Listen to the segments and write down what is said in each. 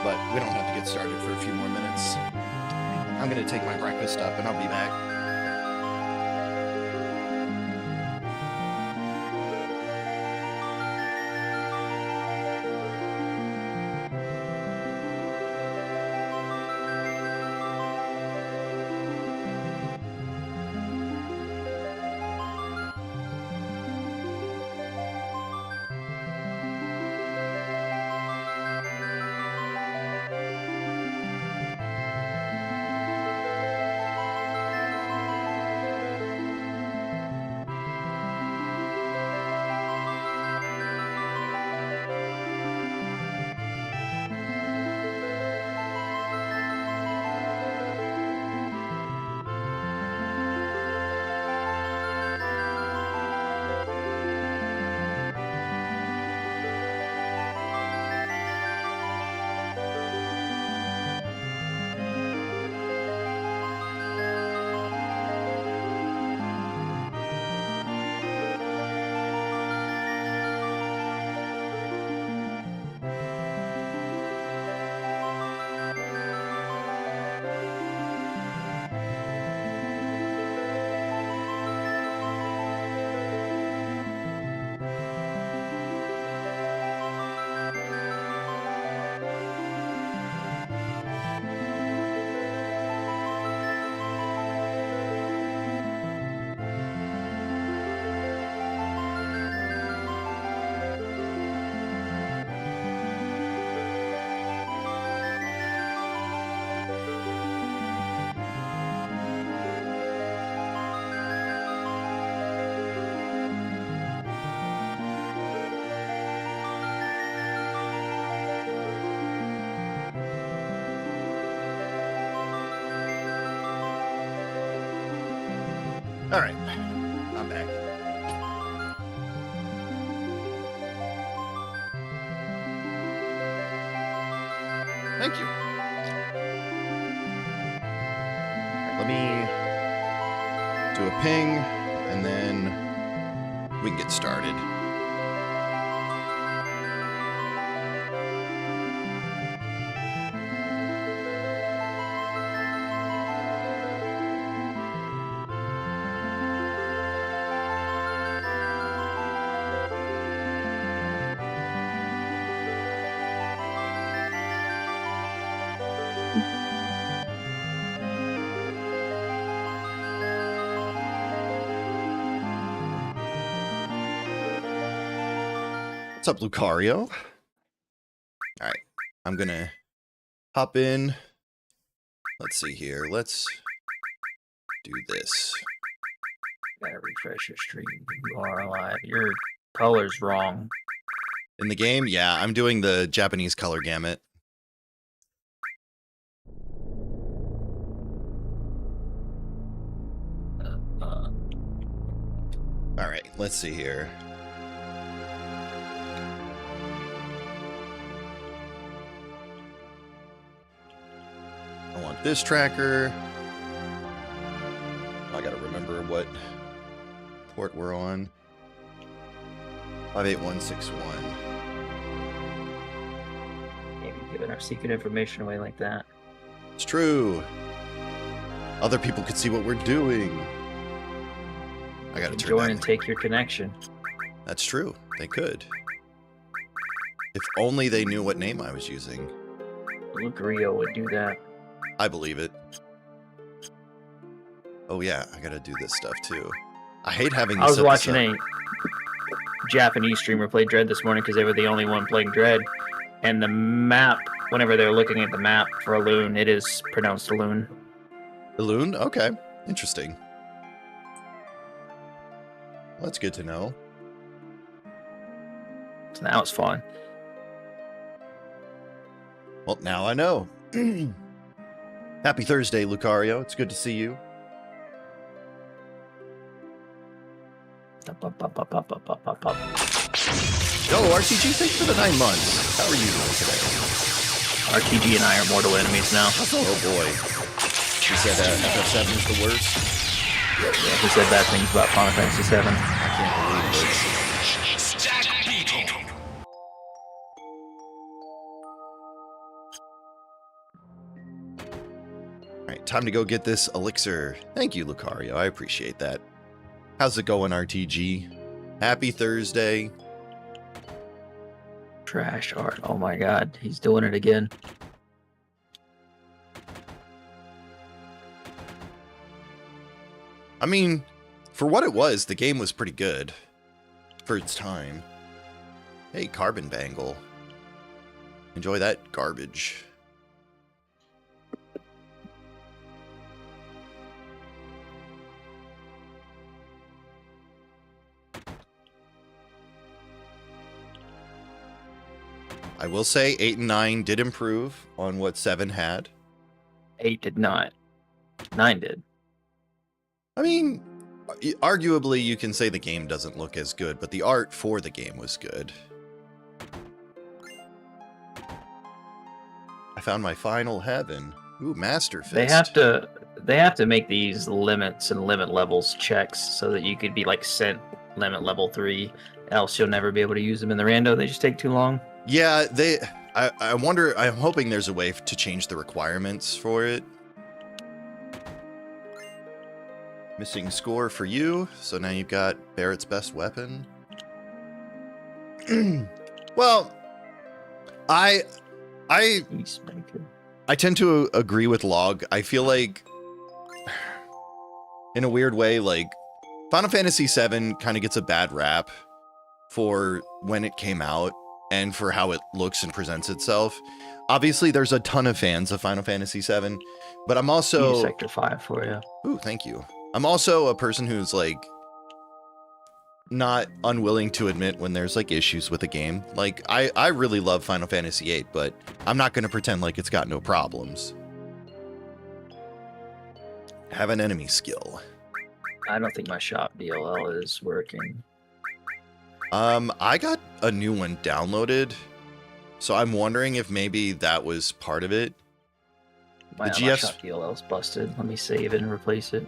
but we don't have to get started for a few more minutes. I'm gonna take my breakfast up and I'll be back. All right, I'm back. Thank you. All right, let me do a ping, and then we can get started. What's up, Lucario? All right, I'm gonna hop in. Let's see here. Let's do this. Gotta refresh your stream. You are alive. Your color's wrong. In the game? Yeah, I'm doing the Japanese color gamut. All right, let's see here. I want this tracker. I gotta remember what port we're on. 58161. Can't be giving our secret information away like that. It's true. Other people could see what we're doing. I gotta turn join that and take your connection. That's true. They could. If only they knew what name I was using. Lucario would do that. I believe it. Oh yeah, I gotta do this stuff too. I hate having to I was set this watching up. a Japanese streamer play Dread this morning because they were the only one playing Dread. And the map, whenever they're looking at the map for a loon, it is pronounced a loon. The loon? Okay. Interesting. Well, that's good to know. So that was fun. Well, now I know. Happy Thursday, Lucario. It's good to see you. Oh, RTG, thanks for the 9 months. How are you doing today? RTG and I are mortal enemies now. Oh boy. He said FF7 is the worst. Yeah, he said bad things about Final Fantasy 7. I can't believe this. right, time to go get this elixir. Thank you, Lucario. I appreciate that. How's it going, RTG? Happy Thursday. Trash art. Oh my god, he's doing it again. I mean, for what it was, the game was pretty good for its time. Hey, Carbon Bangle. Enjoy that garbage. I will say 8 and 9 did improve on what 7 had. 8 did not. 9 did. I mean, arguably you can say the game doesn't look as good, but the art for the game was good. I found my final heaven. Ooh, Master Fist. They have to make these limits and limit levels checks so that you could be like sent limit level 3, else you'll never be able to use them in the rando. They just take too long. Yeah, I wonder, I'm hoping there's a way to change the requirements for it. Missing score for you, so now you've got Barrett's best weapon. Well, I tend to agree with Log. I feel like, in a weird way, like, Final Fantasy VII kind of gets a bad rap for when it came out and for how it looks and presents itself. Obviously, there's a ton of fans of Final Fantasy VII, but I'm also... Sector 5 for you. Ooh, thank you. I'm also a person who's, like, not unwilling to admit when there's, like, issues with a game. Like, I really love Final Fantasy VIII, but I'm not going to pretend like it's got no problems. Have an enemy skill. I don't think my shop DLL is working. I got a new one downloaded, so I'm wondering if maybe that was part of it. My shop DLL is busted. Let me save it and replace it.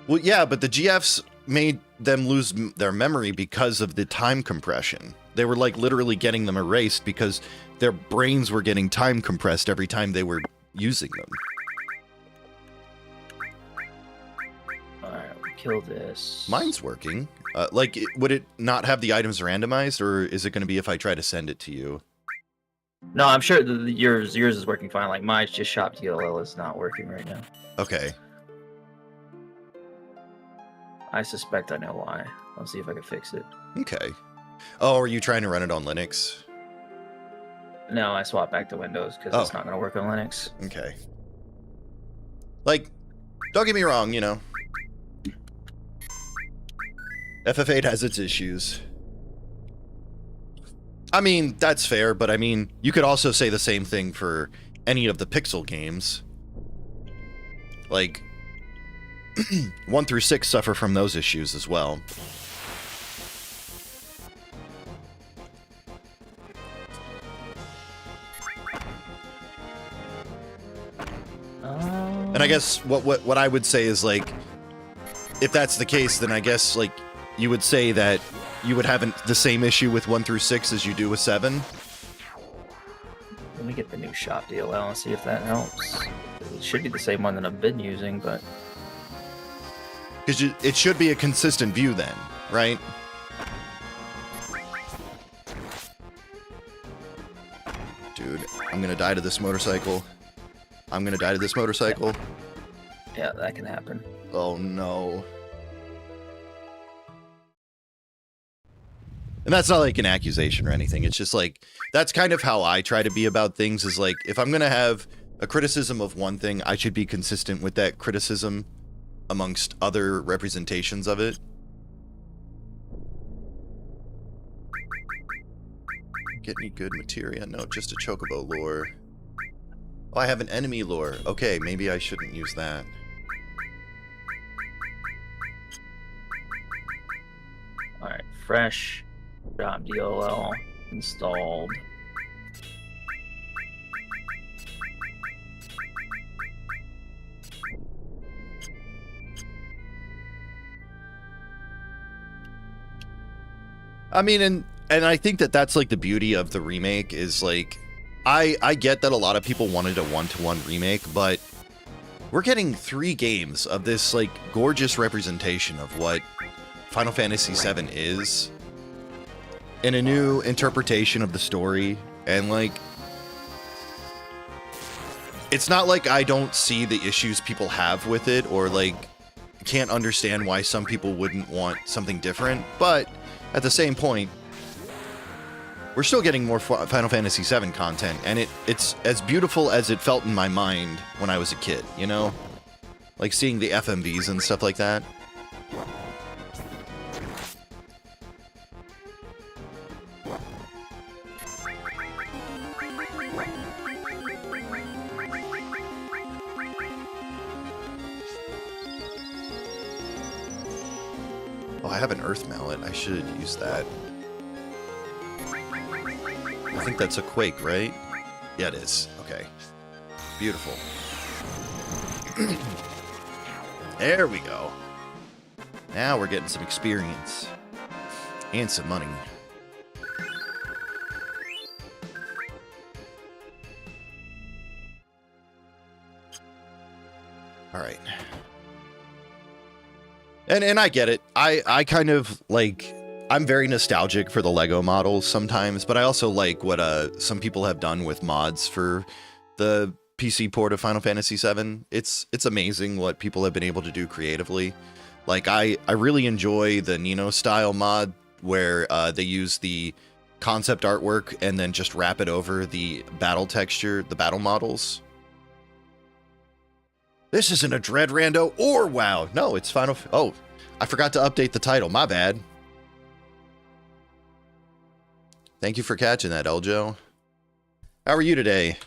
Well, yeah, but the GFs made them lose their memory because of the time compression. They were like literally getting them erased because their brains were getting time compressed every time they were using them. Alright, we kill this. Mine's working. Like, would it not have the items randomized, or is it going to be if I try to send it to you? No, I'm sure yours is working fine. Like, mine's just shop DLL is not working right now. Okay. I suspect I know why. I'll see if I can fix it. Okay. Oh, are you trying to run it on Linux? No, I swapped back to Windows because it's not going to work on Linux. Okay. Like, don't get me wrong, you know. FF8 has its issues. I mean, that's fair, but I mean, you could also say the same thing for any of the Pixel games. Like, 1 through 6 suffer from those issues as well. And I guess what I would say is, like, if that's the case, then I guess, like, you would say that you would have the same issue with 1 through 6 as you do with 7. Let me get the new shop DLL and see if that helps. It should be the same one that I've been using, but... Because it should be a consistent view then, right? Dude, I'm gonna die to this motorcycle. I'm gonna die to this motorcycle. Yeah, that can happen. Oh no. And that's not like an accusation or anything. It's just like, that's kind of how I try to be about things, is like, if I'm gonna have a criticism of one thing, I should be consistent with that criticism amongst other representations of it. Get any good materia? No, just a chocobo lore. Oh, I have an enemy lore. Okay, maybe I shouldn't use that. Alright, fresh job DLL installed. I mean, and I think that that's like the beauty of the remake is like, I get that a lot of people wanted a one-to-one remake, but we're getting 3 games of this, like, gorgeous representation of what Final Fantasy VII is, in a new interpretation of the story, and, like, it's not like I don't see the issues people have with it, or, like, can't understand why some people wouldn't want something different, but at the same point, we're still getting more Final Fantasy VII content, and it's as beautiful as it felt in my mind when I was a kid, you know? Like seeing the FMVs and stuff like that. Oh, I have an Earth Mallet. I should use that. I think that's a Quake, right? Yeah, it is. Okay. Beautiful. There we go. Now we're getting some experience. And some money. Alright. And I get it. I kind of, like... I'm very nostalgic for the Lego models sometimes, but I also like what some people have done with mods for the PC port of Final Fantasy VII. It's amazing what people have been able to do creatively. Like, I really enjoy the Nino style mod where they use the concept artwork and then just wrap it over the battle texture, the battle models. This isn't a Dread Rando or WoW. No, it's Final... Oh, I forgot to update the title. My bad. Thank you for catching that, Eljo. How are you today?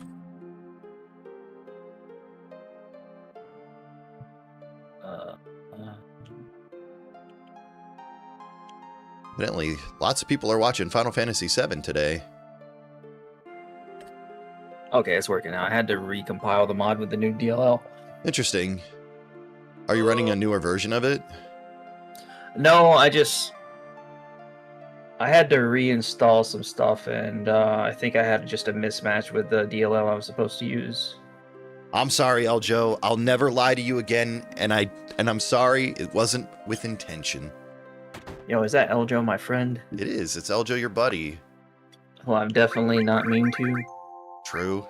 Evidently, lots of people are watching Final Fantasy VII today. Okay, it's working now. I had to recompile the mod with the new DLL. Interesting. Are you running a newer version of it? No, I had to reinstall some stuff, and I think I had just a mismatch with the DLL I was supposed to use. I'm sorry, Eljo. I'll never lie to you again, and I'm sorry. It wasn't with intention. Yo, is that Eljo, my friend? It is. It's Eljo, your buddy. Well, I'm definitely not mean to. True.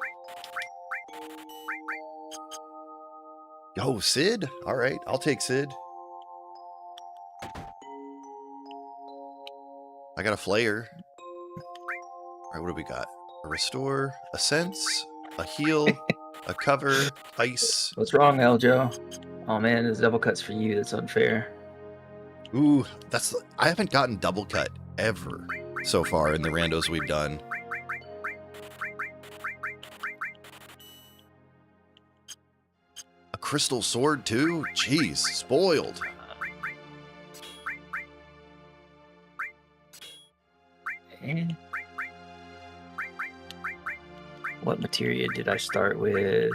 Yo, Sid? All right, I'll take Sid. I got a Flayer. All right, what do we got? A Restore, a Sense, a Heal, a Cover, Ice. What's wrong, Eljo? Oh man, this double cut's for you. That's unfair. Ooh, I haven't gotten double cut ever so far in the randos we've done. A Crystal Sword too? Jeez, spoiled. And what materia did I start with?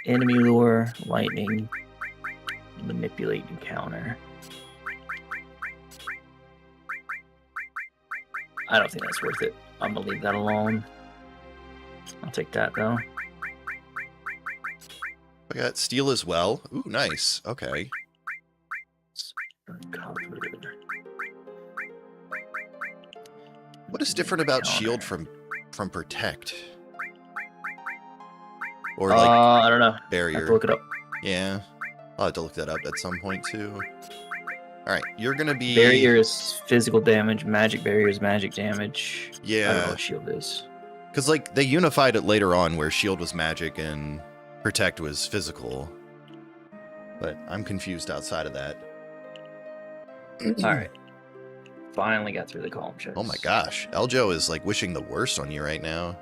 Enemy lure, lightning, manipulate, and counter. I don't think that's worth it. I'm gonna leave that alone. I'll take that though. I got steel as well. Ooh, nice. Okay. What is different about shield from protect? Or like I don't know. barrier. I have to look it up. Yeah. I'll have to look that up at some point too. Alright, you're gonna be... Barrier is physical damage, magic barrier is magic damage. Yeah. I don't know what shield is. Because, like, they unified it later on where shield was magic and protect was physical. But I'm confused outside of that. Alright. Finally got through the column checks. Oh my gosh. Eljo is, like, wishing the worst on you right now.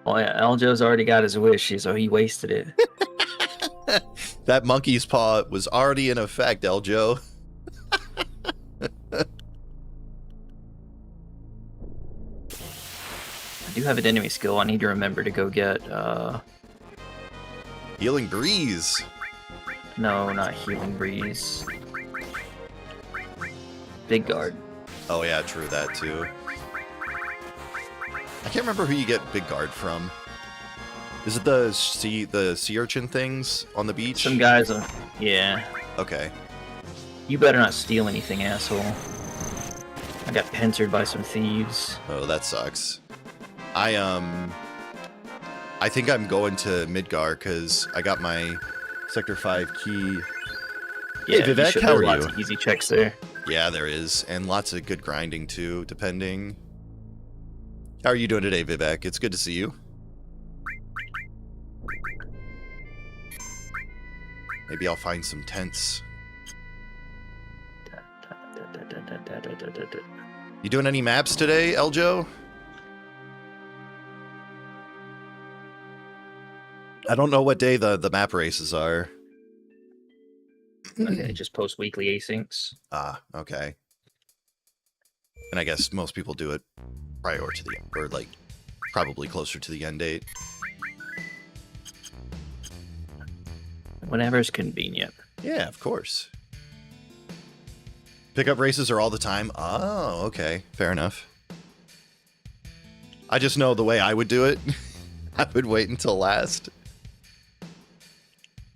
Well, yeah, Eljo's already got his wish, so he wasted it. That monkey's paw was already in effect, Eljo. I do have an enemy skill. I need to remember to go get, Healing Breeze. No, not Healing Breeze. Big Guard. Oh yeah, true, that too. I can't remember who you get Big Guard from. Is it the sea urchin things on the beach? Some guys are... Yeah. Okay. You better not steal anything, asshole. I got pincered by some thieves. Oh, that sucks. I think I'm going to Midgar because I got my Sector 5 key. Yeah, hey, Vivek, how are you? Lots of easy checks there. Yeah, there is. And lots of good grinding, too, depending. How are you doing today, Vivek? It's good to see you. Maybe I'll find some tents. You doing any maps today, Eljo? I don't know what day the map races are. Okay, just post weekly asyncs. Ah, okay. And I guess most people do it prior to the or like probably closer to the end date. Whenever it's convenient. Yeah, of course. Pickup races are all the time. Oh, okay. Fair enough. I just know the way I would do it. I would wait until last.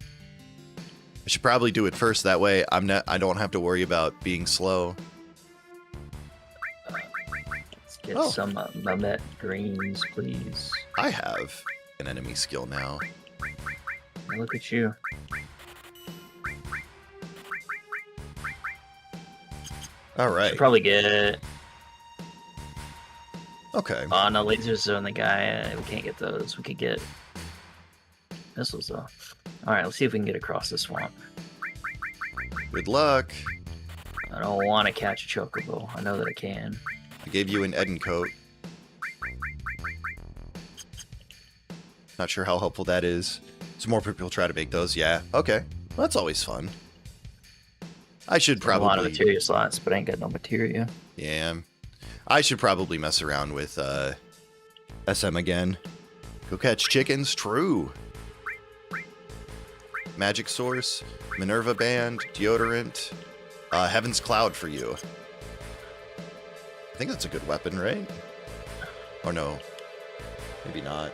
I should probably do it first. That way I don't have to worry about being slow. Let's get some Mamet greens, please. I have an enemy skill now. Look at you. All right. Probably get... Okay. Oh, no, lasers on the guy. We can't get those. We could get missiles, though. Alright, let's see if we can get across the swamp. Good luck. I don't want to catch a chocobo. I know that I can. I gave you an Eden coat. Not sure how helpful that is. Some more people try to make those. Yeah. Okay. Well, that's always fun. I should probably... A lot of materia slots, but I ain't got no materia. Yeah. I should probably mess around with SM again. Go catch chickens. True. Magic Source. Minerva Band. Deodorant. Heaven's Cloud for you. I think that's a good weapon, right? Or no. Maybe not.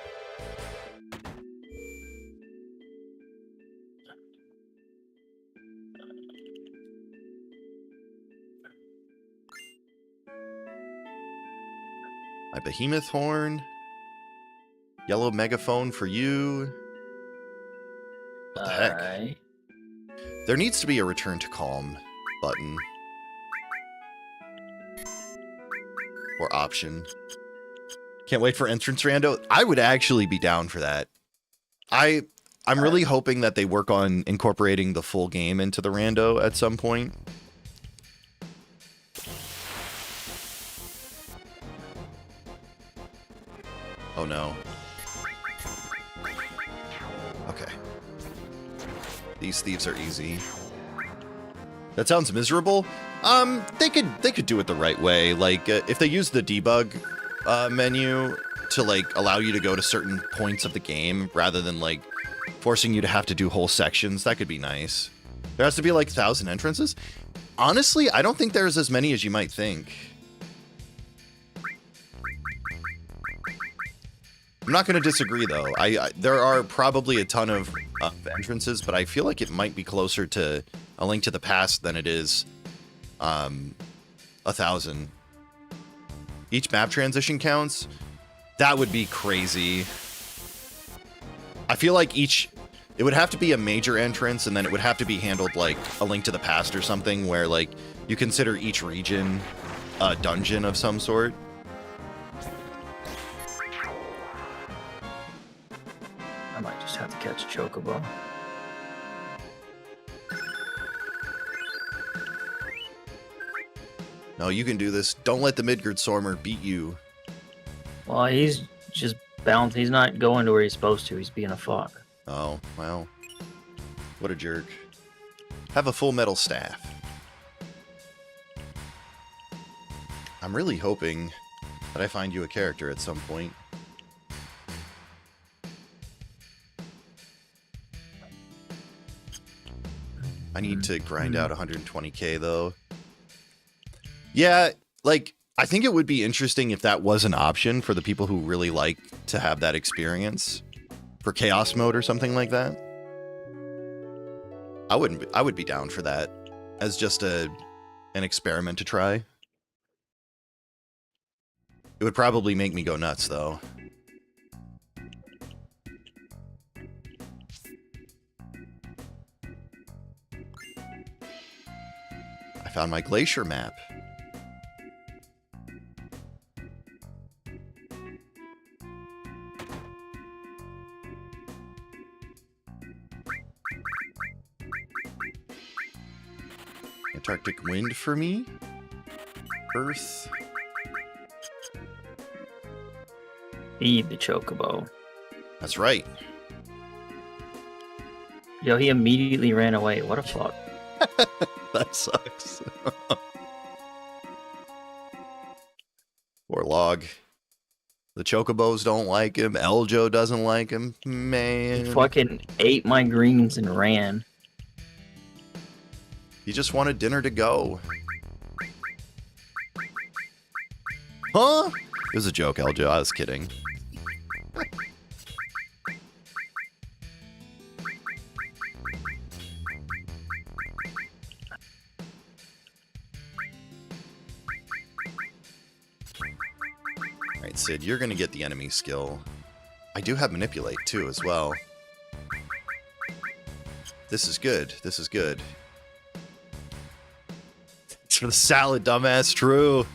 My Behemoth Horn. Yellow Megaphone for you. What the heck? Alright. There needs to be a Return to Calm button. Or option. Can't wait for entrance rando. I would actually be down for that. I'm really hoping that they work on incorporating the full game into the rando at some point. Oh no. Okay. These thieves are easy. That sounds miserable. They could do it the right way. Like if they use the debug menu to like allow you to go to certain points of the game rather than like forcing you to have to do whole sections, that could be nice. There has to be like 1,000 entrances. Honestly, I don't think there's as many as you might think. I'm not going to disagree, though. There are probably a ton of entrances, but I feel like it might be closer to A Link to the Past than it is 1,000. Each map transition counts? That would be crazy. I feel like it would have to be a major entrance, and then it would have to be handled like A Link to the Past or something, where like you consider each region a dungeon of some sort. I might just have to catch a chocobo. No, you can do this. Don't let the Midgard Stormer beat you. Well, he's just bounced. He's not going to where he's supposed to. He's being a fuck. Oh, well. What a jerk. Have a full metal staff. I'm really hoping that I find you a character at some point. I need to grind out 120k though. Yeah, like, I think it would be interesting if that was an option for the people who really like to have that experience. for chaos mode or something like that. I would be down for that as just an experiment to try. It would probably make me go nuts though. I found my glacier map. Antarctic wind for me. Earth. Feed the chocobo. That's right. Yo, he immediately ran away. What a fuck. That sucks. Poor Log. The chocobos don't like him. Eljo doesn't like him. Man. He fucking ate my greens and ran. He just wanted dinner to go. Huh? It was a joke, Eljo. I was kidding. Alright, Sid, you're gonna get the enemy skill. I do have Manipulate, too, as well. This is good. This is good. Thanks for the salad, dumbass. True.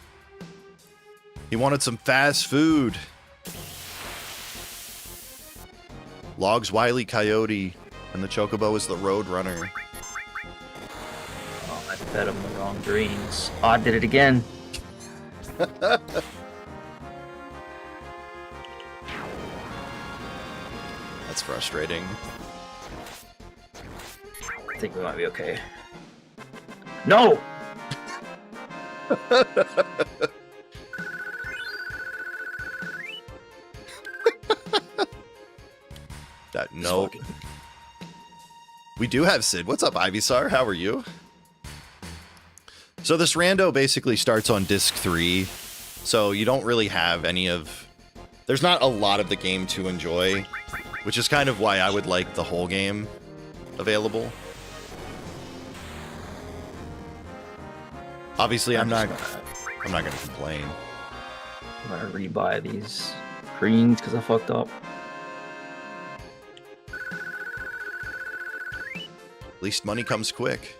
He wanted some fast food. Log's Wile E. Coyote, and the chocobo is the road runner. Oh, I fed him the wrong greens. Oh, I did it again. That's frustrating. I think we might be okay. No! No. We do have Sid. What's up, Ivysaur? How are you? So this rando basically starts on disc 3, so you don't really have any of... There's not a lot of the game to enjoy, which is kind of why I would like the whole game available. Obviously, I'm not going to complain. I'm going to rebuy these greens because I fucked up. At least money comes quick.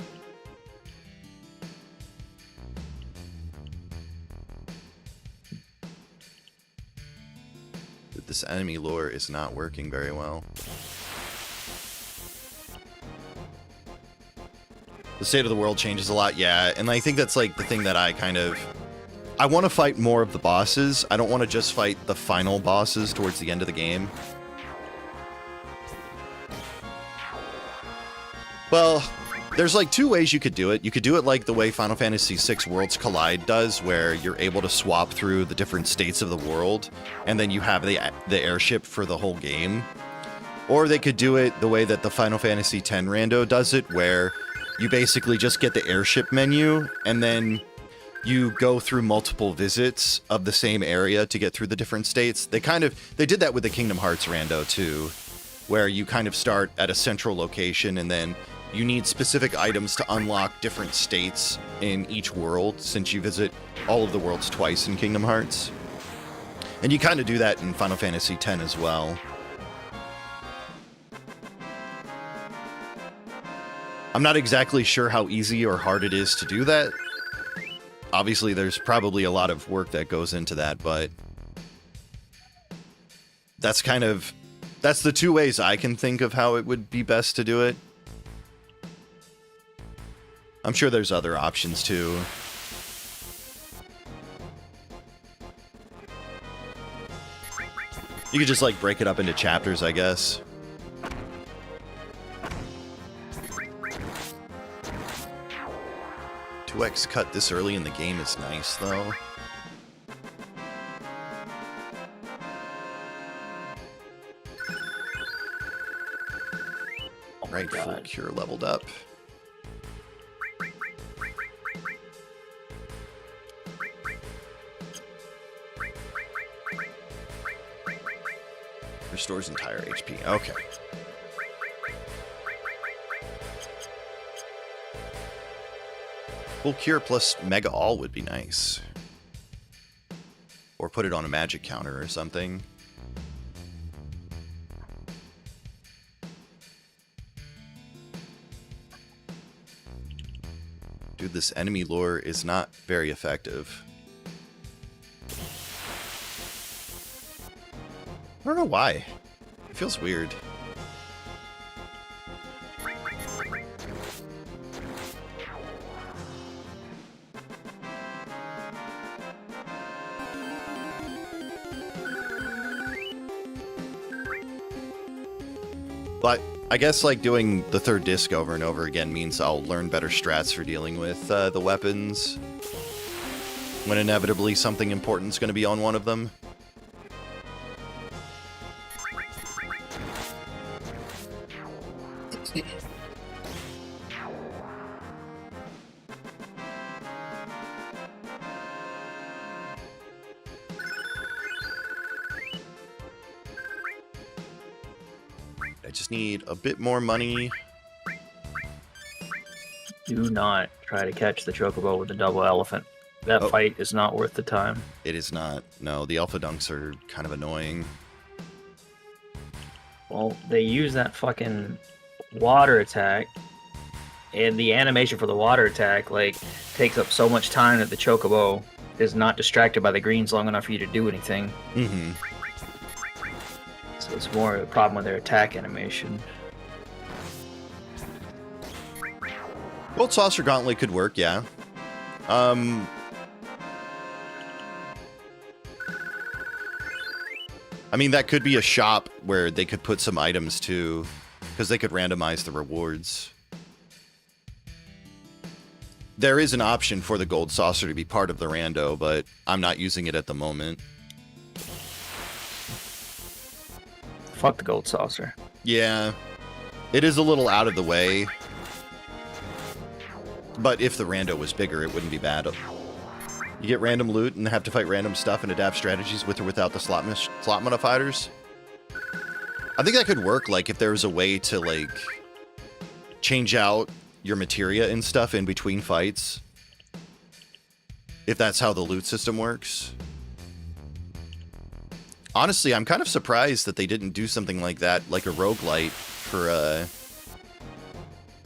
This enemy lure is not working very well. The state of the world changes a lot, yeah, and I think that's like the thing that I want to fight more of the bosses. I don't want to just fight the final bosses towards the end of the game. Well, there's like two ways you could do it. You could do it like the way Final Fantasy VI Worlds Collide does, where you're able to swap through the different states of the world, and then you have the airship for the whole game. Or they could do it the way that the Final Fantasy X rando does it, where you basically just get the airship menu, and then you go through multiple visits of the same area to get through the different states. They did that with the Kingdom Hearts rando too, where you kind of start at a central location, and then you need specific items to unlock different states in each world, since you visit all of the worlds twice in Kingdom Hearts. And you kind of do that in Final Fantasy X as well. I'm not exactly sure how easy or hard it is to do that. Obviously, there's probably a lot of work that goes into that, but that's the two ways I can think of how it would be best to do it. I'm sure there's other options too. You could just like break it up into chapters, I guess. "2x cut this early in the game is nice, though." Right, full cure leveled up. Restores entire HP. Okay. Full Cure plus Mega All would be nice. Or put it on a magic counter or something. Dude, this enemy lure is not very effective. I don't know why. It feels weird. But I guess like doing the third disc over and over again means I'll learn better strats for dealing with the weapons when inevitably something important is going to be on one of them. I just need a bit more money. Do not try to catch the Chocobo with the double elephant. That fight is not worth the time. It is not. No, the Alpha Dunks are kind of annoying. Well, they use that fucking water attack, and the animation for the water attack, like, takes up so much time that the Chocobo is not distracted by the greens long enough for you to do anything. Mm-hmm. So it's more of a problem with their attack animation. Gold Saucer Gauntlet could work, yeah. I mean, that could be a shop where they could put some items too, because they could randomize the rewards. There is an option for the Gold Saucer to be part of the rando, but I'm not using it at the moment. Fuck the Gold Saucer. Yeah, it is a little out of the way. But if the rando was bigger, it wouldn't be bad. You get random loot and have to fight random stuff and adapt strategies with or without the slot modifiers. I think that could work, like, if there was a way to, like, change out your materia and stuff in between fights. If that's how the loot system works. Honestly, I'm kind of surprised that they didn't do something like that, like a roguelite for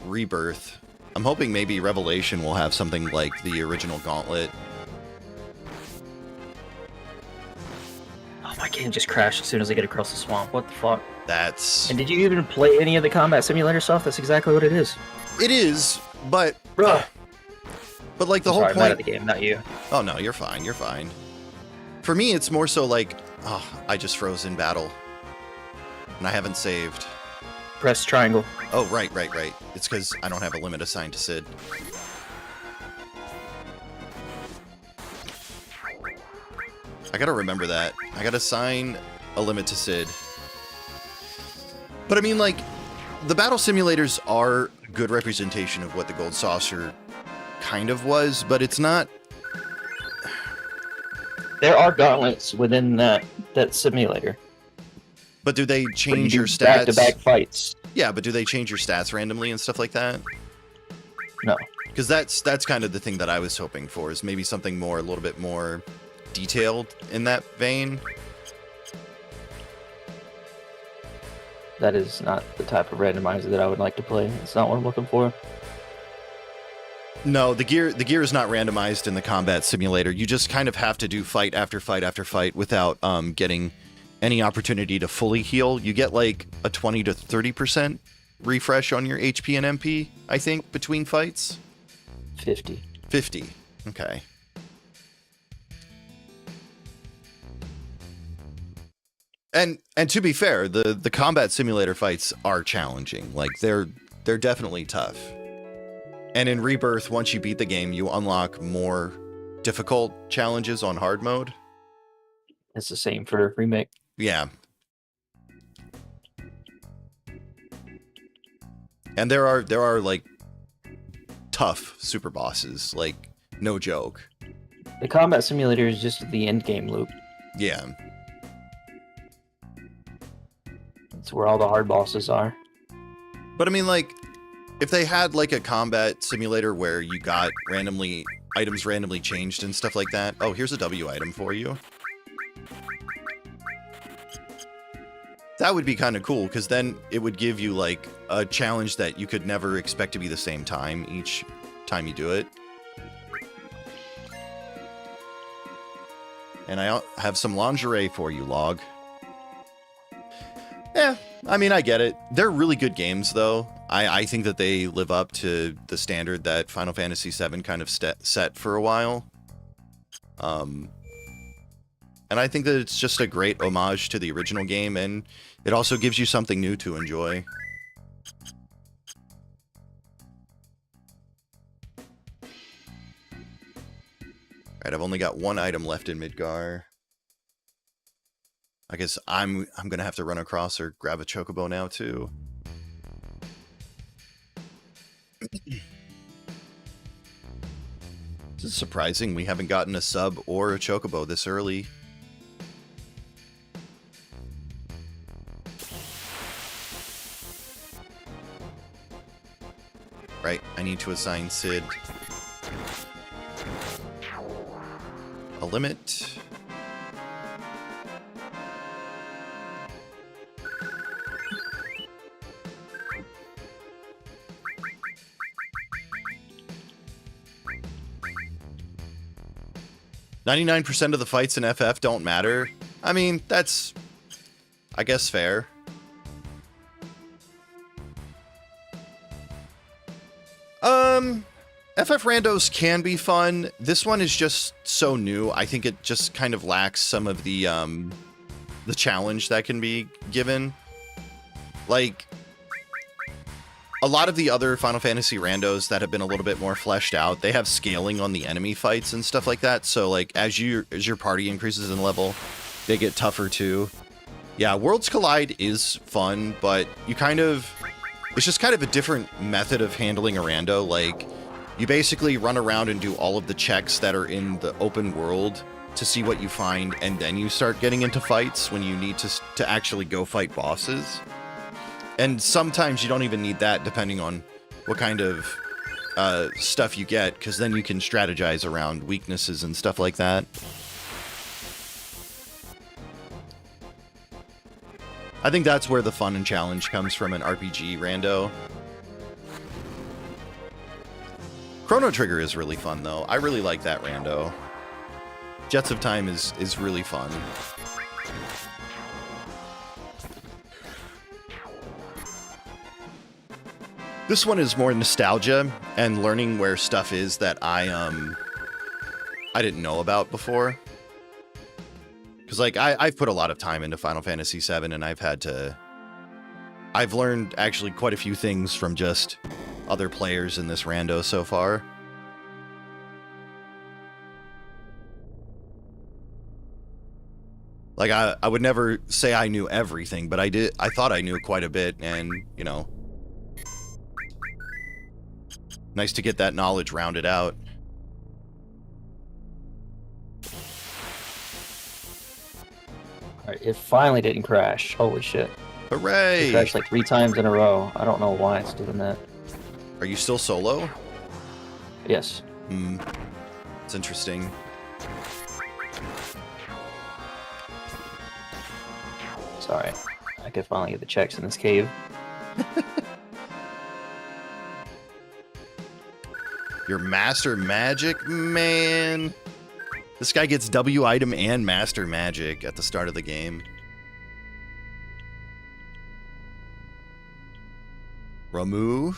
Rebirth. I'm hoping maybe Revelation will have something like the original Gauntlet. Oh, my game just crashed as soon as I get across the swamp. What the fuck? That's... And did you even play any of the combat simulator stuff? That's exactly what it is. It is, but... Bruh. But like the I'm whole sorry, point... I'm mad at the game, not you. Oh no, you're fine, you're fine. For me, it's more so like, oh, I just froze in battle. And I haven't saved. Press triangle. Oh, right. It's because I don't have a limit assigned to Sid. I gotta remember that. I gotta assign a limit to Sid. But I mean, like, the battle simulators are good representation of what the Gold Saucer kind of was, but it's not... There are gauntlets within that simulator. But do they change you your do stats? back-to-back fights. Yeah, but do they change your stats randomly and stuff like that? No. Because that's kind of the thing that I was hoping for, is maybe something more, a little bit more detailed in that vein. That is not the type of randomizer that I would like to play. It's not what I'm looking for. No, the gear is not randomized in the combat simulator. You just kind of have to do fight after fight after fight without getting any opportunity to fully heal. You get like a 20 to 30% refresh on your HP and MP, I think, between fights. 50. 50. Okay. And to be fair, the combat simulator fights are challenging. Like, they're definitely tough. And in Rebirth, once you beat the game, you unlock more difficult challenges on hard mode. It's the same for Remake. Yeah. And there are like tough super bosses, like no joke. The combat simulator is just the end game loop. Yeah. It's where all the hard bosses are. But I mean, like, if they had like a combat simulator where you got items randomly changed and stuff like that. Oh, here's a W item for you. That would be kind of cool, because then it would give you like a challenge that you could never expect to be the same time each time you do it. And I have some lingerie for you, Log. Yeah, I mean, I get it. They're really good games, though. I think that they live up to the standard that Final Fantasy VII kind of set for a while. And I think that it's just a great homage to the original game, and it also gives you something new to enjoy. Alright, I've only got one item left in Midgar. I guess I'm gonna have to run across or grab a chocobo now too. This is surprising we haven't gotten a sub or a chocobo this early. Right, I need to assign Sid a limit. "99% of the fights in FF don't matter." I mean, that's, I guess, fair. FF randos can be fun. This one is just so new. I think it just kind of lacks some of the challenge that can be given. Like, a lot of the other Final Fantasy randos that have been a little bit more fleshed out, they have scaling on the enemy fights and stuff like that. So, like, as your party increases in level, they get tougher too. Yeah, Worlds Collide is fun, but you kind of... it's just kind of a different method of handling a rando. Like, you basically run around and do all of the checks that are in the open world to see what you find, and then you start getting into fights when you need to actually go fight bosses. And sometimes you don't even need that, depending on what kind of stuff you get, because then you can strategize around weaknesses and stuff like that. I think that's where the fun and challenge comes from an RPG rando. Chrono Trigger is really fun, though. I really like that rando. Jets of Time is really fun. This one is more nostalgia and learning where stuff is that I didn't know about before. Because, like, I've put a lot of time into Final Fantasy VII, and I've learned actually quite a few things from just other players in this rando so far. Like, I would never say I knew everything, but I thought I knew quite a bit, and, you know, nice to get that knowledge rounded out. Alright, it finally didn't crash. Holy shit. Hooray! It crashed like 3 times in a row. I don't know why it's doing that. Are you still solo? Yes. It's interesting. Sorry. I could finally get the checks in this cave. Your Master Magic, man. This guy gets W item and Master Magic at the start of the game. Ramu.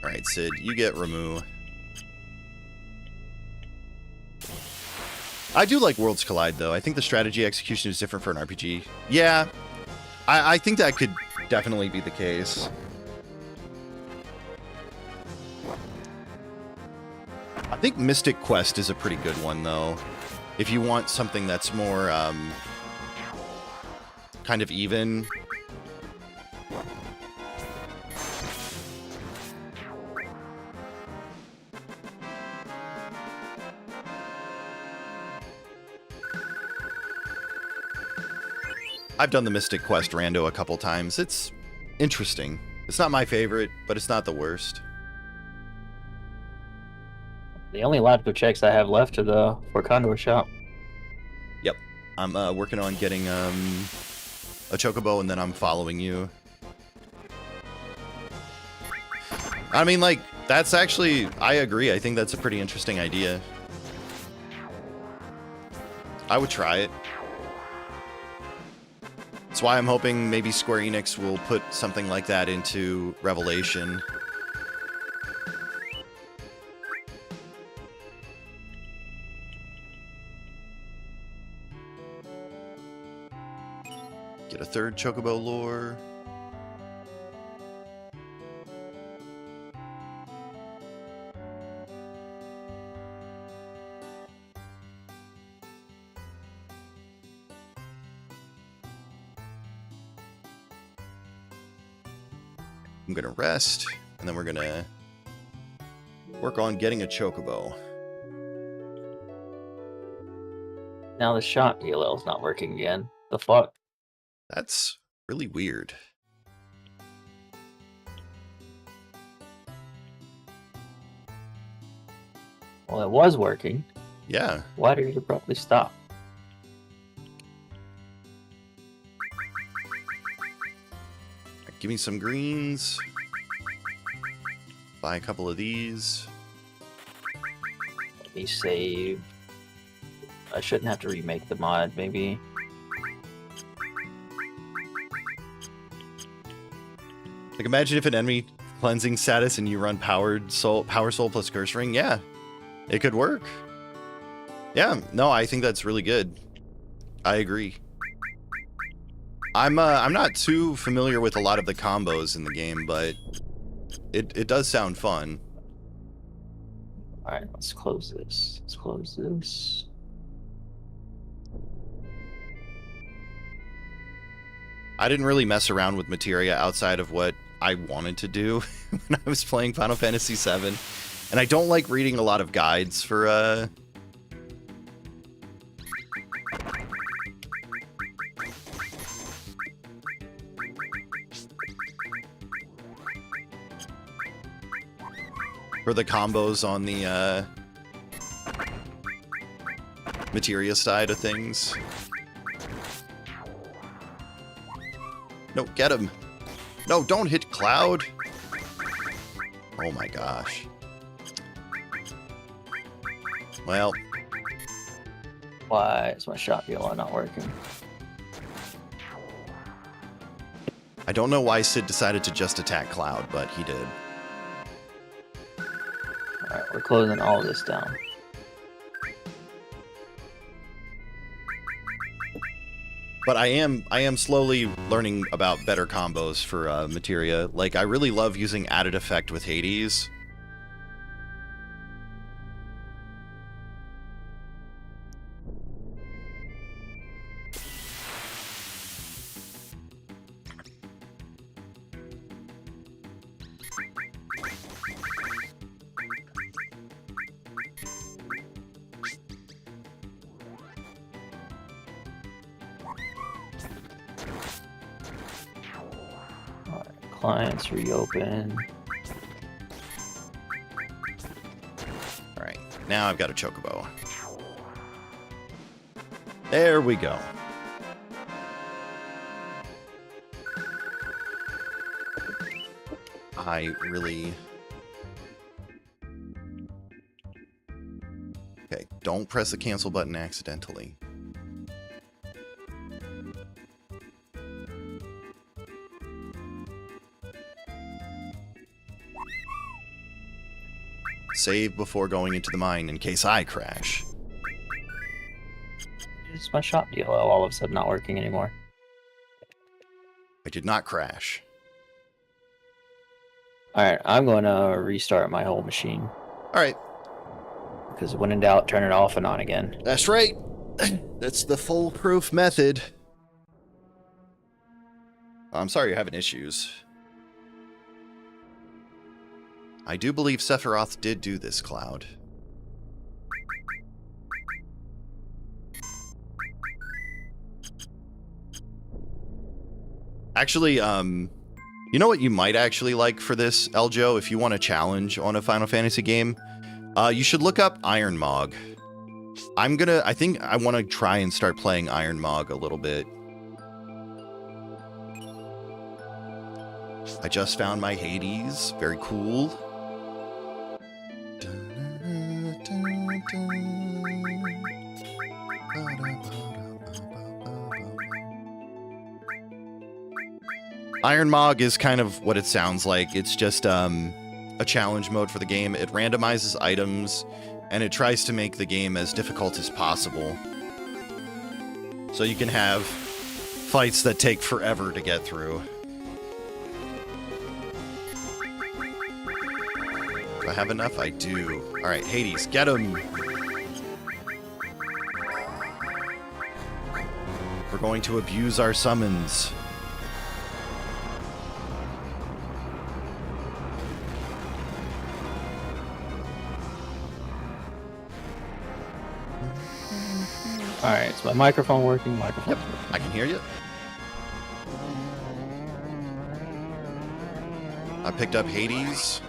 Alright, Sid, you get Ramu. I do like Worlds Collide, though. I think the strategy execution is different for an RPG. Yeah, I think that could definitely be the case. I think Mystic Quest is a pretty good one, though. If you want something that's more, kind of even. I've done the Mystic Quest rando a couple times. It's interesting. It's not my favorite, but it's not the worst. The only logical checks I have left are the for Condor shop. Yep. I'm working on getting a chocobo, and then I'm following you. I mean, like, that's actually, I agree. I think that's a pretty interesting idea. I would try it. That's why I'm hoping maybe Square Enix will put something like that into Revelation. Get a third chocobo lore. I'm gonna rest, and then we're gonna work on getting a chocobo. Now the shop DLL is not working again. The fuck? That's really weird. Well, it was working. Yeah. Why did it abruptly stop? Give me some greens. Buy a couple of these. Let me save. I shouldn't have to remake the mod, maybe. Like, imagine if an enemy cleansing status and you run power soul plus curse ring. Yeah, it could work. Yeah, no, I think that's really good. I agree. I'm not too familiar with a lot of the combos in the game, but it does sound fun. All right, let's close this. Let's close this. I didn't really mess around with materia outside of what I wanted to do when I was playing Final Fantasy VII, and I don't like reading a lot of guides for the combos on the materia side of things. No, get him. No, don't hit Cloud. Oh my gosh. Well. Why is my shot DLL not working? I don't know why Sid decided to just attack Cloud, but he did. Alright, we're closing all this down. But I am slowly learning about better combos for materia. Like, I really love using added effect with Hades. Clients reopen. Alright, now I've got a chocobo. There we go. I really... Okay, don't press the cancel button accidentally. Save before going into the mine in case I crash. Is my shop DLL all of a sudden not working anymore? I did not crash. Alright, I'm going to restart my whole machine. Alright. Because when in doubt, turn it off and on again. That's right. That's the foolproof method. I'm sorry you're having issues. I do believe Sephiroth did do this, Cloud. Actually, you know what you might actually like for this, Eljo, if you want a challenge on a Final Fantasy game? You should look up Iron Mog. I think I want to try and start playing Iron Mog a little bit. I just found my Hades. Very cool. Iron Mog is kind of what it sounds like. It's just a challenge mode for the game. It randomizes items, and it tries to make the game as difficult as possible. So you can have fights that take forever to get through. Do I have enough? I do. Alright, Hades, get him! We're going to abuse our summons. Alright, is my microphone working? Microphone's Yep, working. I can hear you. I picked up Hades.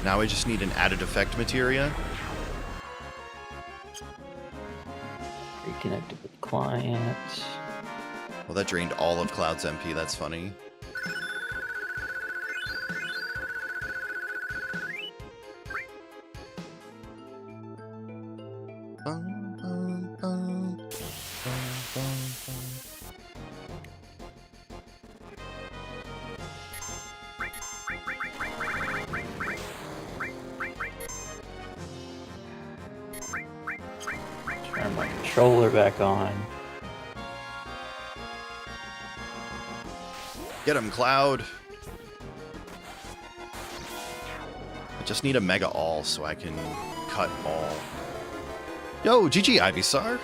Now I just need an added effect materia. Reconnected with client. Well, that drained all of Cloud's MP. That's funny. Turn my controller back on. Get him, Cloud. I just need a Mega All so I can cut all. Yo, GG Ivysaur.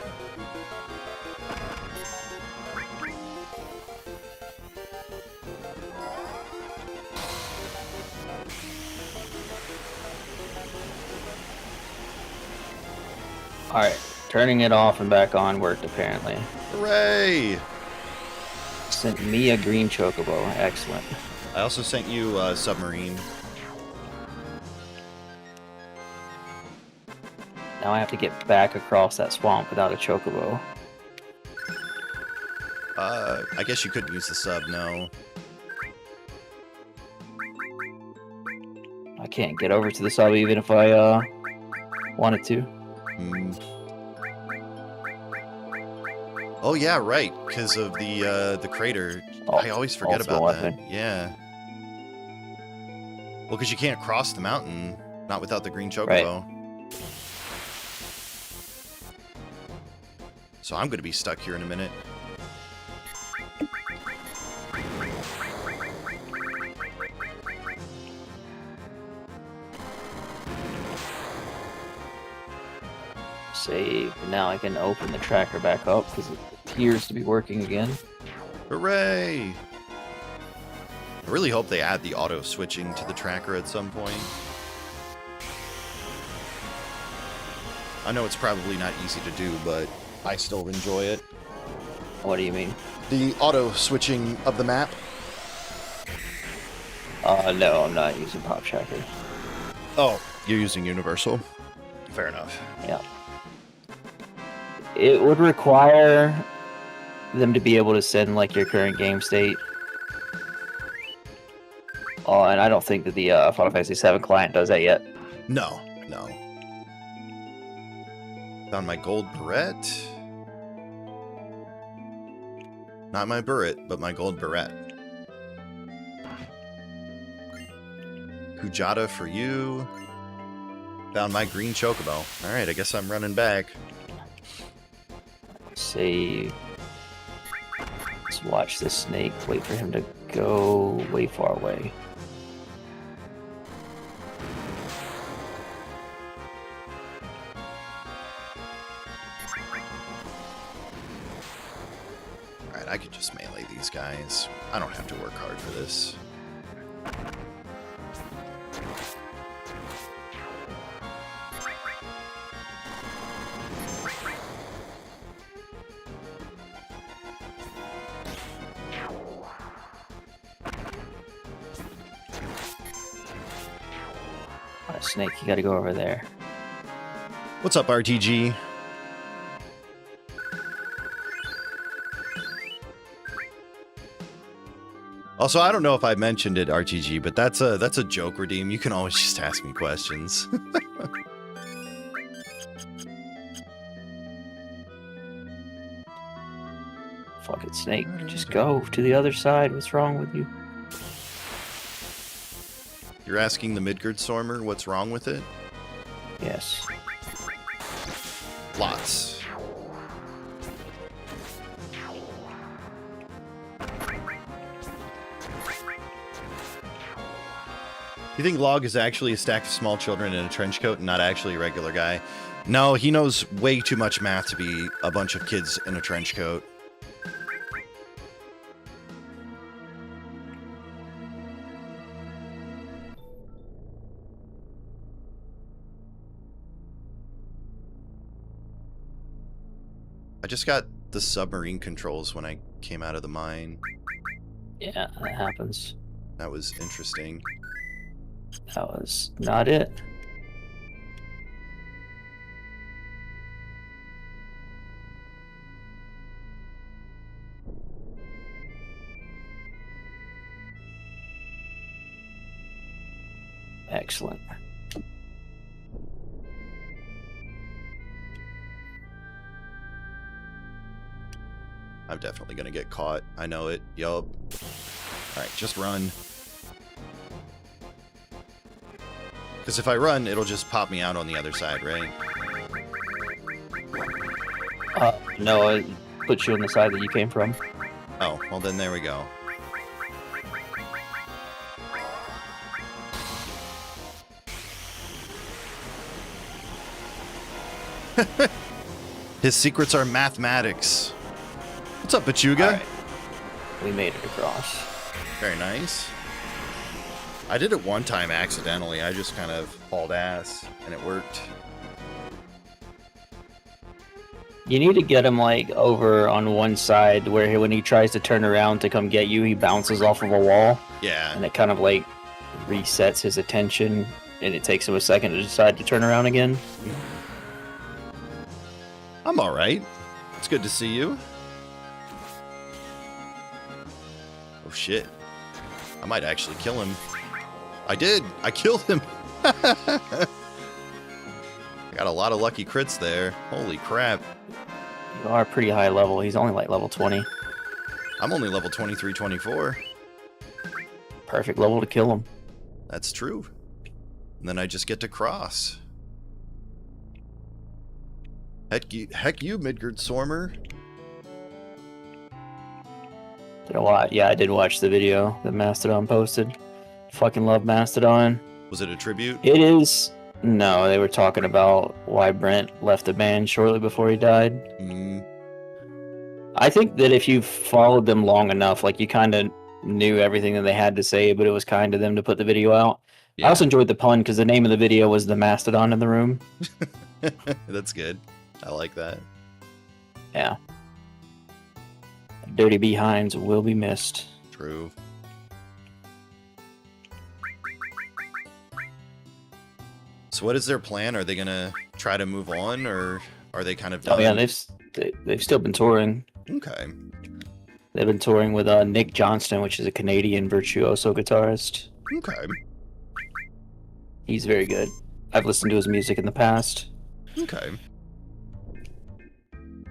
Alright, turning it off and back on worked apparently. Hooray! Sent me a green chocobo. Excellent. I also sent you a submarine. Now I have to get back across that swamp without a chocobo. I guess you couldn't use the sub, no. I can't get over to the sub even if I wanted to. Hmm. Oh yeah, right, because of the crater. Oh, I always forget ultimate about weapon. that. Yeah. Well, because you can't cross the mountain, not without the green chocobo. So I'm going to be stuck here in a minute. Save. Now I can open the tracker back up because it appears to be working again. Hooray! I really hope they add the auto switching to the tracker at some point. I know it's probably not easy to do, but I still enjoy it. What do you mean? The auto switching of the map. No, I'm not using pop tracker. Oh, you're using Universal. Fair enough. Yeah. It would require them to be able to send like your current game state. Oh, and I don't think that the Final Fantasy 7 client does that yet. No, no. Found my gold barrette. Not my barrette, but my gold barrette. Kujata for you. Found my green chocobo. Alright, I guess I'm running back. Save. Let's watch the snake. Wait for him to go way far away. Alright, I could just melee these guys. I don't have to work hard for this. Snake, you gotta go over there. What's up, RTG? Also, I don't know if I mentioned it, RTG, but that's a joke, Redeem. You can always just ask me questions. Fuck it, Snake. Just go to the other side. What's wrong with you? You're asking the Midgard Stormer what's wrong with it? Yes. Lots. You think Log is actually a stack of small children in a trench coat and not actually a regular guy? No, he knows way too much math to be a bunch of kids in a trench coat. I just got the submarine controls when I came out of the mine. Yeah, that happens. That was interesting. That was not it. Excellent. I'm definitely gonna get caught. I know it. Yup. Alright, just run. Because if I run, it'll just pop me out on the other side, right? No, it puts you on the side that you came from. Oh, well then there we go. His secrets are mathematics. What's up, Pachuga? Right. We made it across. Very nice. I did it one time accidentally. I just kind of hauled ass, and it worked. You need to get him, like, over on one side where when he tries to turn around to come get you, he bounces off of a wall. Yeah. And it kind of, like, resets his attention, and it takes him a second to decide to turn around again. I'm alright. It's good to see you. Oh, shit. I might actually kill him. I did. I killed him. I got a lot of lucky crits there. Holy crap. You are pretty high level. He's only like level 20. I'm only level 23, 24. Perfect level to kill him. That's true. And then I just get to cross. Heck you, Midgard Stormer. Did a lot. Yeah, I did watch the video that Mastodon posted. Fucking love Mastodon. Was it a tribute? It is. No, they were talking about why Brent left the band shortly before he died. I think that if you followed them long enough, like you kind of knew everything that they had to say, but it was kind of them to put the video out. Yeah. I also enjoyed the pun because the name of the video was The Mastodon in the Room. That's good. I like that. Yeah. Dirty behinds will be missed. True. So what is their plan? Are they gonna try to move on, or are they kind of done? Oh yeah, they've still been touring. Okay. They've been touring with Nick Johnston, which is a Canadian virtuoso guitarist. Okay. He's very good. I've listened to his music in the past. Okay.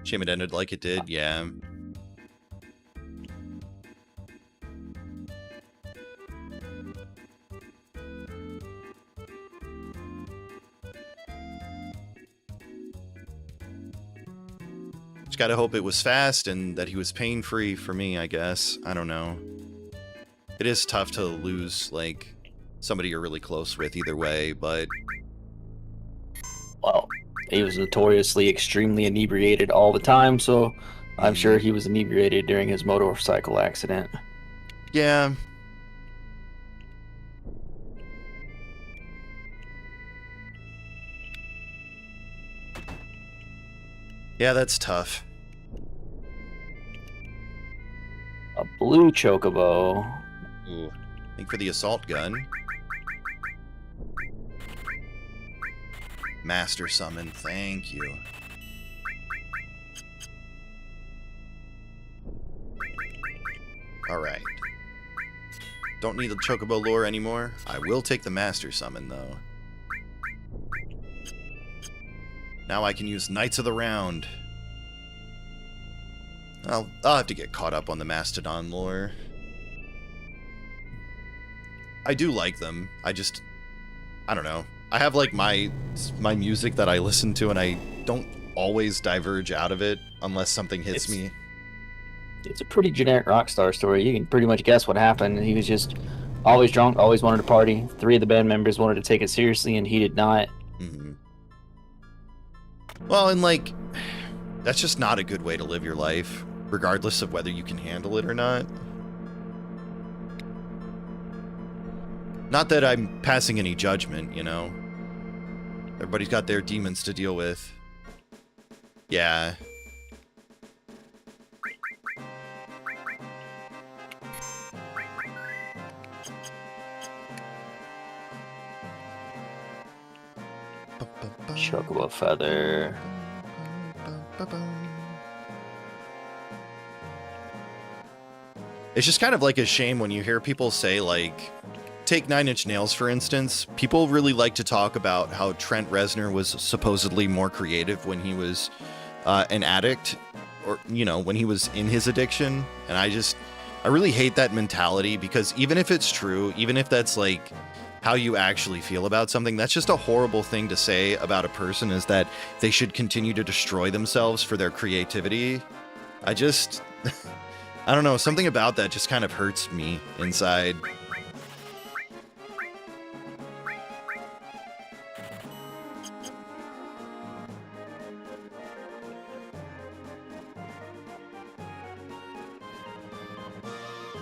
Shame it ended like it did, yeah. Just gotta hope it was fast and that he was pain-free for me, I guess. I don't know. It is tough to lose, like, somebody you're really close with either way, but... Well, he was notoriously extremely inebriated all the time, so I'm sure he was inebriated during his motorcycle accident. Yeah. Yeah, that's tough. A blue chocobo. Ooh. I think for the assault gun. Master summon, thank you. Alright. Don't need the Chocobo lore anymore. I will take the Master Summon, though. Now I can use Knights of the Round. I'll have to get caught up on the Mastodon lore. I do like them. I don't know. I have, like, my music that I listen to, and I don't always diverge out of it unless something hits me. It's a pretty generic Rockstar story. You can pretty much guess what happened. He was just always drunk, always wanted to party. 3 of the band members wanted to take it seriously, and he did not. Mm-hmm. Well, and, like, that's just not a good way to live your life, regardless of whether you can handle it or not. Not that I'm passing any judgment, you know? Everybody's got their demons to deal with. Yeah. Chocobo feather. It's just kind of like a shame when you hear people say, like, take 9 Inch Nails, for instance. People really like to talk about how Trent Reznor was supposedly more creative when he was an addict, or, you know, when he was in his addiction. And I really hate that mentality, because even if it's true, even if that's, like, how you actually feel about something, that's just a horrible thing to say about a person, is that they should continue to destroy themselves for their creativity. I don't know, something about that just kind of hurts me inside.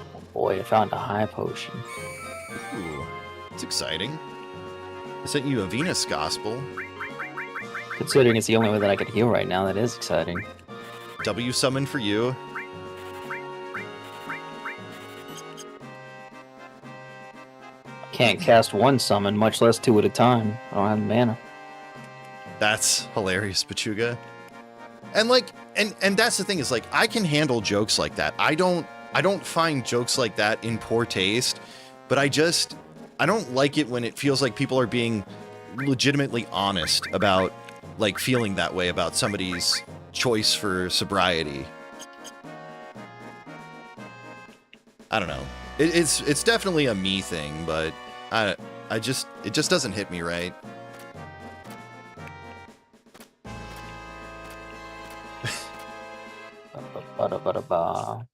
Oh boy, I found a high potion. Ooh, it's exciting. I sent you a Venus Gospel. Considering it's the only way that I could heal right now, that is exciting. W summon for you. Can't cast 1 summon, much less 2 at a time. I don't have mana. That's hilarious, Pachuga. And like, and that's the thing, is like, I can handle jokes like that. I don't find jokes like that in poor taste, but I don't like it when it feels like people are being legitimately honest about, like, feeling that way about somebody's choice for sobriety. I don't know. It's definitely a me thing, but it just doesn't hit me right.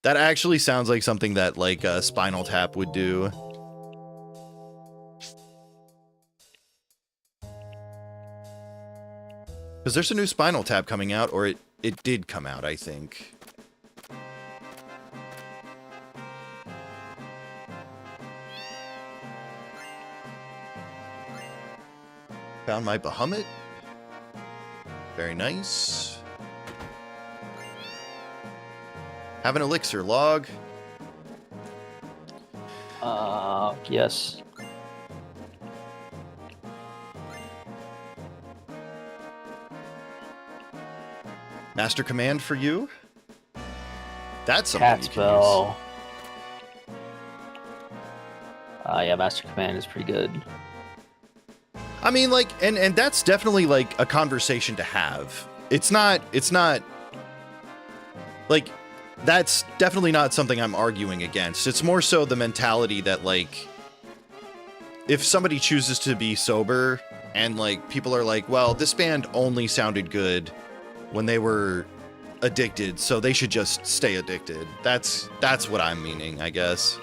That actually sounds like something that, like, Spinal Tap would do. Because there's a new Spinal Tap coming out, or it did come out, I think. Found my Bahamut. Very nice. Have an elixir log. Yes. Master Command for you. That's something Cat you can spell. Yeah, Master Command is pretty good. use. I mean, like, and that's definitely, like, a conversation to have. It's not like, that's definitely not something I'm arguing against. It's more so the mentality that, like, if somebody chooses to be sober and, like, people are like, well, this band only sounded good when they were addicted, so they should just stay addicted. That's what I'm meaning, I guess.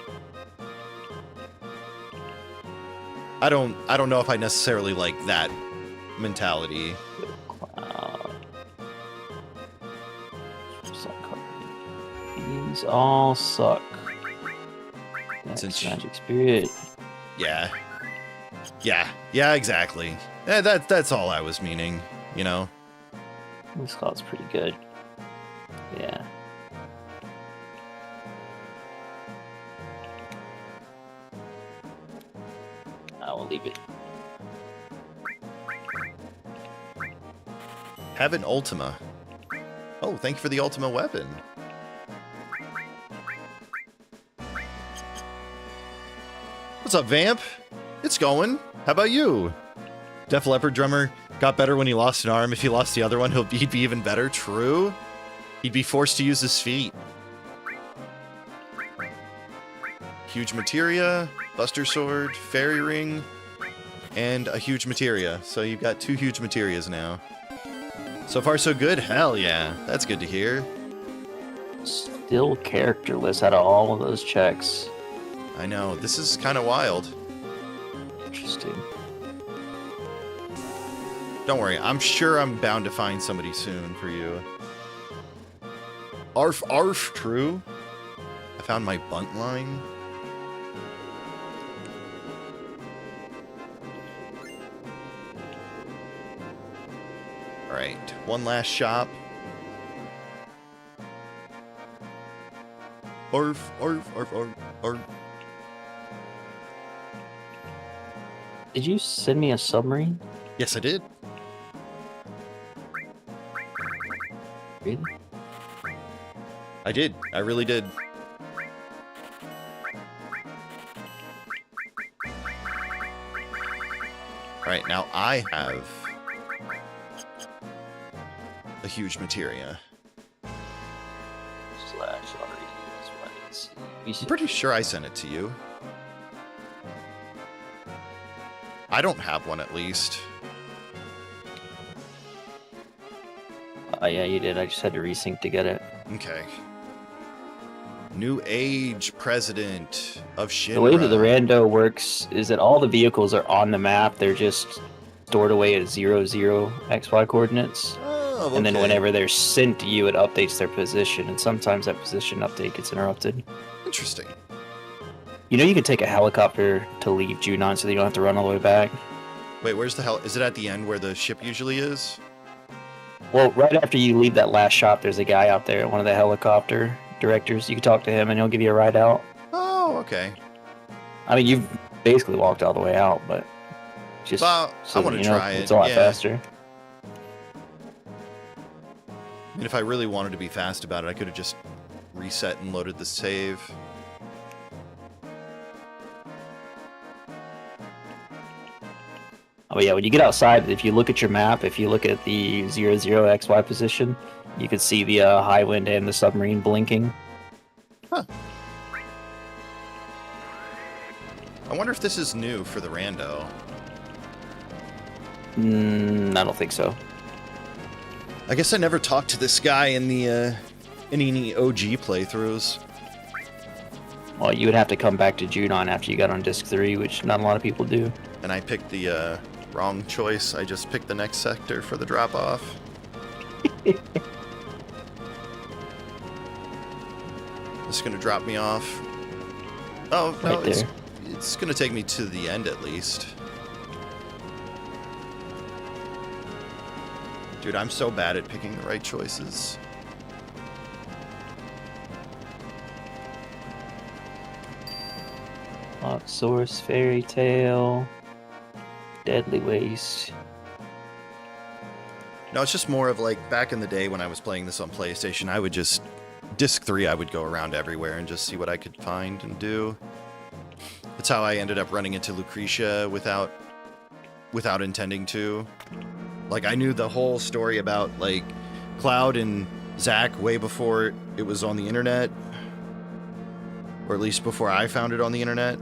I don't know if I necessarily like that mentality. These all suck. That's Since- Magic Spirit. Yeah, exactly. That's all I was meaning, you know? This card's pretty good. Yeah. I will leave it. Have an Ultima. Oh, thank you for the Ultima weapon. What's up, Vamp? It's going. How about you? Def Leppard drummer got better when he lost an arm. If he lost the other one, he'd be even better. True. He'd be forced to use his feet. Huge materia, Buster Sword, Fairy Ring, and a huge materia. So you've got 2 huge materias now. So far, so good? Hell yeah. That's good to hear. Still characterless out of all of those checks. I know. This is kind of wild. Interesting. Don't worry. I'm sure I'm bound to find somebody soon for you. Arf, arf, true. I found my bunt line. Alright, one last shop. Arf, arf, arf, arf, arf. Did you send me a submarine? Yes, I did. Really? I did. I really did. Alright, now I have a huge materia. I'm pretty sure I sent it to you. I don't have one, at least. Yeah, you did. I just had to resync to get it. Okay. New Age President of Shinra. The way that the rando works is that all the vehicles are on the map. They're just stored away at 00 XY coordinates. Oh, okay. And then whenever they're sent to you, it updates their position. And sometimes that position update gets interrupted. Interesting. You know you can take a helicopter to leave Junon so that you don't have to run all the way back? Wait, where's the hell? Is it at the end where the ship usually is? Well, right after you leave that last shop, there's a guy out there, one of the helicopter directors. You can talk to him and he'll give you a ride out. Oh, okay. I mean, you've basically walked all the way out, but just Well, I want to try it. It's a lot yeah. faster. I mean, if I really wanted to be fast about it, I could have just reset and loaded the save. Oh yeah, when you get outside, if you look at your map, if you look at the 00 XY position, you can see the high wind and the submarine blinking. Huh. I wonder if this is new for the rando. I don't think so. I guess I never talked to this guy in the in any OG playthroughs. Well, you would have to come back to Junon after you got on disc 3, which not a lot of people do. And I picked the wrong choice. I just picked the next sector for the drop-off. This is gonna drop me off. Oh, no, Right there. it's gonna take me to the end at least. Dude, I'm so bad at picking the right choices. Lock Source, Fairy Tale, Deadly Waste. No, it's just more of like back in the day when I was playing this on PlayStation, I would just disc 3 I would go around everywhere and just see what I could find and do. That's how I ended up running into Lucretia without intending to. Like I knew the whole story about like Cloud and Zack way before it was on the internet. Or at least before I found it on the internet.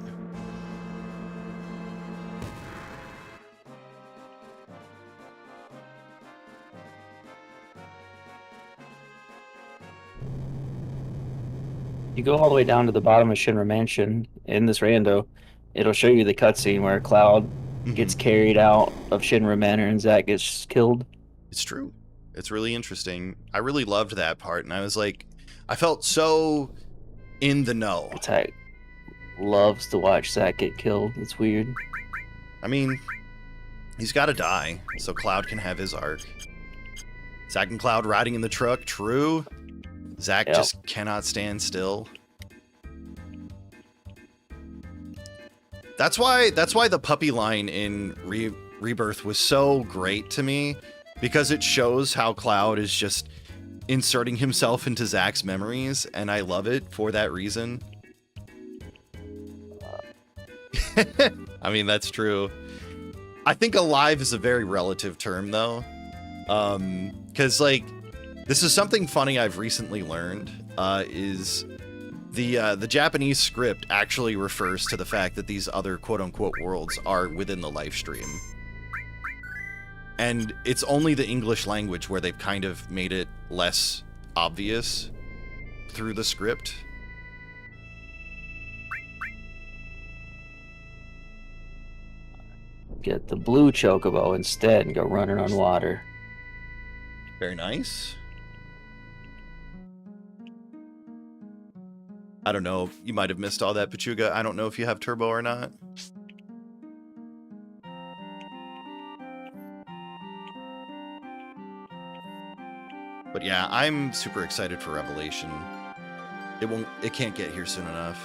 You go all the way down to the bottom of Shinra Mansion in this rando, it'll show you the cutscene where Cloud gets carried out of Shinra Manor and Zack gets killed. It's true. It's really interesting. I really loved that part, and I was like, I felt so in the know. Zack loves to watch Zack get killed. It's weird. I mean, he's got to die, so Cloud can have his arc. Zack and Cloud riding in the truck, true. Zack just cannot stand still. That's why the puppy line in Rebirth was so great to me, because it shows how Cloud is just inserting himself into Zach's memories, and I love it for that reason. I mean, that's true. I think alive is a very relative term, though. Because, like, this is something funny I've recently learned, is the Japanese script actually refers to the fact that these other quote-unquote worlds are within the live stream. And it's only the English language where they've kind of made it less obvious through the script. Get the blue chocobo instead and go running on water. Very nice. I don't know. You might have missed all that, Pachuga. I don't know if you have turbo or not. But yeah, I'm super excited for Revelation. It can't get here soon enough.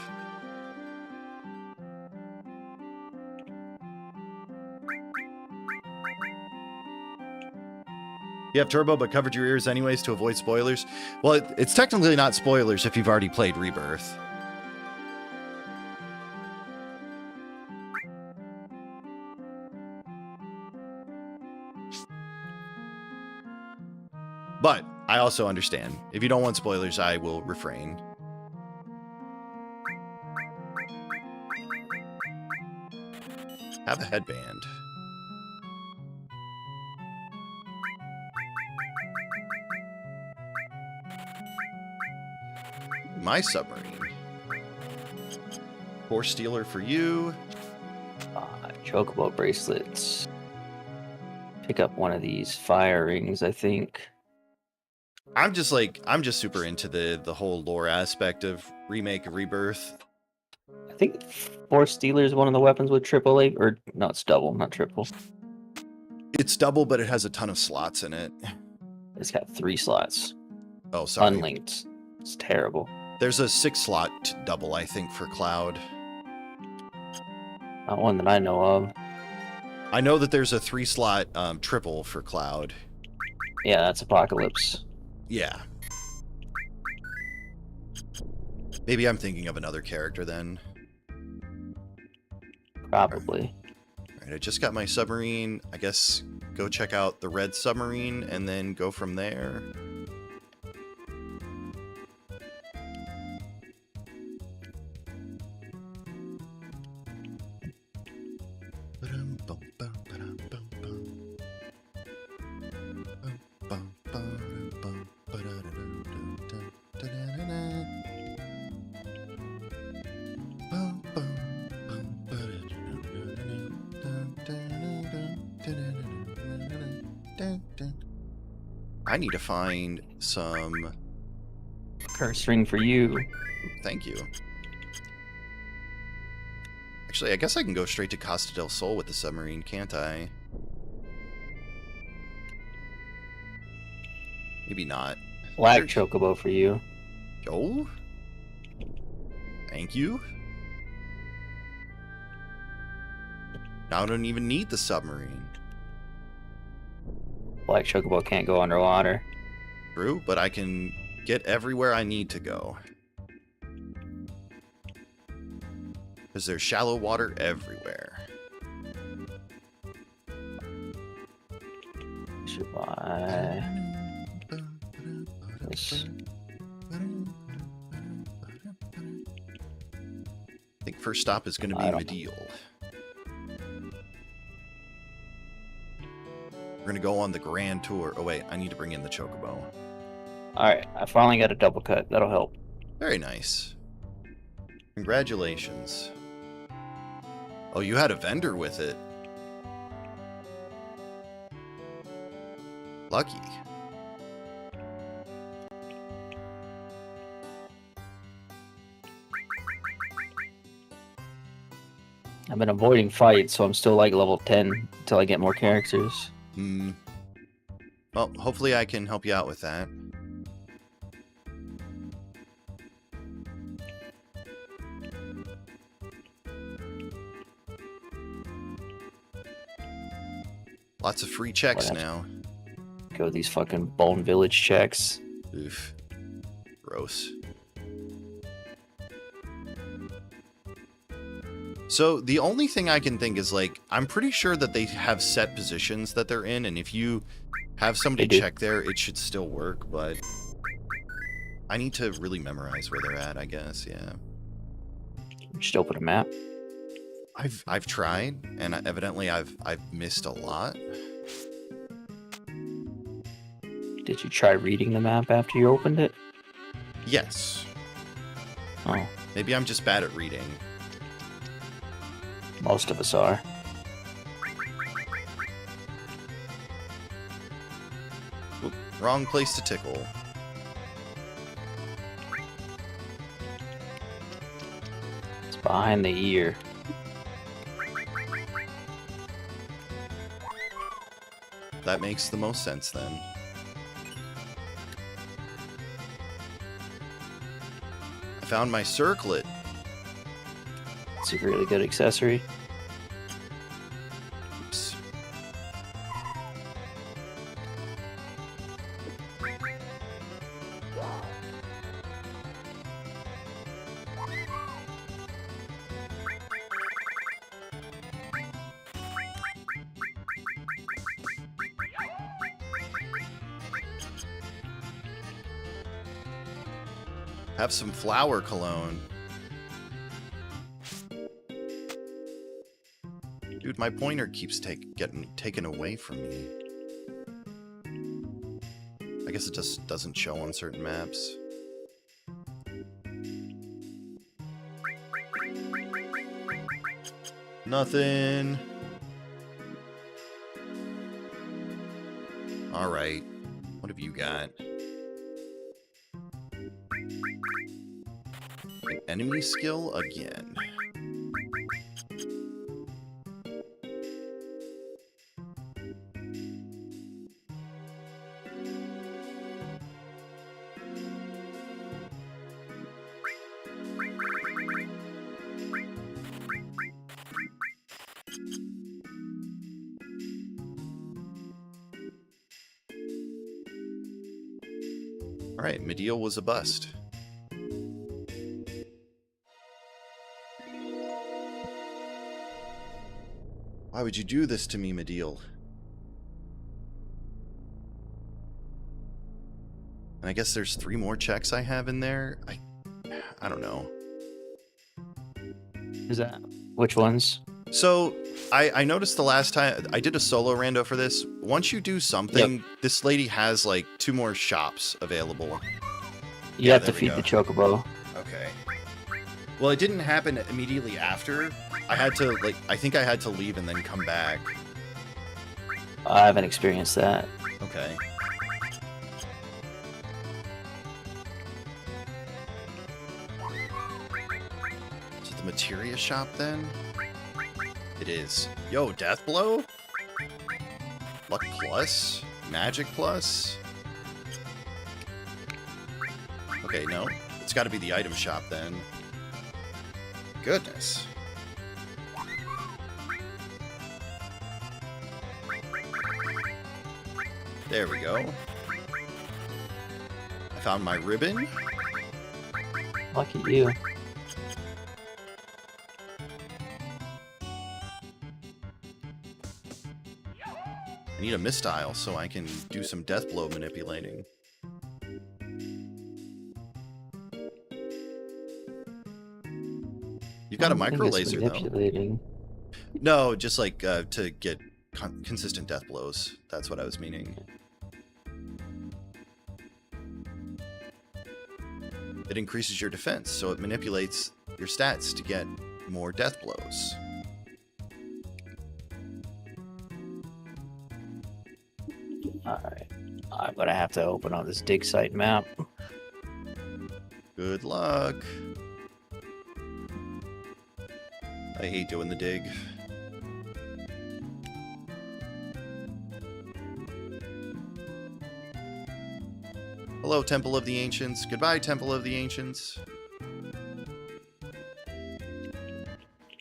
You have turbo, but covered your ears anyways to avoid spoilers. Well, it's technically not spoilers if you've already played Rebirth. But I also understand. If you don't want spoilers, I will refrain. Have a headband. My submarine. Horse Stealer for you. Chocobo bracelets. Pick up one of these fire rings, I think. I'm just super into the whole lore aspect of Remake and Rebirth. I think Force Stealer is one of the weapons with triple A, or no, it's double, not triple. It's double, but it has a ton of slots in it. It's got 3 slots. Oh, sorry. Unlinked. It's terrible. There's a 6-slot double, I think, for Cloud. Not one that I know of. I know that there's a 3-slot triple for Cloud. Yeah, that's Apocalypse. Yeah. Maybe I'm thinking of another character then. Probably. Alright, I just got my submarine. I guess go check out the red submarine and then go from there. I need to find some... Curse ring for you. Thank you. Actually, I guess I can go straight to Costa del Sol with the submarine, can't I? Maybe not. Black chocobo for you. Oh? Thank you. Now I don't even need the submarine. Black chocobo can't go underwater. True, but I can get everywhere I need to go. Because there's shallow water everywhere. Should buy this. I think first stop is going to be Medial. We're going to go on the grand tour. Oh wait, I need to bring in the chocobo. Alright, I finally got a double cut. That'll help. Very nice. Congratulations. Oh, you had a vendor with it. Lucky. I've been avoiding fights, so I'm still like level 10 until I get more characters. Well, hopefully I can help you out with that. Lots of free checks now. sick of these fucking Bone Village checks. Oof. Gross. So the only thing I can think is, like, I'm pretty sure that they have set positions that they're in, and if you have somebody check there, it should still work, but I need to really memorize where they're at, I guess, yeah. Just open a map. I've tried, and evidently I've missed a lot. Did you try reading the map after you opened it? Yes. Oh, Maybe I'm just bad at reading. most of us are. Oop, wrong place to tickle. It's behind the ear. That makes the most sense then. I found my circlet. It's a really good accessory. Oops. Have some flower cologne. Dude, my pointer keeps getting taken away from me. I guess it just doesn't show on certain maps. Nothing. Alright. What have you got? An enemy skill again. Alright, Medial was a bust. Why would you do this to me, Medial? And I guess there's 3 more checks I have in there. I don't know. Is that which ones? So, I noticed the last time I did a solo rando for this. Once you do something, this lady has like 2 more shops available. You have to feed the chocobo. Okay. Well, it didn't happen immediately after. I had to, like, I think I had to leave and then come back. I haven't experienced that. Okay. Is it the materia shop then? It is. Yo, Death Blow? Luck Plus? Magic Plus? Okay, no. It's gotta be the item shop then. Goodness. There we go. I found my ribbon. Lucky you. I need a mistile so I can do some death blow manipulating. You've got a micro laser though. No, just like to get consistent death blows. That's what I was meaning. It increases your defense, so it manipulates your stats to get more death blows. Alright. I'm gonna have to open up this dig site map. Good luck. I hate doing the dig. Hello, Temple of the Ancients. Goodbye, Temple of the Ancients.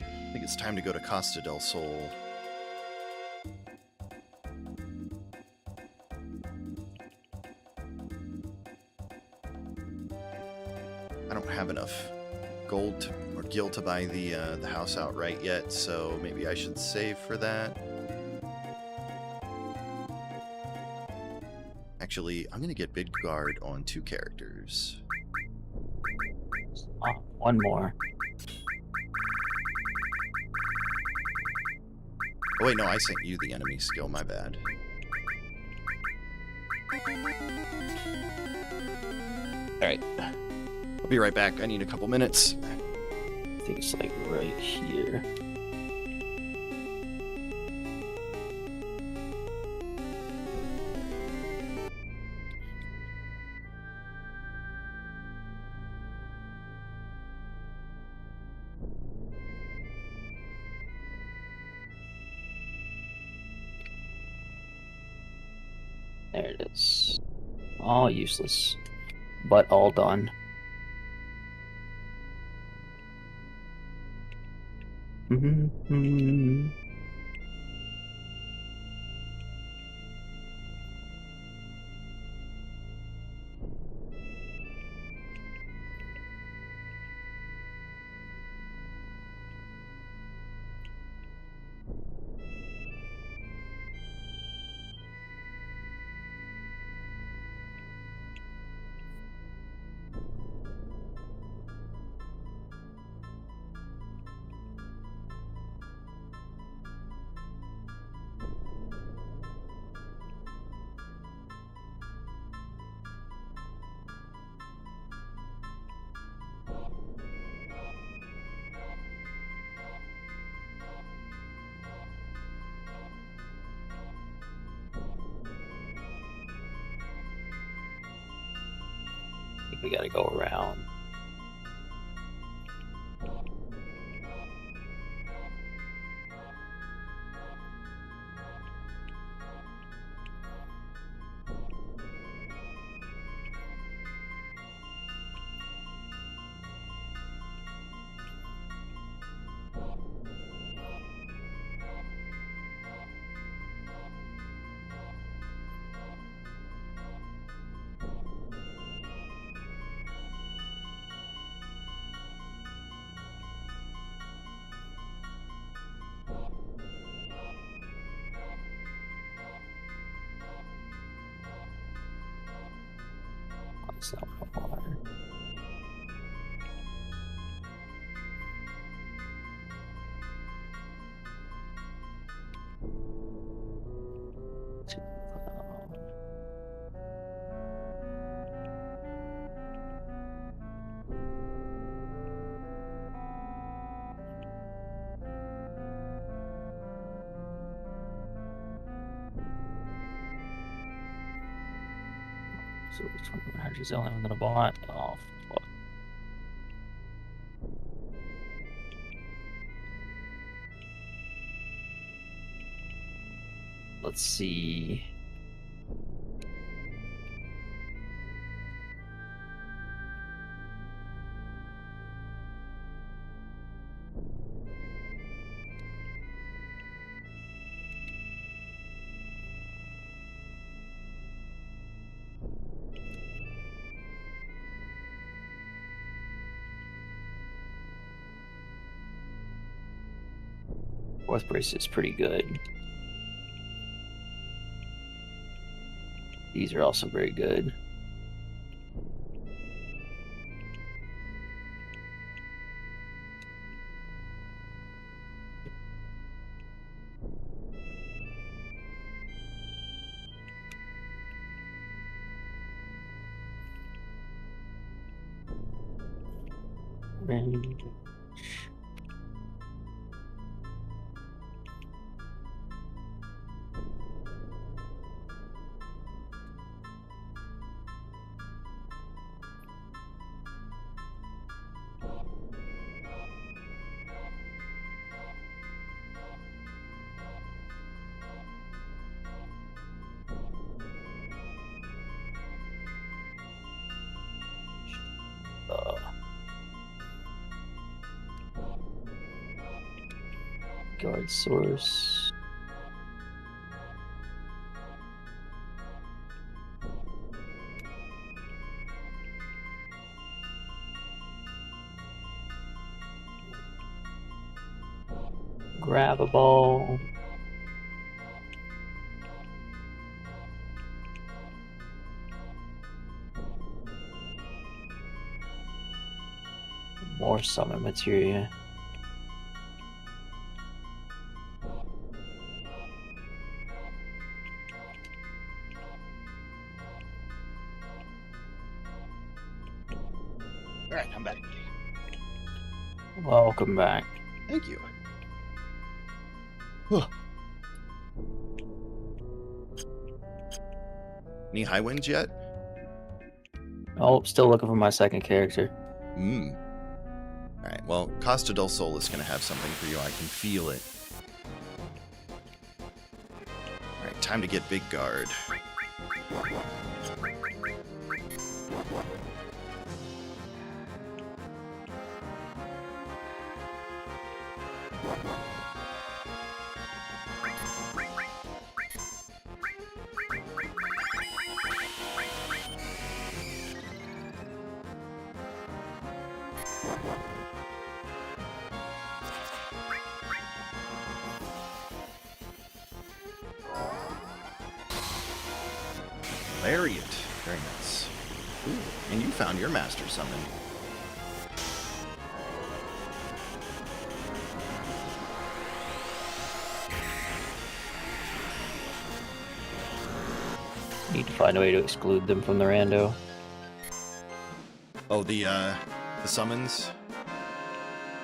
I think it's time to go to Costa del Sol. I don't have enough gold or gil to buy the house outright yet, so maybe I should save for that. Actually, I'm gonna get Bidgard on 2 characters. Oh, one more. Oh wait, no, I sent you the enemy skill, my bad. Alright. I'll be right back. I need a couple minutes. I think it's like right here. There it is. All useless, but all done. I think we gotta go around. It's not water. So which one? Hydro's the only one that I bought. Oh, fuck. Let's see. Fourth brace is pretty good. These are also very good. Range. Guard source. Grab a ball. More summon materia. All right, I'm back. Welcome back. Thank you. Whew. Any high winds yet? Oh, still looking for my second character. Hmm. All right. Well, Costa del Sol is going to have something for you. I can feel it. All right. Time to get big guard. Lariat. Very nice. Ooh, and you found your master summon. Need to find a way to exclude them from the rando. Oh, the summons?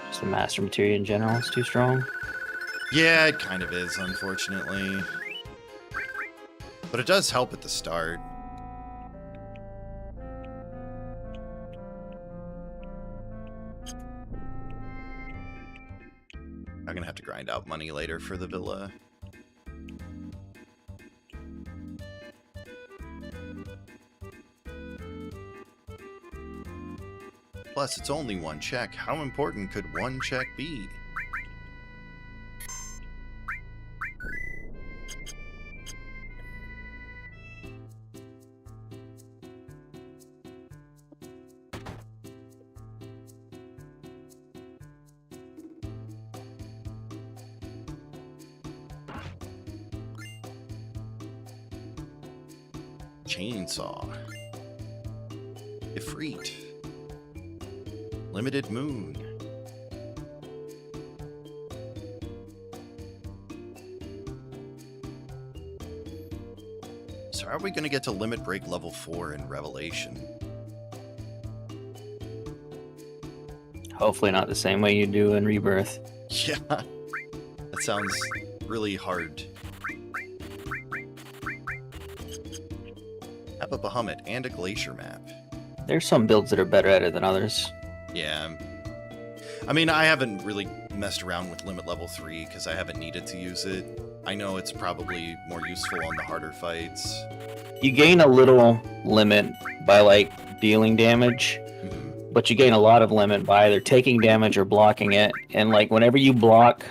Just the master materia in general is too strong. Yeah, it kind of is, unfortunately. But it does help at the start. I'm gonna have to grind out money later for the villa. Plus, it's only one check. How important could one check be? Chainsaw. Ifrit. Limited Moon. So how are we going to get to Limit Break level 4 in Revelation? Hopefully not the same way you do in Rebirth. Yeah, that sounds really hard. Have a Bahamut and a Glacier map. There's some builds that are better at it than others. Yeah. I mean, I haven't really messed around with Limit level 3 because I haven't needed to use it. I know it's probably more useful on the harder fights. You gain a little limit by like dealing damage, but you gain a lot of limit by either taking damage or blocking it. And like whenever you block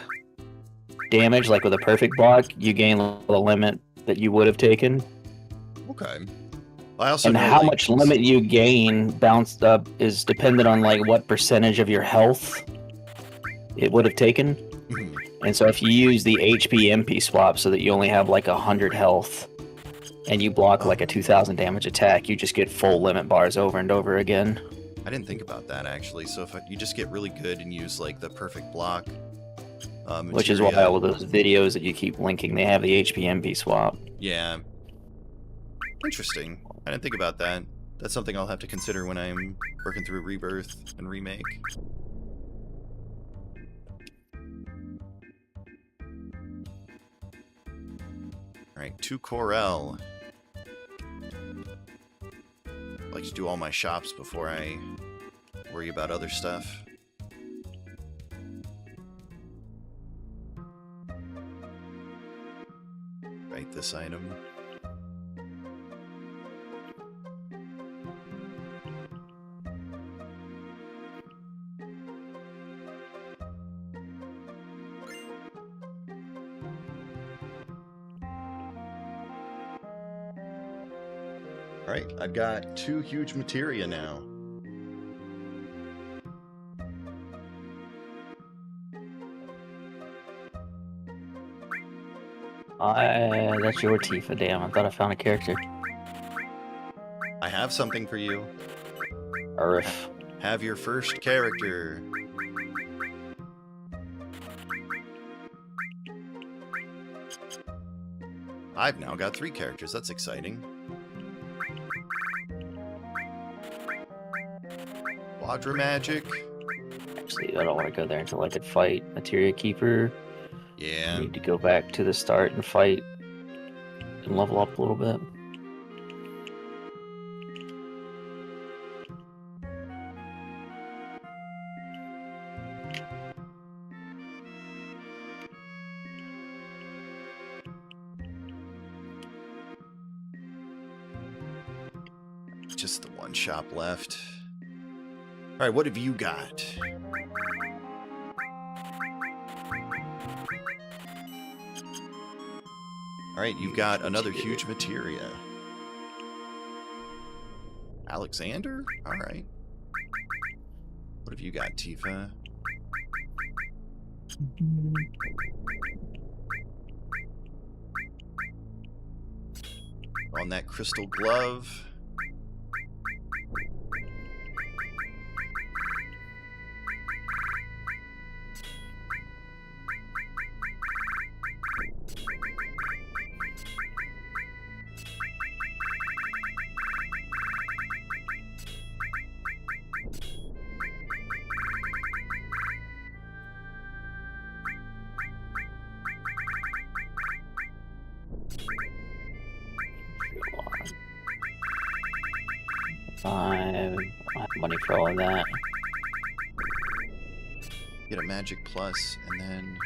damage, like with a perfect block, you gain the limit that you would have taken. Okay. I also And know, how like, much limit you gain bounced up is dependent on like what percentage of your health it would have taken. Mhm. And so if you use the HP MP swap so that you only have like 100 health and you block like a 2000 damage attack, you just get full limit bars over and over again. I didn't think about that actually. So if you just get really good and use like the perfect block, Which is why materia- all of those videos that you keep linking, they have the HP MP swap. Yeah. Interesting. I didn't think about that. That's something I'll have to consider when I'm working through Rebirth and Remake. Alright, 2 Corel. I like to do all my shops before I worry about other stuff. Right, this item. Alright, I've got 2 huge materia now. That's your Tifa, damn. I thought I found a character. I have something for you. Earth. Have your first character. I've now got 3 characters. That's exciting. Quadra Magic. Actually, I don't want to go there until I could fight Materia Keeper. Yeah. I need to go back to the start and fight and level up a little bit. Just the one shop left. All right, what have you got? All right, you've got another huge materia. Alexander? All right. What have you got, Tifa? On that crystal glove. I have money for all of that. Get a magic plus, and then...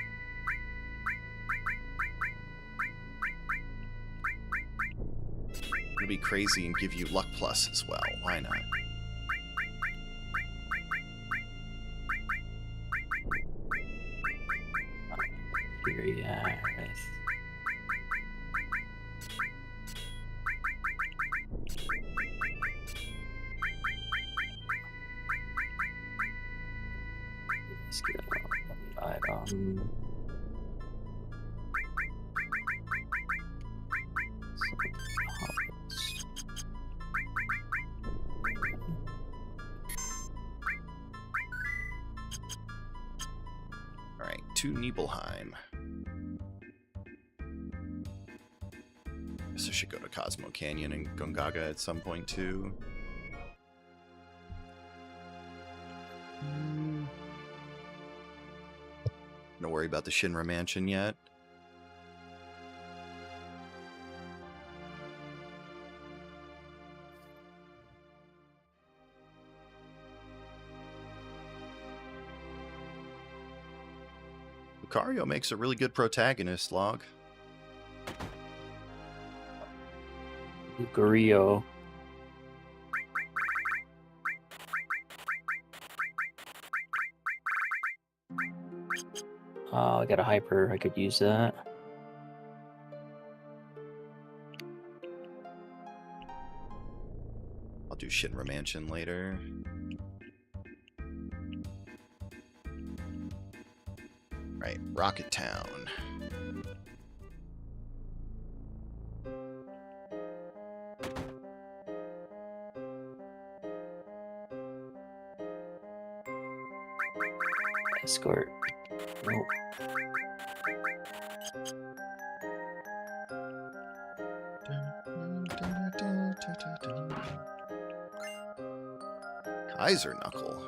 I'm gonna be crazy and give you luck plus as well. Why not? Yes. Let's get an item. Alright, to Nibelheim. Guess I should go to Cosmo Canyon and Gongaga at some point too. Don't worry about the Shinra Mansion yet. Lucario makes a really good protagonist, Log. Lucario. Oh, I got a hyper. I could use that. I'll do Shinra Mansion later. Right, Rocket Town. Escort. Nope. Kaiser Knuckle.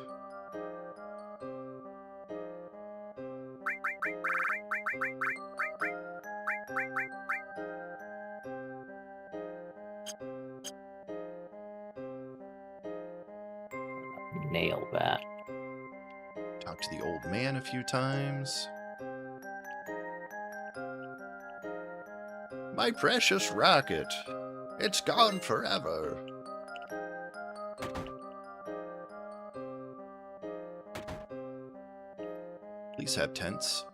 Nail that. Talk to the old man a few times. My precious rocket. It's gone forever. Please have tents.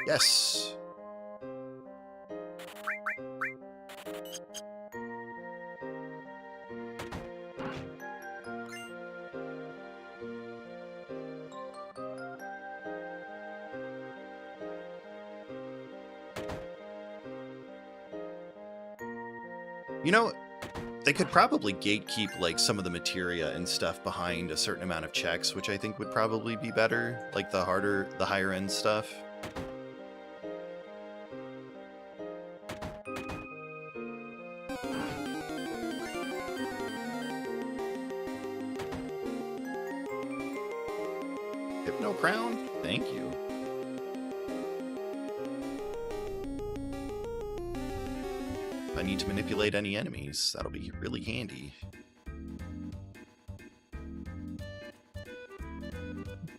Yes. You know, they could probably gatekeep like some of the materia and stuff behind a certain amount of checks, which I think would probably be better, like the higher end stuff. Hypno Crown? Thank you. If I need to manipulate any enemies, that'll be really handy.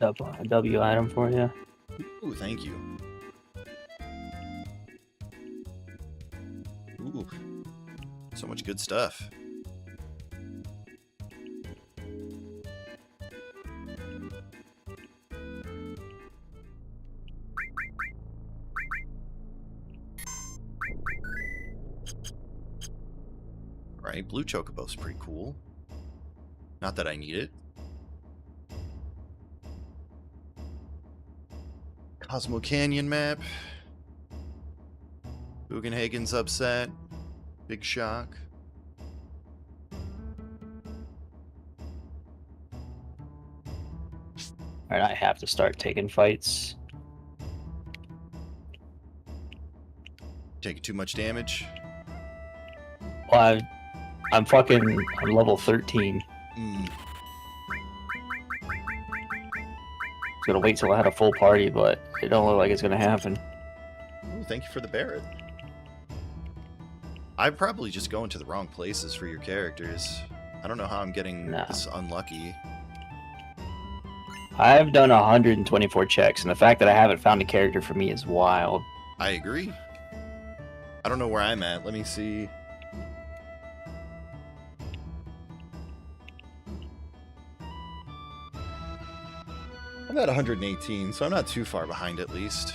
A W item for you. Ooh, thank you. Ooh, so much good stuff. Alright, blue chocobo's pretty cool. Not that I need it. Cosmo Canyon map. Bugenhagen's upset. Big shock. Alright, I have to start taking fights. Taking too much damage. Well, I'm level 13. Mm. I was gonna wait till I had a full party, but it don't look like it's gonna happen. Ooh, thank you for the Barret. I'm probably just going to the wrong places for your characters. I don't know how I'm getting this unlucky. I've done 124 checks, and the fact that I haven't found a character for me is wild. I agree. I don't know where I'm at. Let me see. I'm at 118, so I'm not too far behind at least.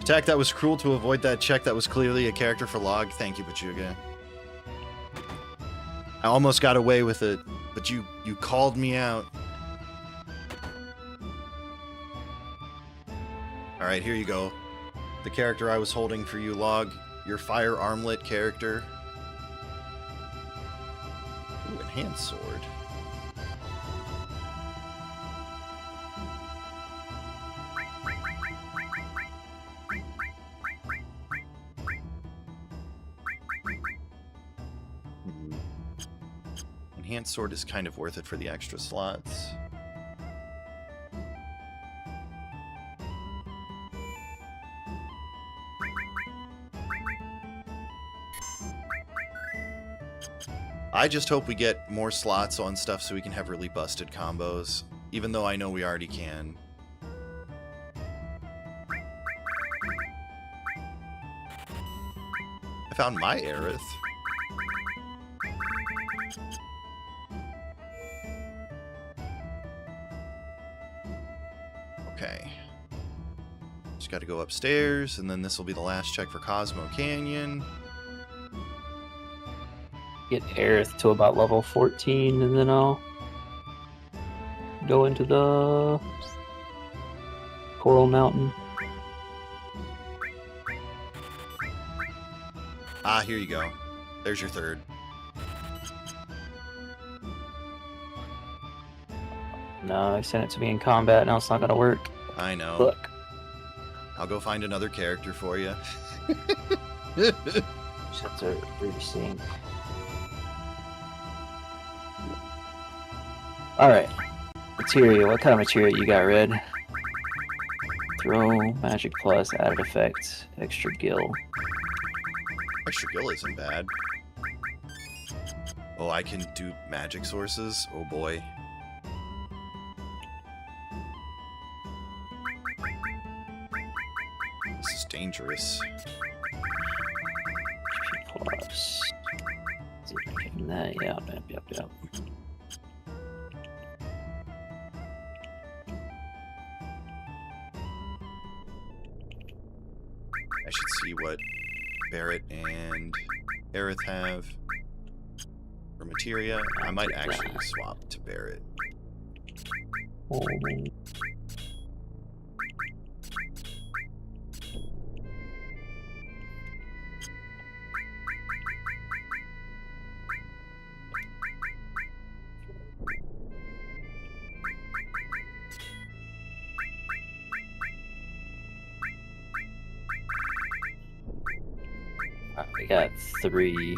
Attack that was cruel to avoid that check that was clearly a character for log. Thank you, Pachuga. I almost got away with it, but you called me out. Alright, here you go. The character I was holding for you, Log. Your fire armlet character. Ooh, enhanced sword. Enhanced sword is kind of worth it for the extra slots. I just hope we get more slots on stuff so we can have really busted combos, even though I know we already can. I found my Aerith. Okay. Just got to go upstairs, and then this will be the last check for Cosmo Canyon. Get Aerith to about level 14, and then I'll go into the Coral Mountain. Ah, here you go. There's your third. No, I sent it to me in combat, now it's not gonna work. I know. Look. I'll go find another character for you. Just have to resync. Alright. Materia. What kind of materia you got, Red? Throw, magic plus, added effect, extra gill. Extra gill isn't bad. Oh, I can do magic sources? Oh boy. This is dangerous. Plus. See if I can that. Yep. I should see what Barret and Aerith have for materia. I might actually swap to Barret. I got 3.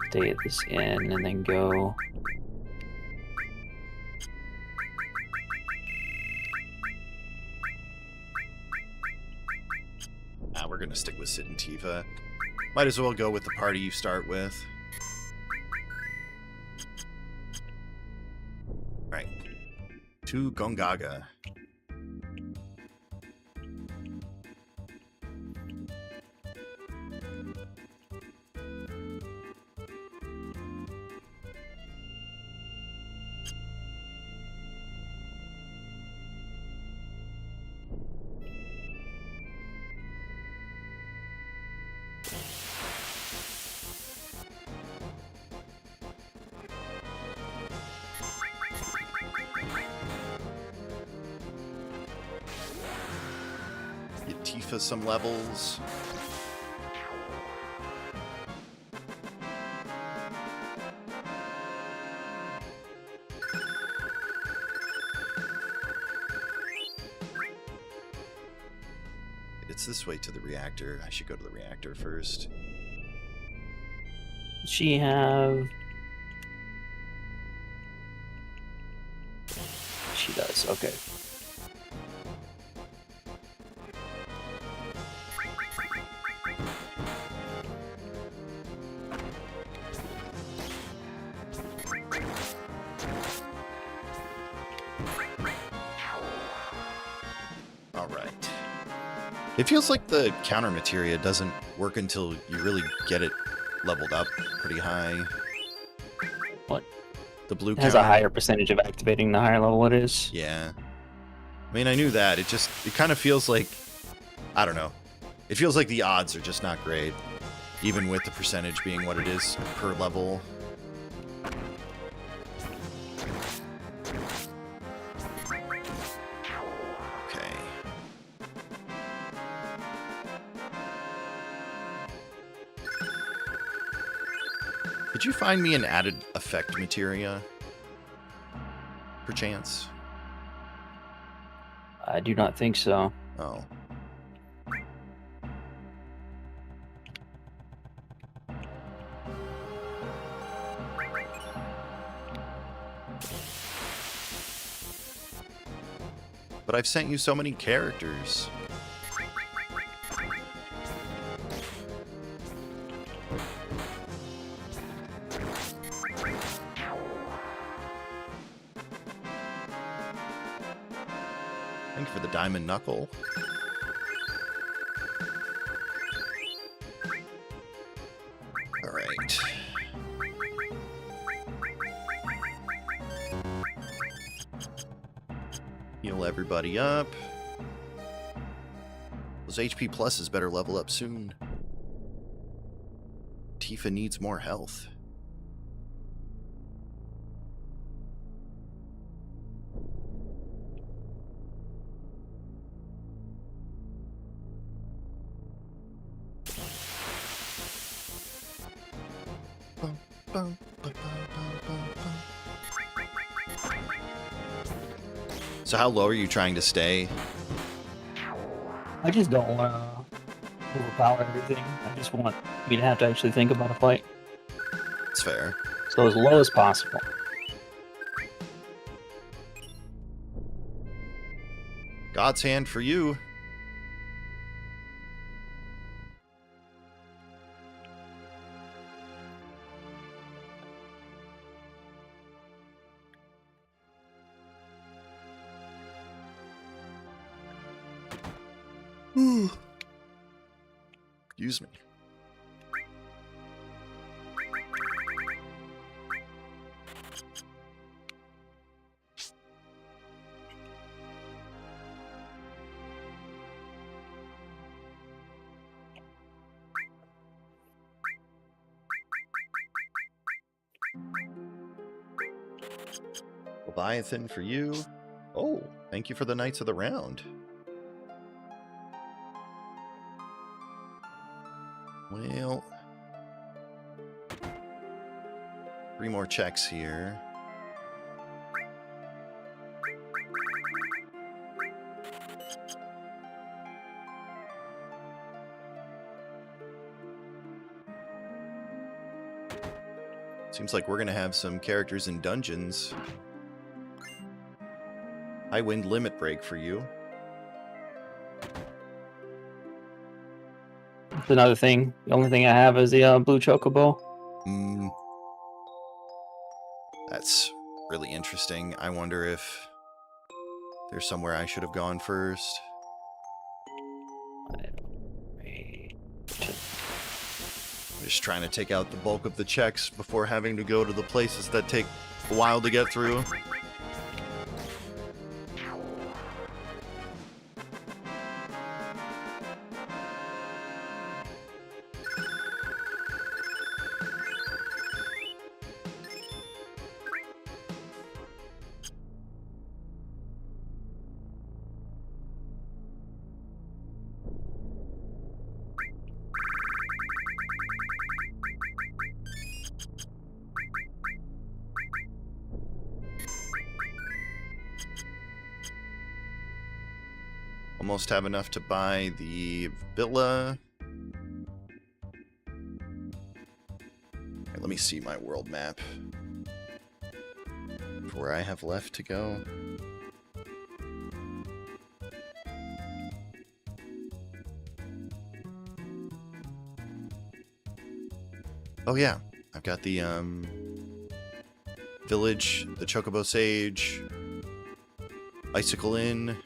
Stay at this inn and then go. We're gonna stick with Sid and Tifa. Might as well go with the party you start with. Right. To Gongaga. Get Tifa some levels. It's this way to the reactor. I should go to the reactor first. Does she have? She does. Okay. All right. It feels like the counter materia doesn't work until you really get it leveled up pretty high. What? The blue It has counter. a higher percentage of activating the higher level it is. Yeah. I mean, I knew that. It kind of feels like, I don't know. It feels like the odds are just not great, even with the percentage being what it is per level. Okay. Could you find me an added effect materia? Perchance? I do not think so. Oh. But I've sent you so many characters. Thank you for the diamond knuckle. All right. Heal everybody up. Those HP pluses better level up soon. Tifa needs more health. So how low are you trying to stay? I just don't want to overpower everything. I just want me to have to actually think about a fight. It's fair. So as low as possible. God's hand for you. Excuse me. Leviathan for you. Oh, thank you for the Knights of the Round. Well, 3 more checks here. Seems like we're gonna have some characters in dungeons. High wind limit break for you. That's another thing. The only thing I have is the blue chocobo. That's really interesting. I wonder if there's somewhere I should have gone first. I'm just trying to take out the bulk of the checks before having to go to the places that take a while to get through. Almost have enough to buy the villa. Let me see my world map for where I have left to go. Oh yeah, I've got the village, the Chocobo Sage, Icicle Inn.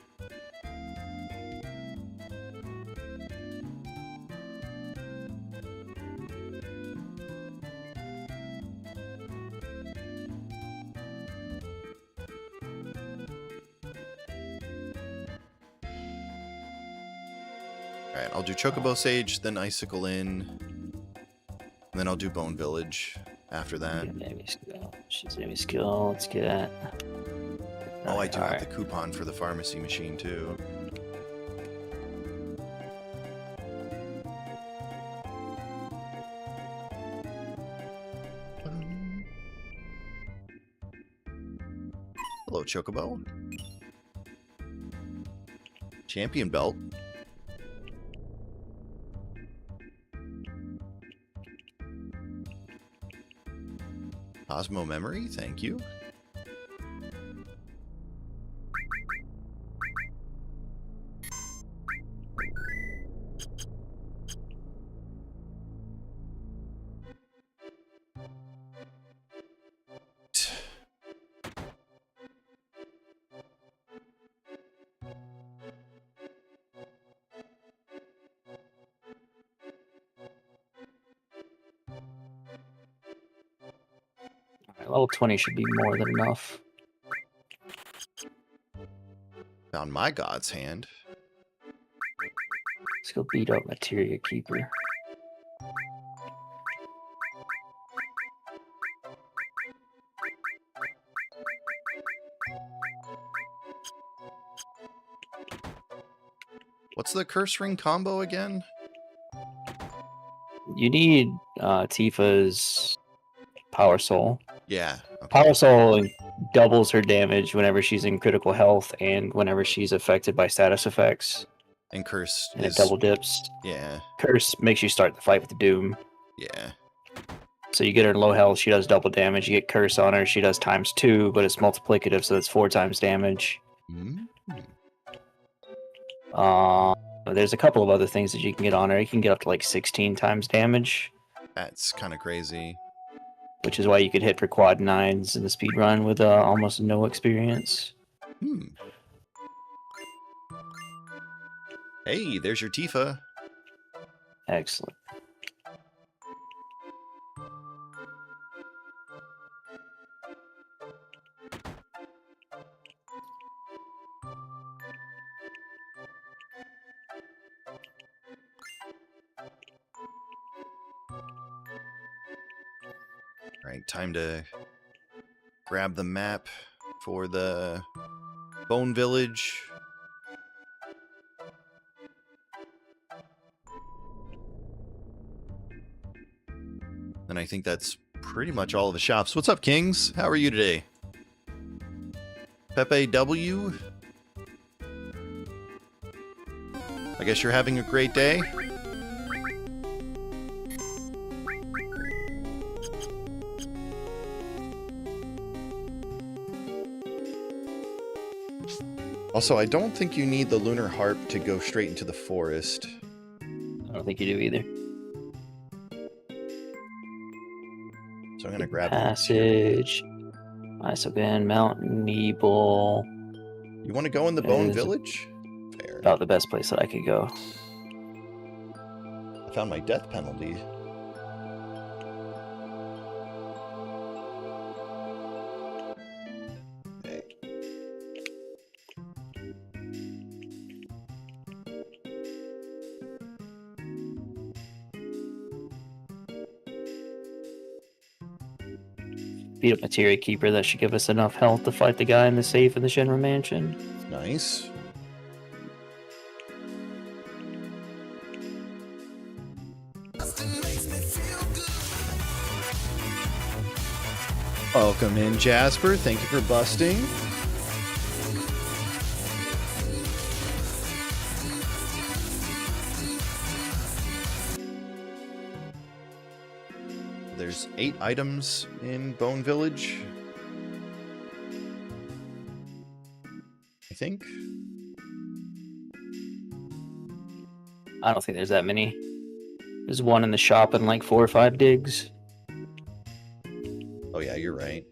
Alright, I'll do Chocobo Sage, then Icicle Inn, and then I'll do Bone Village after that. Shizami skill, let's get that. Oh, I do have the coupon for the pharmacy machine too. Hello, Chocobo. Champion belt. Osmo memory, thank you. Level 20 should be more than enough. Found my God's hand. Let's go beat up Materia Keeper. What's the curse ring combo again? You need Tifa's Power Soul. Yeah. Okay. Power Soul doubles her damage whenever she's in critical health and whenever she's affected by status effects. And curse And is... it double dips. Yeah. Curse makes you start the fight with the Doom. Yeah. So you get her in low health, she does double damage. You get Curse on her, she does ×2, but it's multiplicative, so it's 4 times damage. Mm-hmm. There's a couple of other things that you can get on her. You can get up to like 16 times damage. That's kind of crazy. Which is why you could hit for quad 9s in the speed run with almost no experience. Hey, there's your Tifa. Excellent. Alright, time to grab the map for the Bone Village. And I think that's pretty much all of the shops. What's up, Kings? How are you today? Pepe W? I guess you're having a great day? Also, I don't think you need the lunar harp to go straight into the forest. I don't think you do either. So I'm gonna grab Passage. Isoban, Mountain Eagle. You want to go in the Bone Village? Fair. About the best place that I could go. I found my death penalty. Okay. Beat up Materia Keeper. That should give us enough health to fight the guy in the safe in the Shinra Mansion. Nice. Welcome in, Jasper. Thank you for busting. There's 8 items in Bone Village, I think. I don't think there's that many. There's one in the shop and like 4 or 5 digs. Oh yeah, you're right.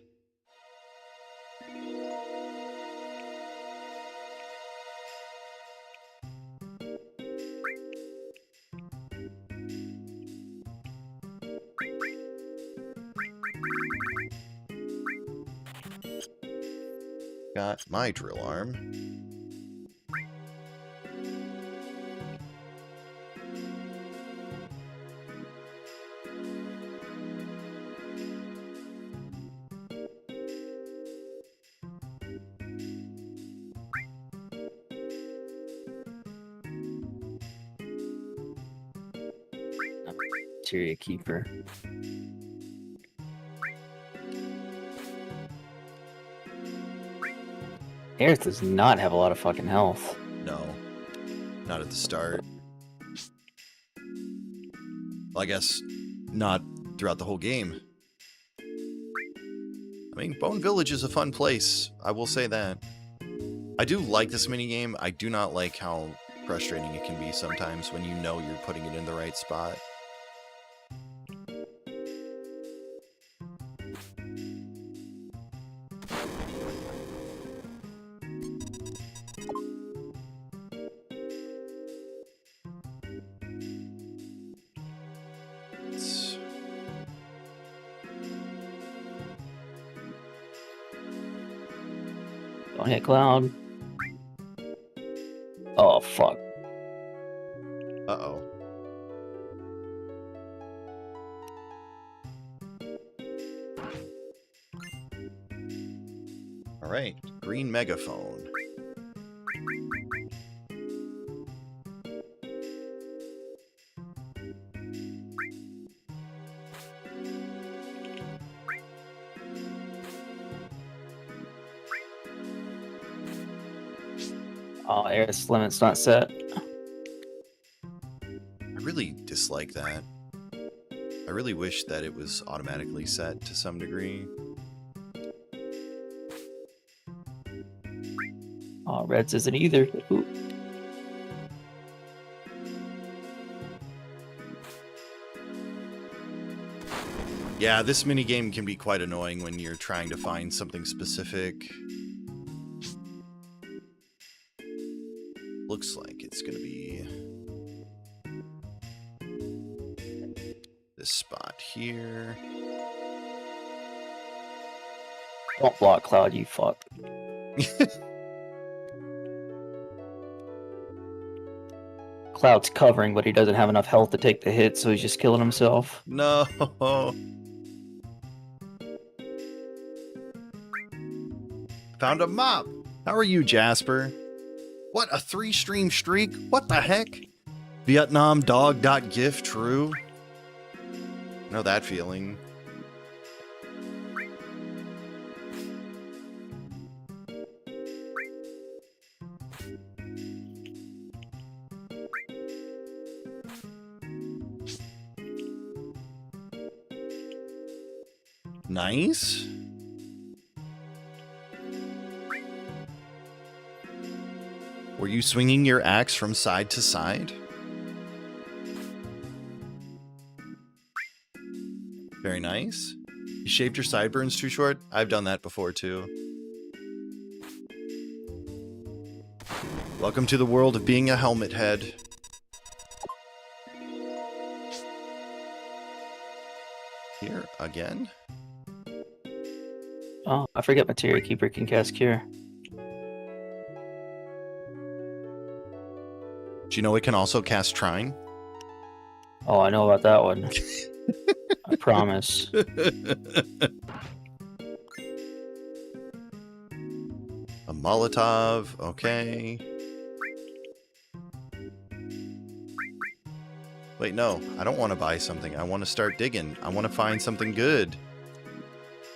Got my drill arm. Materia Keeper. Aerith does not have a lot of fucking health. No, not at the start. Well, I guess not throughout the whole game. I mean, Bone Village is a fun place. I will say that. I do like this minigame. I do not like how frustrating it can be sometimes when you know you're putting it in the right spot. Don't hit Cloud. Oh, fuck. Uh-oh. Alright, green megaphone. Oh, Aerith's limit's not set. I really dislike that. I really wish that it was automatically set to some degree. Oh, Reds isn't either. Ooh. Yeah, this minigame can be quite annoying when you're trying to find something specific. Looks like it's gonna be this spot here. Don't block Cloud, you fuck. Cloud's covering, but he doesn't have enough health to take the hit, so he's just killing himself. No. Found a mop. How are you, Jasper? What, a 3-stream streak? What the heck? Vietnam dog.gif true? I know that feeling. Nice. you swinging your axe from side to side? Very nice. You shaved your sideburns too short? I've done that before too. Welcome to the world of being a helmet head. Here again. Oh, I forget Materia Keeper can cast Cure. Do you know it can also cast Trine? Oh, I know about that one. I promise. A Molotov, okay. Wait, no, I don't want to buy something. I want to start digging. I want to find something good.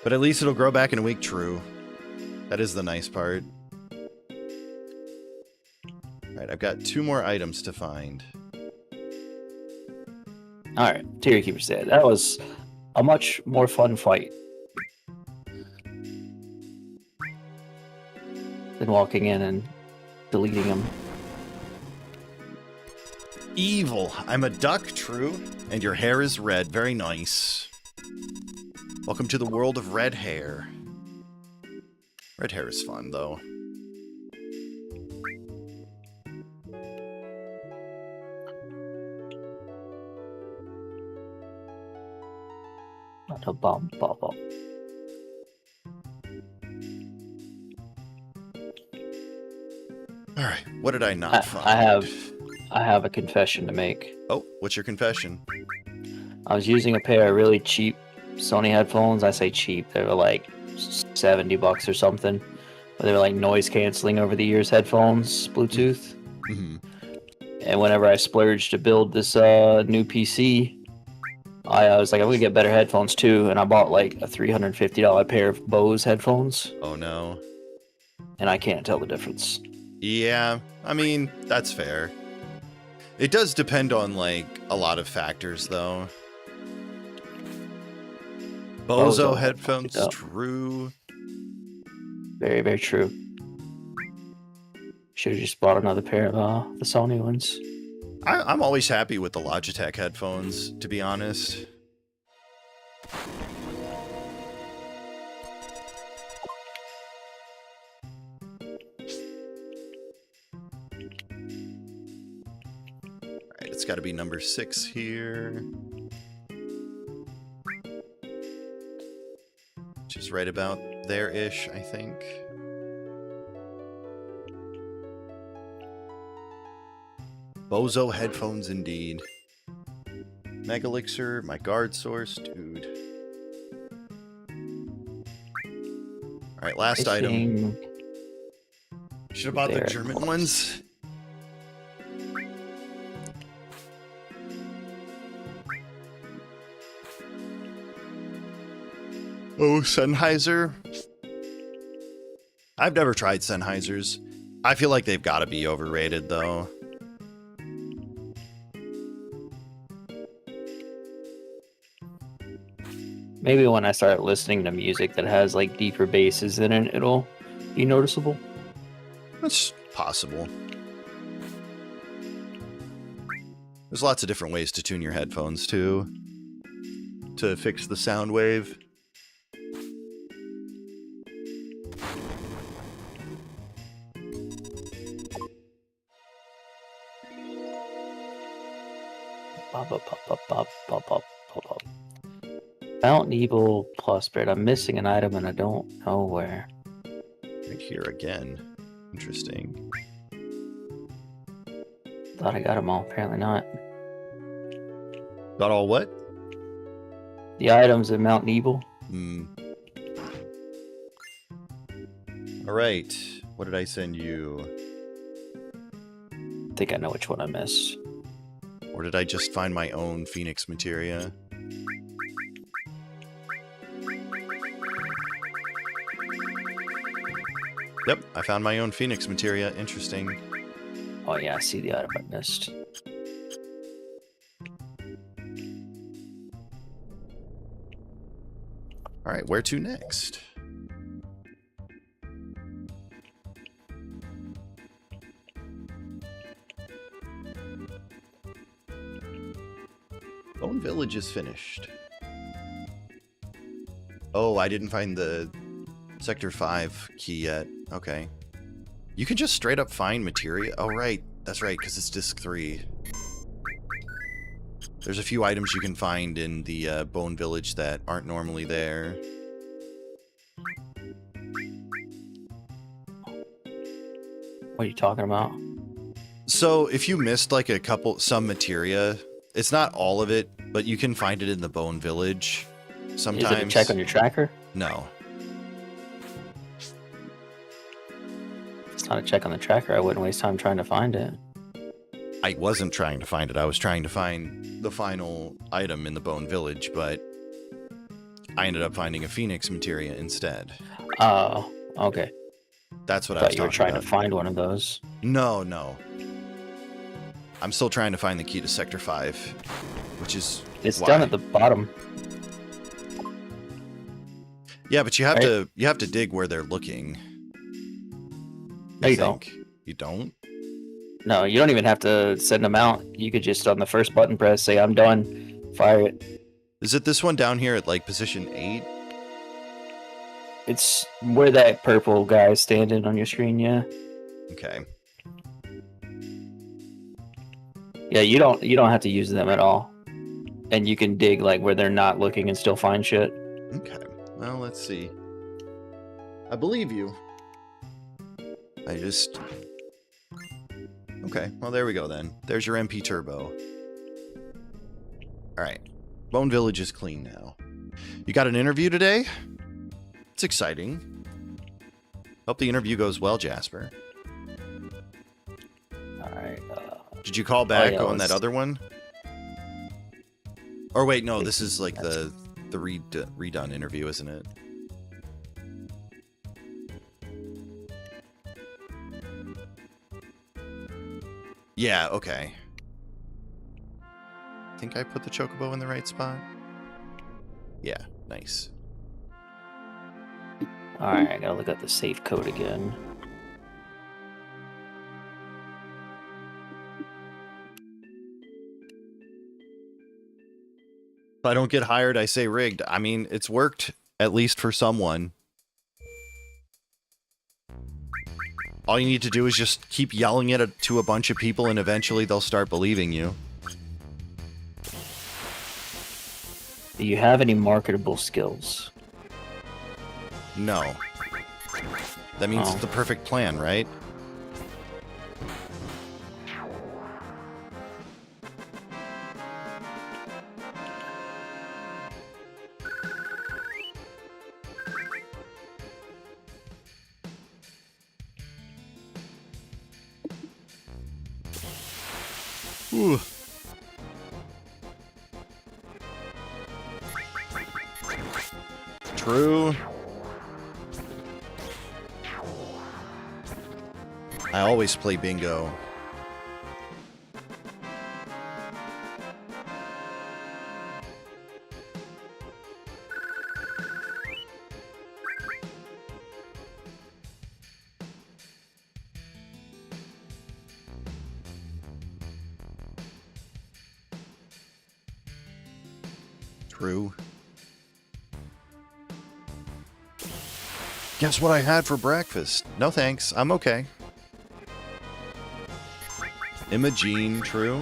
But at least it'll grow back in a week, true. That is the nice part. Alright, I've got 2 more items to find. Alright, Materia Keeper said. That was a much more fun fight than walking in and deleting them. Evil. I'm a duck, true. And your hair is red. Very nice. Welcome to the world of red hair. Red hair is fun, though. Bum, bum, bum. Alright, what did I not find? I have a confession to make. Oh, what's your confession? I was using a pair of really cheap Sony headphones. I say cheap, they were like $70 or something. But they were like noise canceling over the ears headphones, Bluetooth. Mm-hmm. And whenever I splurged to build this new PC, I was like, I'm gonna get better headphones too. And I bought like a $350 pair of Bose headphones. Oh no. And I can't tell the difference. Yeah, I mean, that's fair. It does depend on, like, a lot of factors, though. Bozo headphones, yeah. true. Very, very true. Should have just bought another pair of the Sony ones. I'm always happy with the Logitech headphones, to be honest. Alright, it's got to be number 6 here. Which is right about there-ish, I think. Bozo headphones, indeed. Megalixir, my guard source, dude. Alright, last item. Should have bought the German ones. Oh, Sennheiser. I've never tried Sennheisers. I feel like they've got to be overrated, though. Maybe when I start listening to music that has like deeper basses in it, it'll be noticeable. That's possible. There's lots of different ways to tune your headphones, too. To fix the sound wave. Mount Evil plus Spirit. I'm missing an item and I don't know where. Right here again. Interesting. Thought I got them all. Apparently not. Got all what? The items in Mount Evil. Alright. What did I send you? I think I know which one I missed. Or did I just find my own Phoenix materia? Yep, I found my own Phoenix materia. Interesting. Oh yeah, I see the item I missed. Alright, where to next? Bone Village is finished. Oh, I didn't find the Sector 5 key yet. Okay. You can just straight up find materia. Oh, right. That's right, because it's Disc 3. There's a few items you can find in the Bone Village that aren't normally there. What are you talking about? So, if you missed like some materia, it's not all of it, but you can find it in the Bone Village sometimes. Is it a check on your tracker? No. It's not a check on the tracker. I wouldn't waste time trying to find it. I wasn't trying to find it. I was trying to find the final item in the Bone Village, but I ended up finding a Phoenix materia instead. Oh, okay. That's what I Thought was you were talking trying about. to find one of those. No. I'm still trying to find the key to Sector 5, which is It's why. down at the bottom. Yeah, but you have Right. to dig where they're looking. No, you don't. You don't? No, you don't even have to send them out. You could just on the first button press say I'm done, fire it. Is it this one down here at like position 8? It's where that purple guy is standing on your screen, yeah. Okay. Yeah, you don't have to use them at all. And you can dig like where they're not looking and still find shit. Okay. Well, let's see. I believe you. I just... Okay, well, there we go then. There's your MP Turbo. Alright. Bone Village is clean now. You got an interview today? It's exciting. Hope the interview goes well, Jasper. Alright. Did you call back yeah, on that other one? Or wait, no, this is like the redone interview, isn't it? Yeah, okay. Think I put the chocobo in the right spot? Yeah, nice. Alright, I gotta look at the safe code again. If I don't get hired, I say rigged. I mean, it's worked, at least for someone. All you need to do is just keep yelling it to a bunch of people, and eventually they'll start believing you. Do you have any marketable skills? No. That means it's the perfect plan, right? Ooh. True. I always play bingo. True. Guess what I had for breakfast? No thanks, I'm okay. Imogene, true.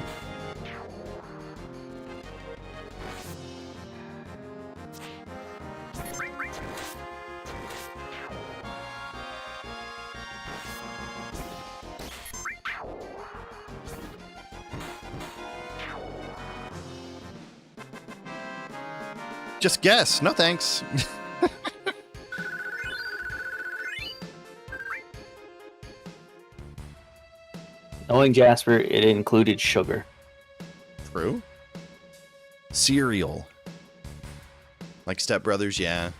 Just guess, no thanks. Knowing Jasper, it included sugar. True. Cereal. Like Step Brothers, yeah.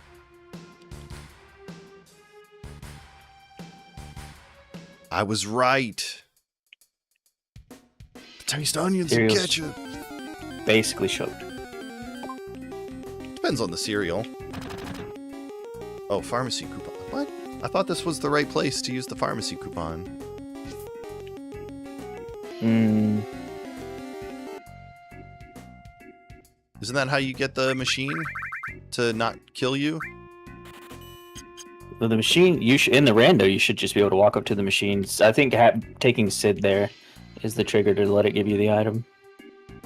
I was right. Taste onions and Cereal's ketchup. basically sugar. Depends on the cereal. Oh, pharmacy coupon. What? I thought this was the right place to use the pharmacy coupon. Isn't that how you get the machine to not kill you? With the machine, in the rando, you should just be able to walk up to the machines. I think taking Sid there is the trigger to let it give you the item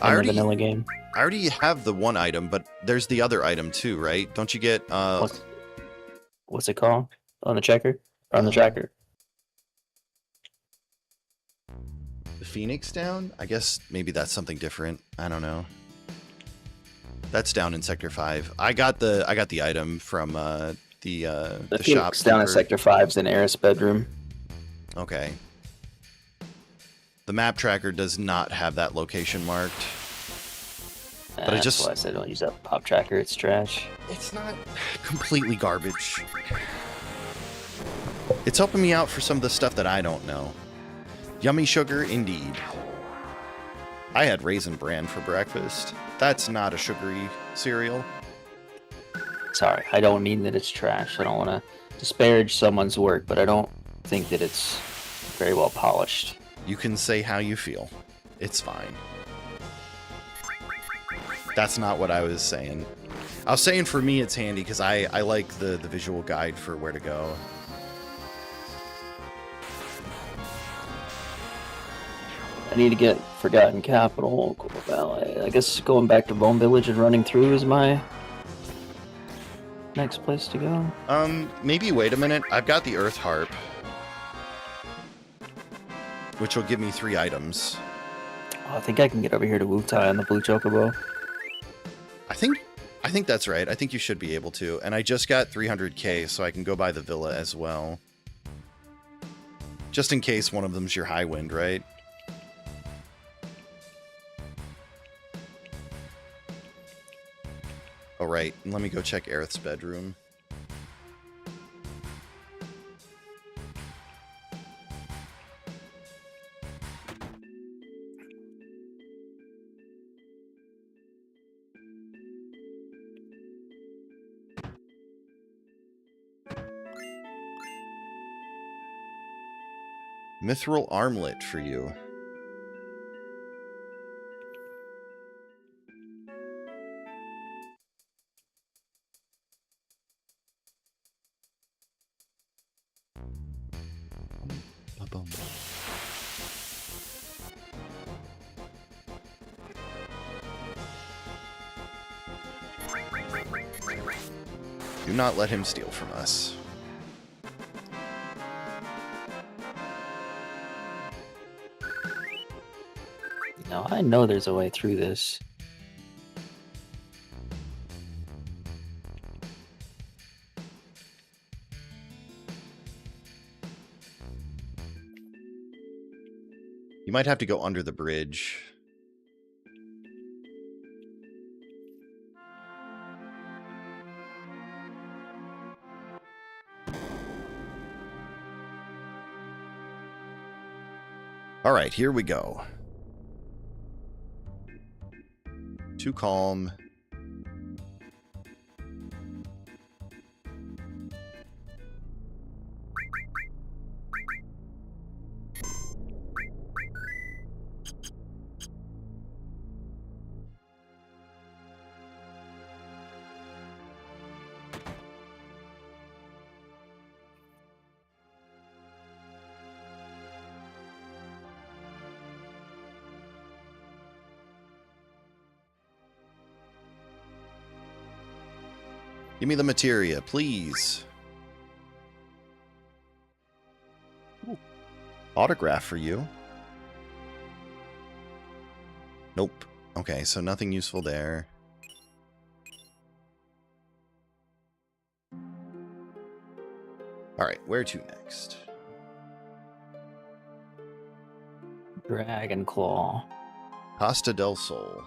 in the vanilla game. I already have the one item, but there's the other item too, right? Don't you get What's it called? On the checker? Or on the tracker? the Phoenix down? I guess maybe that's something different. I don't know. That's down in Sector 5. I got the item from the shop down in Sector 5's in Eris' bedroom. Okay. The map tracker does not have that location marked. But That's why I said don't use that pop tracker. It's trash. It's not completely garbage. It's helping me out for some of the stuff that I don't know. Yummy sugar, indeed. I had Raisin Bran for breakfast. That's not a sugary cereal. Sorry, I don't mean that it's trash. I don't want to disparage someone's work, but I don't think that it's very well polished. You can say how you feel. It's fine. That's not what I was saying. I was saying for me it's handy because I like the visual guide for where to go. I need to get Forgotten Capital, Coral Valley. I guess going back to Bone Village and running through is my next place to go. Maybe wait a minute. I've got the Earth Harp, which will give me 3 items. Oh, I think I can get over here to Wutai on the Blue Chocobo. I think that's right. I think you should be able to. And I just got 300k, so I can go buy the villa as well. Just in case one of them's your high wind, right? All right, let me go check Aerith's bedroom. Mithril armlet for you. Do not let him steal from us. No, I know there's a way through this. You might have to go under the bridge. All right, here we go. Too calm. Give me the materia, please. Ooh. Autograph for you. Nope. Okay, so nothing useful there. Alright, where to next? Dragon Claw. Costa del Sol.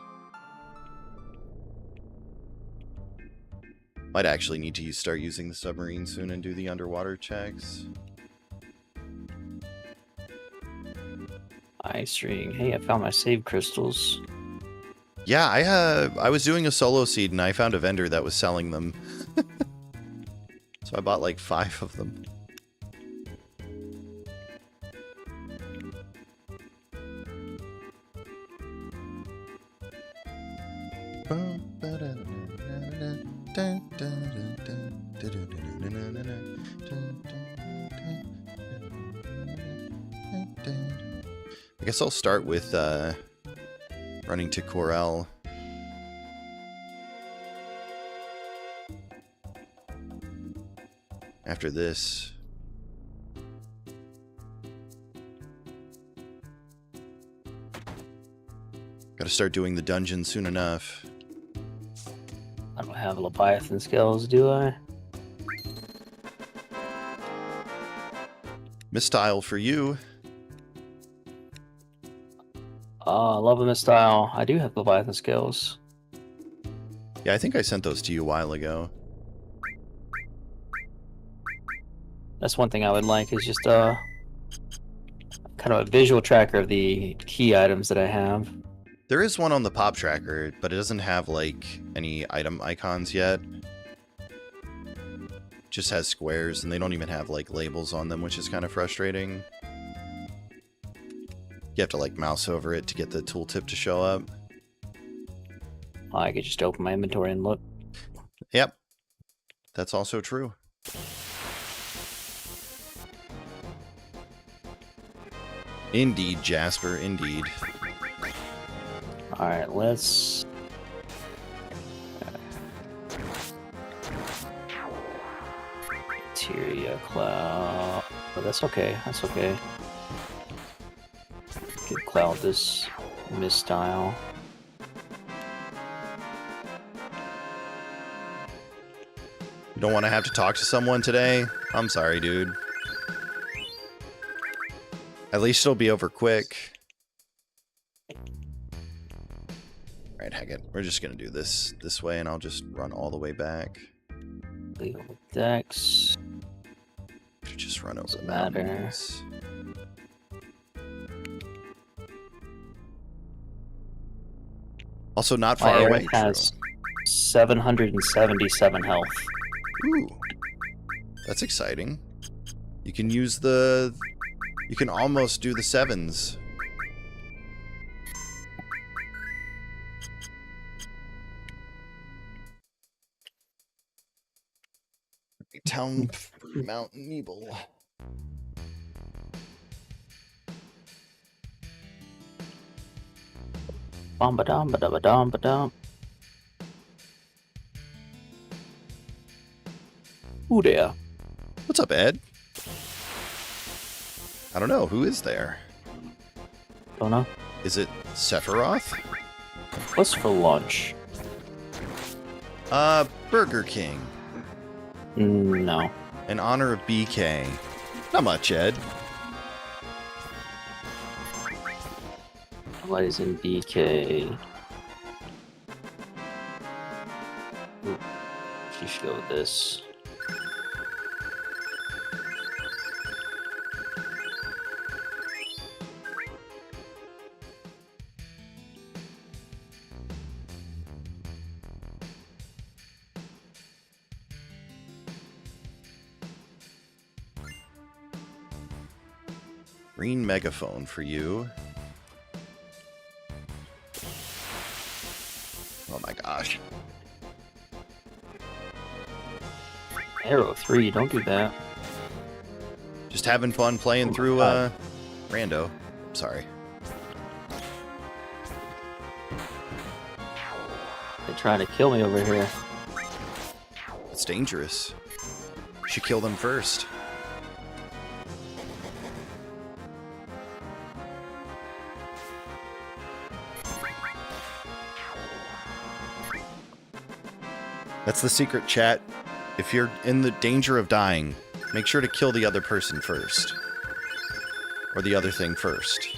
Might actually need to start using the submarine soon and do the underwater checks. Ice ring. Hey, I found my save crystals. Yeah, I was doing a solo seed and I found a vendor that was selling them. So I bought like 5 of them. I guess I'll start with running to Corel. After this. Gotta start doing the dungeon soon enough. I don't have Leviathan skills, do I? Mistile for you. Love a Mistile. I do have Leviathan skills. Yeah, I think I sent those to you a while ago. That's one thing I would like, is just kind of a visual tracker of the key items that I have. There is one on the pop tracker, but it doesn't have, like, any item icons yet. Just has squares, and they don't even have, like, labels on them, which is kind of frustrating. You have to, like, mouse over it to get the tooltip to show up. I could just open my inventory and look. Yep. That's also true. Indeed, Jasper, indeed. Alright, let's... Materia Cloud... Oh, that's okay, that's okay. Give Cloud this Mistile. You don't want to have to talk to someone today? I'm sorry, dude. At least it'll be over quick. Alright, heck it. We're just gonna do this way, and I'll just run all the way back. Legal Dex. Just run over the Doesn't matter. mountains. Also not My far away. Air has 777 health. Ooh. That's exciting. You can use the... You can almost do the sevens. Town Mountain Evil. Bum ba dum ba da ba dum ba dum. Ooh there. What's up, Ed? I don't know. Who is there? Don't know. Is it Sephiroth? What's for lunch? Burger King. No. In honor of BK. Not much, Ed. What is in BK? Ooh, she should go with this. Green megaphone for you. Oh my gosh. Arrow 3, don't do that. Just having fun playing Oh, through God. Rando. Sorry. They're trying to kill me over here. It's dangerous. You should kill them first. That's the secret, chat. If you're in the danger of dying, make sure to kill the other person first. Or the other thing first.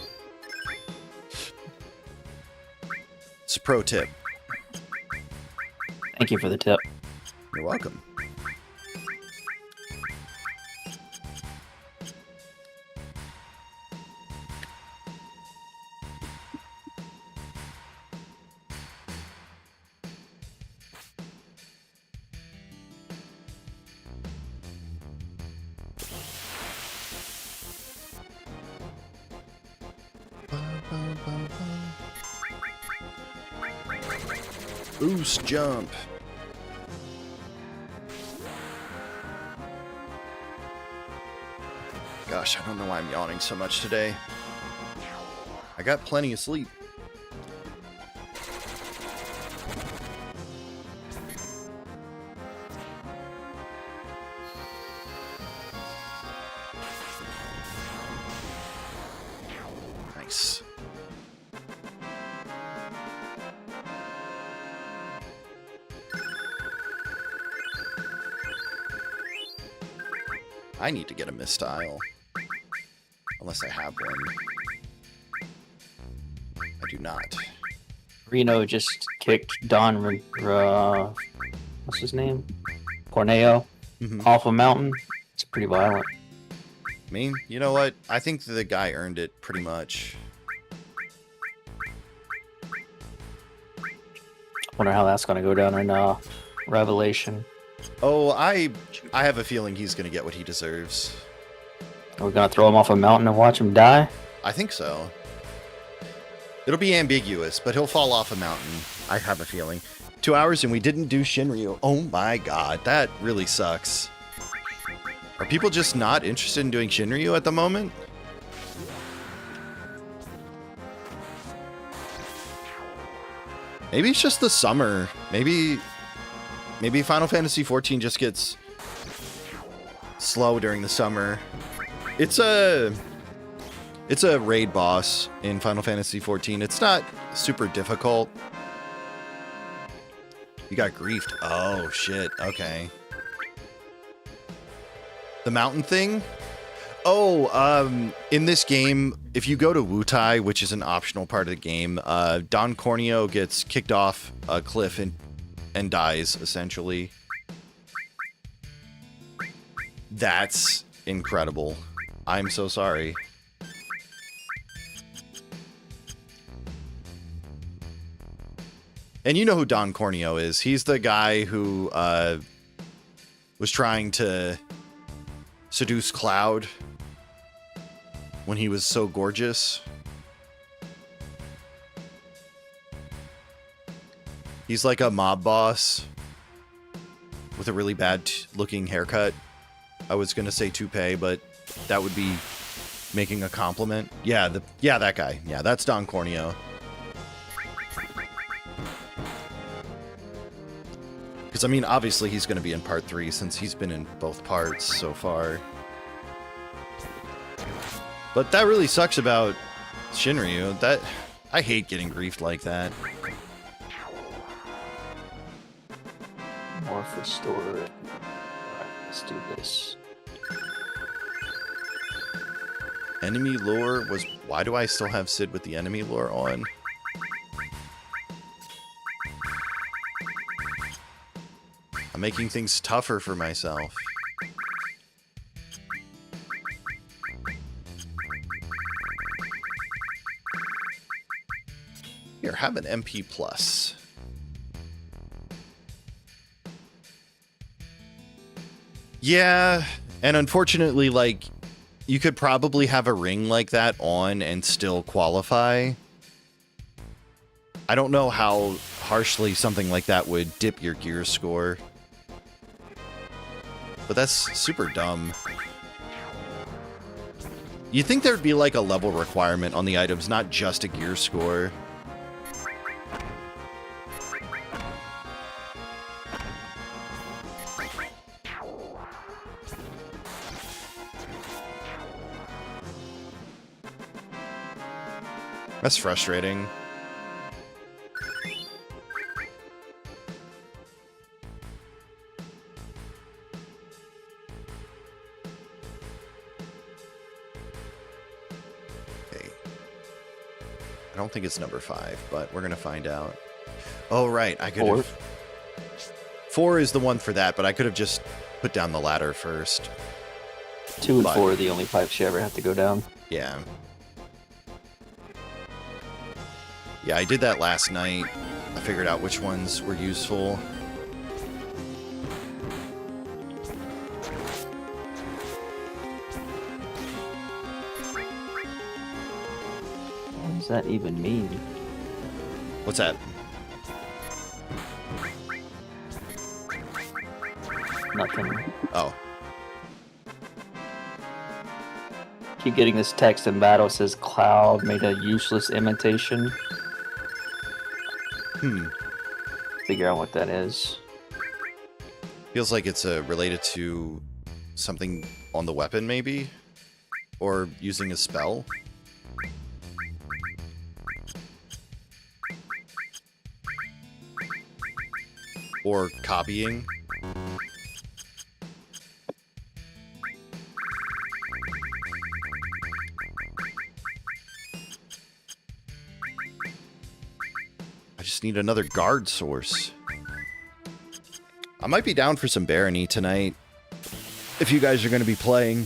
It's a pro tip. Thank you for the tip. You're welcome. Boost jump. Gosh, I don't know why I'm yawning so much today. I got plenty of sleep. Nice. I need to get a mistile. Unless I have one. I do not. Reno just kicked Don, what's his name? Corneo off a mountain. It's pretty violent. I mean, you know what? I think the guy earned it pretty much. Wonder how that's gonna go down in Revelation. Oh, I have a feeling he's gonna get what he deserves. Are we gonna throw him off a mountain and watch him die? I think so. It'll be ambiguous, but he'll fall off a mountain. I have a feeling. 2 hours and we didn't do Shinryu. Oh my god, that really sucks. Are people just not interested in doing Shinryu at the moment? Maybe it's just the summer. Maybe Final Fantasy XIV just gets slow during the summer. It's a raid boss in Final Fantasy XIV. It's not super difficult. You got griefed. Oh shit. Okay. The mountain thing? Oh, in this game, if you go to Wutai, which is an optional part of the game, Don Corneo gets kicked off a cliff and dies, essentially. That's incredible. I'm so sorry. And you know who Don Corneo is. He's the guy who was trying to seduce Cloud when he was so gorgeous. He's like a mob boss with a really bad looking haircut. I was gonna say toupee, but that would be making a compliment. Yeah, that guy. Yeah, that's Don Corneo. Because, I mean, obviously he's going to be in part 3 since he's been in both parts so far. But that really sucks about Shinryu. I hate getting griefed like that. Morph restore. Alright, let's do this. Enemy lore was... Why do I still have Sid with the enemy lore on? I'm making things tougher for myself. Here, have an MP plus. Yeah, and unfortunately, like, you could probably have a ring like that on and still qualify. I don't know how harshly something like that would dip your gear score. But that's super dumb. You'd think there'd be like a level requirement on the items, not just a gear score. That's frustrating. I don't think it's number 5, but we're gonna find out. Oh, right. I could have... 4 is the one for that, but I could have just put down the ladder first. 2 and 4 are the only pipes you ever have to go down. Yeah. Yeah, I did that last night. I figured out which ones were useful. What does that even mean? What's that? Nothing. Oh. Keep getting this text in battle. It says Cloud made a useless imitation. Figure out what that is. Feels like it's related to something on the weapon, maybe? Or using a spell? Or copying? I just need another guard source. I might be down for some Barony tonight, if you guys are going to be playing.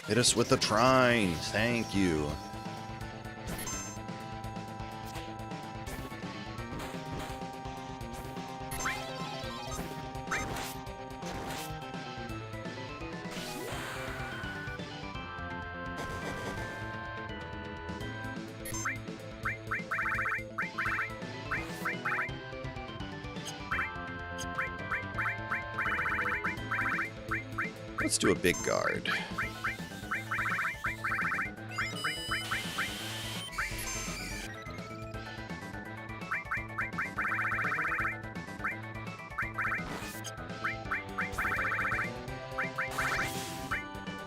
Hit us with the trines, thank you. Let's do a big guard.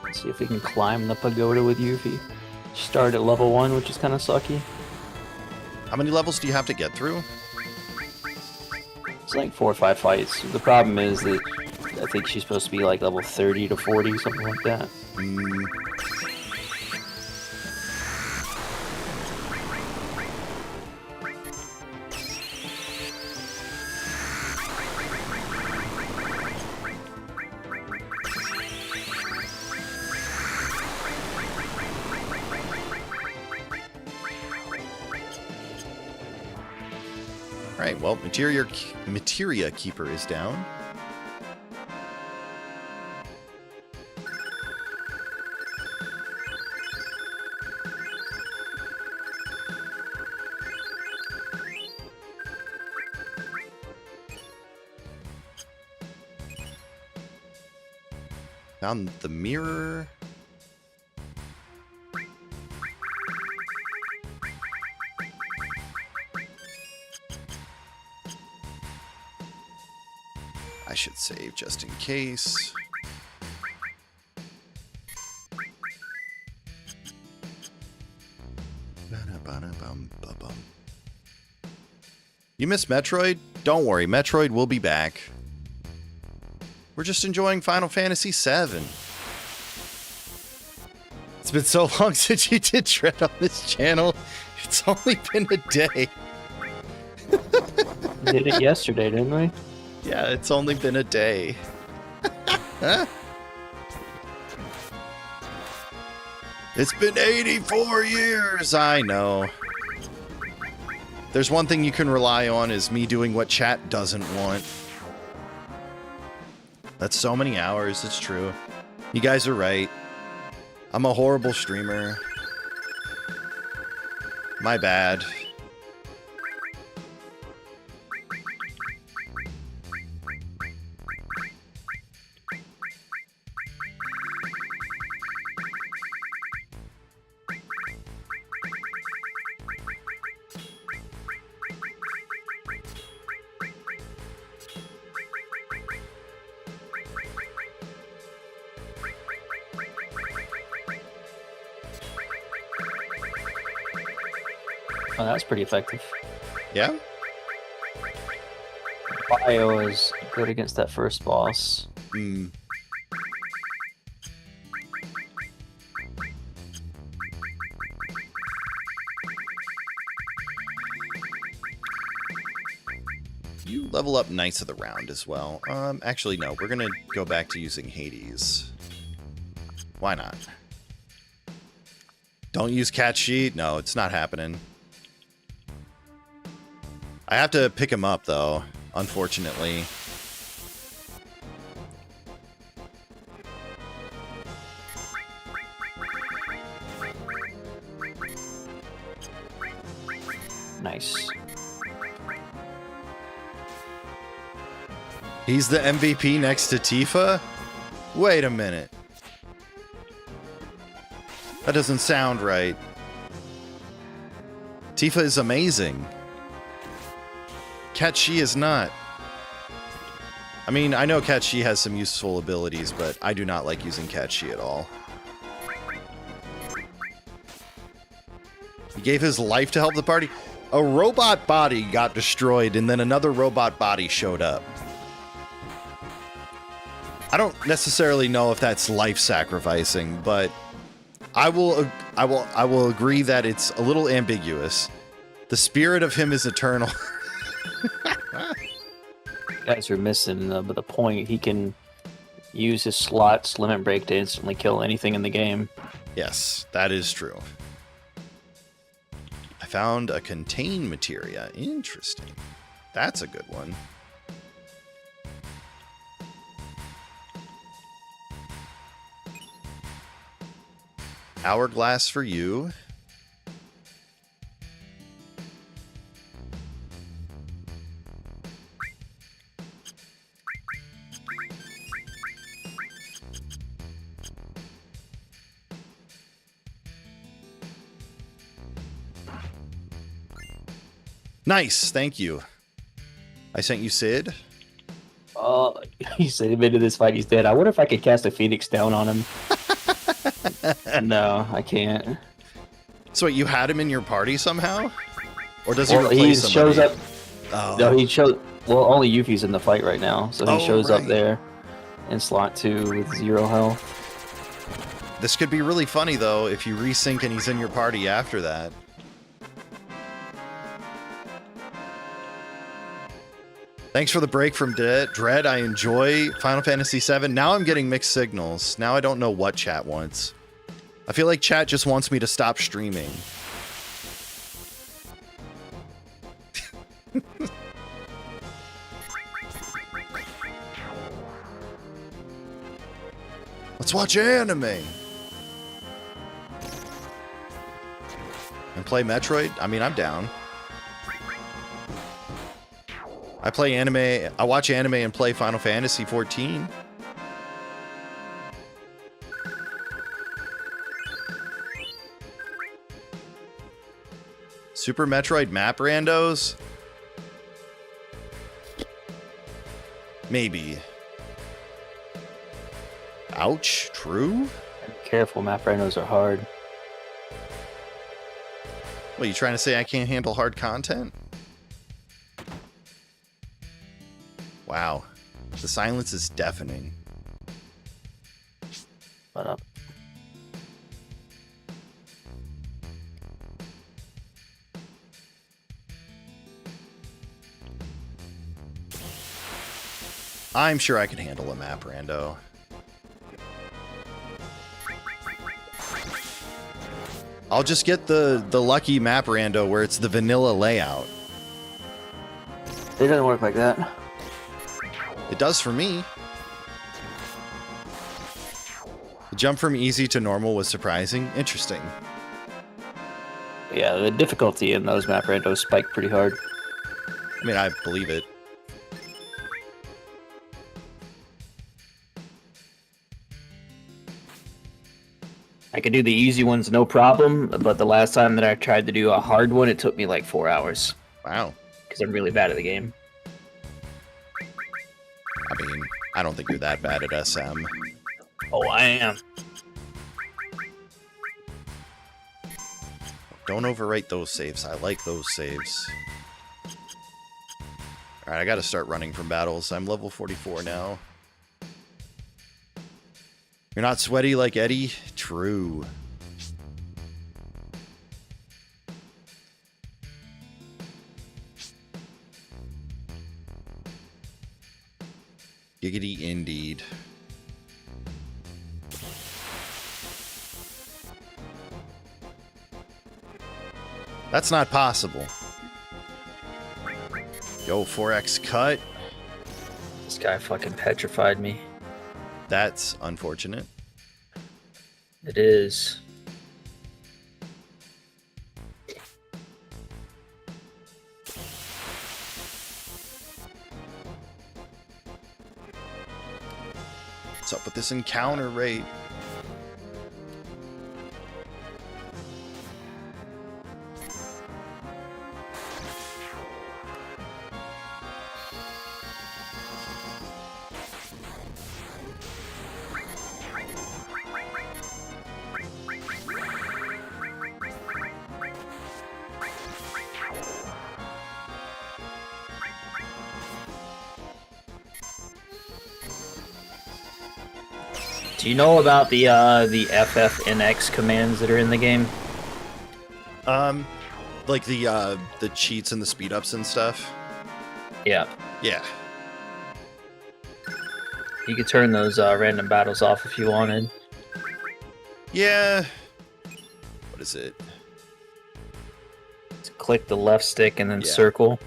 Let's see if we can climb the pagoda with you if you start at level 1, which is kind of sucky. How many levels do you have to get through? It's like 4 or 5 fights. The problem is that I think she's supposed to be like level 30 to 40, something like that. Alright, well, Materia Keeper is down. Found the mirror. I should save just in case. You miss Metroid? Don't worry, Metroid will be back. We're just enjoying Final Fantasy VII. It's been so long since you did Dread on this channel. It's only been a day. We did it yesterday, didn't we? Yeah, it's only been a day. Huh? It's been 84 years, I know. There's one thing you can rely on is me doing what chat doesn't want. That's so many hours, it's true. You guys are right. I'm a horrible streamer. My bad. Oh, that's pretty effective. Yeah? Bio is good against that first boss. You level up Knights of the Round as well. Actually, no. We're gonna go back to using Hades. Why not? Don't use Cat Sheet? No, it's not happening. I have to pick him up, though, unfortunately. Nice. He's the MVP next to Tifa? Wait a minute. That doesn't sound right. Tifa is amazing. Cat Shi is not. I mean, I know Cat Shi has some useful abilities, but I do not like using Cat Shi at all. He gave his life to help the party. A robot body got destroyed, and then another robot body showed up. I don't necessarily know if that's life sacrificing, but I will agree that it's a little ambiguous. The spirit of him is eternal. You guys are missing the point. He can use his slots limit break to instantly kill anything in the game. Yes, that is true. I found a contain materia. Interesting. That's a good one. Hourglass for you. Nice, thank you. I sent you Sid. Oh, he said admitted this fight he's dead. I wonder if I could cast a Phoenix down on him. No, I can't. So wait, you had him in your party somehow? Or does he Well, replace he somebody? shows up. Oh. No, he shows. Well, only Yuffie's in the fight right now, so he Oh, shows up right. there in slot 2 with 0 health. This could be really funny, though, if you resync and he's in your party after that. Thanks for the break from Dread. I enjoy Final Fantasy VII. Now I'm getting mixed signals. Now I don't know what chat wants. I feel like chat just wants me to stop streaming. Let's watch anime. And play Metroid? I mean, I'm down. I play anime. I watch anime and play Final Fantasy 14. Super Metroid map randos? Maybe. Ouch, true? Careful, map randos are hard. What, you trying to say I can't handle hard content? Wow. The silence is deafening. But I'm sure I can handle a map rando. I'll just get the lucky map rando where it's the vanilla layout. it doesn't work like that. It does for me. The jump from easy to normal was surprising. Interesting. Yeah, the difficulty in those map randos spiked pretty hard. I mean, I believe it. I could do the easy ones no problem, but the last time that I tried to do a hard one, it took me like 4 hours. Wow. Because I'm really bad at the game. I mean, I don't think you're that bad at SM. Oh, I am. Don't overwrite those saves. I like those saves. Alright, I gotta start running from battles. I'm level 44 now. You're not sweaty like Eddie? True. Giggity indeed. That's not possible. Yo, 4x cut. This guy fucking petrified me. That's unfortunate. It is. up with this encounter rate? Do you know about the FF and X commands that are in the game? Like the cheats and the speed ups and stuff. Yeah. Yeah. You could turn those random battles off if you wanted. Yeah. What is it? Just click the left stick and then Yeah. circle.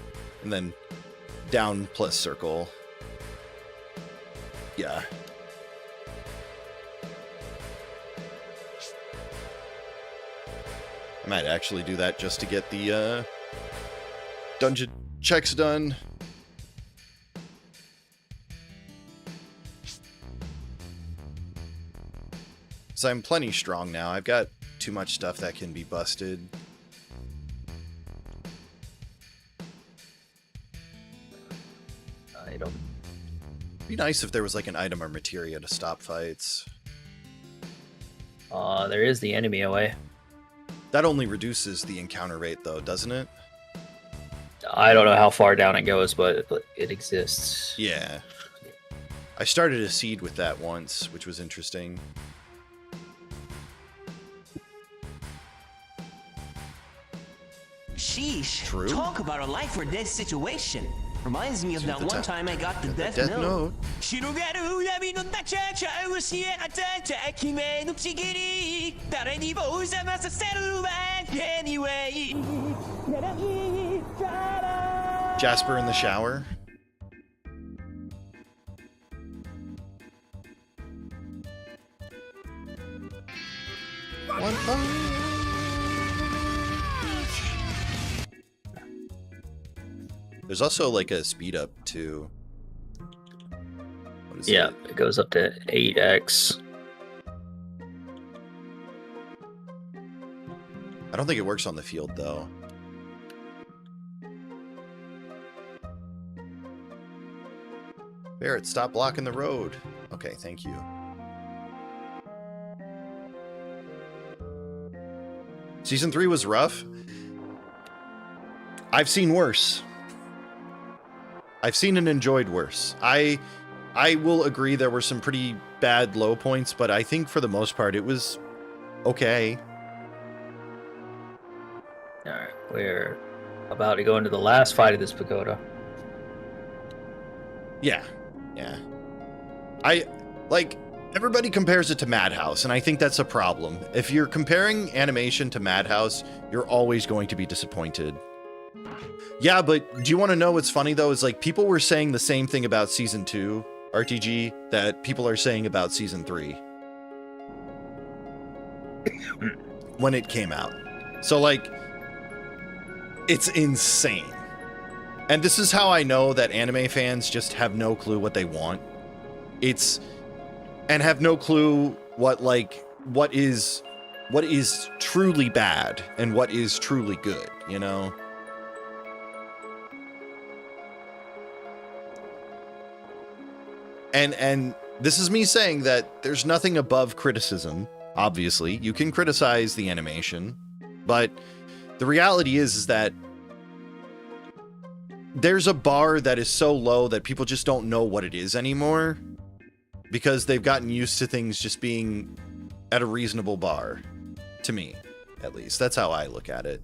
And then down plus circle. Yeah. I might actually do that just to get the dungeon checks done. So I'm plenty strong now. I've got too much stuff that can be busted. Item. It'd be nice if there was like an item or materia to stop fights. There is the enemy away. That only reduces the encounter rate though, doesn't it? I don't know how far down it goes, but it exists. Yeah. I started a seed with that once, which was interesting. Sheesh. True. Talk about a life or death situation. Reminds me of that one time I got the death note. 広がる闇の中茶教え与えた決めの不思議に誰にも邪魔させるわ Anyway Jasper in the shower. One punch. There's also like a speed up too. What is Yeah, it? it goes up to 8x. I don't think it works on the field though. Barrett, stop blocking the road. Okay, thank you. Season 3 was rough. I've seen worse. I've seen and enjoyed worse. I will agree there were some pretty bad low points, but I think for the most part it was okay. Alright, we're about to go into the last fight of this pagoda. Yeah. Yeah. Everybody compares it to Madhouse, and I think that's a problem. If you're comparing animation to Madhouse, you're always going to be disappointed. Yeah, but do you want to know what's funny, though? Is like people were saying the same thing about Season 2 RTG that people are saying about Season 3 when it came out. So, like, it's insane. And this is how I know that anime fans just have no clue what they want. And have no clue what is truly bad and what is truly good, you know? And this is me saying that there's nothing above criticism. Obviously, you can criticize the animation, but the reality is that there's a bar that is so low that people just don't know what it is anymore because they've gotten used to things just being at a reasonable bar. To me, at least. That's how I look at it.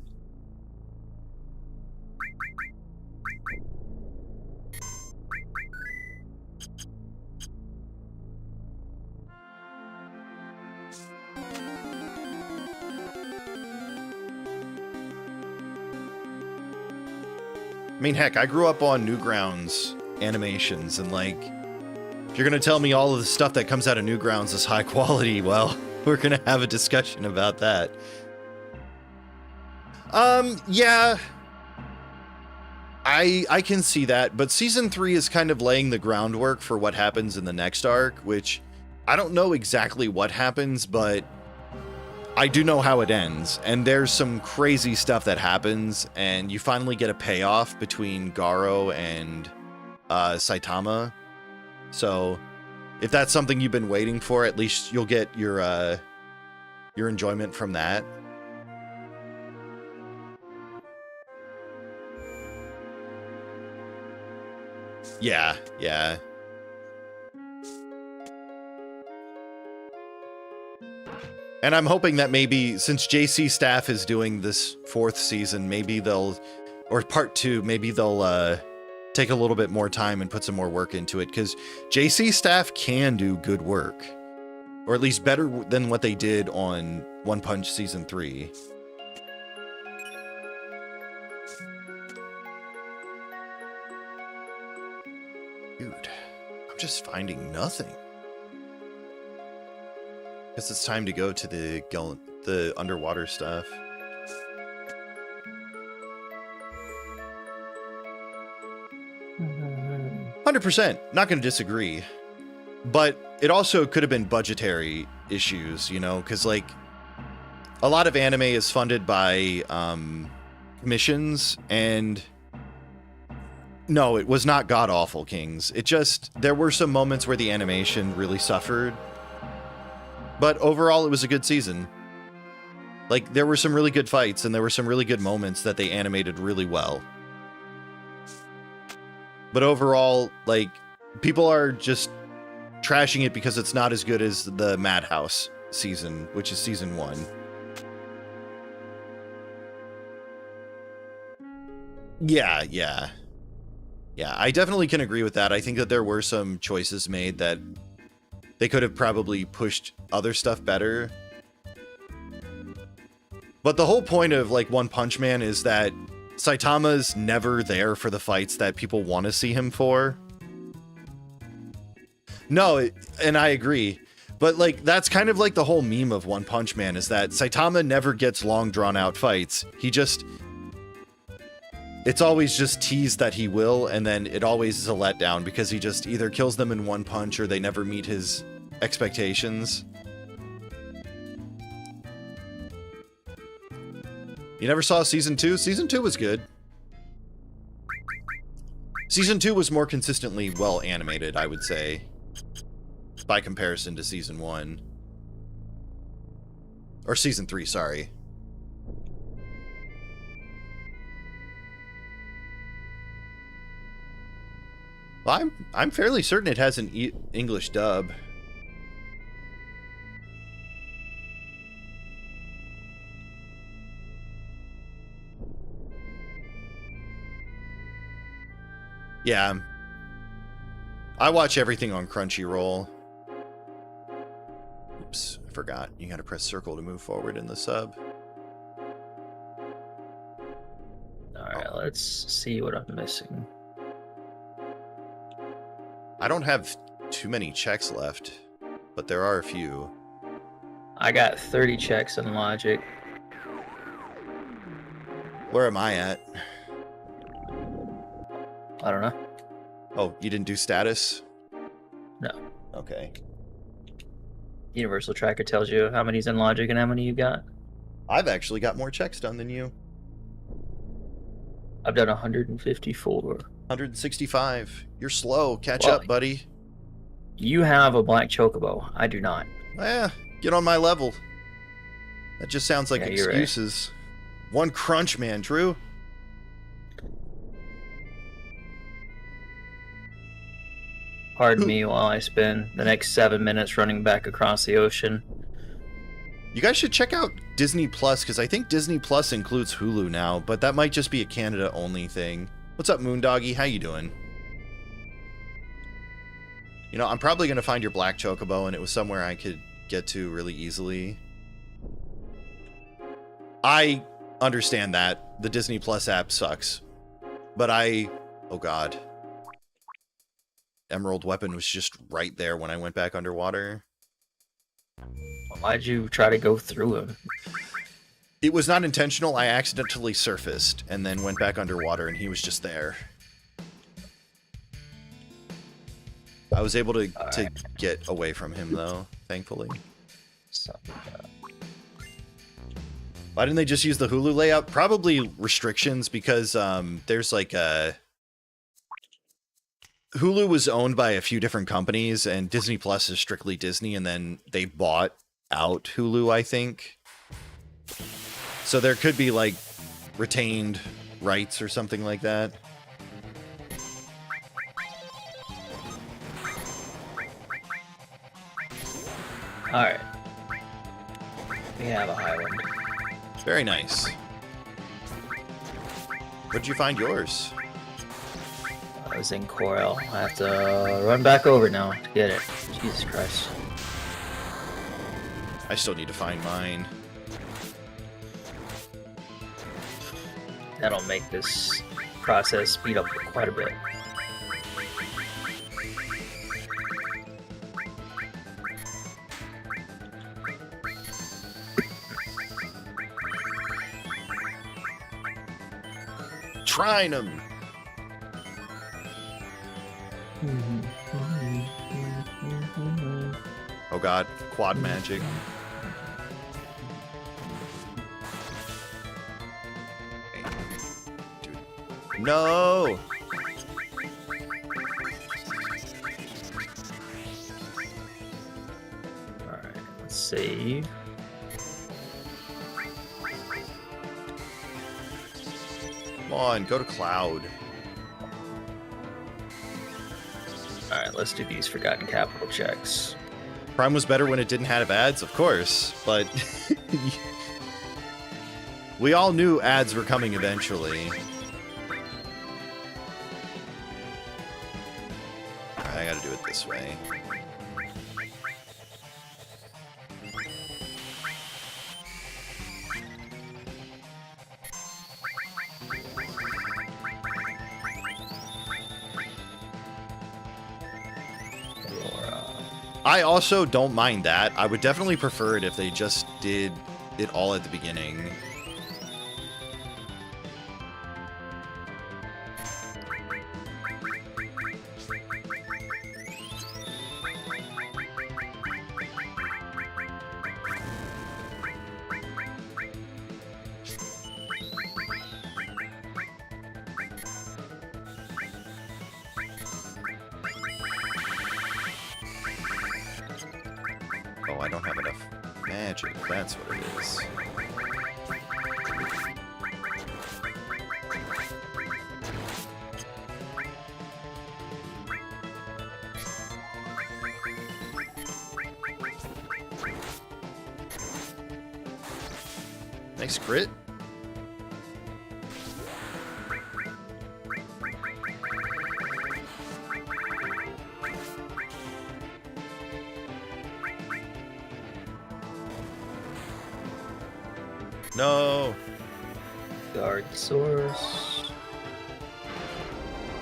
I mean, heck, I grew up on Newgrounds animations, and like, if you're gonna tell me all of the stuff that comes out of Newgrounds is high quality, well, we're gonna have a discussion about that. Yeah. I can see that, but Season 3 is kind of laying the groundwork for what happens in the next arc, which I don't know exactly what happens, but I do know how it ends. And there's some crazy stuff that happens, and you finally get a payoff between Garo and Saitama. So if that's something you've been waiting for, at least you'll get your enjoyment from that. Yeah, yeah. And I'm hoping that maybe, since JC Staff is doing this 4th season, maybe they'll, or part 2, maybe they'll take a little bit more time and put some more work into it, because JC Staff can do good work. Or at least better than what they did on One Punch Season 3. Dude, I'm just finding nothing. Guess it's time to go to the underwater stuff. Mhm. 100%, not going to disagree. But it also could have been budgetary issues, you know, because, like, a lot of anime is funded by commissions, and no, it was not god-awful, Kings. It just, there were some moments where the animation really suffered. But overall, it was a good season. Like, there were some really good fights, and there were some really good moments that they animated really well. But overall, like, people are just trashing it because it's not as good as the Madhouse season, which is season 1. Yeah, yeah. Yeah, I definitely can agree with that. I think that there were some choices made that they could have probably pushed other stuff better. But the whole point of, like, One Punch Man is that Saitama's never there for the fights that people want to see him for. No, and I agree. But, like, that's kind of like the whole meme of One Punch Man, is that Saitama never gets long drawn-out fights. He just... It's always just teased that he will, and then it always is a letdown because he just either kills them in one punch or they never meet his expectations. You never saw Season 2? Season 2 was good. Season 2 was more consistently well animated, I would say, by comparison to Season 1. Or Season 3, sorry. Well, I'm fairly certain it has an English dub. Yeah. I watch everything on Crunchyroll. Oops, I forgot. You gotta press circle to move forward in the sub. Alright, let's see what I'm missing. I don't have too many checks left, but there are a few. I got 30 checks in Logic. Where am I at? I don't know. Oh, you didn't do status? No. Okay. Universal Tracker tells you how many's in Logic and how many you got. I've actually got more checks done than you. I've done 154. 165. You're slow. Catch Well, up, buddy. You have a black chocobo. I do not. Eh, get on my level. That just sounds like Yeah, you're right. excuses. One crunch, man, Drew. Pardon me while I spend the next 7 minutes running back across the ocean. You guys should check out Disney Plus, because I think Disney Plus includes Hulu now, but that might just be a Canada-only thing. What's up, Moondoggy? How you doing? You know, I'm probably going to find your black chocobo, and it was somewhere I could get to really easily. I understand that. The Disney Plus app sucks. But oh god. Emerald Weapon was just right there when I went back underwater. Why'd you try to go through him? It was not intentional. I accidentally surfaced and then went back underwater and he was just there. I was able to get away from him though, thankfully. So, Why didn't they just use the Hulu layout? Probably restrictions because there's like a Hulu was owned by a few different companies, and Disney Plus is strictly Disney, and then they bought out Hulu, I think. So there could be like retained rights or something like that. alright. We have a Highland. Very nice. Where'd you find yours? I was in Corel. I have to run back over now to get it. Jesus Christ. I still need to find mine. That'll make this process speed up quite a bit. Trying them. Oh god, quad magic. Dude. No! Alright, let's save. Come on, go to Cloud. Alright, let's do these forgotten capital checks. Prime was better when it didn't have ads, of course, but we all knew ads were coming eventually. Alright, I gotta do it this way. I also don't mind that. I would definitely prefer it if they just did it all at the beginning. Oh, I don't have enough magic. That's what it is. Nice crit. No. Guard source.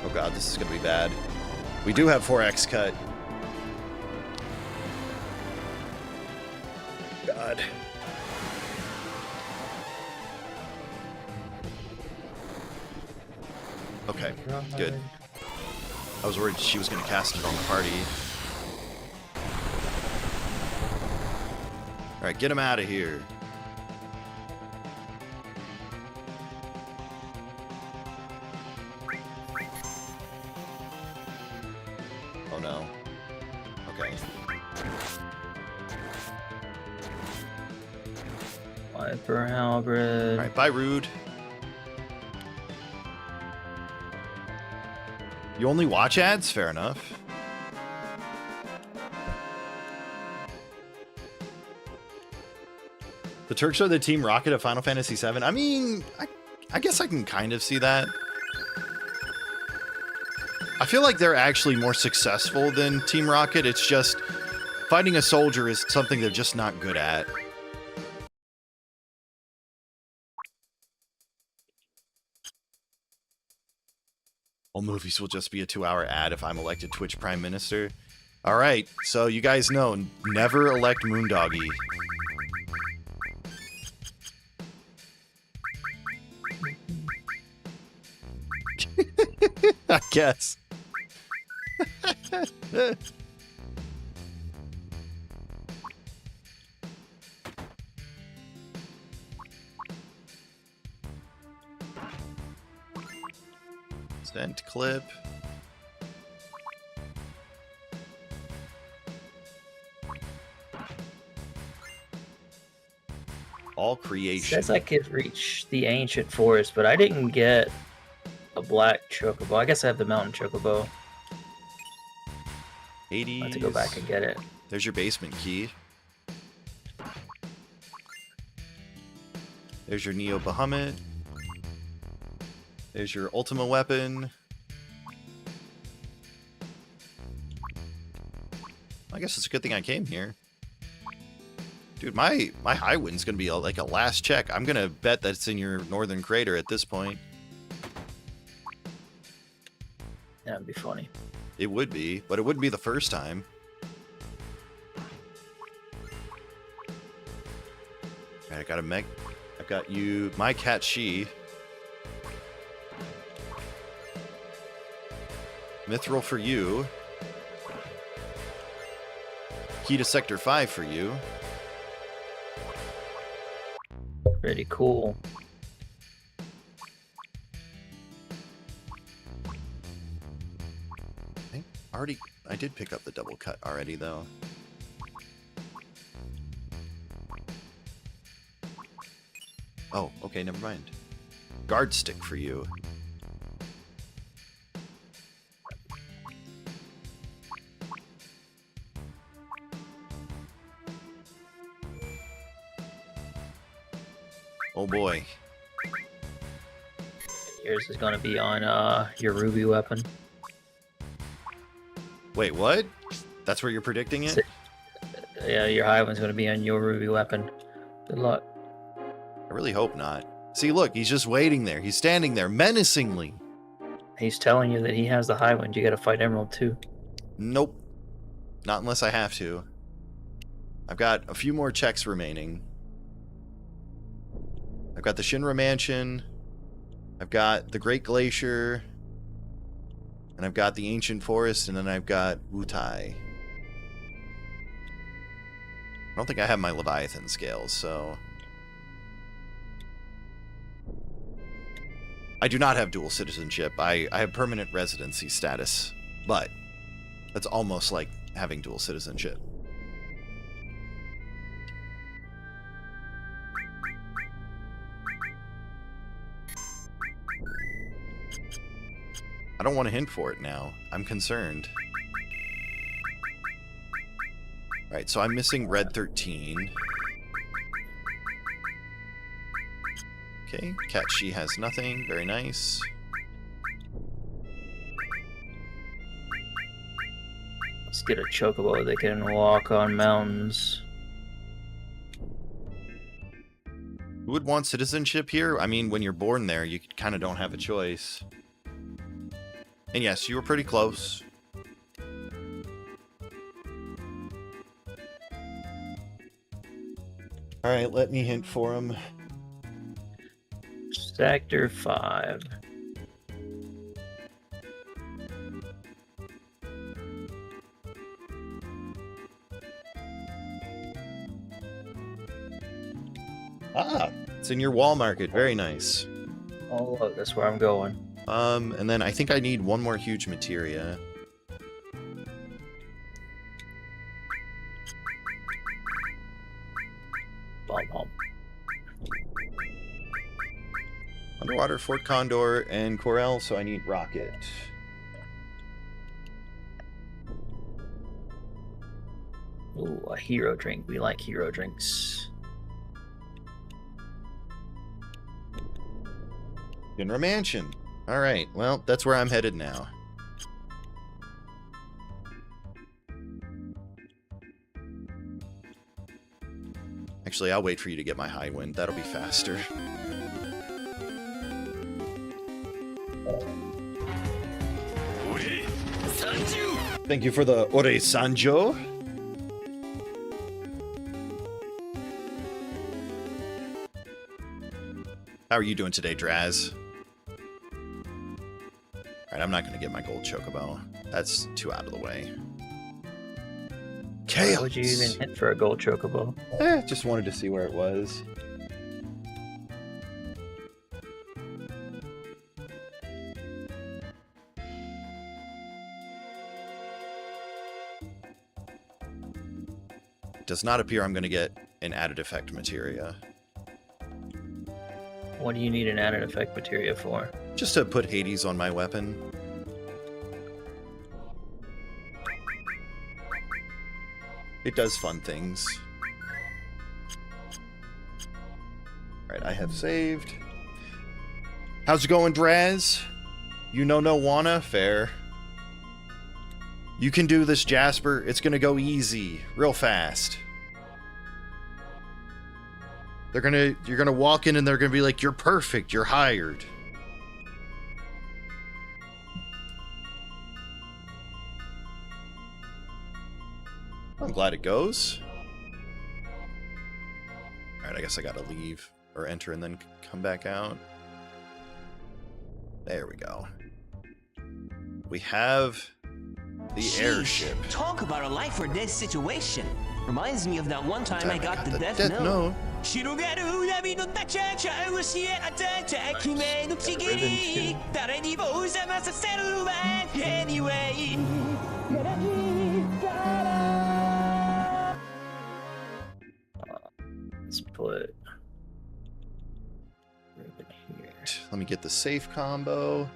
Oh god, this is gonna be bad. We do have 4x cut. God. Okay, good. I was worried she was gonna cast it on the party. Alright, get him out of here. Oh no. Okay. Viper Halberd. Alright, bye, Rude. You only watch ads? Fair enough. The Turks are the Team Rocket of Final Fantasy VII. I mean, I guess I can kind of see that. I feel like they're actually more successful than Team Rocket. It's just fighting a soldier is something they're just not good at. All movies will just be a 2-hour ad if I'm elected Twitch Prime Minister. Alright, so you guys know, never elect Moondoggy. I guess. Eh. Scent clip. All creation. Says I could reach the ancient forest, but I didn't get a black chocobo. I guess I have the mountain chocobo. Hades. I have to go back and get it. There's your basement key. There's your Neo Bahamut. There's your Ultima weapon. I guess it's a good thing I came here. Dude, my high wind's gonna be like a last check. I'm gonna bet that it's in your northern crater at this point. That'd be funny. It would be, but it wouldn't be the first time. Alright, I got a mech. I've got you, my cat she. Mithril for you. Key to Sector 5 for you. Pretty cool. I did pick up the double cut already, though. Oh, okay, never mind. Guard stick for you. Oh boy. Yours is gonna be on your ruby weapon. Wait, what? That's where you're predicting it? Yeah, your high one's gonna be on your ruby weapon. Good luck. I really hope not. See, look, he's just waiting there. He's standing there menacingly. He's telling you that he has the high one. You gotta fight Emerald too. Nope. Not unless I have to. I've got a few more checks remaining. I've got the Shinra Mansion. I've got the Great Glacier. And I've got the Ancient Forest, and then I've got Wutai. I don't think I have my Leviathan scales, so... I do not have dual citizenship. I have permanent residency status, but that's almost like having dual citizenship. I don't want to hint for it now. I'm concerned. Alright, so I'm missing red 13. Okay, Cat She has nothing. Very nice. Let's get a chocobo that can walk on mountains. Who would want citizenship here? I mean, when you're born there, you kind of don't have a choice. And yes, you were pretty close. Alright, let me hint for him. Sector 5. Ah, it's in your wall market. Very nice. Oh, look, that's where I'm going. And then I think I need one more huge materia. Bum, bum. Underwater, Fort Condor, and Corel, so I need rocket. Ooh, a hero drink. We like hero drinks. Shinra Mansion. Alright, well, that's where I'm headed now. Actually, I'll wait for you to get my high wind. That'll be faster. Thank you for the Ore Sanjo. How are you doing today, Draz? Alright, I'm not going to get my gold chocobo. That's too out of the way. Why would you even hit for a gold chocobo? Just wanted to see where it was. Does not appear I'm going to get an added effect materia. What do you need an added effect materia for? Just to put Hades on my weapon. It does fun things. Alright, I have saved. How's it going, Draz? You know no wanna? Fair. You can do this, Jasper. It's gonna go easy, real fast. You're gonna walk in and they're gonna be like, you're perfect, you're hired. I'm glad it goes. Alright, I guess I gotta leave or enter and then come back out. There we go. We have the Sheesh, airship. Talk about a life or death situation. Reminds me of that one time I got the death note. 広がる闇の中茶を教え与えた君のちぎり誰にも邪魔させるわ Anyway Let's put ribbon here. Let me get the safe combo.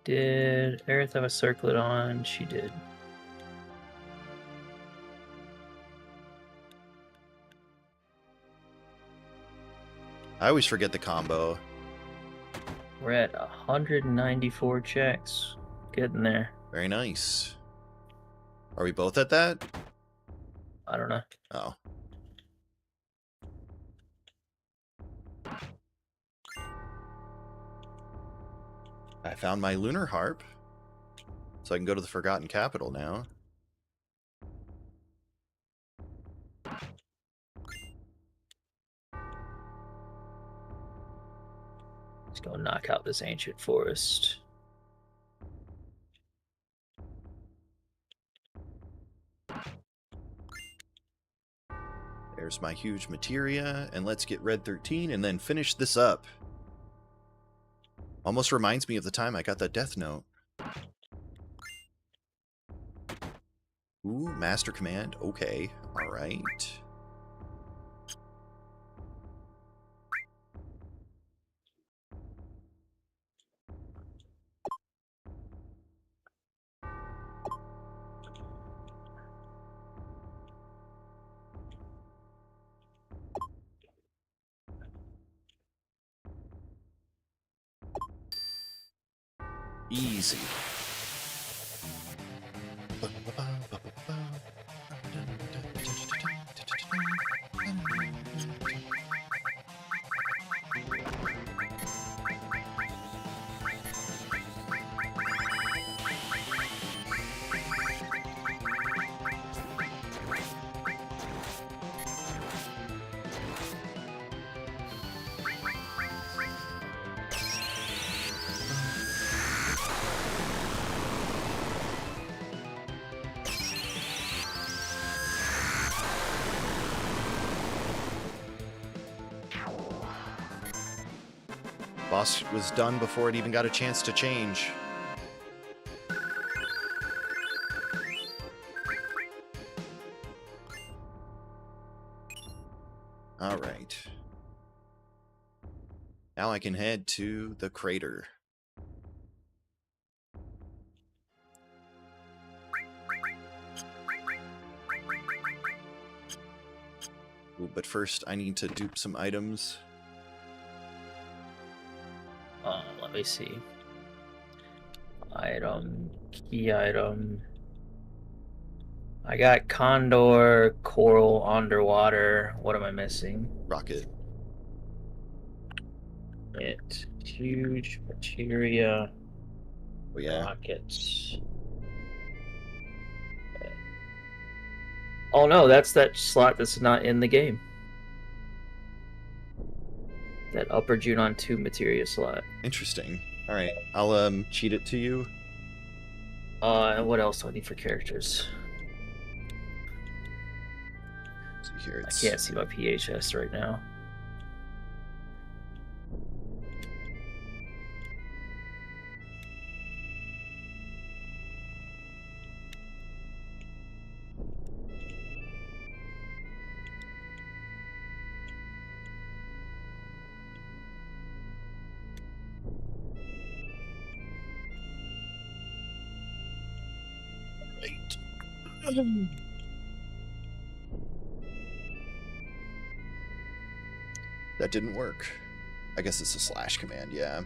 Did Aerith have a circlet on? She did. I always forget the combo. We're at 194 checks. Getting there. Very nice. Are we both at that? I don't know. Oh. I found my lunar harp. So I can go to the Forgotten Capital now. Let's go knock out this ancient forest. There's my huge materia, and let's get red 13 and then finish this up. Almost reminds me of the time I got that death note. Ooh, master command. Okay, all right. Easy. Boss was done before it even got a chance to change. All right. Now I can head to the crater. Ooh, but first I need to dupe some items. Let me see. Item, key item. I got condor, coral, underwater. What am I missing? Rocket. It huge materia. Oh yeah. Rockets. Oh no, that's that slot that's not in the game. That Upper Junon 2 materia slot. Interesting. All right, I'll cheat it to you. What else do I need for characters? See here, I it's can't see my PHS right now. that didn't work. I guess it's a slash command, yeah.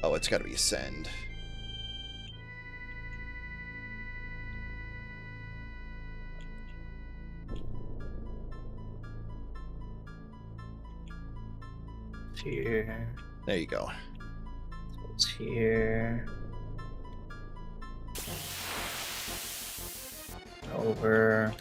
Oh, it's got to be send. Here. There you go. It's here. Over.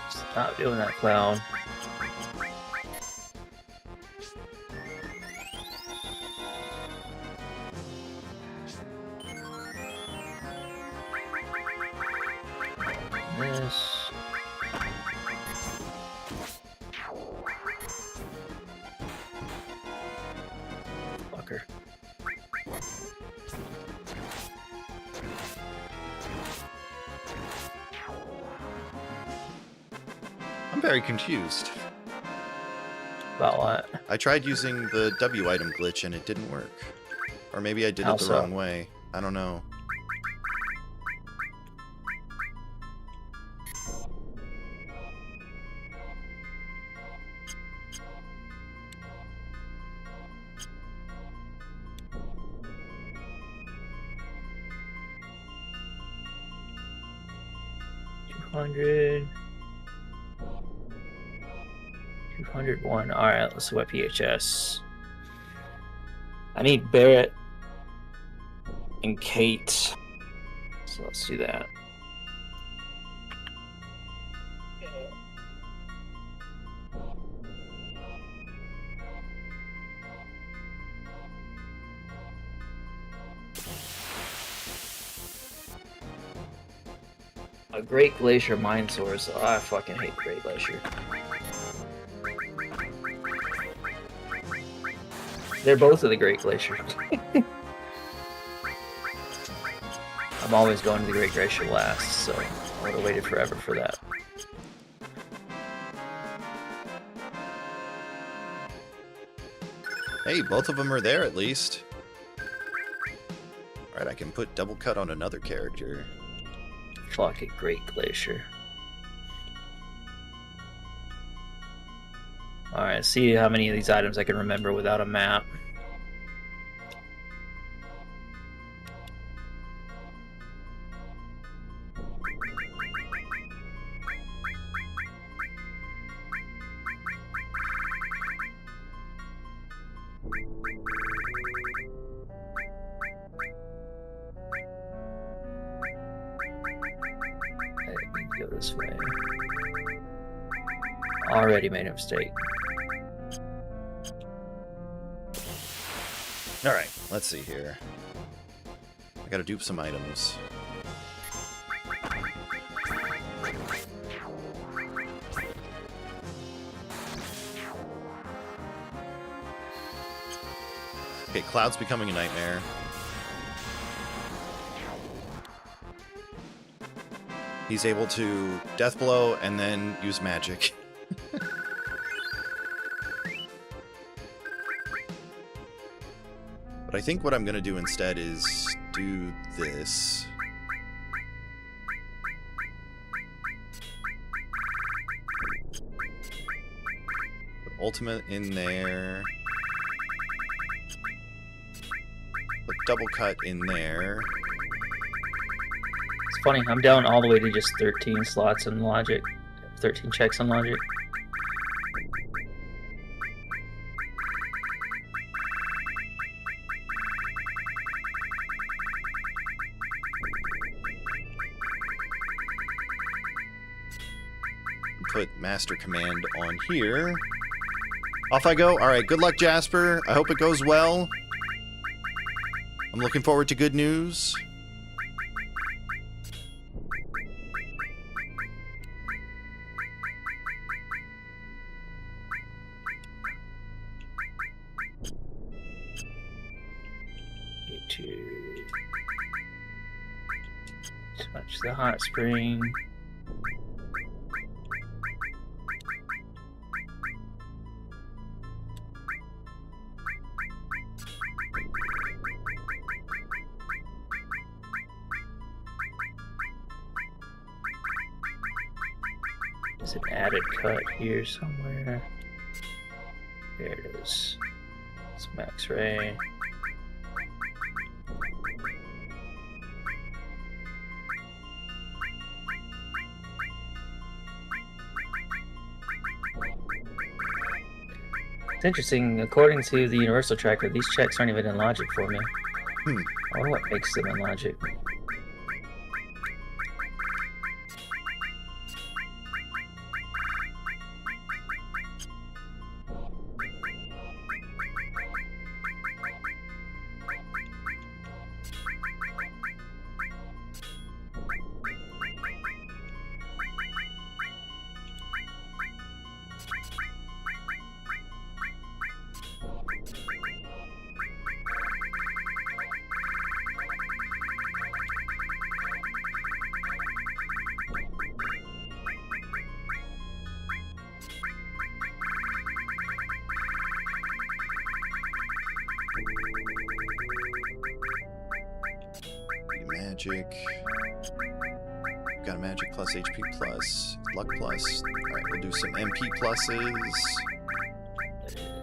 Stop doing that, clown. This. Fucker. I'm very confused. About what? I tried using the W item glitch and it didn't work. Or maybe I did How it the so? wrong way. I don't know. $200. 201. Alright, let's see what PHS. I need Barrett and Kate. So let's do that. A Great Glacier Mine Source. Oh, I fucking hate the Great Glacier. They're both of the Great Glacier. I'm always going to the Great Glacier last, so I would have waited forever for that. Hey, both of them are there at least. Alright, I can put double cut on another character. Fuck it, Great Glacier. Alright, see how many of these items I can remember without a map. I need to go this way. Already made a mistake. Alright, let's see here. I gotta dupe some items. Okay, Cloud's becoming a nightmare. He's able to death blow and then use magic. But I think what I'm going to do instead is do this. Put ultimate in there. Put double cut in there. It's funny, I'm down all the way to just 13 slots in logic. 13 checks on logic. put Master Command on here. Off I go. All right, good luck, Jasper. I hope it goes well. I'm looking forward to good news. Need to touch the hot spring. There's an added cut here somewhere. There it is. It's Max Ray. It's interesting, according to the Universal Tracker, these checks aren't even in logic for me. I wonder what makes them in logic. Magic. Got a magic plus HP plus luck plus. Alright, we'll do some MP pluses.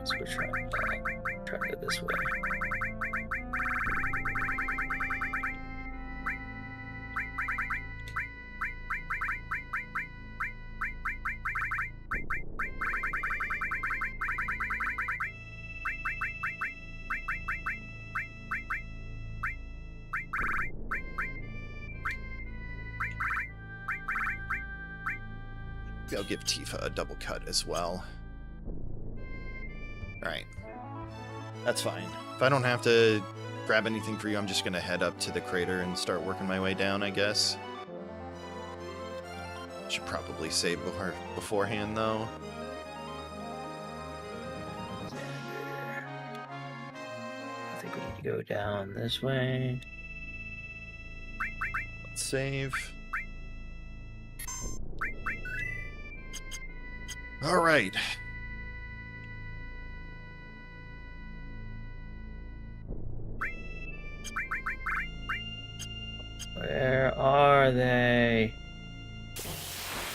So we're trying to go this way. Maybe I'll give Tifa a double cut as well. Alright. That's fine. If I don't have to grab anything for you, I'm just gonna head up to the crater and start working my way down, I guess. Should probably save beforehand, though. I think we need to go down this way. Let's save. Alright. Where are they?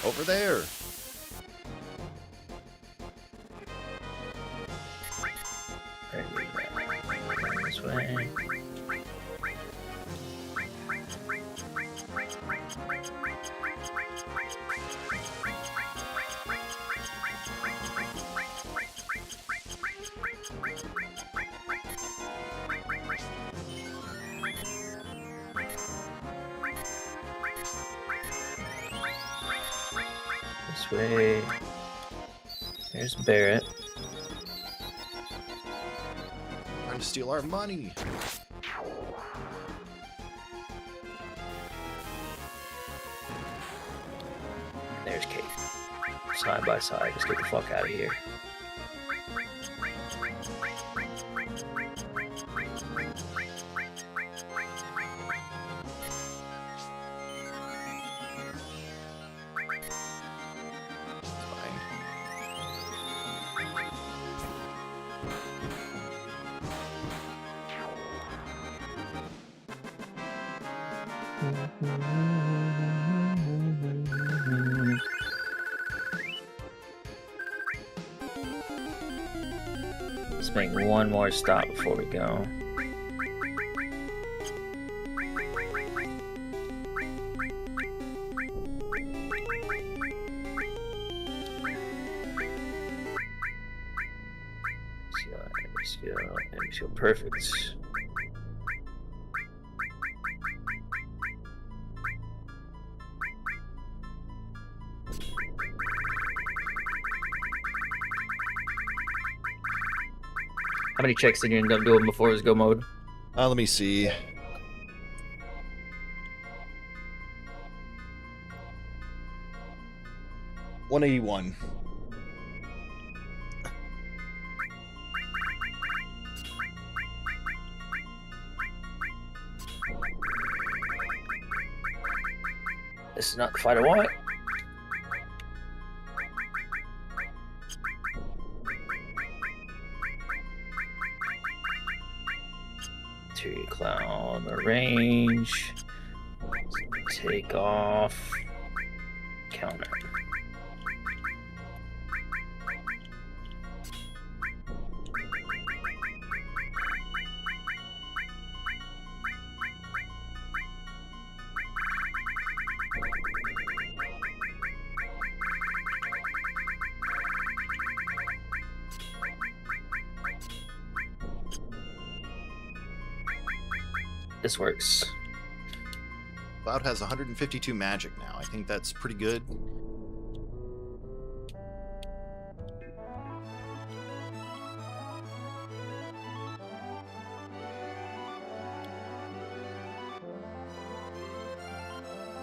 Over there. This way. This way. There's Barrett. Trying to steal our money. There's Kate. Side by side. Let's get the fuck out of here. Let's make one more stop before we go. Skill, perfect. How many checks did you end up doing before his go mode? Let me see. $181. This is not the fight I want. Tree cloud range. Take off. Counter. This works. Cloud has 152 magic now. I think that's pretty good.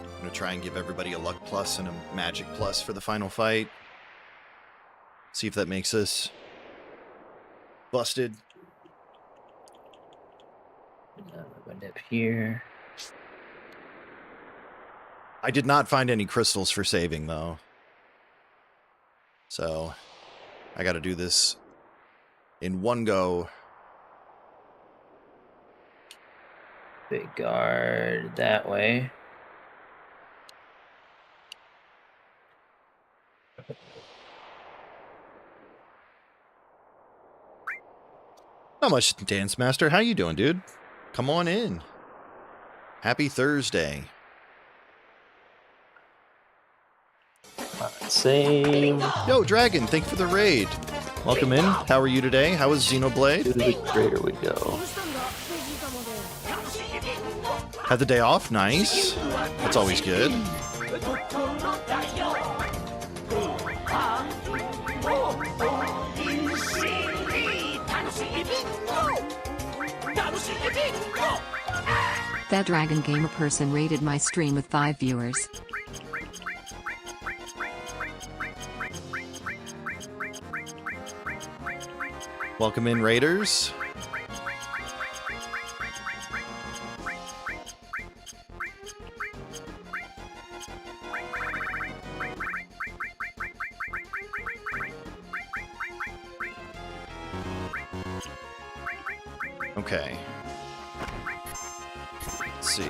I'm gonna try and give everybody a luck plus and a magic plus for the final fight. See if that makes us busted. Wind up here. I did not find any crystals for saving, though. So, I gotta do this in one go. Big guard that way. Not much, Dance Master. How you doing, dude? Come on in. Happy Thursday. Same. Yo, Dragon, thank you for the raid. Welcome in. How are you today? How is Xenoblade? To the greater we go. Had the day off? Nice. That's always good. That Dragon Gamer person rated my stream with 5 viewers. Welcome in, Raiders. Okay. Let's see.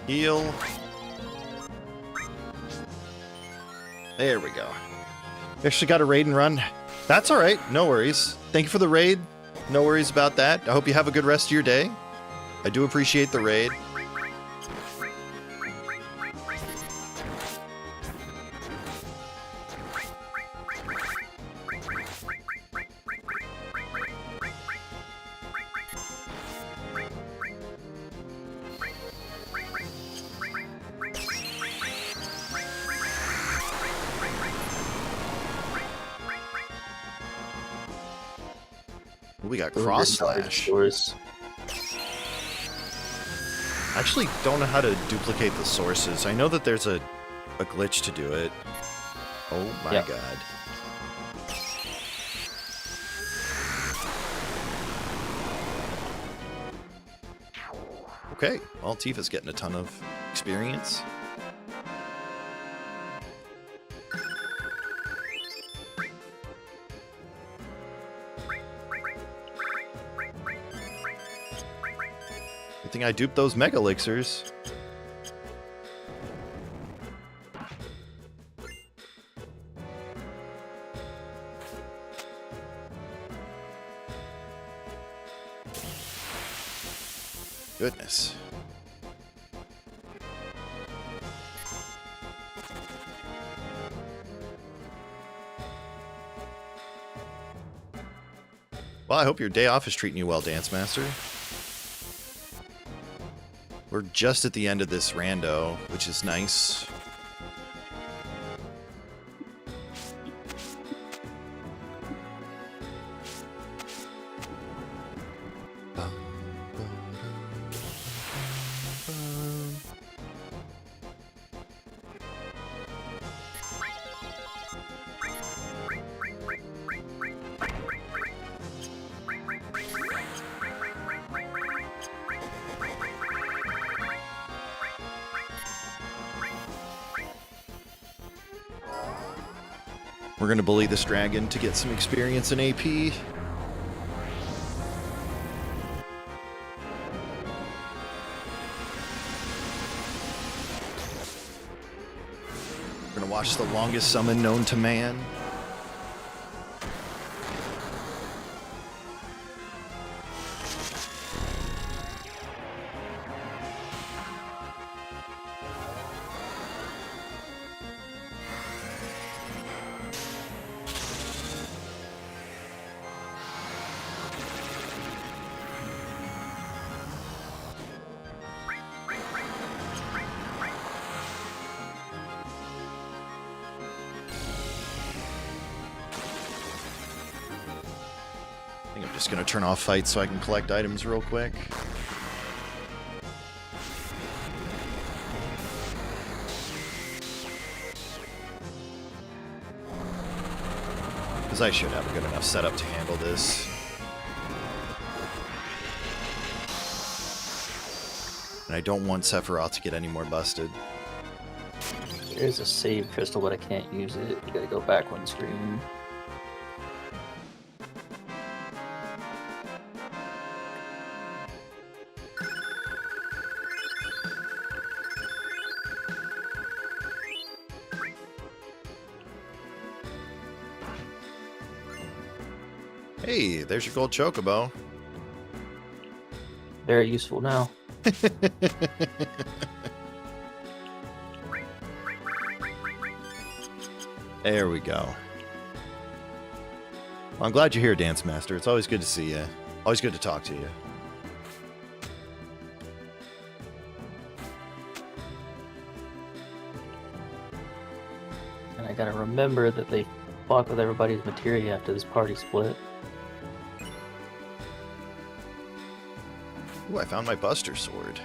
Heal. There we go. Actually got a raid and run. That's all right. No worries. Thank you for the raid. No worries about that. I hope you have a good rest of your day. I do appreciate the raid. We got cross slash. I actually don't know how to duplicate the sources. I know that there's a glitch to do it. Oh my god. Okay, well, Tifa's getting a ton of experience. Good thing I duped those mega elixirs. Goodness. Well, I hope your day off is treating you well, Dance Master. We're just at the end of this rando, which is nice. We're going to bully this dragon to get some experience in AP. We're going to watch the longest summon known to man. I think I'm just going to turn off fights so I can collect items real quick. Because I should have a good enough setup to handle this. And I don't want Sephiroth to get any more busted. There's a save crystal, but I can't use it. You gotta go back one screen. Hey, there's your gold chocobo. Very useful now. There we go. Well, I'm glad you're here, Dance Master. It's always good to see you. Always good to talk to you. And I gotta remember that they fuck with everybody's materia after this party split. Ooh, I found my Buster Sword.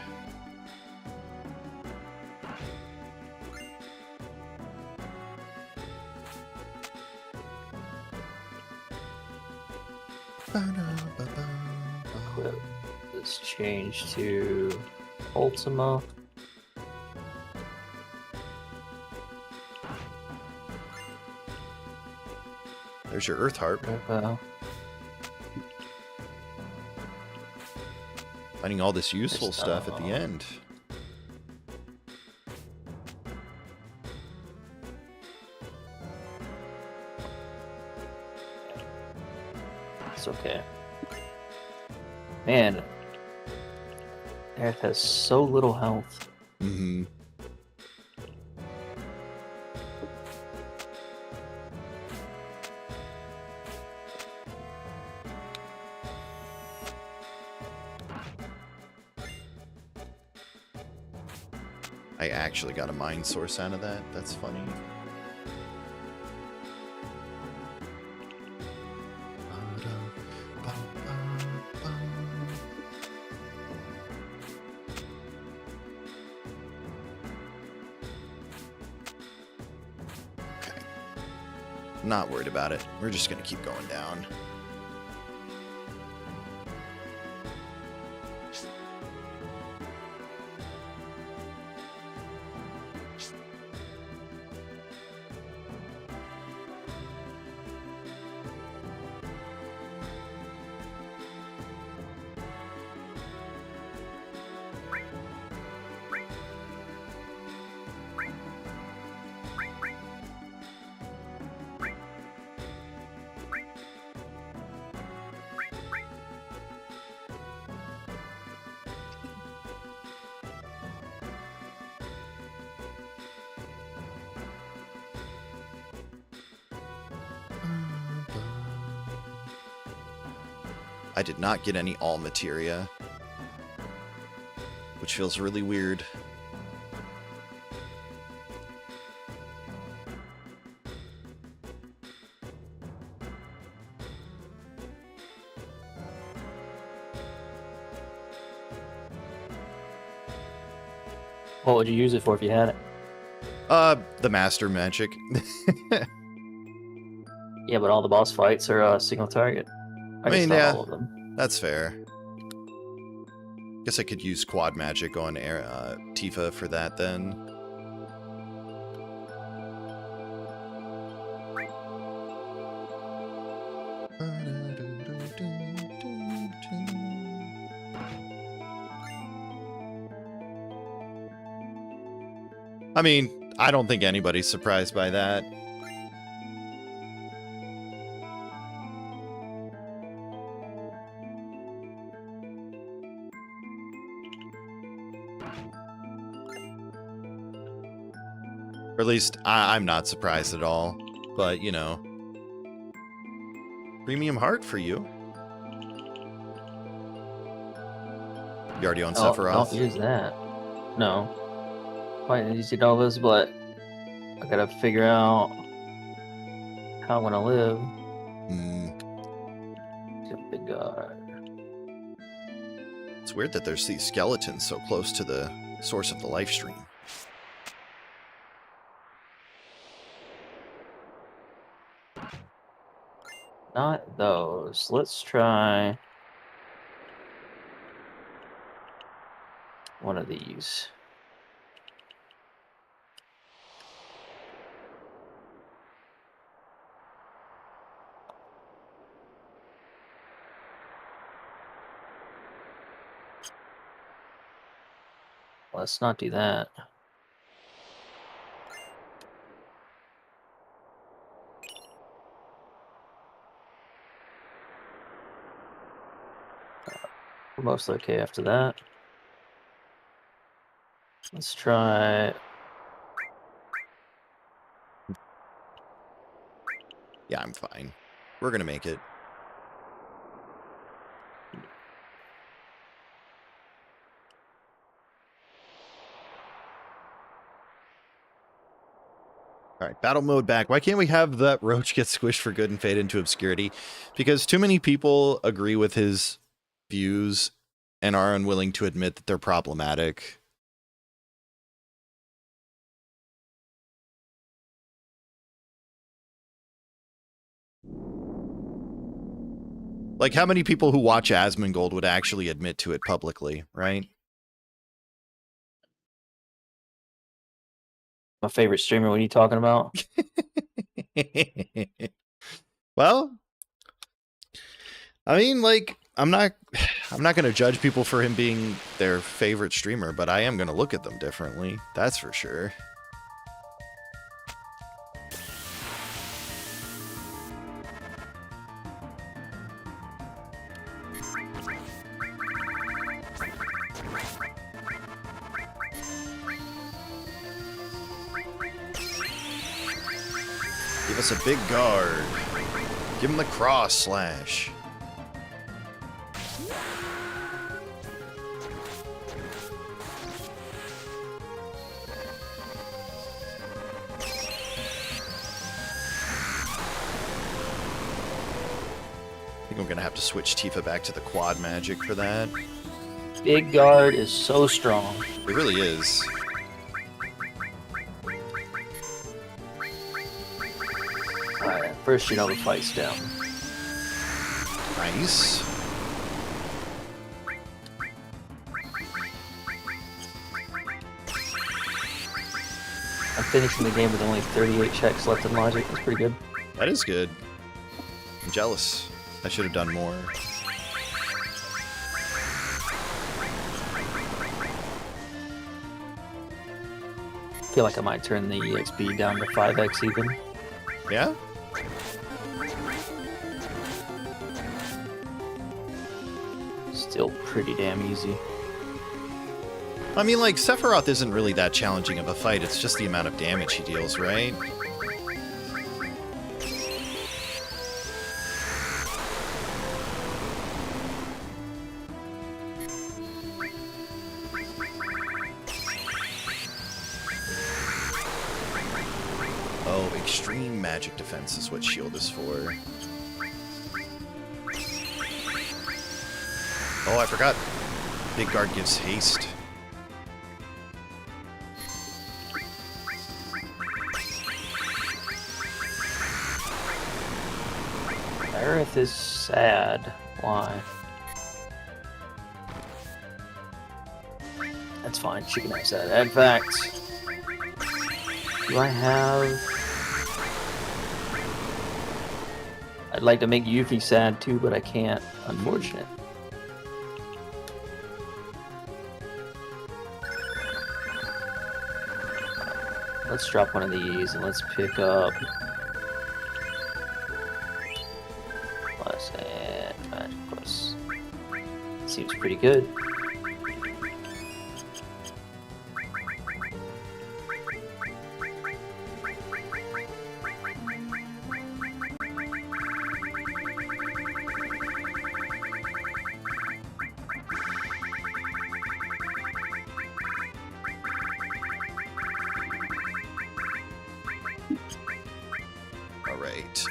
Equip this change to Ultima. There's your Earth Harp. Finding all this useful stuff at the end. It's okay. Man, Aerith has so little health. Mm-hmm. I actually got a mind source out of that. That's funny. Okay. Not worried about it. We're just gonna keep going down. I did not get any all materia, which feels really weird. What would you use it for if you had it? The master magic. Yeah, but all the boss fights are single target. I mean, guess not yeah. all of them. That's fair. Guess I could use quad magic on Tifa for that then. I mean, I don't think anybody's surprised by that. Or at least I'm not surprised at all. But, you know, premium heart for you. You already on Sephiroth? Don't use that. No. Quite easy to all this, but I gotta figure out how I'm gonna live. Big God. It's weird that there's these skeletons so close to the source of the live stream. Not those. Let's try one of these. Let's not do that. We're mostly okay after that. Let's try. Yeah, I'm fine. We're gonna make it. All right, battle mode back. Why can't we have that roach get squished for good and fade into obscurity? Because too many people agree with his views and are unwilling to admit that they're problematic. Like, how many people who watch Asmongold would actually admit to it publicly, right? My favorite streamer, what are you talking about? Well, I mean, like, I'm not going to judge people for him being their favorite streamer, but I am going to look at them differently. That's for sure. Give us a big guard. Give him the cross slash. I think I'm gonna have to switch Tifa back to the quad magic for that. Big guard is so strong. It really is. Alright, first you know the fight's down. Nice. I'm finishing the game with only 38 checks left in logic. That's pretty good. That is good. I'm jealous. I should have done more. I feel like I might turn the EXP down to 5x even. Yeah? Still pretty damn easy. I mean, like, Sephiroth isn't really that challenging of a fight. It's just the amount of damage he deals, right? Oh, extreme magic defense is what shield is for. Oh, I forgot. Big guard gives haste. Aerith is sad. Why? That's fine. She can have sad. In fact, do I have... I'd like to make Yuffie sad too, but I can't. Unfortunate. Let's drop one of these and let's pick up. Plus and magic plus. Seems pretty good. Alright,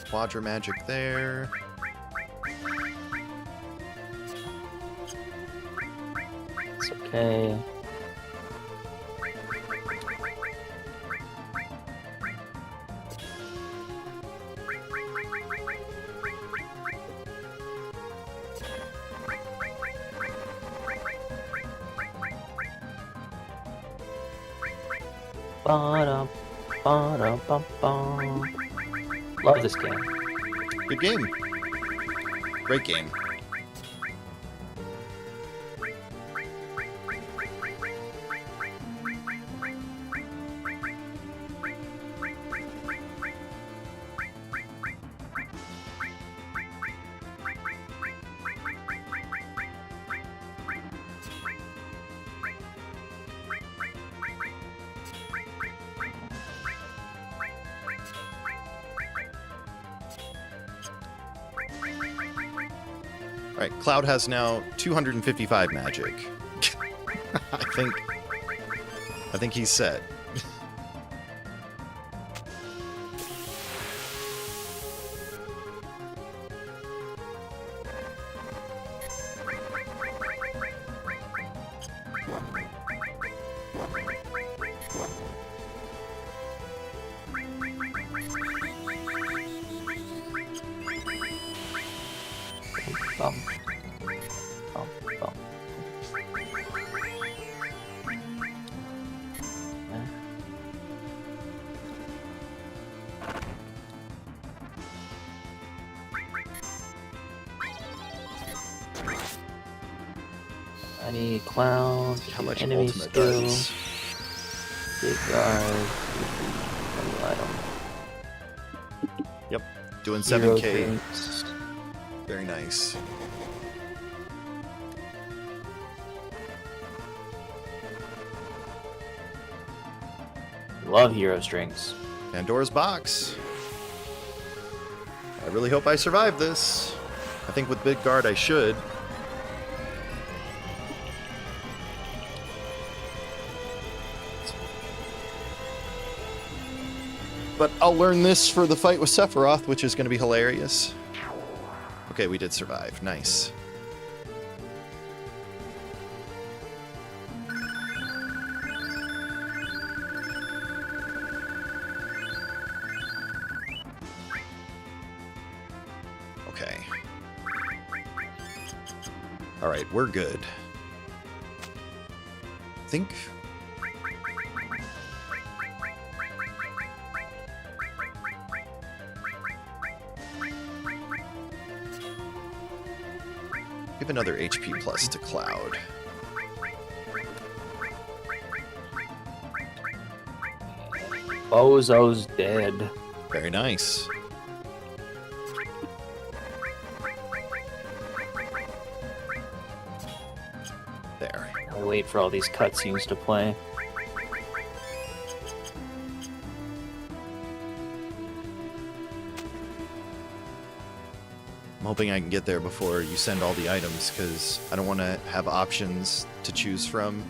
Quadra magic there. It's okay. Ba-dum-ba-dum-bum-bum. Love this game. Good game. Great game. Alright, Cloud has now 255 magic. I think he's set. Bum. Bum, bum. I need clown. How much enemy ultimate skill. does? Big guard. Item. Yep, doing Hero 7k. drinks. Very nice. Love hero strings. Pandora's box. I really hope I survive this. I think with Big Guard I should. But I'll learn this for the fight with Sephiroth, which is going to be hilarious. Okay, we did survive. Nice. Okay. Alright, we're good. I think... give another HP plus to Cloud. Bozo's dead. Very nice. There. I'll wait for all these cutscenes to play. I'm hoping I can get there before you send all the items, because I don't want to have options to choose from.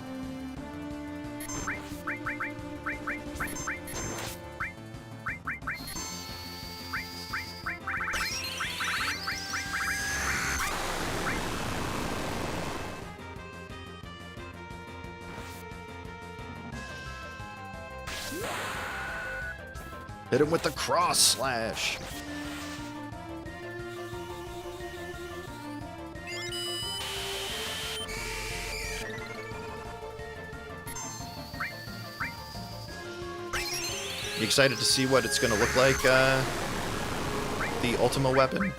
Hit him with the cross slash. You excited to see what it's going to look like, the Ultima weapon?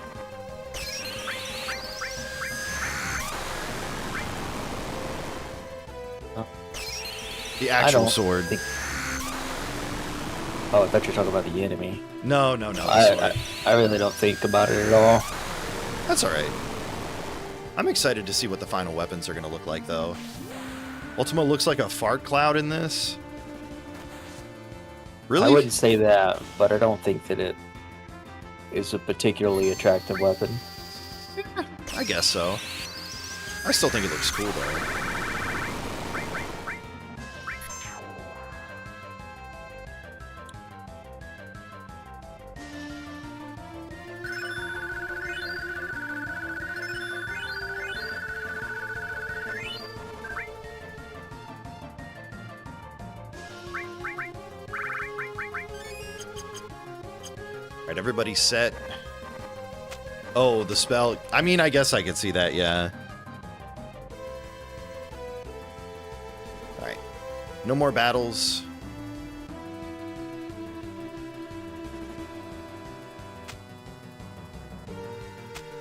The actual don't sword. think- Oh, I thought you were talking about the enemy. No, the sword. I really don't think about it at all. That's alright. I'm excited to see what the final weapons are going to look like, though. Ultima looks like a fart cloud in this. Really? I wouldn't say that, but I don't think that it is a particularly attractive weapon. I guess so. I still think it looks cool, though. Alright, everybody set. Oh, the spell. I mean, I guess I could see that, yeah. Alright. No more battles.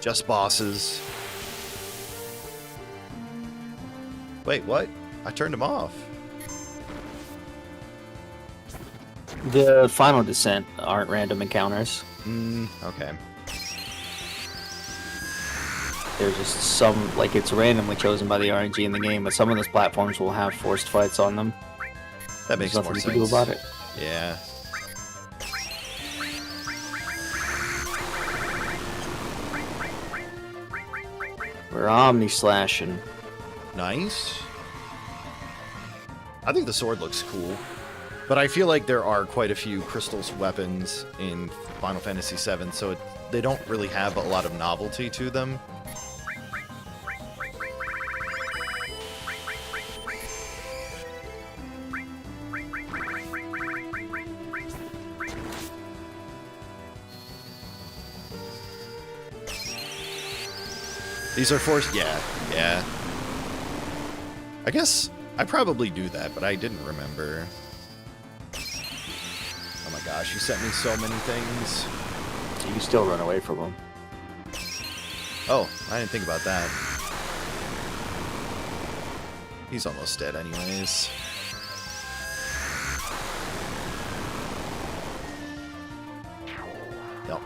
Just bosses. Wait, what? I turned them off. The final descent aren't random encounters. Okay. There's just some, like, it's randomly chosen by the RNG in the game, but some of those platforms will have forced fights on them. That makes There's more nothing sense. you can do about it. Yeah. We're omni-slashing. Nice. I think the sword looks cool. But I feel like there are quite a few crystals weapons in Final Fantasy VII, so they don't really have a lot of novelty to them. These are forced? Yeah. I guess I probably do that, but I didn't remember. Oh my gosh, you sent me so many things. You can still run away from them. Oh, I didn't think about that. He's almost dead anyways. No.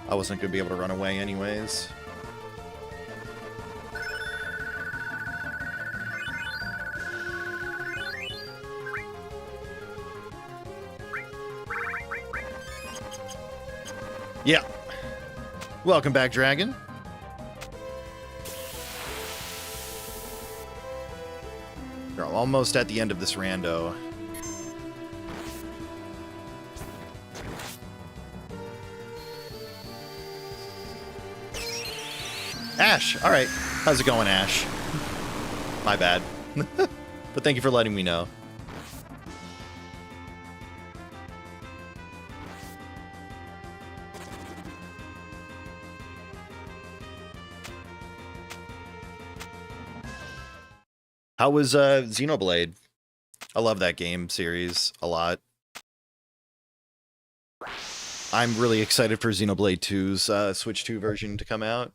I wasn't going to be able to run away anyways. Yeah. Welcome back, Dragon. We're almost at the end of this rando. Ash! Alright. How's it going, Ash? My bad. But thank you for letting me know. How was Xenoblade? I love that game series a lot. I'm really excited for Xenoblade 2's Switch 2 version to come out.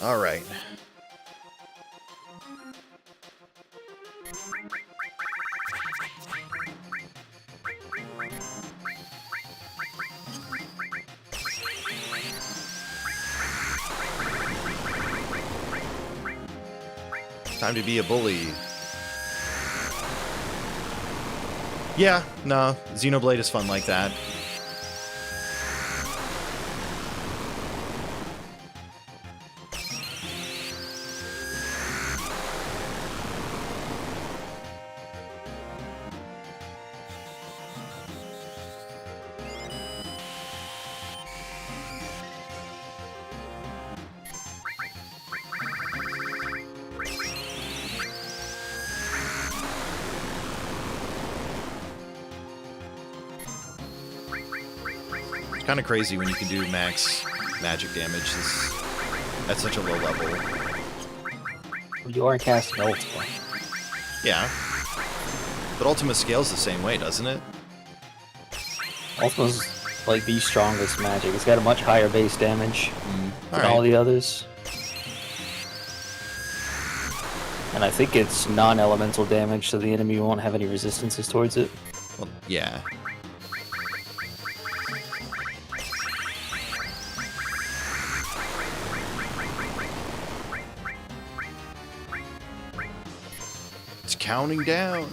All right. Time to be a bully. Yeah, no, Xenoblade is fun like that. Kind of crazy when you can do max magic damage at such a low level. You are casting Ultima. Yeah. But Ultima scales the same way, doesn't it? Ultima's like the strongest magic. It's got a much higher base damage than all Alright. the others. And I think it's non-elemental damage, so the enemy won't have any resistances towards it. Well, yeah. It's counting down.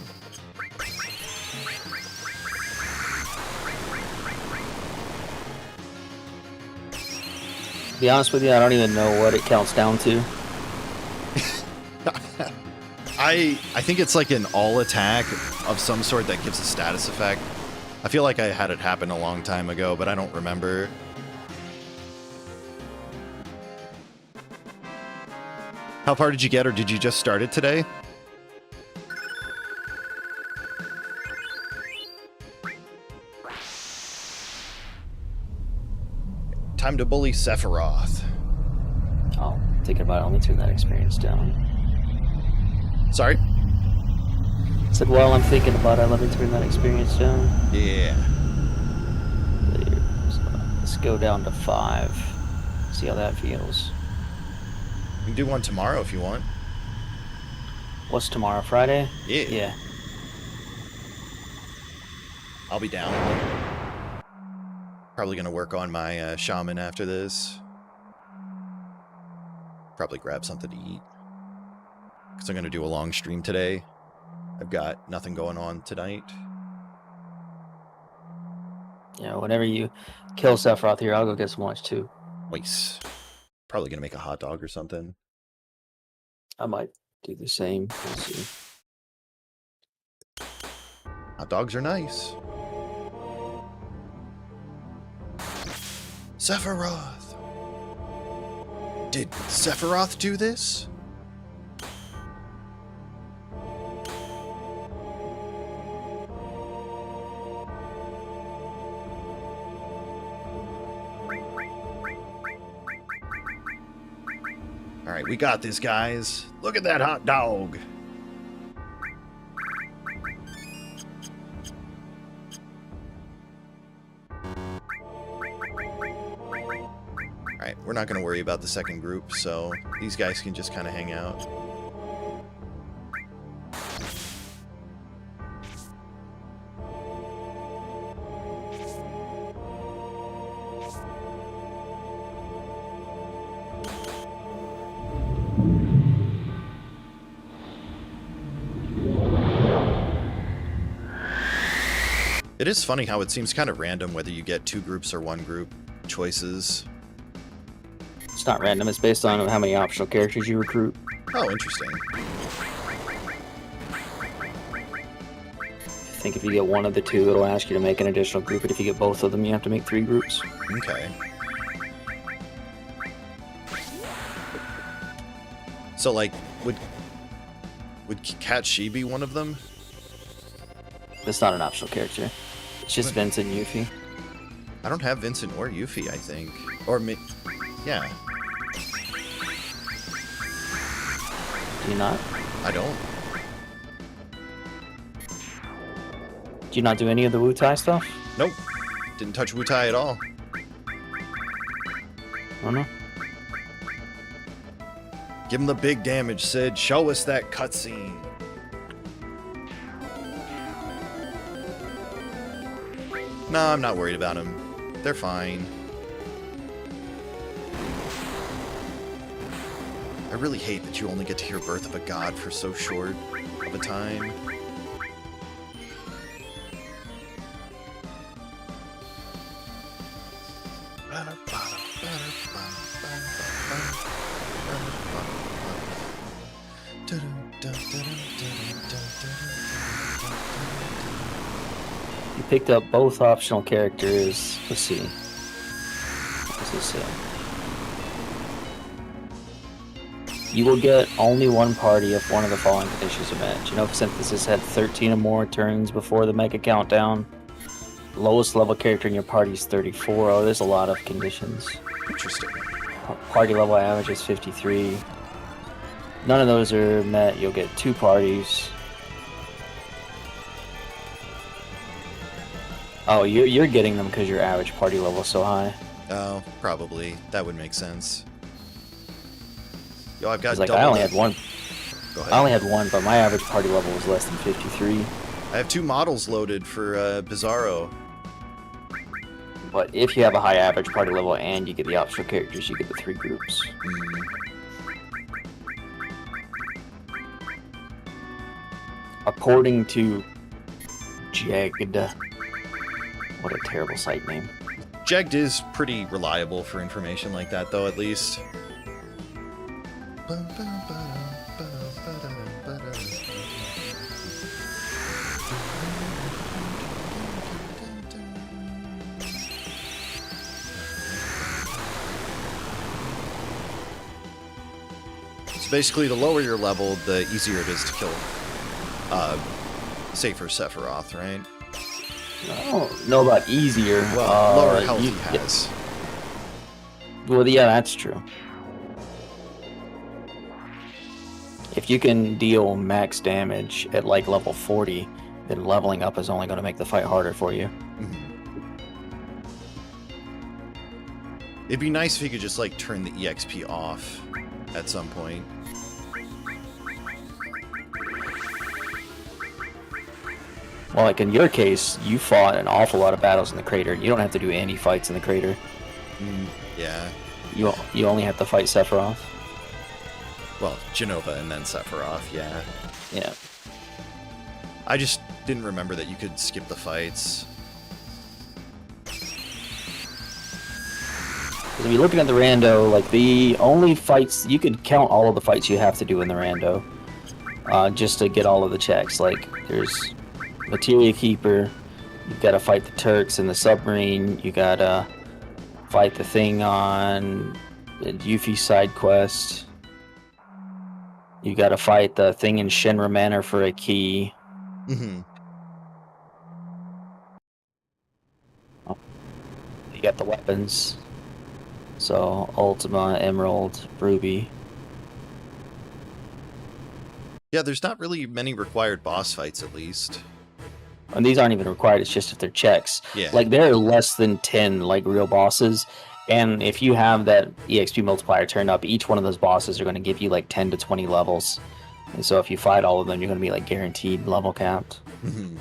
To be honest with you, I don't even know what it counts down to. I think it's like an all attack of some sort that gives a status effect. I feel like I had it happen a long time ago, but I don't remember. How far did you get, or did you just start it today? Time to bully Sephiroth. Oh, thinking about it, let me turn that experience down. Sorry? I said, while I'm thinking about it, let me turn that experience down. Yeah. So, let's go down to 5. See how that feels. You can do one tomorrow if you want. What's tomorrow, Friday? Yeah. Yeah. I'll be down. Probably gonna work on my shaman after this. Probably grab something to eat. Because I'm gonna do a long stream today. I've got nothing going on tonight. Yeah, whenever you kill Sephiroth here, I'll go get some lunch too. Nice. Probably gonna make a hot dog or something. I might do the same. We'll see. Hot dogs are nice. Sephiroth! Did Sephiroth do this? Alright, we got this, guys. Look at that hot dog. Alright, we're not going to worry about the second group, so these guys can just kind of hang out. It is funny how it seems kind of random whether you get 2 groups or 1 group choices. It's not random, it's based on how many optional characters you recruit. Oh, interesting. I think if you get one of the 2, it'll ask you to make an additional group, but if you get both of them, you have to make 3 groups. Okay. So, like, would Cat She be one of them? It's not an optional character. It's just Vincent and Yuffie. I don't have Vincent or Yuffie, I think. Or, yeah. Do you not? I don't. Do you not do any of the Wu Tai stuff? Nope. Didn't touch Wu Tai at all. I don't know. Give him the big damage, Sid. Show us that cutscene. No, I'm not worried about them. They're fine. I really hate that you only get to hear Birth of a God for so short of a time. You picked up both optional characters. Let's see. What does this say? You will get only one party if one of the following conditions are met. You know, Synthesis had 13 or more turns before the Mega Countdown. Lowest level character in your party is 34. Oh, there's a lot of conditions. Interesting. Party level average is 53. None of those are met. You'll get 2 parties. Oh, you're getting them because your average party level is so high. Oh, probably. That would make sense. Yo, I've got It's like double I only that. had one. Go ahead. I only had one, but my average party level was less than 53. I have 2 models loaded for Bizarro. But if you have a high average party level and you get the optional characters, you get the 3 groups. According to Jagged, what a terrible site name. Jegged is pretty reliable for information like that, though, at least. So basically, the lower your level, the easier it is to kill safer Sephiroth, right? I don't know about easier. Well, lower health he has. Well, yeah, that's true. If you can deal max damage at like level 40, then leveling up is only going to make the fight harder for you. It'd be nice if you could just like turn the EXP off at some point. Well, like in your case, you fought an awful lot of battles in the crater. You don't have to do any fights in the crater. Yeah. You only have to fight Sephiroth. Well, Genova and then Sephiroth, yeah. Yeah. I just didn't remember that you could skip the fights. If you're looking at the rando, like the only fights, you could count all of the fights you have to do in the rando, just to get all of the checks. Like there's Materia Keeper, you gotta fight the Turks in the submarine, you gotta fight the thing on the Yuffie side quest, you gotta fight the thing in Shinra Manor for a key. Mm-hmm. You got the weapons. So, Ultima, Emerald, Ruby. Yeah, there's not really many required boss fights, at least. And these aren't even required, it's just if they're checks. Yeah. Like, there are less than 10, like, real bosses. And if you have that EXP multiplier turned up, each one of those bosses are going to give you, like, 10 to 20 levels. And so if you fight all of them, you're going to be, like, guaranteed level capped. Mm-hmm.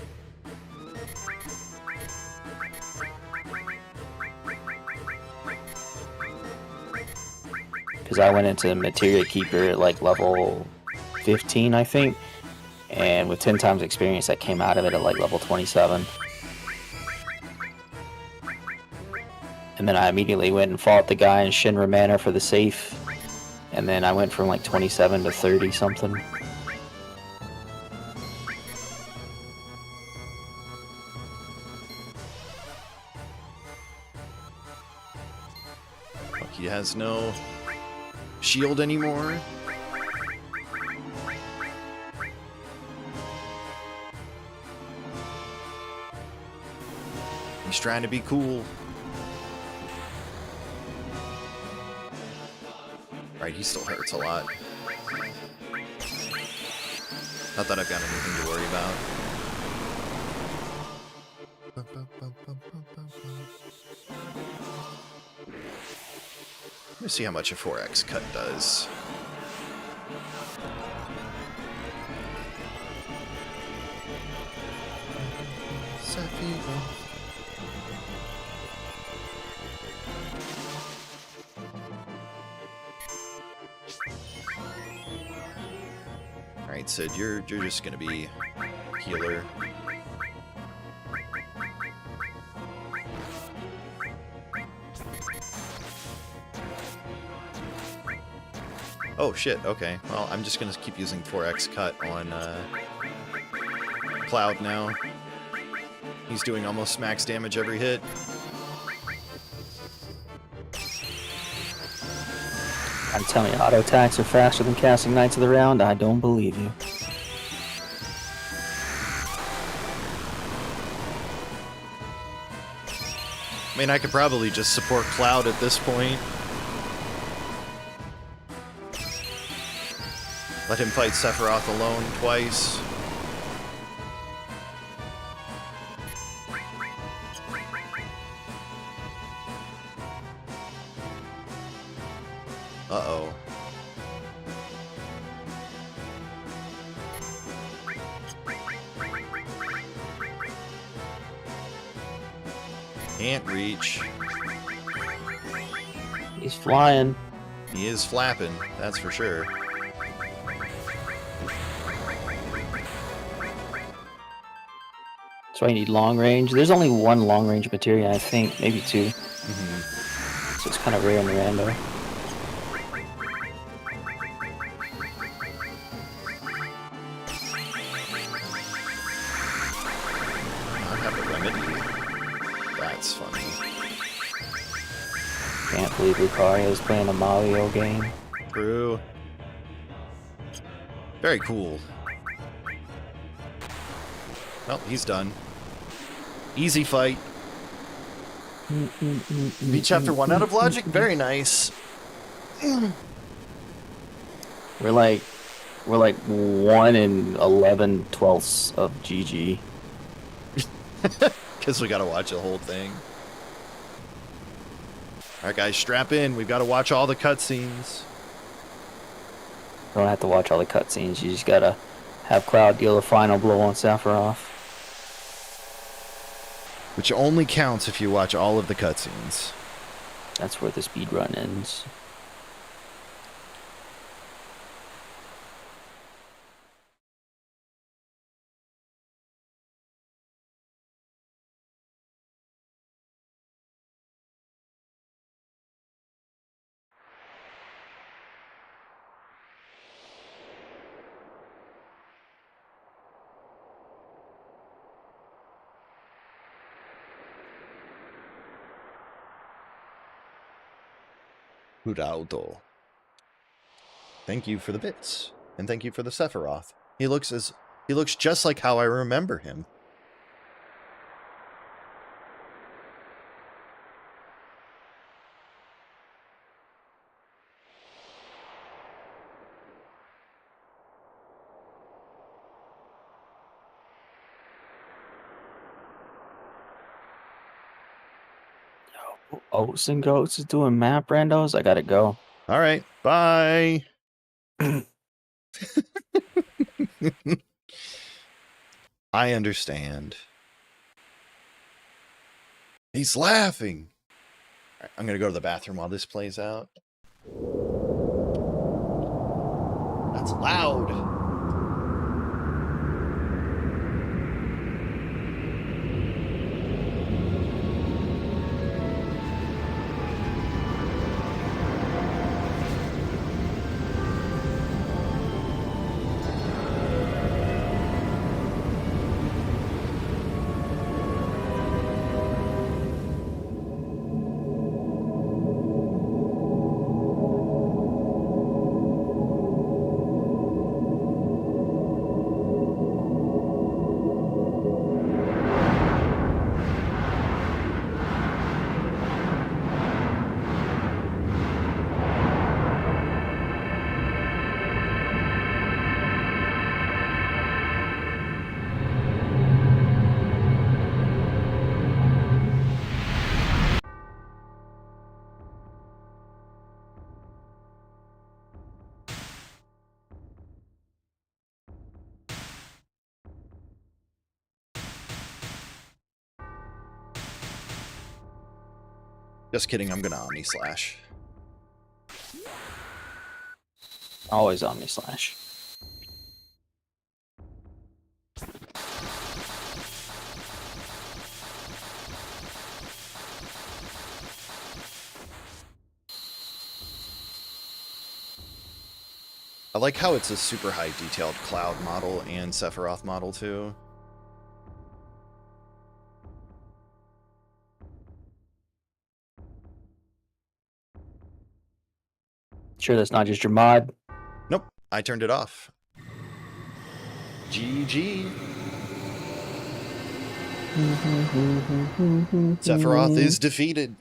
Because I went into Materia Keeper at like level 15, I think, and with 10 times experience, I came out of it at like level 27. And then I immediately went and fought the guy in Shinra Manor for the safe, and then I went from like 27 to 30 something. He has no shield anymore. He's trying to be cool. Right, he still hurts a lot. Not that I've got anything to worry about. Let's see how much a 4x cut does. Alright, Sid, you're just gonna be healer. Oh shit, okay. Well, I'm just gonna keep using 4x cut on Cloud now. He's doing almost max damage every hit. I'm telling you, auto attacks are faster than casting Knights of the Round. I don't believe you. I mean, I could probably just support Cloud at this point. Let him fight Sephiroth alone twice. Uh-oh. Can't reach. He's flying. He is flapping, that's for sure. That's why you need long range. There's only one long range materia, I think, maybe two. Mm-hmm. So it's kind of rare in the rando. Not have a remedy. That's funny. Can't believe Lucario's playing a Mario game. True. Very cool. Well, he's done. Easy fight. Beat chapter 1 out of logic. Very nice. We're like 1 in 11/12 of GG. Because we gotta watch the whole thing. Alright guys, strap in. We've got to watch all the cutscenes. You don't have to watch all the cutscenes. You just gotta have Cloud deal the final blow on Sephiroth. Which only counts if you watch all of the cutscenes. That's where the speed run ends. Huraudo. Thank you for the bits. And thank you for the Sephiroth. He looks just like how I remember him. Oats and Goats is doing map randos. I gotta go. All right, bye. I understand. He's laughing. All right, I'm going to go to the bathroom while this plays out. That's loud. Just kidding, I'm gonna Omni Slash. Always Omni Slash. I like how it's a super high detailed Cloud model and Sephiroth model too. Sure, that's not just your mod. Nope, I turned it off. GG. Sephiroth is defeated.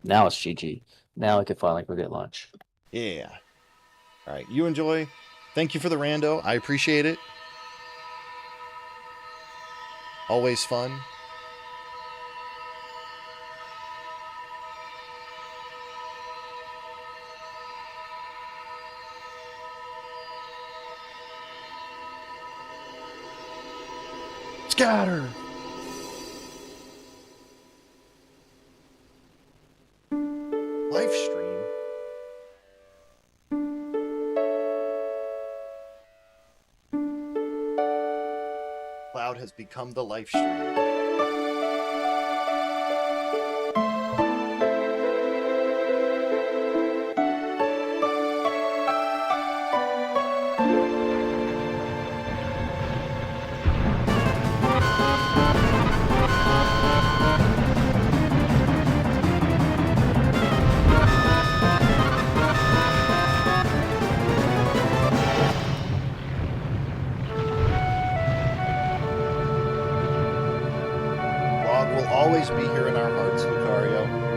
Now it's GG. Now I can finally go get lunch. Yeah. All right, you enjoy. Thank you for the rando. I appreciate it. Always fun. Scatter! out has become the live stream. Log will always be here in our hearts, Lucario.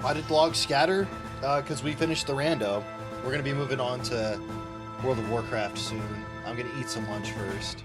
Why did logs scatter? Because we finished the rando. We're gonna be moving on to World of Warcraft soon. I'm gonna eat some lunch first.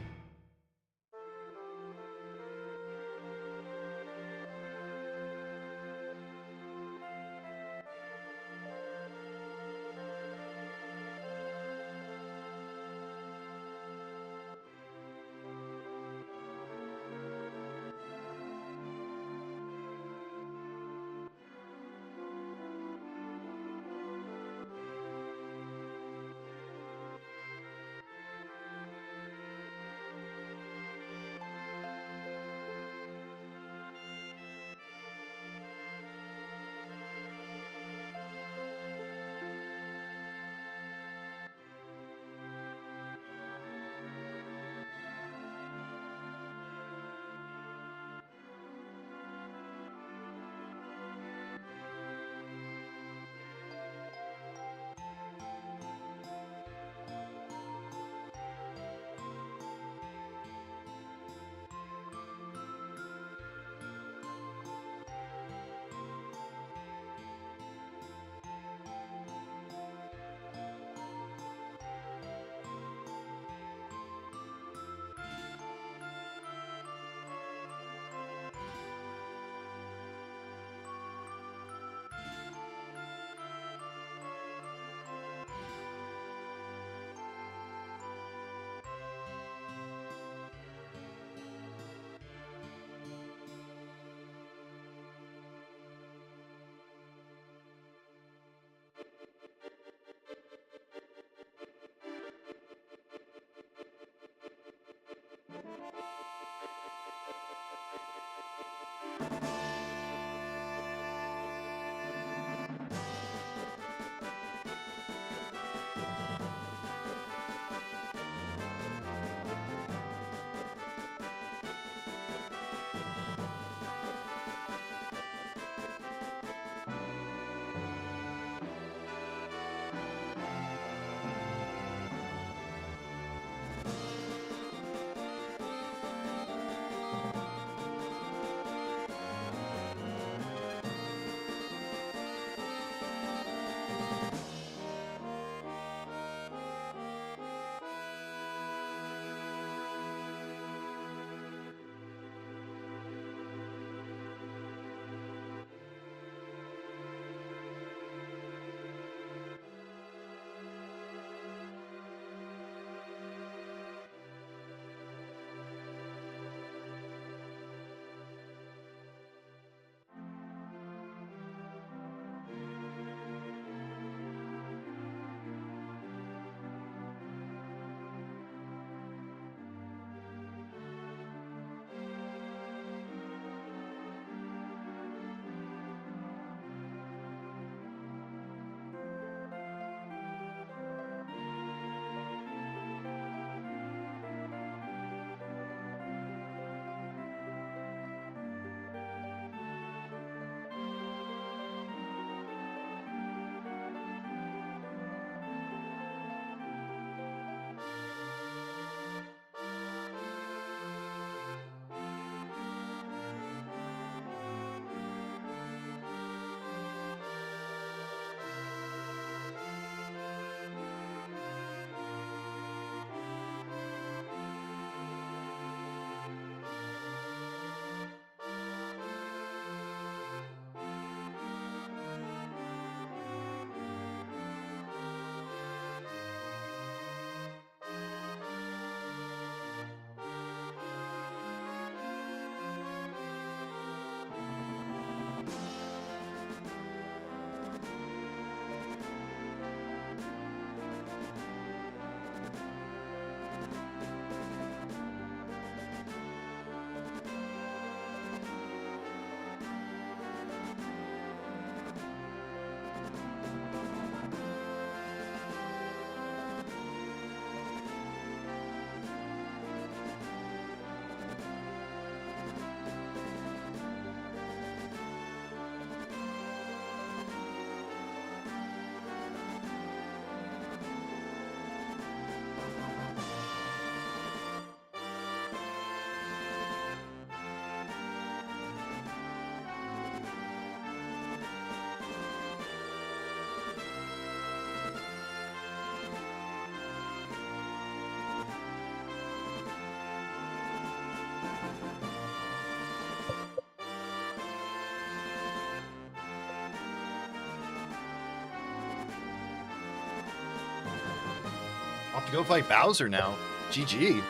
off to go fight Bowser now. GG.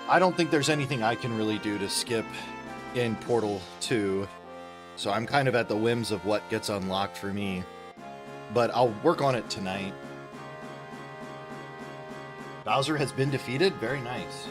I don't think there's anything I can really do to skip in Portal 2, so I'm kind of at the whims of what gets unlocked for me. But I'll work on it tonight. Bowser has been defeated? Very nice.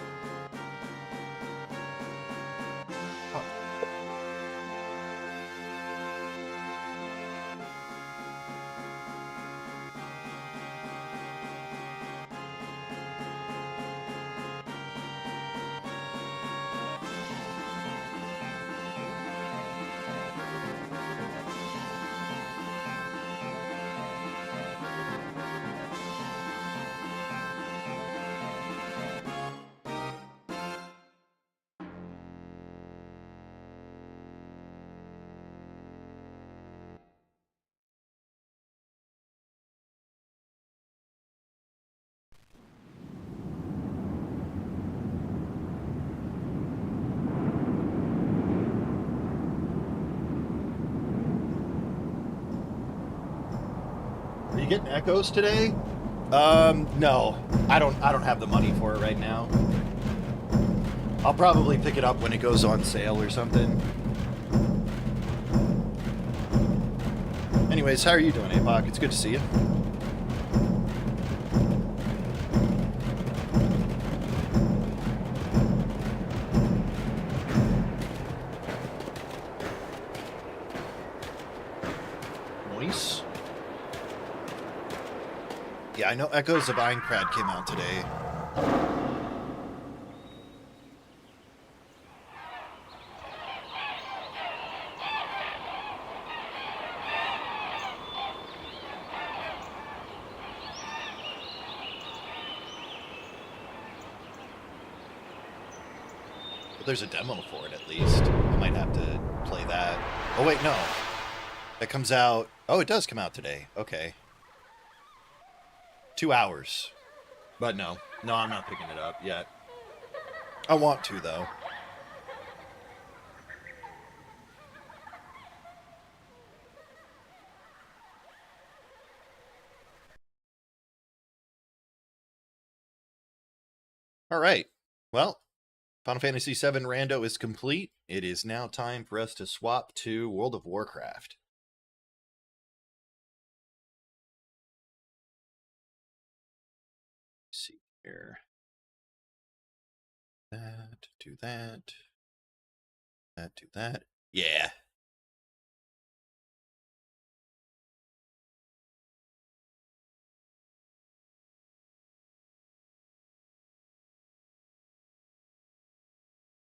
Are you getting echoes today? No. I don't have the money for it right now. I'll probably pick it up when it goes on sale or something. Anyways, how are you doing, Apoc? It's good to see you. Nice. Yeah, I know Echoes of Aincrad came out today. But there's a demo for it at least. I might have to play that. Oh wait, no. That comes out... Oh, it does come out today. Okay. 2 hours. But no. No, I'm not picking it up yet. I want to, though. Alright. Well, Final Fantasy VII Rando is complete. It is now time for us to swap to World of Warcraft. Let's see here. That, do that. That, do that. Yeah.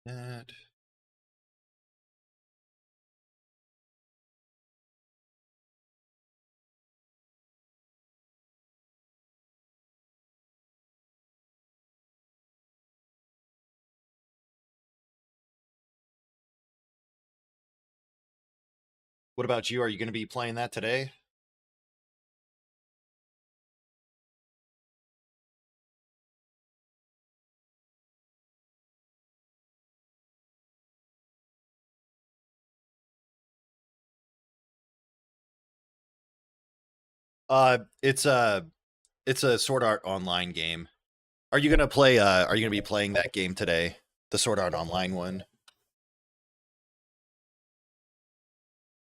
That. What about you? Are you going to be playing that today? It's a Sword Art Online game. Are you gonna play? Are you gonna be playing that game today? The Sword Art Online one.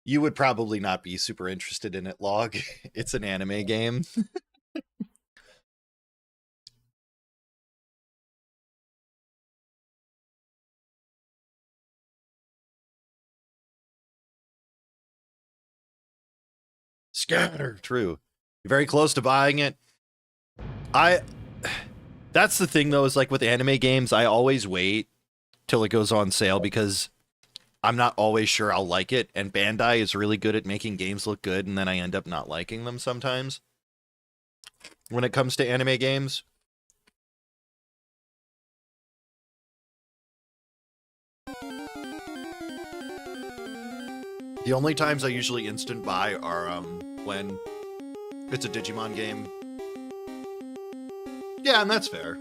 You would probably not be super interested in it, Log. It's an anime game. Scatter. True. You're very close to buying it. That's the thing though, is like with anime games, I always wait till it goes on sale because I'm not always sure I'll like it, and Bandai is really good at making games look good, and then I end up not liking them sometimes when it comes to anime games. The only times I usually instant buy are when it's a Digimon game. Yeah, and that's fair.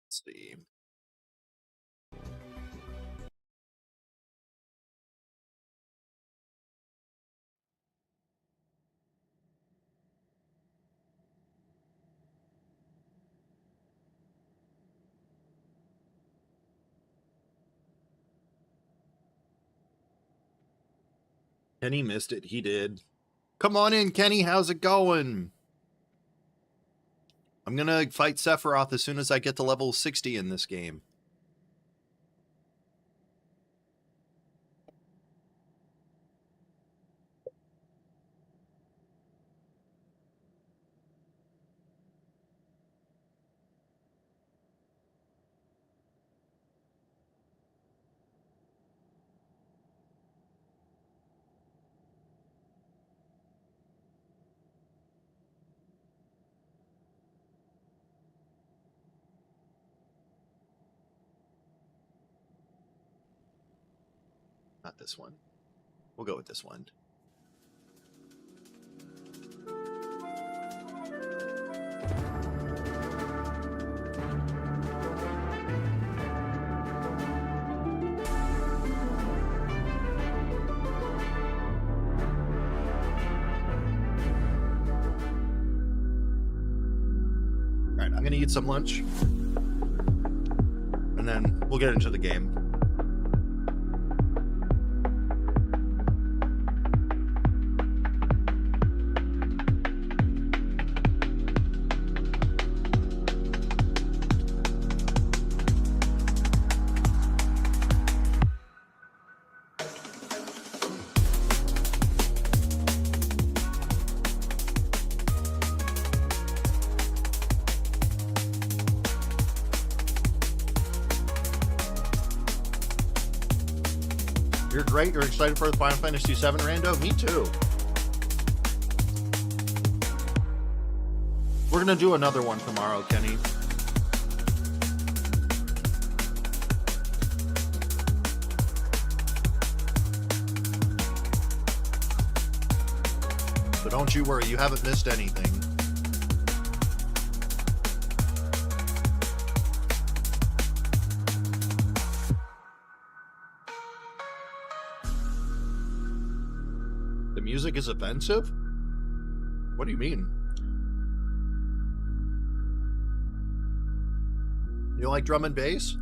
Let's see. Kenny missed it. He did. Come on in, Kenny. How's it going? I'm going to fight Sephiroth as soon as I get to level 60 in this game. Not this one. We'll go with this one. All right, I'm gonna eat some lunch, and then we'll get into the game. You're great. You're excited for the Final Fantasy VII rando? Me too. We're going to do another one tomorrow, Kenny. So don't you worry. You haven't missed anything. The music is offensive? What do you mean? You like drum and bass?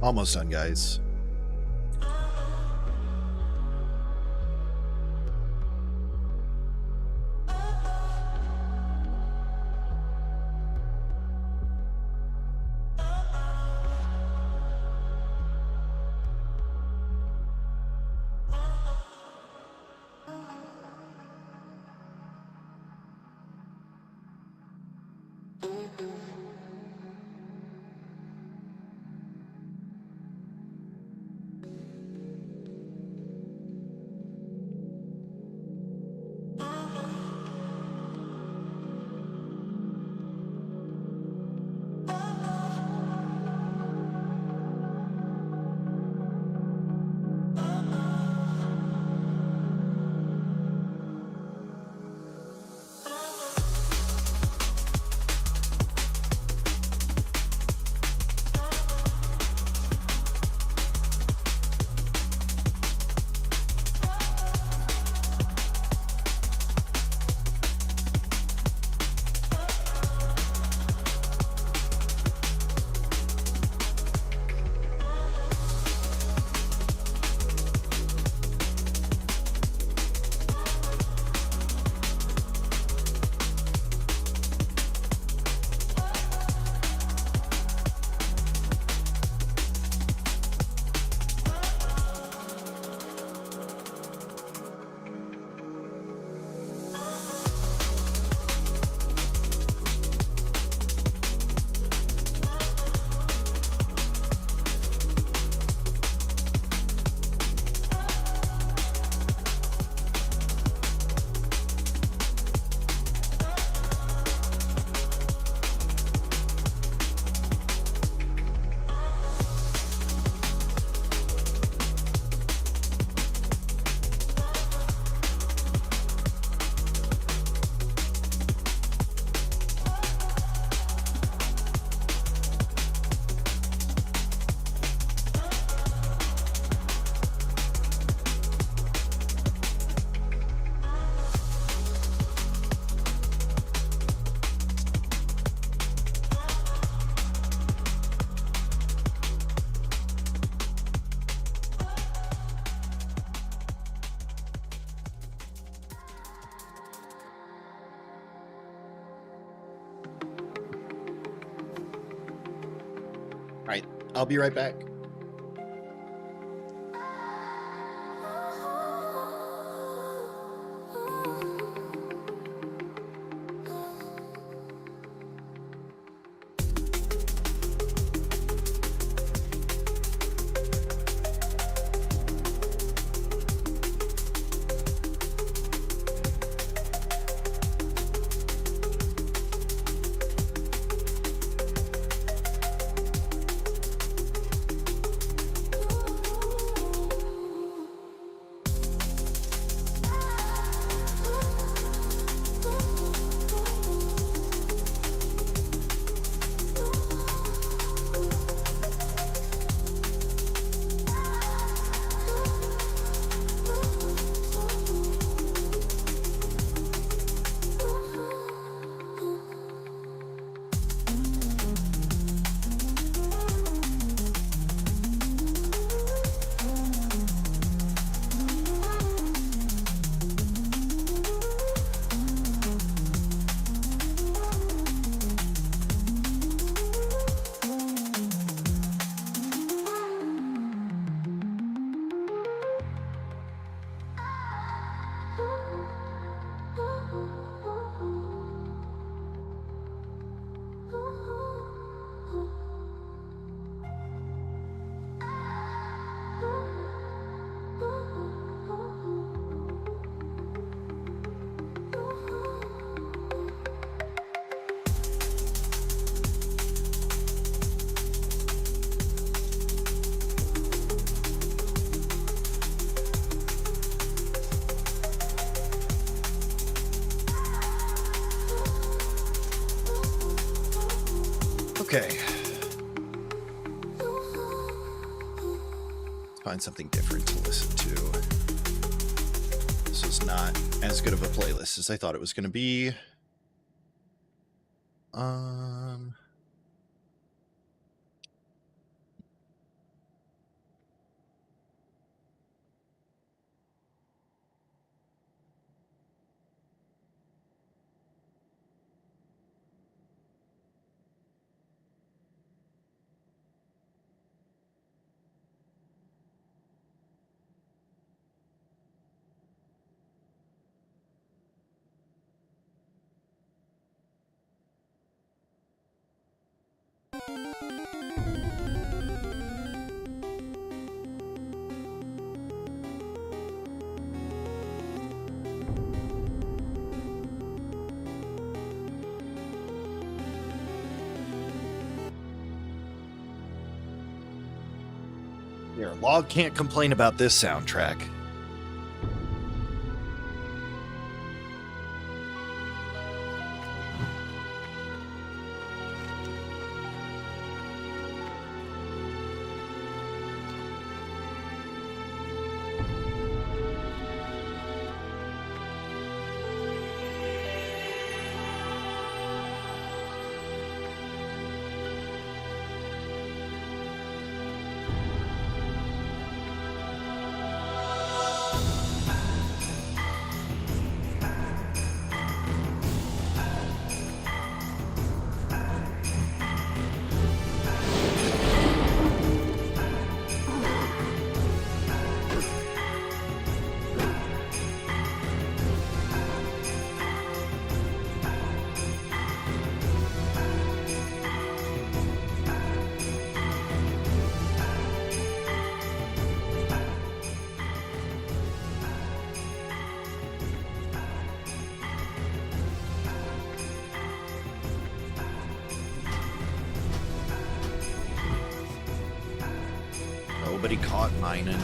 Almost done, guys. Alright, I'll be right back. Okay. Let's find something different to listen to. This is not as good of a playlist as I thought it was going to be. Here, Log can't complain about this soundtrack. Nobody caught mining.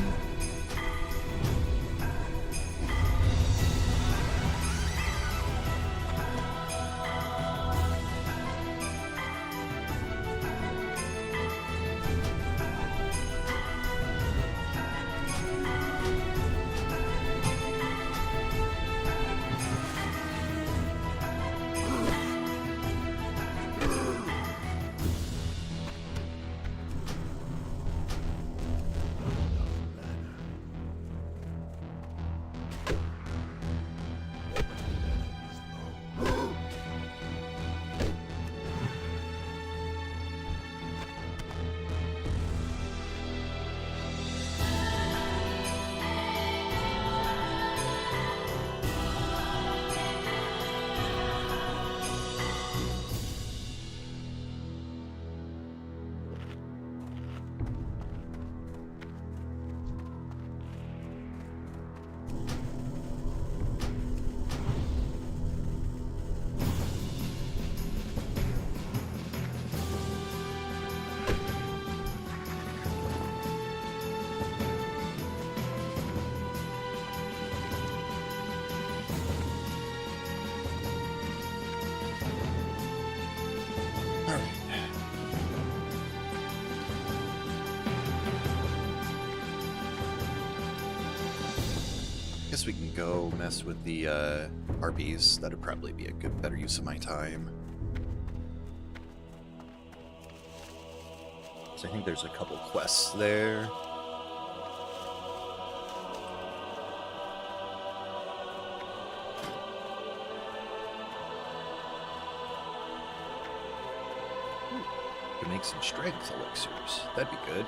Guess we can go mess with the RBs. That'd probably be a better use of my time. So I think there's a couple quests there. Could make some strength elixirs. That'd be good.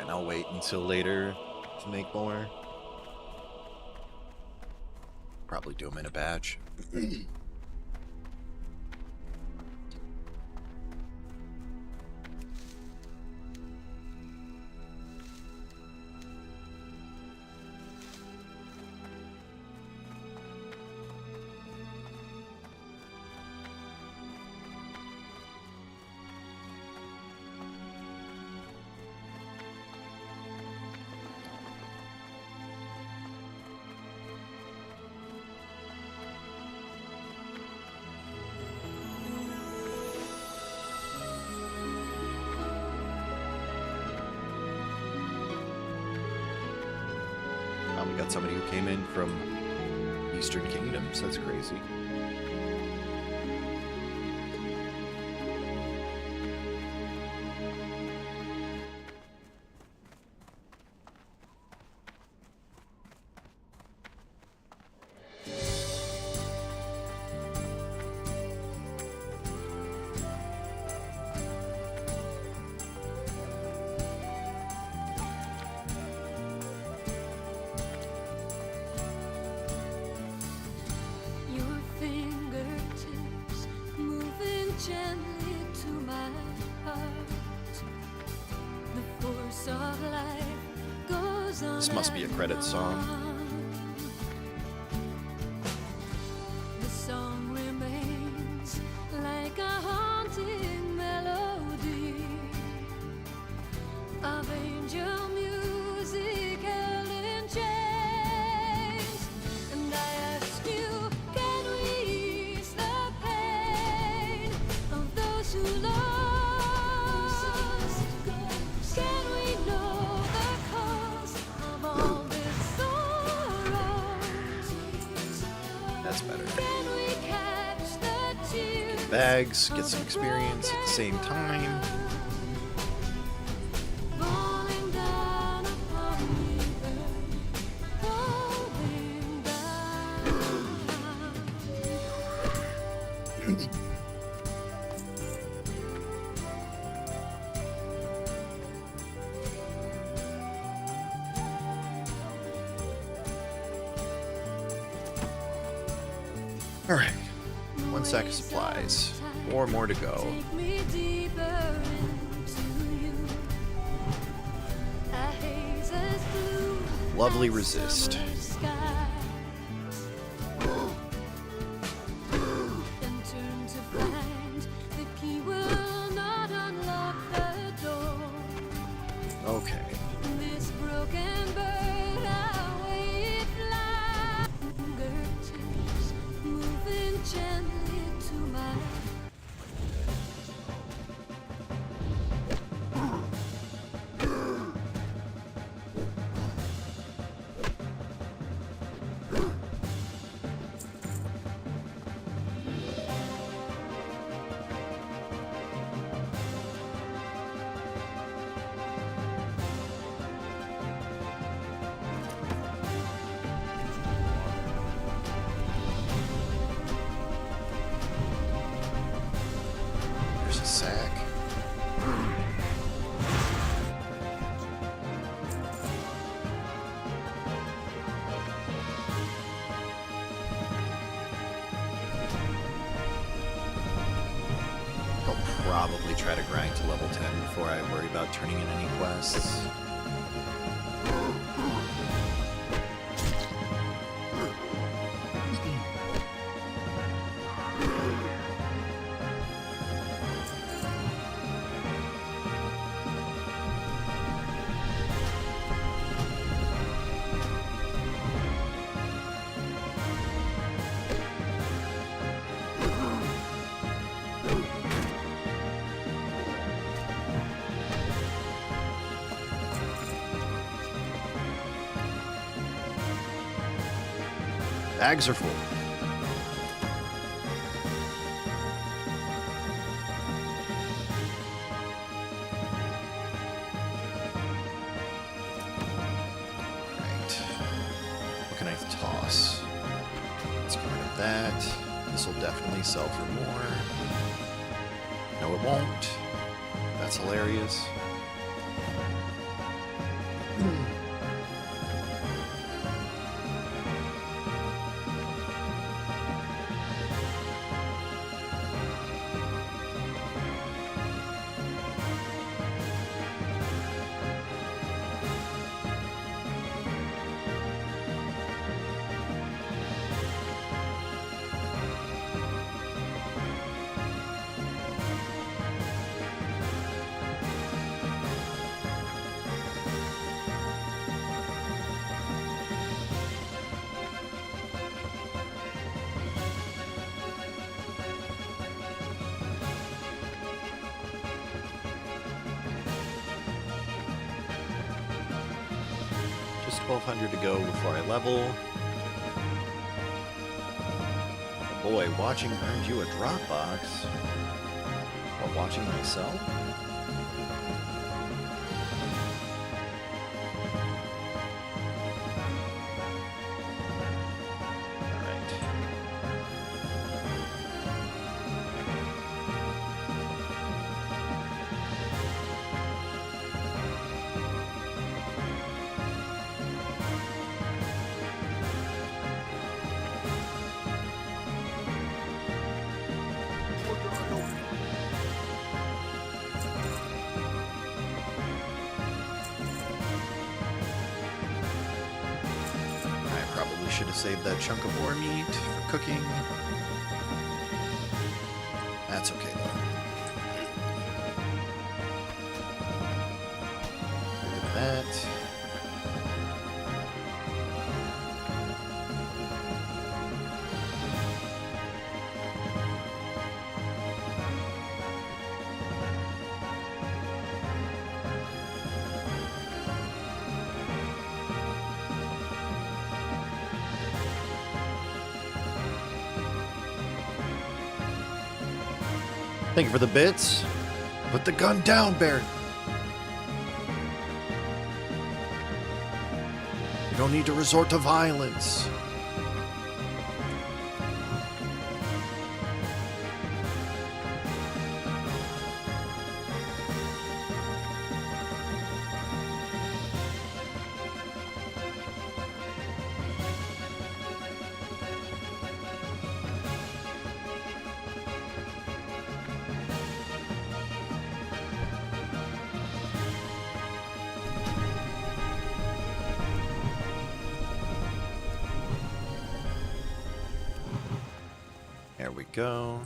I'll wait until later to make more. Probably do them in a batch. We got somebody who came in from Eastern Kingdoms. That's crazy. Your This must be a credit song. The song remains like a haunting melody of angel music held in chains. And I ask you, can we ease the pain of those who lost? Can we know the cause of all this sorrow? That's better. Can we catch the tears? Bags, get some experience at the same time. Falling down upon the earth, falling down. All right, 1 sack of supplies. 4 more to go. Take me deeper into you. A haze as blue Lovely as resist. summer sky. And turn to find the key will not unlock the door. Okay. This broken bird, away it flies. Fingertips moving gently to my There's a sack. I'll probably try to grind to level 10 before I worry about turning in any quests. Bags are full. Right. What can I toss? Let's get rid of that. This will definitely sell for more. No, it won't. That's hilarious. Just 1,200 to go before I level. Oh boy, watching earned you a Dropbox. While watching myself? Alright. should have saved that chunk of boar meat for cooking. That's okay though. Look at that. Thank you for the bits. Put the gun down, Barrett. You don't need to resort to violence. There we go.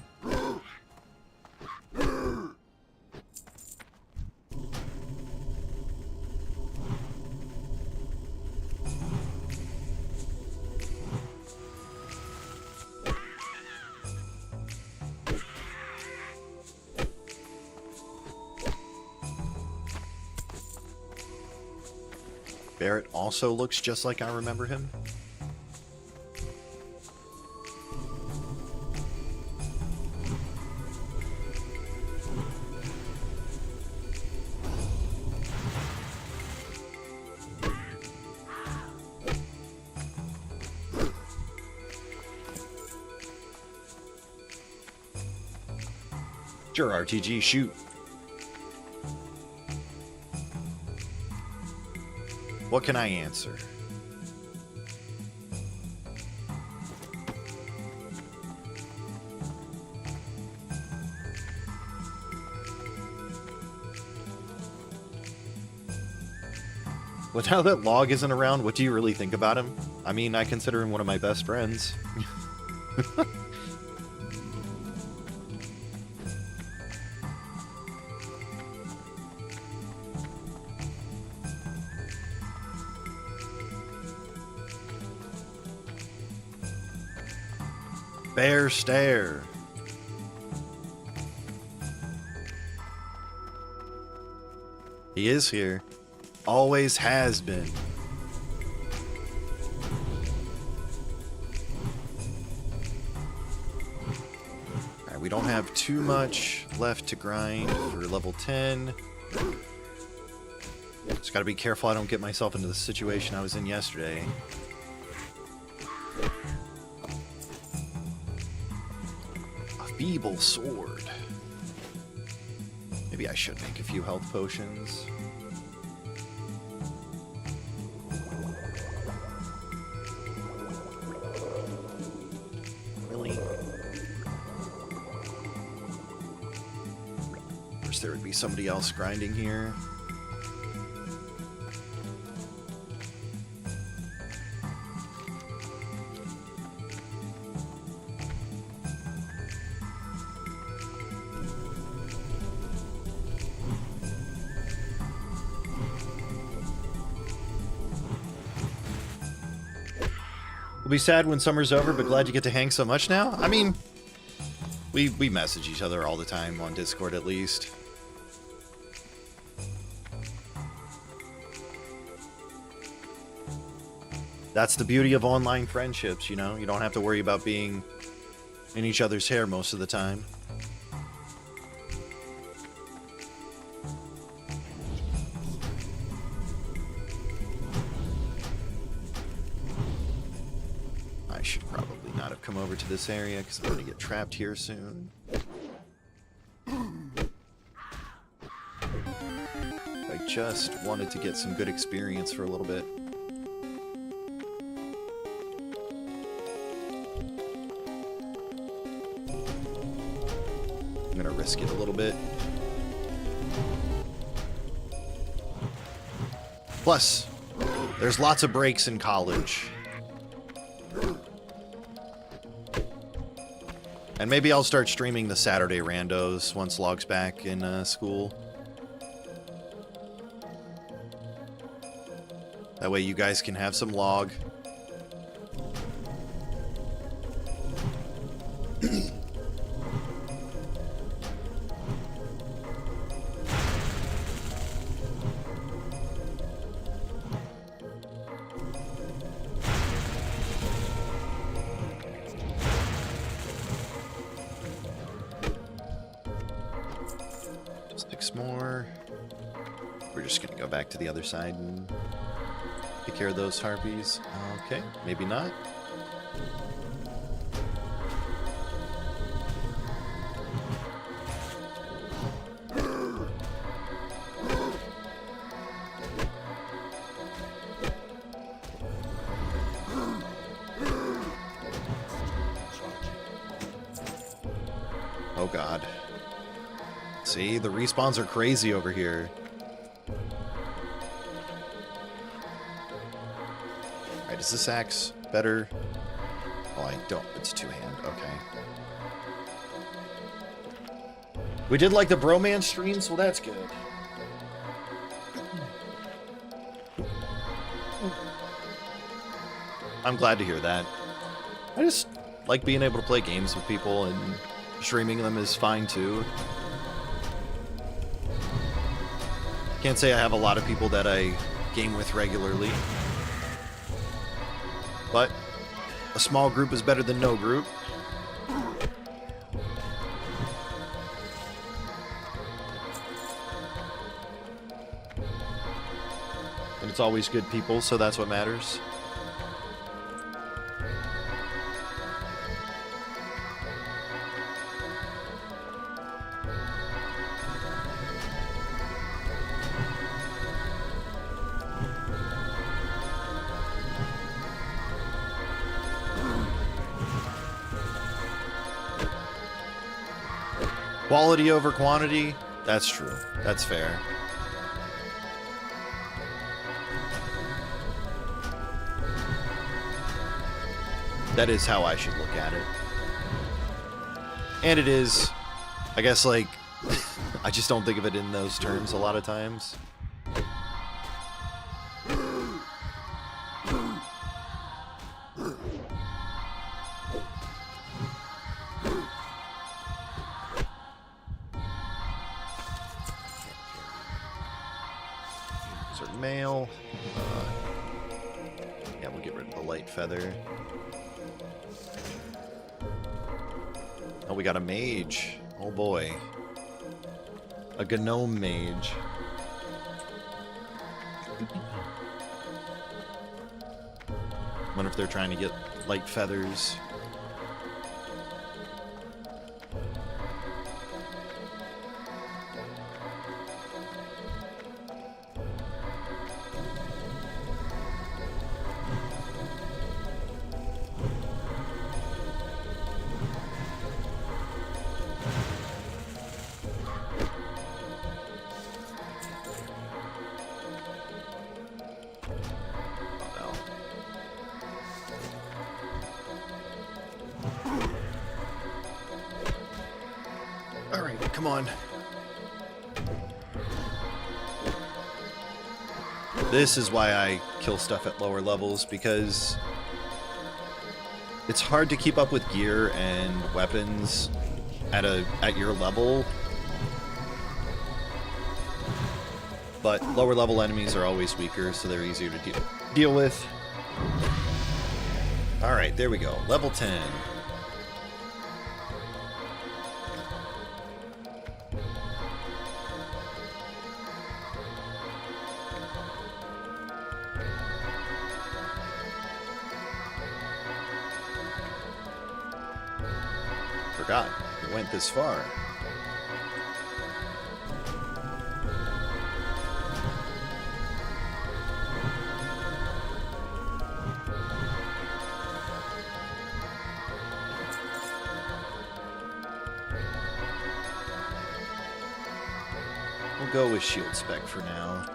Barrett also looks just like I remember him. Sure, RTG, shoot. What can I answer? Well, now that Log isn't around, what do you really think about him? I mean, I consider him one of my best friends. Bear stare. He is here. Always has been. Alright, we don't have too much left to grind for level 10. Just gotta be careful I don't get myself into the situation I was in yesterday. Feeble sword. Maybe I should make a few health potions. Really? Wish there would be somebody else grinding here. We'll be sad when summer's over, but glad you get to hang so much now. I mean, we message each other all the time on Discord, at least. That's the beauty of online friendships, you know? You don't have to worry about being in each other's hair most of the time. I should probably not have come over to this area because I'm going to get trapped here soon. I just wanted to get some good experience for a little bit. I'm going to risk it a little bit. Plus, there's lots of breaks in college. And maybe I'll start streaming the Saturday randos once Log's back in school. That way you guys can have some Log. More. We're just gonna go back to the other side and take care of those harpies. Okay, maybe not. Oh God. See, the respawns are crazy over here. Alright, is this axe better? Oh, I don't. It's two-hand. Okay. We did like the bromance streams, well that's good. I'm glad to hear that. I just like being able to play games with people, and streaming them is fine too. Can't say I have a lot of people that I game with regularly, but a small group is better than no group. And it's always good people, so that's what matters. Quality over quantity? That's true. That's fair. That is how I should look at it. And it is, I guess, like, I just don't think of it in those terms a lot of times. Mail. Yeah, we'll get rid of the light feather. Oh, we got a mage. Oh boy. A gnome mage. Wonder if they're trying to get light feathers. Come on. This is why I kill stuff at lower levels, because it's hard to keep up with gear and weapons at your level. But lower level enemies are always weaker, so they're easier to deal with. Alright, there we go. Level 10. Forgot it went this far. We'll go with shield spec for now.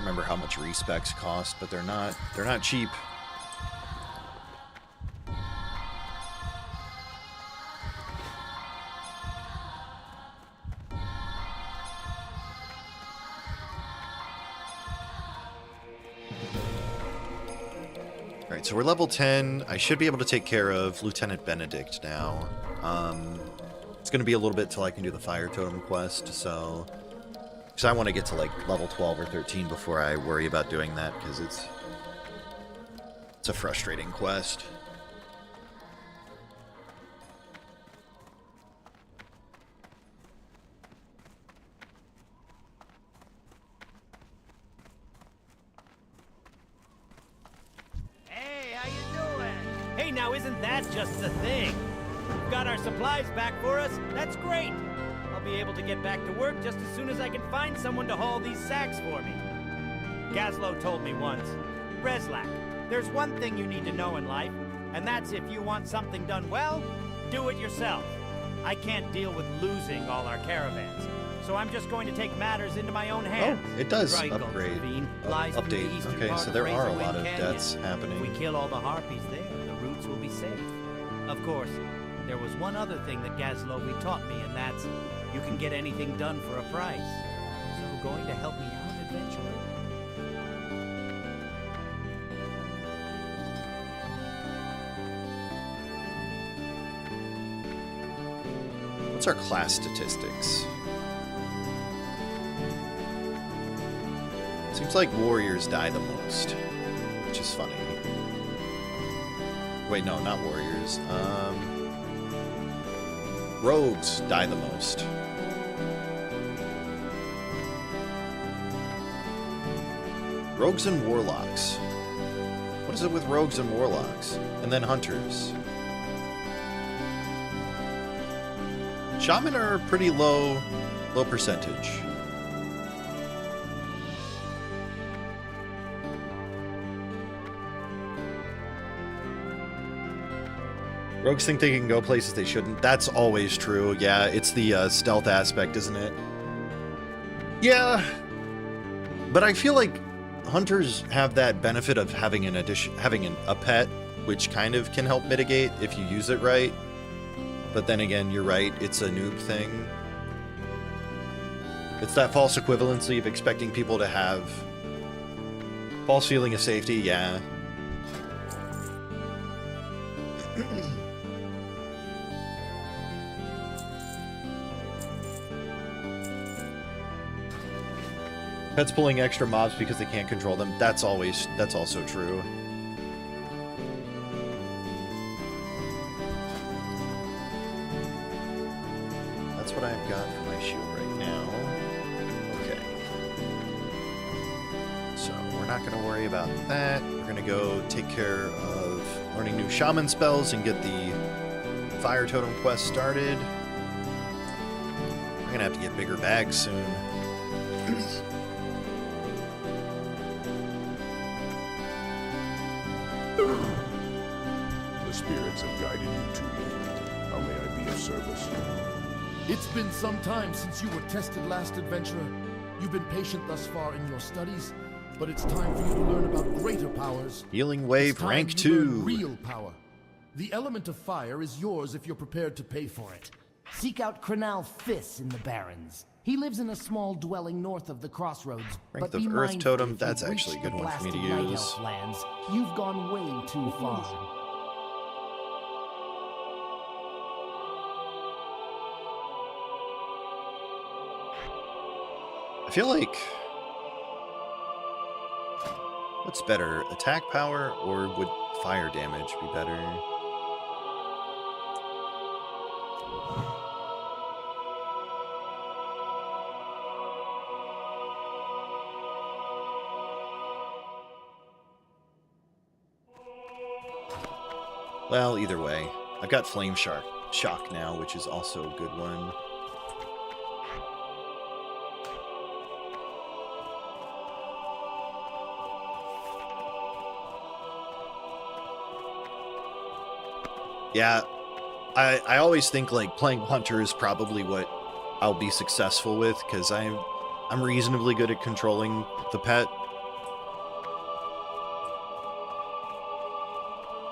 remember how much respecs cost, but they're not cheap. Alright, so we're level 10. I should be able to take care of Lieutenant Benedict now. It's going to be a little bit till I can do the Fire Totem quest, so... Because I want to get to, like, level 12 or 13 before I worry about doing that, because it's a frustrating quest. Hey, how you doing? Hey, now isn't that just the thing? You've got our supplies back for us? That's great! I'll be able to get back to work just as soon as I can find someone to haul these sacks for me. Gazlo told me once, Reslak, there's one thing you need to know in life, and that's if you want something done well, do it yourself. I can't deal with losing all our caravans, so I'm just going to take matters into my own hands. Oh, it does Dry Gulch upgrade. Ravine lies in the Update. eastern Okay, part so of there are a Razorwing lot of Canyon. deaths happening. If we kill all the harpies there, the routes will be safe. Of course, there was one other thing that Gazlovi taught me, and that's you can get anything done for a price. So going to help me out, adventurer? What's our class statistics? Seems like warriors die the most, which is funny. Wait, no, not warriors. Rogues die the most. Rogues and warlocks. What is it with rogues and warlocks? And then hunters. Shaman are pretty low percentage. Rogues think they can go places they shouldn't. That's always true. Yeah, it's the stealth aspect, isn't it? Yeah, but I feel like hunters have that benefit of having a pet, which kind of can help mitigate if you use it right. But then again, you're right, it's a noob thing. It's that false equivalency of expecting people to have false feeling of safety, yeah. Pets pulling extra mobs because they can't control them. That's also true. That's what I've got for my shield right now. Okay. So we're not going to worry about that. We're going to go take care of learning new shaman spells and get the Fire Totem quest started. We're going to have to get bigger bags soon. The spirits have guided you to me. How may I be of service? It's been some time since you were tested last, adventurer. You've been patient thus far in your studies, but it's time for you to learn about greater powers. Healing Wave It's time rank you 2. learn real power. The element of fire is yours if you're prepared to pay for it. Seek out Crenal Fiss in the Barrens. He lives in a small dwelling north of the crossroads. Strength but of be Earth mindful Totem, if that's you've actually a good reached one for me to the blasted use. Night Elf lands. You've gone way too far. I feel like... What's better, attack power or would fire damage be better? Well, either way. I've got Flame Shock now, which is also a good one. Yeah, I always think like playing Hunter is probably what I'll be successful with, because I'm reasonably good at controlling the pet.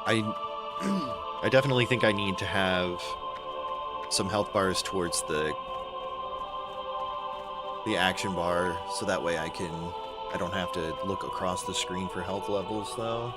I definitely think I need to have some health bars towards the action bar, so that way I don't have to look across the screen for health levels, though.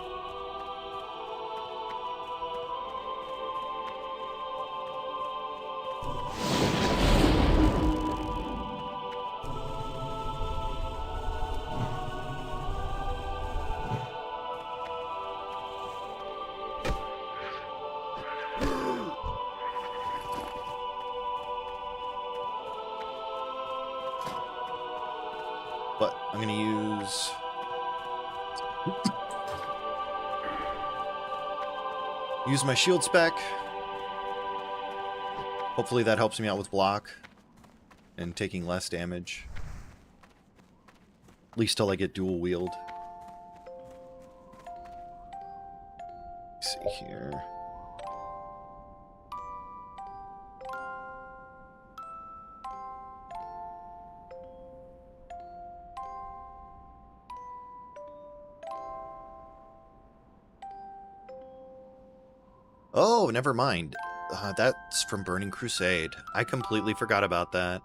But I'm gonna use my shield spec. Hopefully that helps me out with block and taking less damage. At least till I get dual wield. Let's see here. Oh, never mind. That's from Burning Crusade. I completely forgot about that.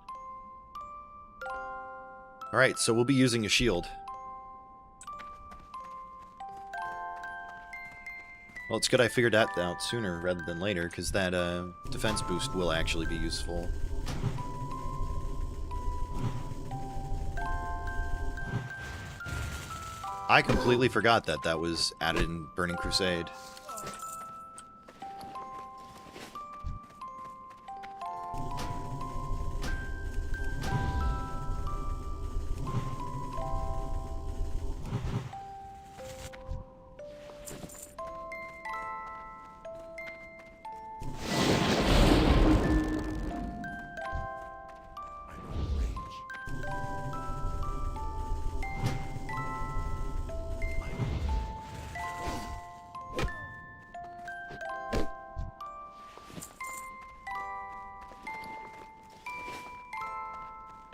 Alright, so we'll be using a shield. Well, it's good I figured that out sooner rather than later, because that defense boost will actually be useful. I completely forgot that that was added in Burning Crusade.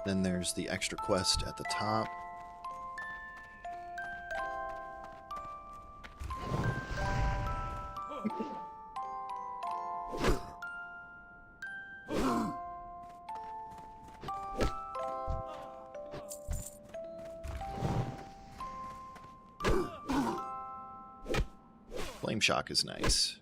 Then there's the extra quest at the top. Flame shock is nice.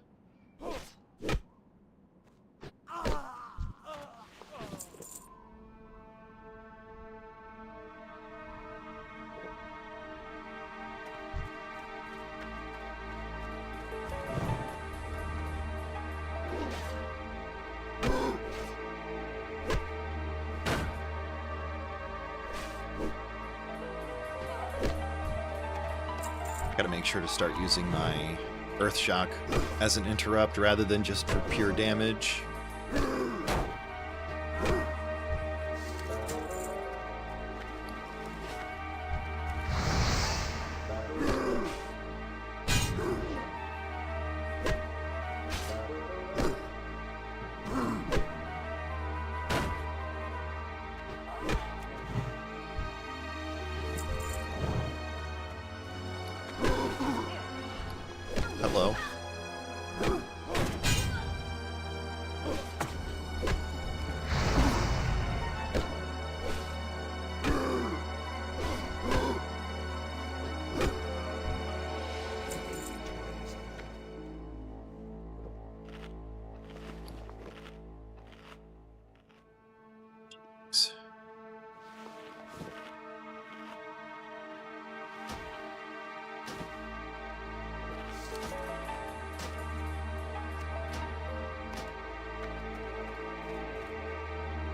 Gotta make sure to start using my Earth Shock as an interrupt rather than just for pure damage. Hello.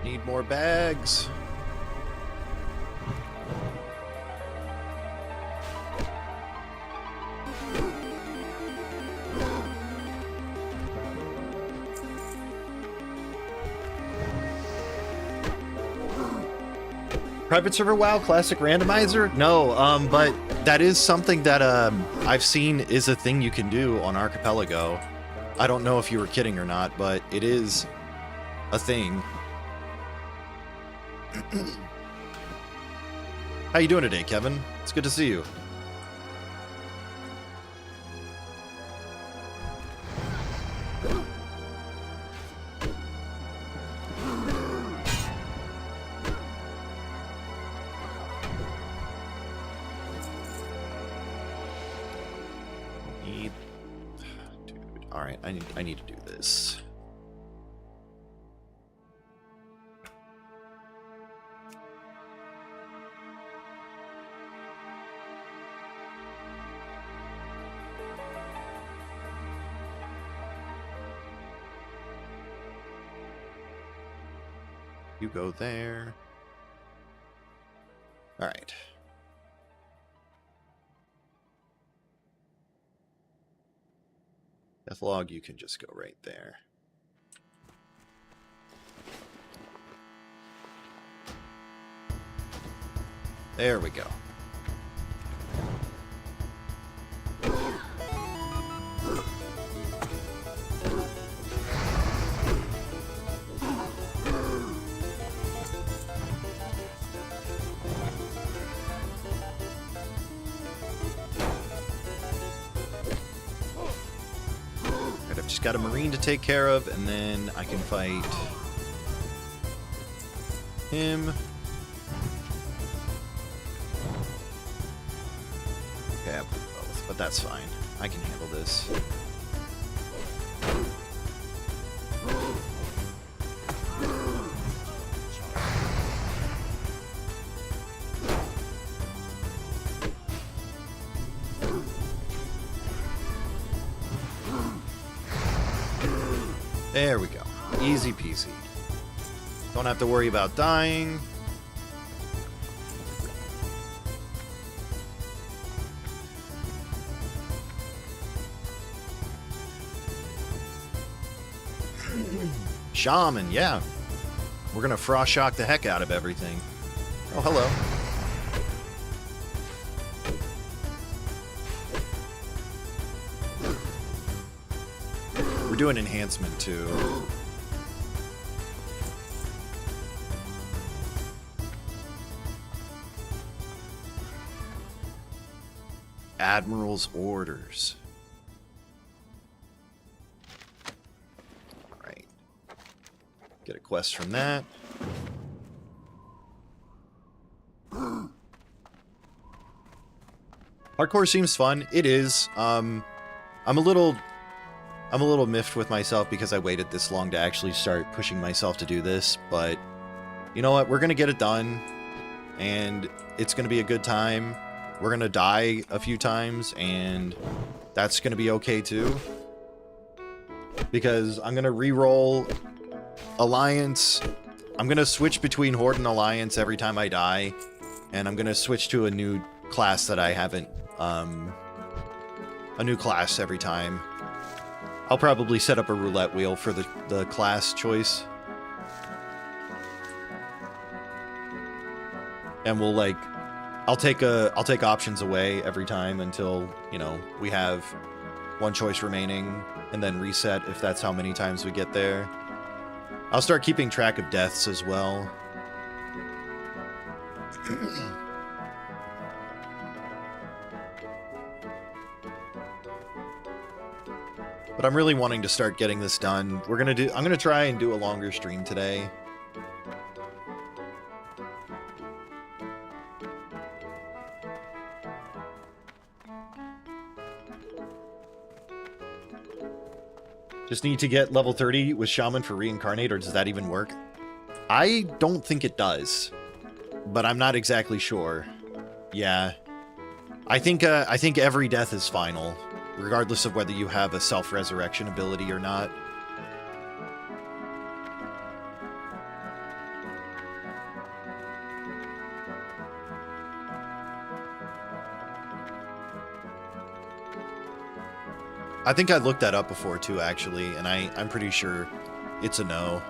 Need more bags. Private server WoW classic randomizer? No, but that is something that I've seen is a thing you can do on Archipelago. I don't know if you were kidding or not, but it is a thing. How you doing today, Kevin? It's good to see you. All right, I need to do this. You go there. All right. Deathlog, you can just go right there. There we go. I've just got a Marine to take care of, and then I can fight him. Okay, I have both, but that's fine. I can handle this. There we go. Easy peasy. Don't have to worry about dying. Shaman, yeah. We're gonna frost shock the heck out of everything. Oh, hello. We're doing enhancement too. Admiral's orders. Right. Get a quest from that. Hardcore seems fun. It is. I'm a little miffed with myself because I waited this long to actually start pushing myself to do this, but you know what? We're going to get it done, and it's going to be a good time. We're going to die a few times, and that's going to be okay too, because I'm going to re-roll Alliance. I'm going to switch between Horde and Alliance every time I die, and I'm going to switch to a new class that I haven't, a new class every time. I'll probably set up a roulette wheel for the class choice. And we'll like I'll take options away every time until, you know, we have one choice remaining, and then reset if that's how many times we get there. I'll start keeping track of deaths as well. But I'm really wanting to start getting this done. I'm gonna try and do a longer stream today. Just need to get level 30 with Shaman for Reincarnate, or does that even work? I don't think it does, but I'm not exactly sure. Yeah. I think every death is final, regardless of whether you have a self-resurrection ability or not. I think I looked that up before too, actually, and I'm pretty sure it's a no.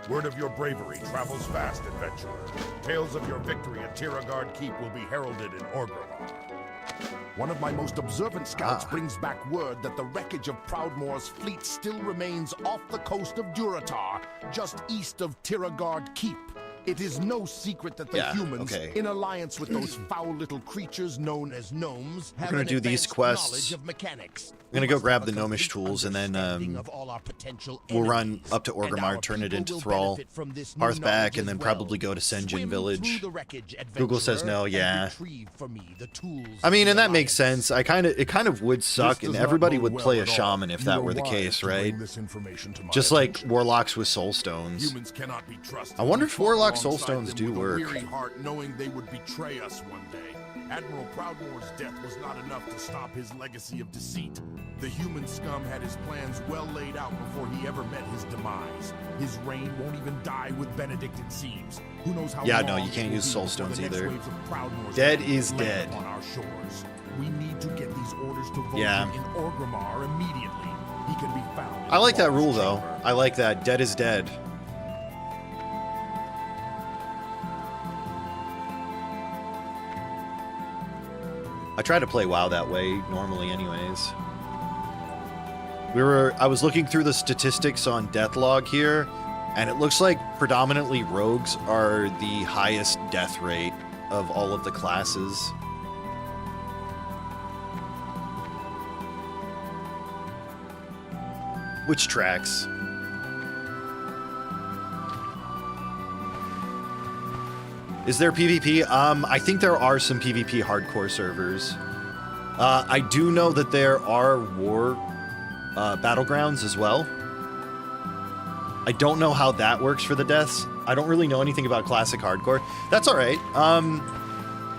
Word of your bravery travels fast, adventurer. Tales of your victory at Tiragard Keep will be heralded in Orgrimmar. One of my most observant scouts brings back word that the wreckage of Proudmoore's fleet still remains off the coast of Durotar, just east of Tiragard Keep. It is no secret that the Yeah, humans, okay. in alliance with those foul little creatures known as gnomes, have gonna an do these advanced quests. knowledge of mechanics. I'm gonna We go must grab have the a gnomish complete tools and then understanding of all our potential we'll run enemies, up to and Orgrimmar, our turn it people into will Thrall, benefit from this new Hearthback, knowledge and then as probably well. go to Sen'jin Swim Village. through the wreckage, Google says adventurer, no, and yeah. retrieve for me the tools I mean, of and the that makes Alliance. sense. It kind of would suck, This and does not everybody bode would well play a at all. shaman if You that were were the wise case, to bring right? this information to my Just like attention. warlocks with soulstones. Humans cannot be trusted. I wonder We if fought warlock alongside soulstones them do with a work. weary heart, knowing they would betray us one day. Admiral Proudmoore's death was not enough to stop his legacy of deceit. The human scum had his plans well laid out before he ever met his demise. His reign won't even die with Benedict, it seems. Who knows how Yeah, long no, you it can't will use be before soulstones the next either. waves of Proudmoore's Dead land is land dead. on our shores. We need to get these orders to Vulcan Yeah. in Orgrimmar immediately. He can be found in I like that Thrall's rule, though. chamber. I like that. Dead is dead. I try to play WoW that way normally anyways. I was looking through the statistics on Deathlog here, and it looks like predominantly rogues are the highest death rate of all of the classes. Which tracks. Is there PvP? I think there are some PvP hardcore servers. I do know that there are war battlegrounds as well. I don't know how that works for the deaths. I don't really know anything about classic hardcore. That's all right.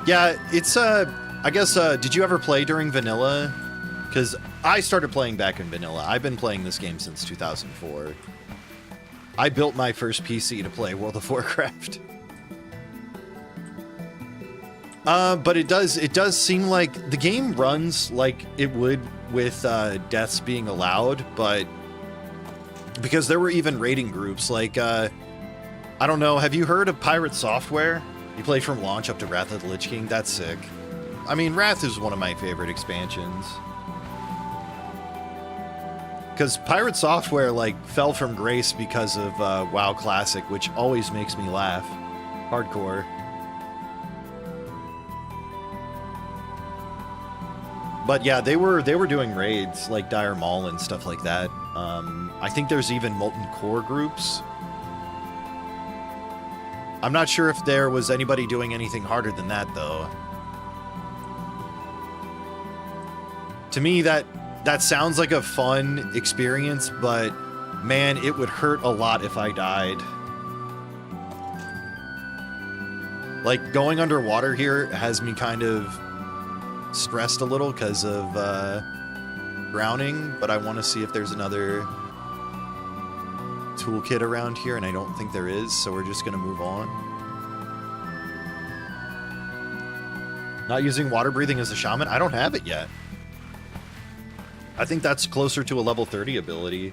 Yeah, it's I guess did you ever play during vanilla? Because I started playing back in vanilla. I've been playing this game since 2004. I built my first PC to play World of Warcraft. But it does seem like the game runs like it would with deaths being allowed, but because there were even raiding groups, like, I don't know, have you heard of Pirate Software? You play from launch up to Wrath of the Lich King? That's sick. I mean, Wrath is one of my favorite expansions. Because Pirate Software, like, fell from grace because of WoW Classic, which always makes me laugh. Hardcore. But yeah, they were doing raids like Dire Maul and stuff like that. I think there's even Molten Core groups. I'm not sure if there was anybody doing anything harder than that, though. To me, that sounds like a fun experience, but man, it would hurt a lot if I died. Like, going underwater here has me kind of stressed a little because of drowning, but I want to see if there's another toolkit around here, and I don't think there is, so we're just going to move on. Not using water breathing as a shaman? I don't have it yet. I think that's closer to a level 30 ability.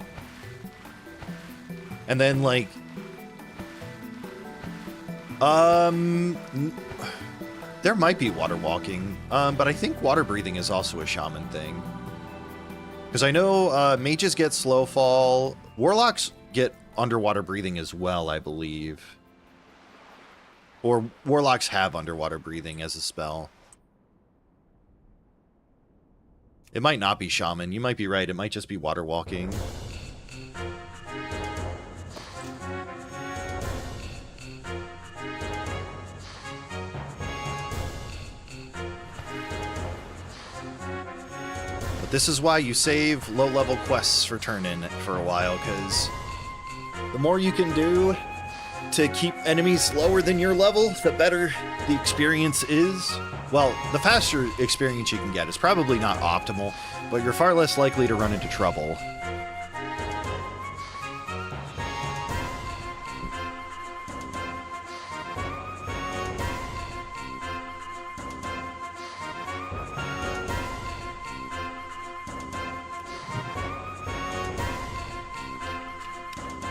And then, like... there might be water walking, but I think water breathing is also a shaman thing. Because I know mages get slow fall. Warlocks get underwater breathing as well, I believe. Or warlocks have underwater breathing as a spell. It might not be shaman. You might be right. It might just be water walking. But this is why you save low-level quests for turn-in for a while, because the more you can do to keep enemies lower than your level, the better the experience is. Well, the faster experience you can get. It's probably not optimal, but you're far less likely to run into trouble.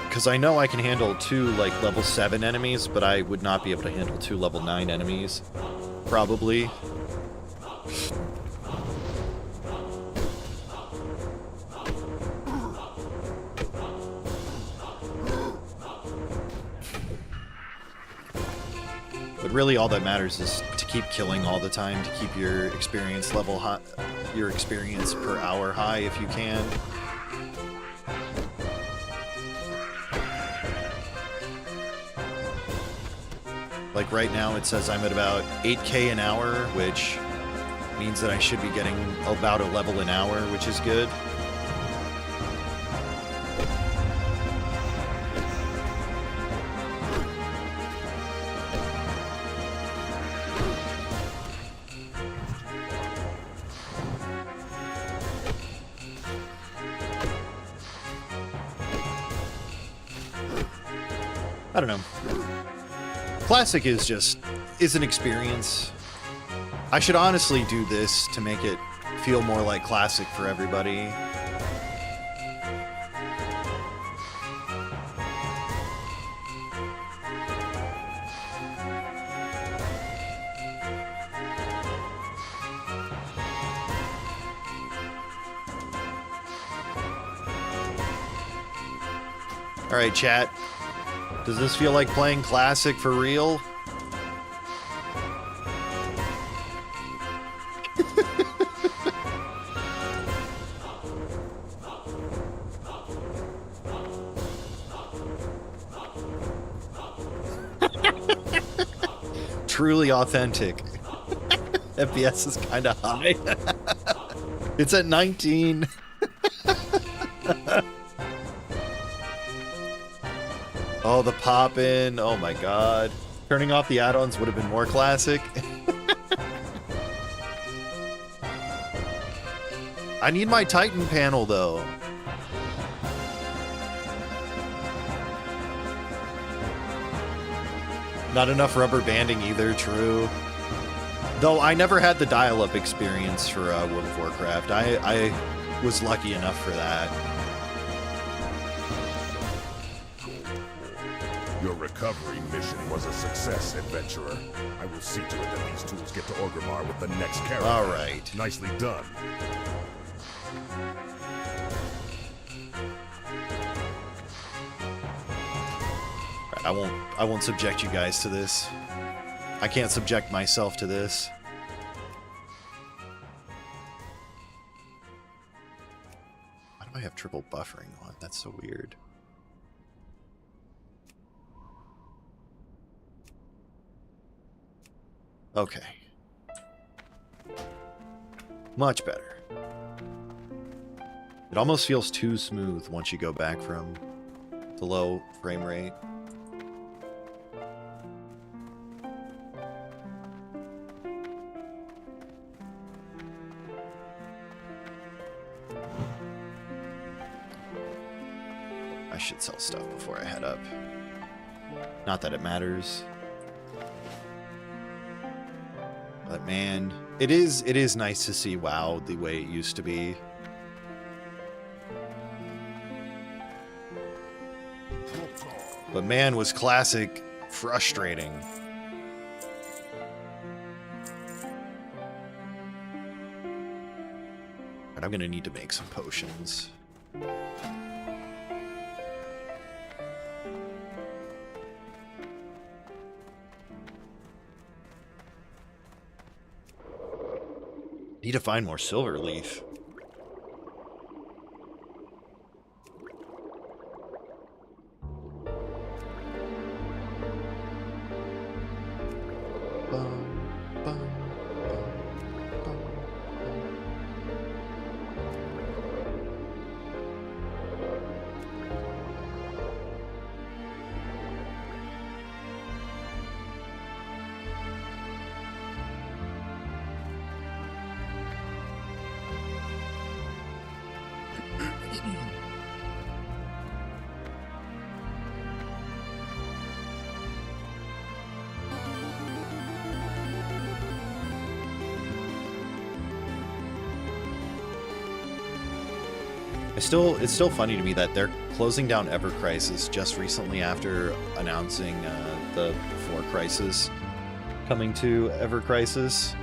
Because I know I can handle 2, like, level 7 enemies, but I would not be able to handle 2 level 9 enemies. Probably. really all that matters is to keep killing all the time, to keep your experience level high, your experience per hour high if you can. Like right now it says I'm at about 8k an hour, which means that I should be getting about a level an hour, which is good. I don't know. Classic is an experience. I should honestly do this to make it feel more like Classic for everybody. Alright, chat. Does this feel like playing Classic for real? Truly authentic. FPS is kind of high. It's at 19. Oh, the pop-in. Oh my god. Turning off the add-ons would have been more Classic. I need my Titan panel, though. Not enough rubber banding either, true. Though I never had the dial-up experience for World of Warcraft. I was lucky enough for that. Your recovery mission was a success, adventurer. I will see to it that these tools get to Orgrimmar with the next caravan. All right. Nicely done. I won't subject you guys to this. I can't subject myself to this. Why do I have triple buffering on? That's so weird. Okay. Much better. It almost feels too smooth once you go back from the low frame rate. I should sell stuff before I head up. Not that it matters. But man, it is nice to see WoW the way it used to be. But man, was Classic frustrating. And I'm gonna need to make some potions. Need to find more silver leaf. It's still funny to me that they're closing down Ever Crisis just recently after announcing the 4 Crisis coming to Ever Crisis.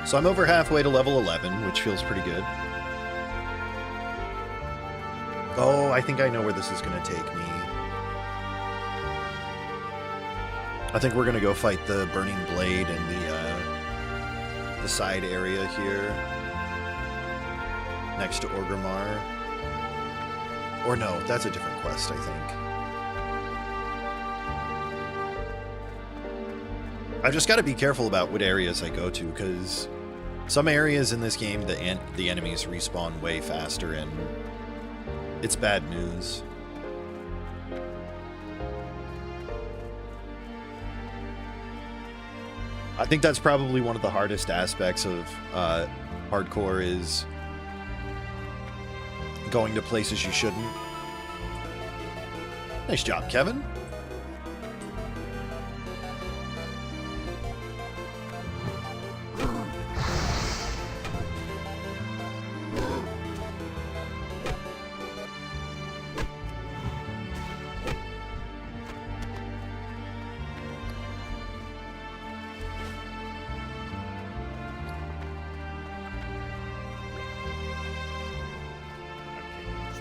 So I'm over halfway to level 11, which feels pretty good. Oh, I think I know where this is going to take me. I think we're going to go fight the Burning Blade in the side area here. Next to Orgrimmar. Or no, that's a different quest, I think. I've just got to be careful about what areas I go to, because some areas in this game, the enemies respawn way faster, and it's bad news. I think that's probably one of the hardest aspects of hardcore is going to places you shouldn't. Nice job, Kevin.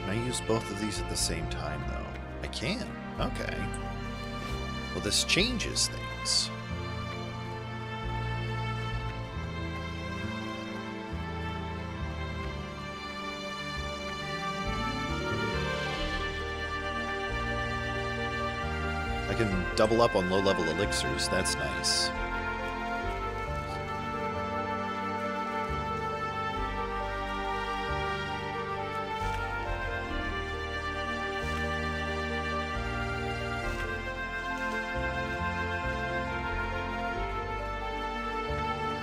Can I use both of these at the same time, though? I can. Okay. Well, this changes things. I can double up on low-level elixirs. That's nice.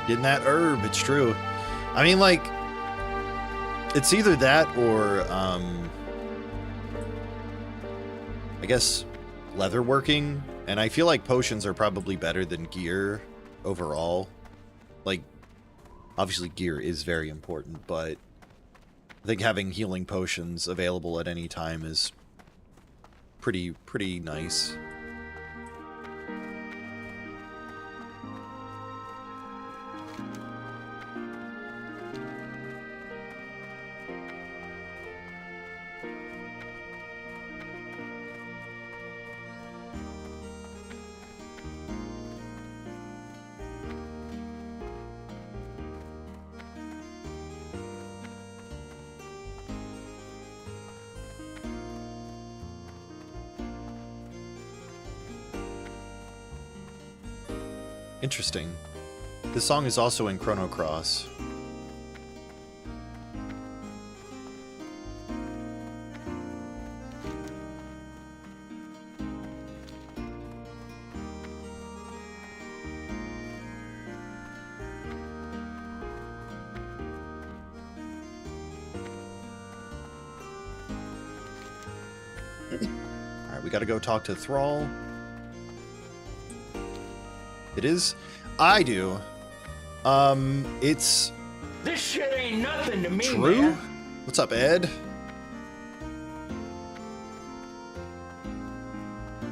Getting that herb, it's true. I mean, like, it's either that or, I guess, leatherworking. And I feel like potions are probably better than gear overall. Like, obviously gear is very important, but I think having healing potions available at any time is pretty nice. Interesting. This song is also in Chrono Cross. Alright, we gotta go talk to Thrall. It is? I do. It's... This shit ain't nothing to me, True? man. What's up, Ed?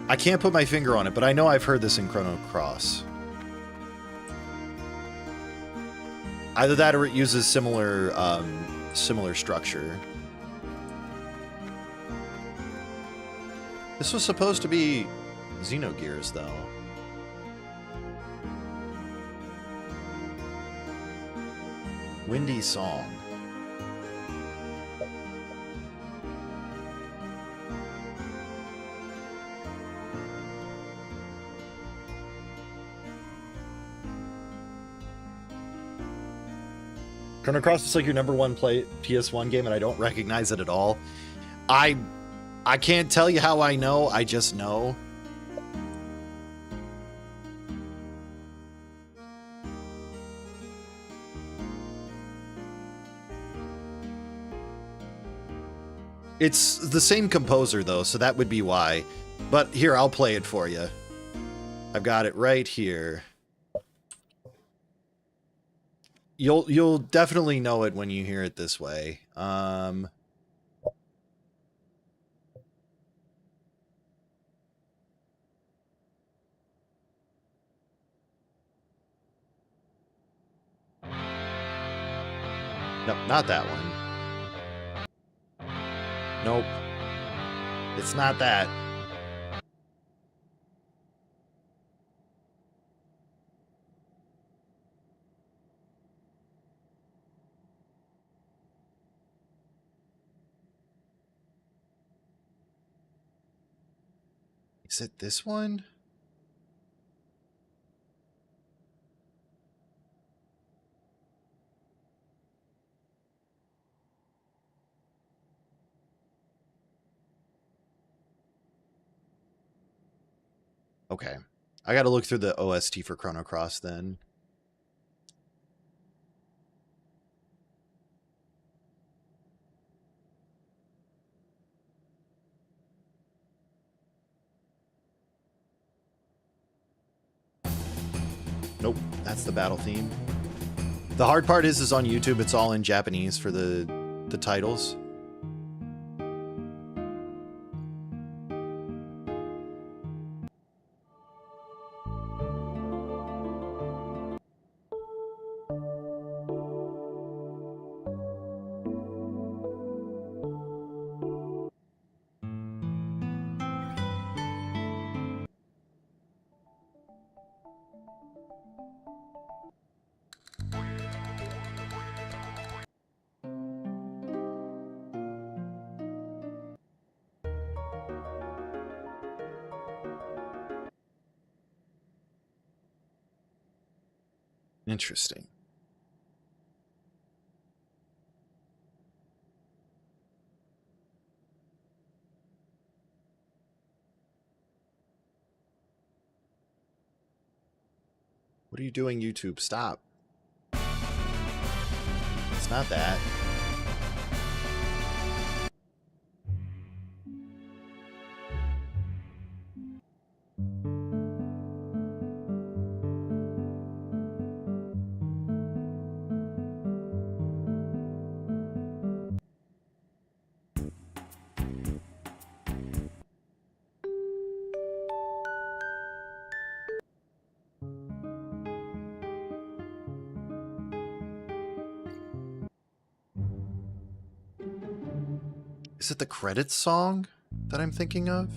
I can't put my finger on it, but I know I've heard this in Chrono Cross. Either that or it uses similar, similar structure. This was supposed to be Xenogears, though. Windy Song. Chrono Cross is like your #1 play PS1 game, and I don't recognize it at all. I can't tell you how I know. I just know. It's the same composer, though, so that would be why. But here, I'll play it for you. I've got it right here. You'll definitely know it when you hear it this way. Nope, not that one. Nope. It's not that. Is it this one? Okay. I gotta look through the OST for Chrono Cross then. Nope, that's the battle theme. The hard part is on YouTube, it's all in Japanese for the titles. Interesting. What are you doing, YouTube? Stop. It's not that. Is it the credits song that I'm thinking of?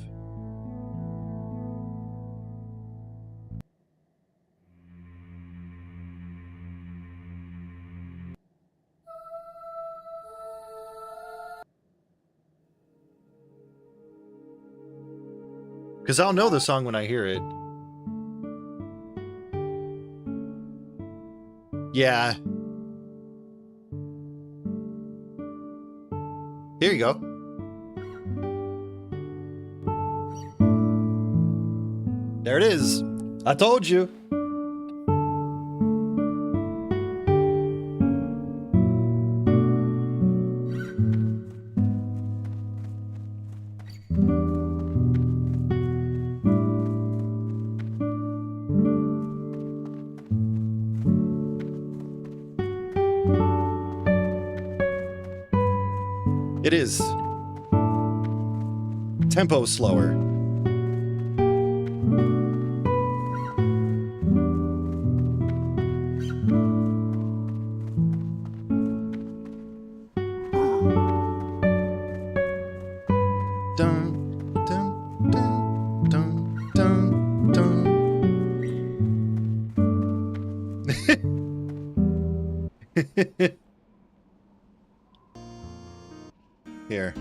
Because I'll know the song when I hear it. Yeah. Here you go. There it is. I told you. It is. Tempo slower. Dun, dun, dun, dun, dun, dun. Here.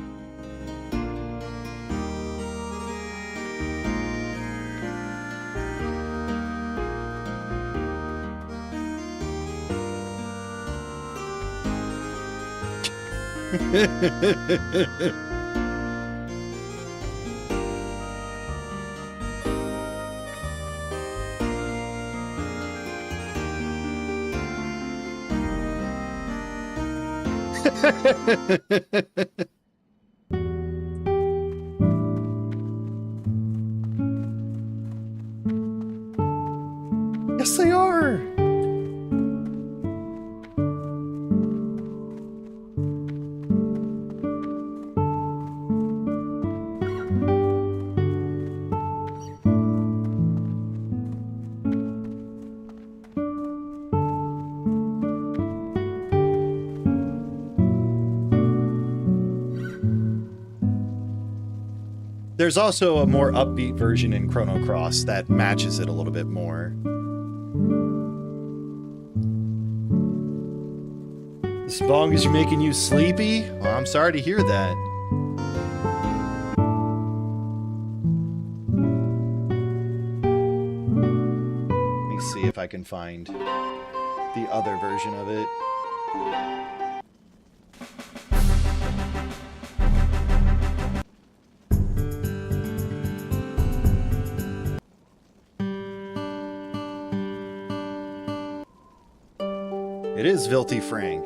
Yes, they are. There's also a more upbeat version in Chrono Cross that matches it a little bit more. This song is making you sleepy? Well, I'm sorry to hear that. Let me see if I can find the other version of it. It is Vilty Frank.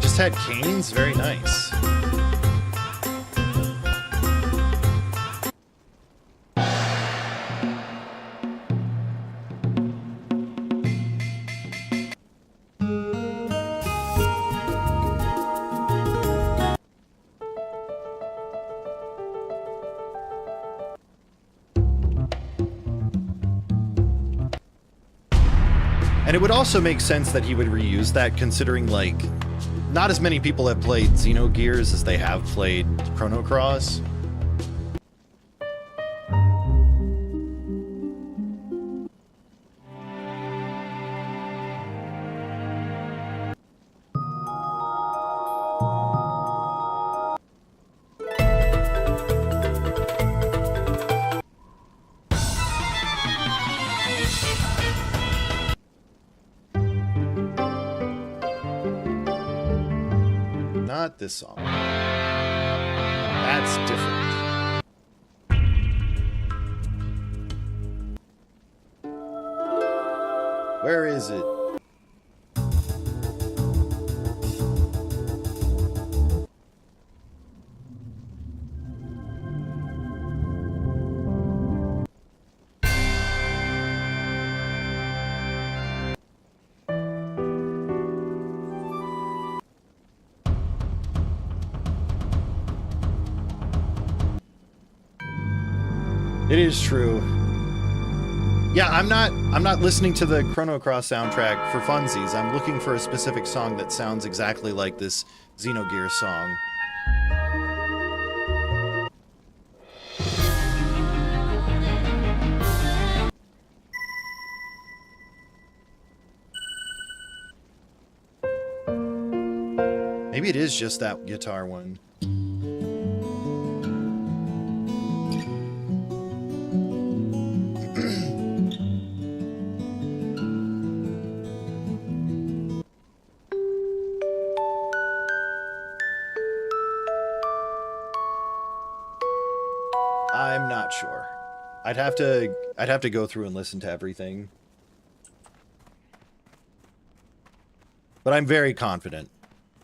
Just had canes? Very nice. And it would also make sense that he would reuse that, considering, like, not as many people have played Xenogears as they have played Chrono Cross. Not this song. That's different. Where is it? It is true. Yeah, I'm not listening to the Chrono Cross soundtrack for funsies. I'm looking for a specific song that sounds exactly like this Xenogears song. Maybe it is just that guitar one. I'm not sure. I'd have to go through and listen to everything. But I'm very confident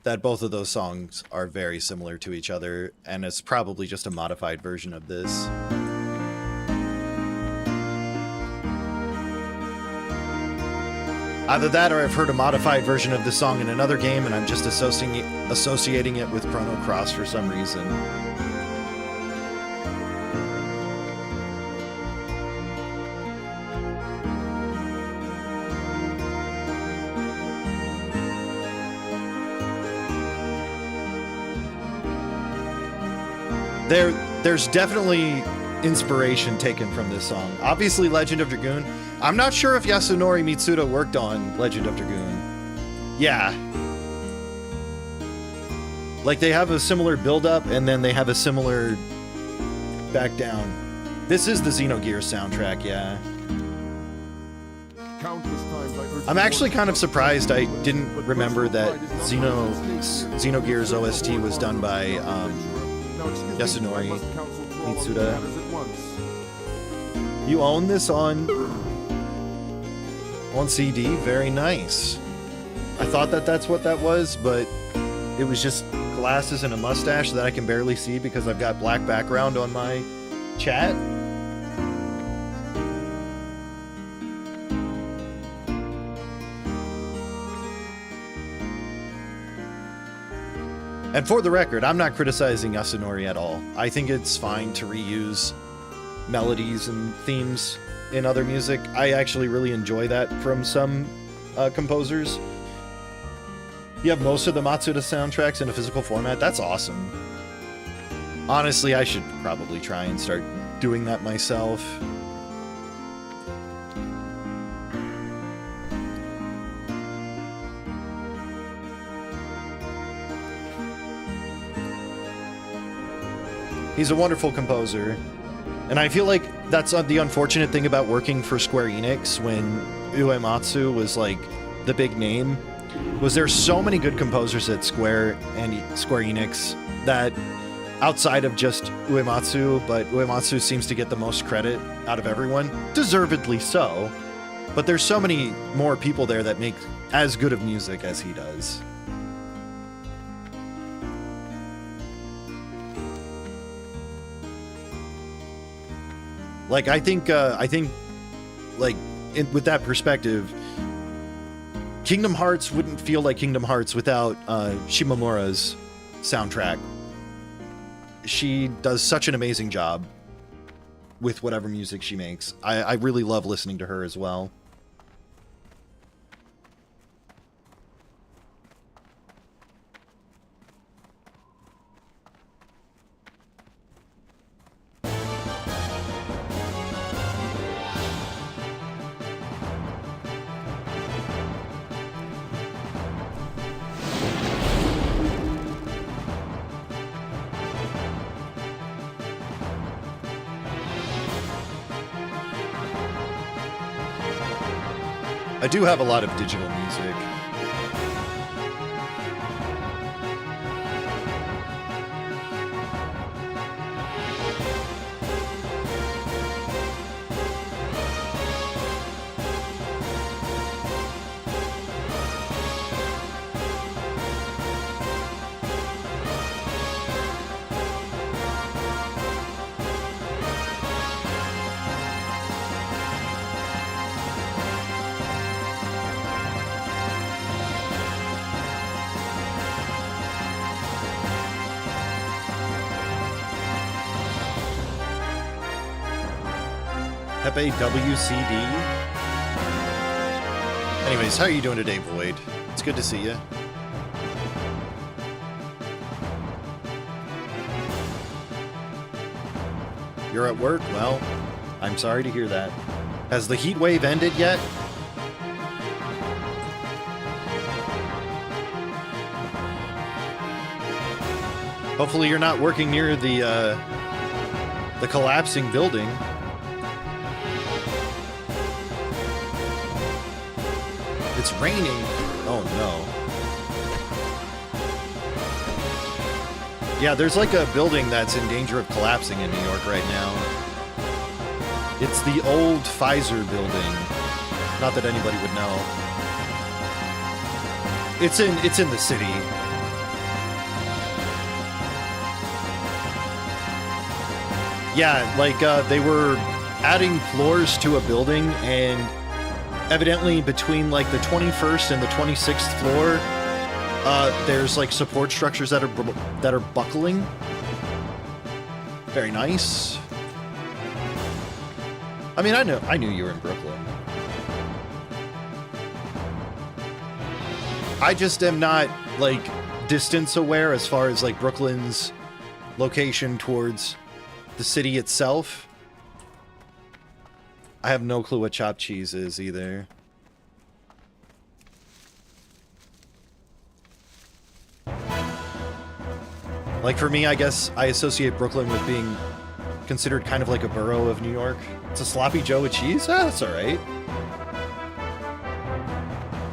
that both of those songs are very similar to each other, and it's probably just a modified version of this. Either that, or I've heard a modified version of this song in another game, and I'm just associating it with Chrono Cross for some reason. There's definitely inspiration taken from this song. Obviously, Legend of Dragoon. I'm not sure if Yasunori Mitsuda worked on Legend of Dragoon. Yeah. Like, they have a similar build-up, and then they have a similar back down. This is the Xenogears soundtrack, yeah. I'm actually kind of surprised I didn't remember that Xenogears OST was done by Yasunori Mitsuda. You own this on CD? Very nice. I thought that's what that was, but it was just glasses and a mustache that I can barely see because I've got black background on my chat. And for the record, I'm not criticizing Yasunori at all. I think it's fine to reuse melodies and themes in other music. I actually really enjoy that from some composers. You have most of the Matsuda soundtracks in a physical format? That's awesome. Honestly, I should probably try and start doing that myself. He's a wonderful composer. And I feel like that's the unfortunate thing about working for Square Enix when Uematsu was like the big name, was there's so many good composers at Square and Square Enix that outside of just Uematsu, but Uematsu seems to get the most credit out of everyone, deservedly so. But there's so many more people there that make as good of music as he does. Like, I think, like, with that perspective, Kingdom Hearts wouldn't feel like Kingdom Hearts without Shimomura's soundtrack. She does such an amazing job with whatever music she makes. I really love listening to her as well. I do have a lot of digital music. Pepe WCD. Anyways, how are you doing today, Void? It's good to see you. You're at work? Well, I'm sorry to hear that. Has the heat wave ended yet? Hopefully you're not working near the collapsing building. It's raining. Oh no. Yeah, there's like a building that's in danger of collapsing in New York right now. It's the old Pfizer building. Not that anybody would know. It's in the city. Yeah, like they were adding floors to a building, and evidently between like the 21st and the 26th floor, there's like support structures that are buckling. Very nice. I mean, I knew you were in Brooklyn. I just am not like distance aware as far as like Brooklyn's location towards the city itself. I have no clue what chopped cheese is either. Like for me, I guess I associate Brooklyn with being considered kind of like a borough of New York. It's a sloppy Joe with cheese? Ah, that's alright.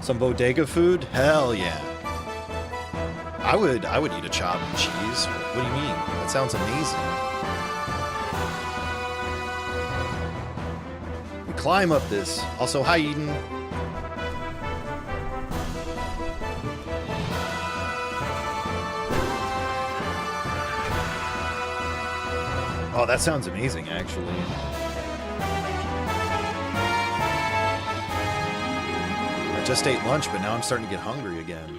Some bodega food? Hell yeah. I would eat a chopped cheese. What do you mean? That sounds amazing. We climb up this. Also, hi Eden. Oh, that sounds amazing, actually. I just ate lunch, but now I'm starting to get hungry again.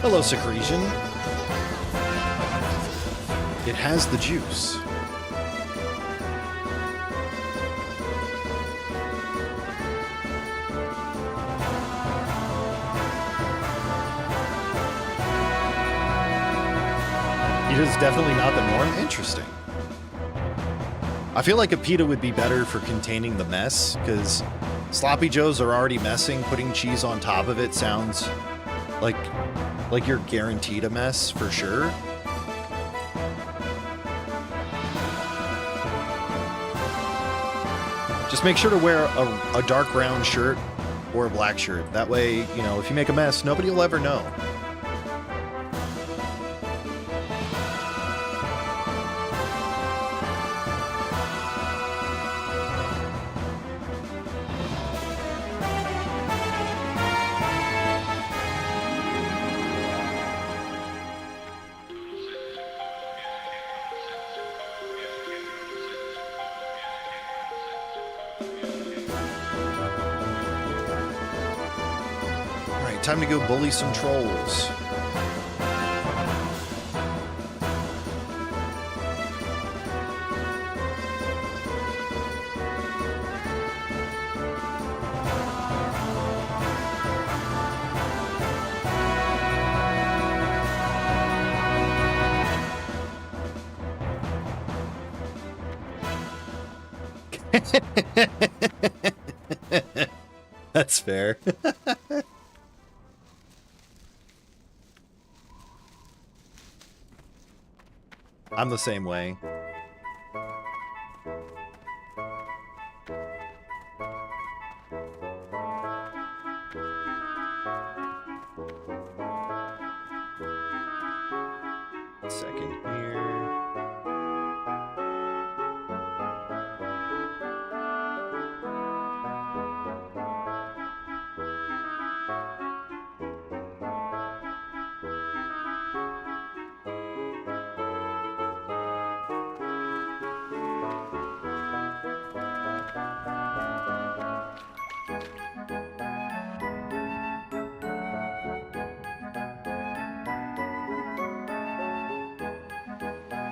Hello, Secretion. It has the juice. It is definitely not the norm. Interesting. I feel like a pita would be better for containing the mess, because sloppy joes are already messing. Putting cheese on top of it sounds like you're guaranteed a mess for sure. Just make sure to wear a dark brown shirt or a black shirt. That way, you know, if you make a mess, nobody will ever know. Time to go bully some trolls. That's fair. I'm the same way. Second here.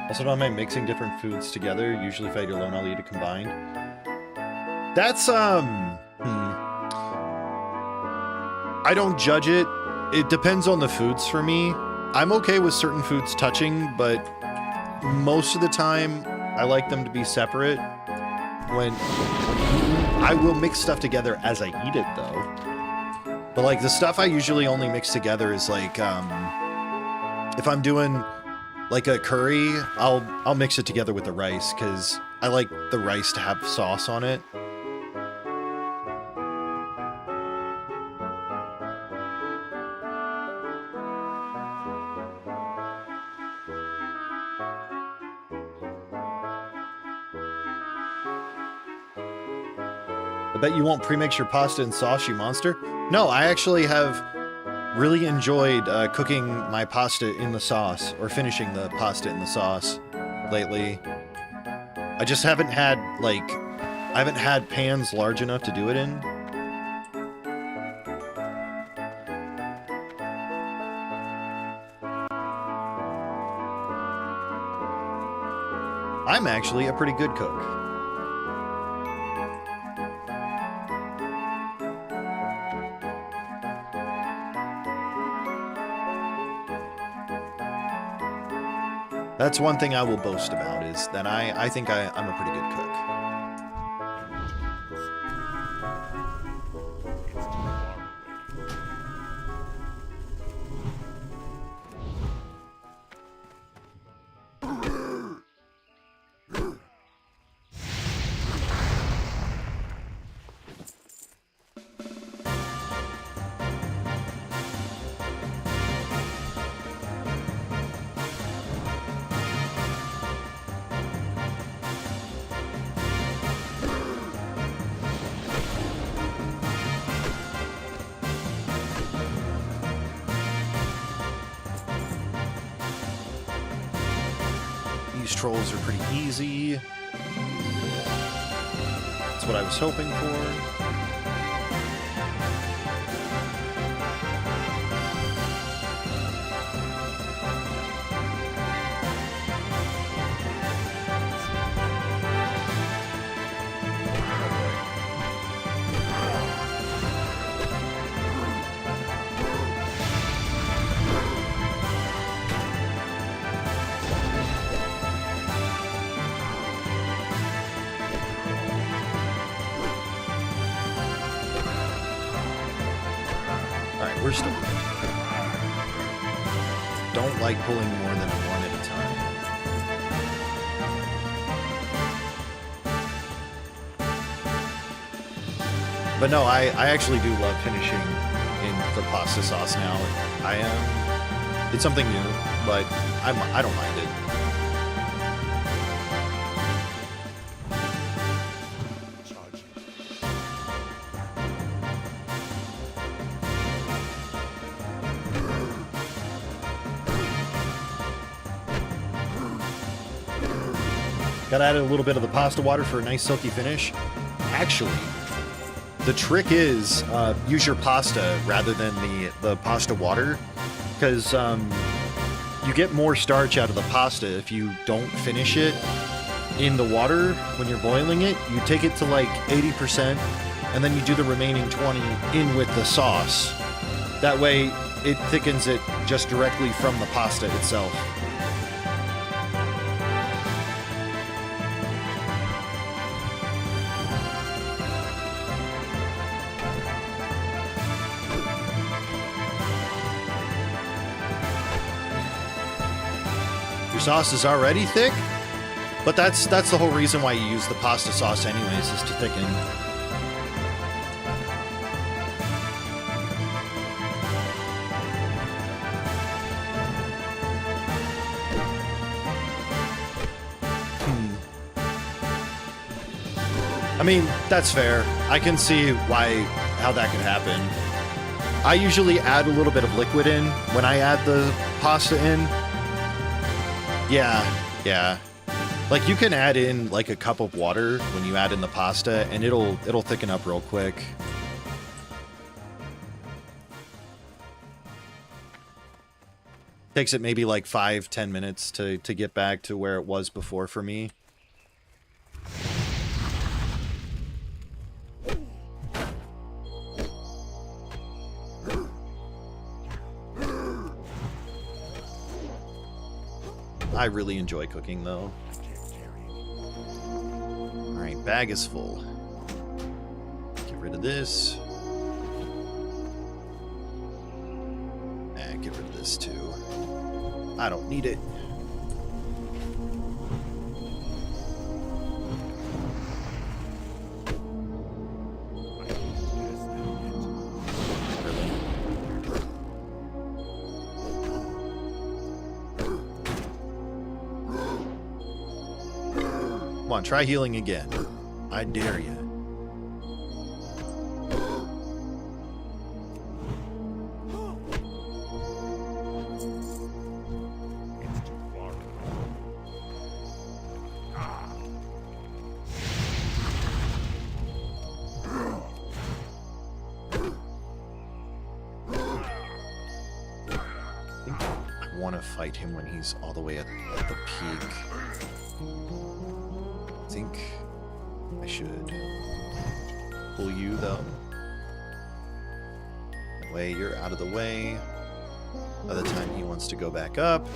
Also, don't mind mixing different foods together. Usually if I eat alone, I'll eat it combined. That's, I don't judge it. It depends on the foods for me. I'm okay with certain foods touching, but most of the time, I like them to be separate. When I will mix stuff together as I eat it, though. But, like, the stuff I usually only mix together is, like, if I'm doing like a curry, I'll mix it together with the rice, because I like the rice to have sauce on it. I bet you won't premix your pasta and sauce, you monster. No, I actually have really enjoyed cooking my pasta in the sauce, or finishing the pasta in the sauce lately. I just haven't had, like, I haven't had pans large enough to do it in. I'm actually a pretty good cook. That's one thing I will boast about, is that I think I'm a pretty good cook. These trolls are pretty easy. That's what I was hoping for. burst of wood. Don't like pulling more than one at a time. But no, I actually do love finishing in the pasta sauce now. It's something new, but I don't mind it. Gotta add a little bit of the pasta water for a nice silky finish. Actually, the trick is use your pasta rather than the pasta water, because you get more starch out of the pasta if you don't finish it in the water when you're boiling it. You take it to like 80%, and then you do the remaining 20 in with the sauce. That way, it thickens it just directly from the pasta itself. Sauce is already thick, but that's the whole reason why you use the pasta sauce anyways, is to thicken. I mean, that's fair. I can see how that could happen. I usually add a little bit of liquid in when I add the pasta in. Yeah. Like, you can add in like a cup of water when you add in the pasta, and it'll thicken up real quick. Takes it maybe like 5-10 minutes to get back to where it was before for me. I really enjoy cooking, though. Alright, bag is full. Get rid of this. And get rid of this, too. I don't need it. Come on, try healing again. I dare you. I want to fight him when he's all the way at the peak. I think I should pull you, though. That way you're out of the way. By the time he wants to go back up.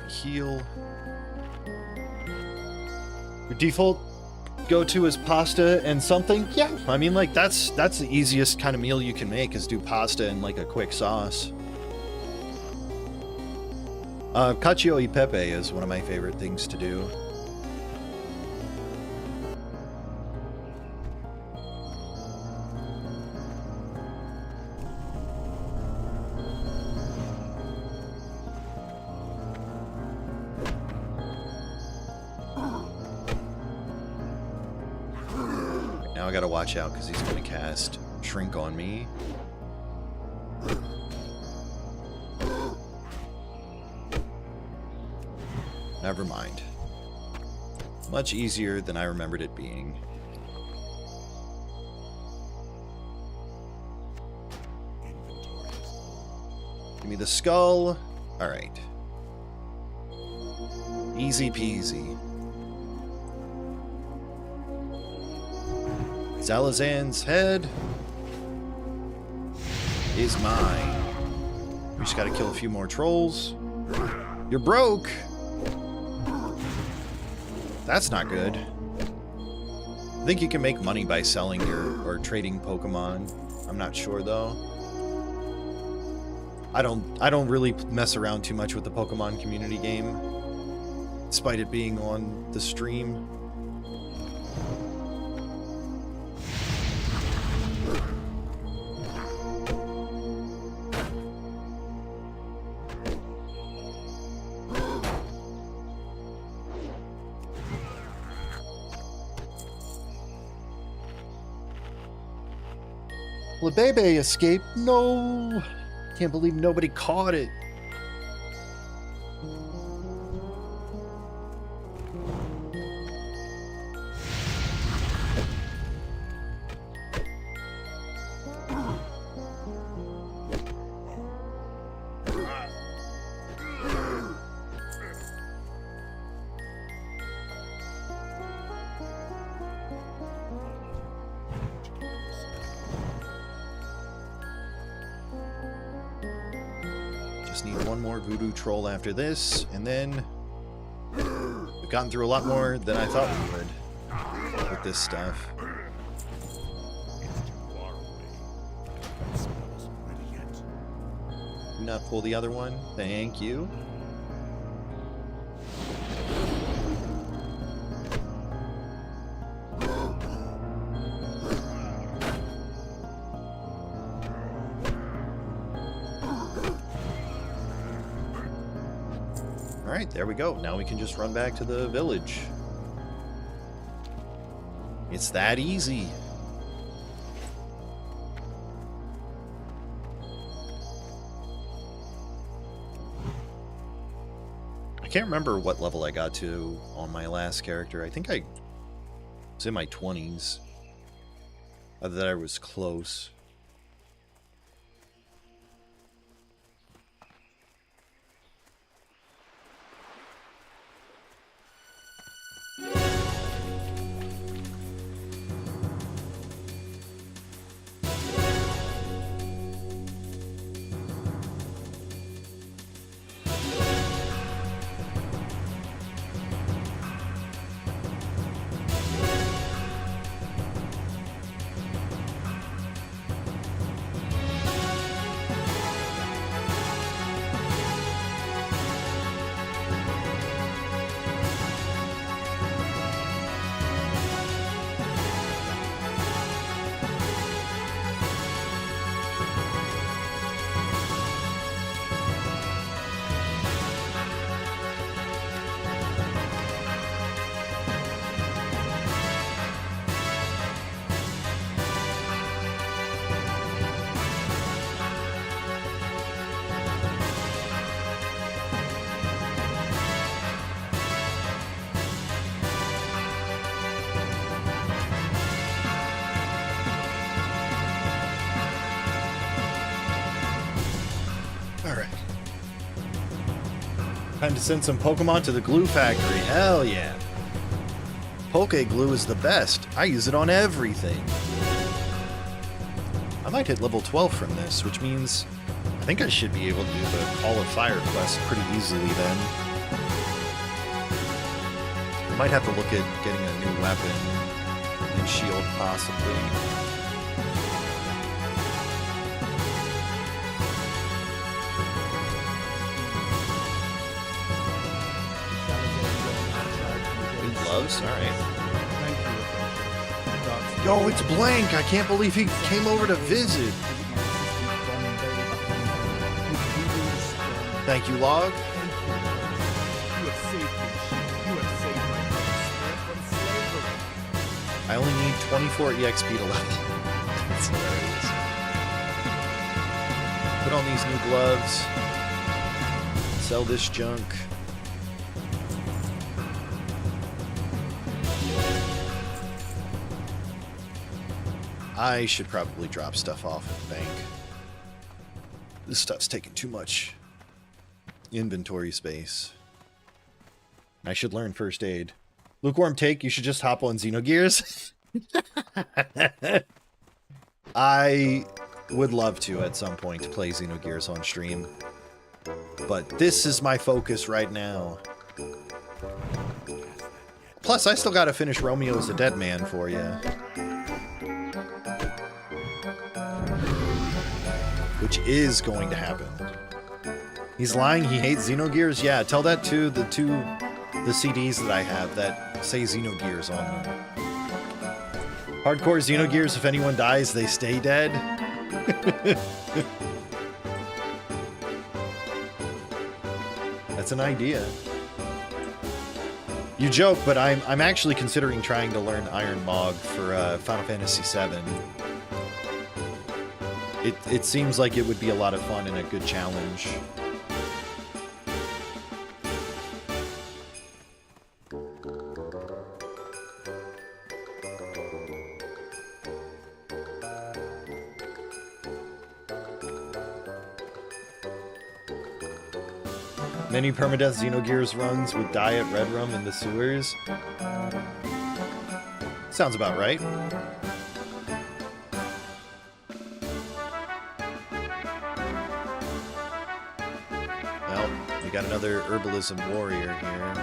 Heal. Your default go-to is pasta and something? Yeah, I mean, like, that's the easiest kind of meal you can make, is do pasta and like a quick sauce. Cacio e pepe is one of my favorite things to do. Now I gotta watch out because he's gonna cast Shrink on me. Never mind. Much easier than I remembered it being. Give me the skull. Alright. Easy peasy. Zalazan's head is mine. We just gotta kill a few more trolls. You're broke! That's not good. I think you can make money by selling or trading Pokemon. I'm not sure though. I don't really mess around too much with the Pokemon community game, despite it being on the stream. Lebebe escaped. No! Can't believe nobody caught it. Just need one more voodoo troll after this, and then we've gotten through a lot more than I thought we would with this stuff. Do not pull the other one. Thank you. Alright, there we go. Now we can just run back to the village. It's that easy. I can't remember what level I got to on my last character. I think I was in my 20s. Other than I was close. Time to send some Pokemon to the glue factory. Hell yeah. Poke glue is the best. I use it on everything. I might hit level 12 from this, which means I think I should be able to do the Call of Fire quest pretty easily then. I might have to look at getting a new weapon and shield possibly. Gloves? Alright. Yo, it's Blank! I can't believe he came over to visit! Thank you, Log. I only need 24 EXP to level. That's hilarious. Put on these new gloves. Sell this junk. I should probably drop stuff off at the bank. This stuff's taking too much inventory space. I should learn first aid. Lukewarm take, you should just hop on Xenogears. I would love to at some point play Xenogears on stream. But this is my focus right now. Plus, I still gotta finish Romeo as a Dead Man for you. Which is going to happen. He's lying, he hates Xenogears? Yeah, tell that to the CDs that I have that say Xenogears on them. Hardcore Xenogears, if anyone dies, they stay dead. That's an idea. You joke, but I'm actually considering trying to learn Iron Mog for Final Fantasy VII. It seems like it would be a lot of fun and a good challenge. Many permadeath Xenogears runs would die at Red Rum in the sewers. Sounds about right. Well, we got another herbalism warrior here.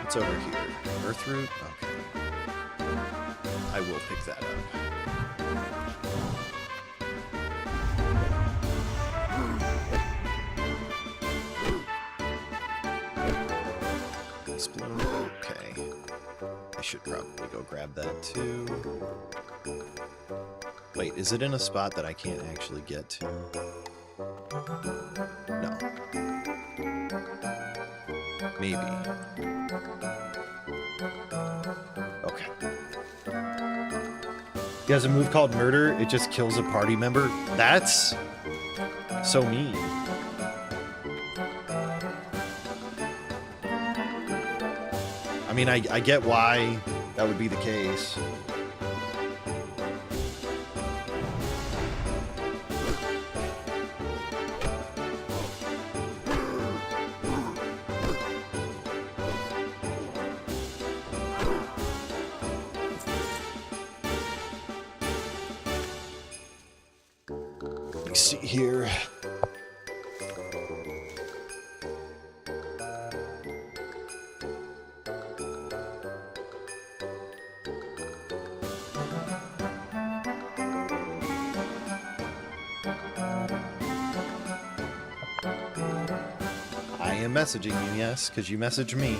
What's over here? Earthroot? Okay. I will pick that up. Okay. I should probably go grab that too. Wait, is it in a spot that I can't actually get to? No. Maybe. Okay. He has a move called Murder. It just kills a party member. That's so mean. I mean, I get why that would be the case. Let me see here. Messaging you, yes, because you messaged me.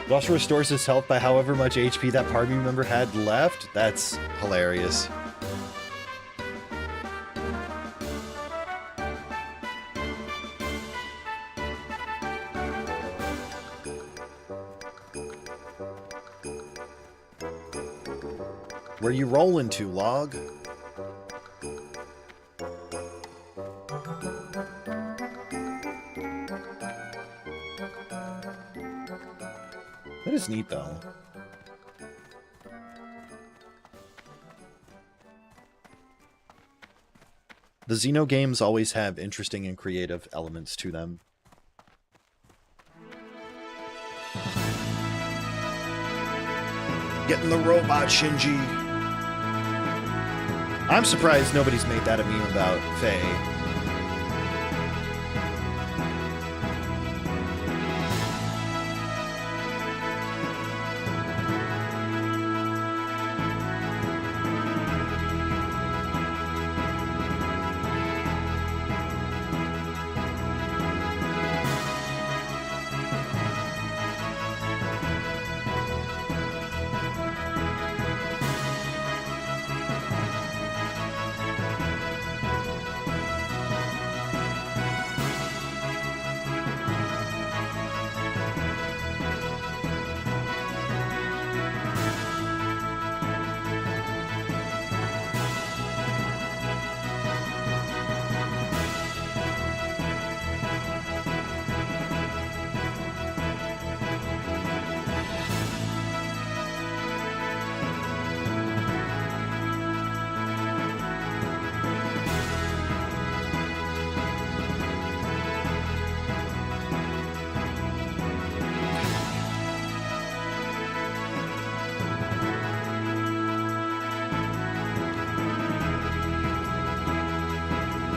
It also restores his health by however much HP that party member had left. That's hilarious. Where you rolling to, Log? That is neat, though. The Xeno games always have interesting and creative elements to them. Getting the robot, Shinji. I'm surprised nobody's made that a meme about Faye.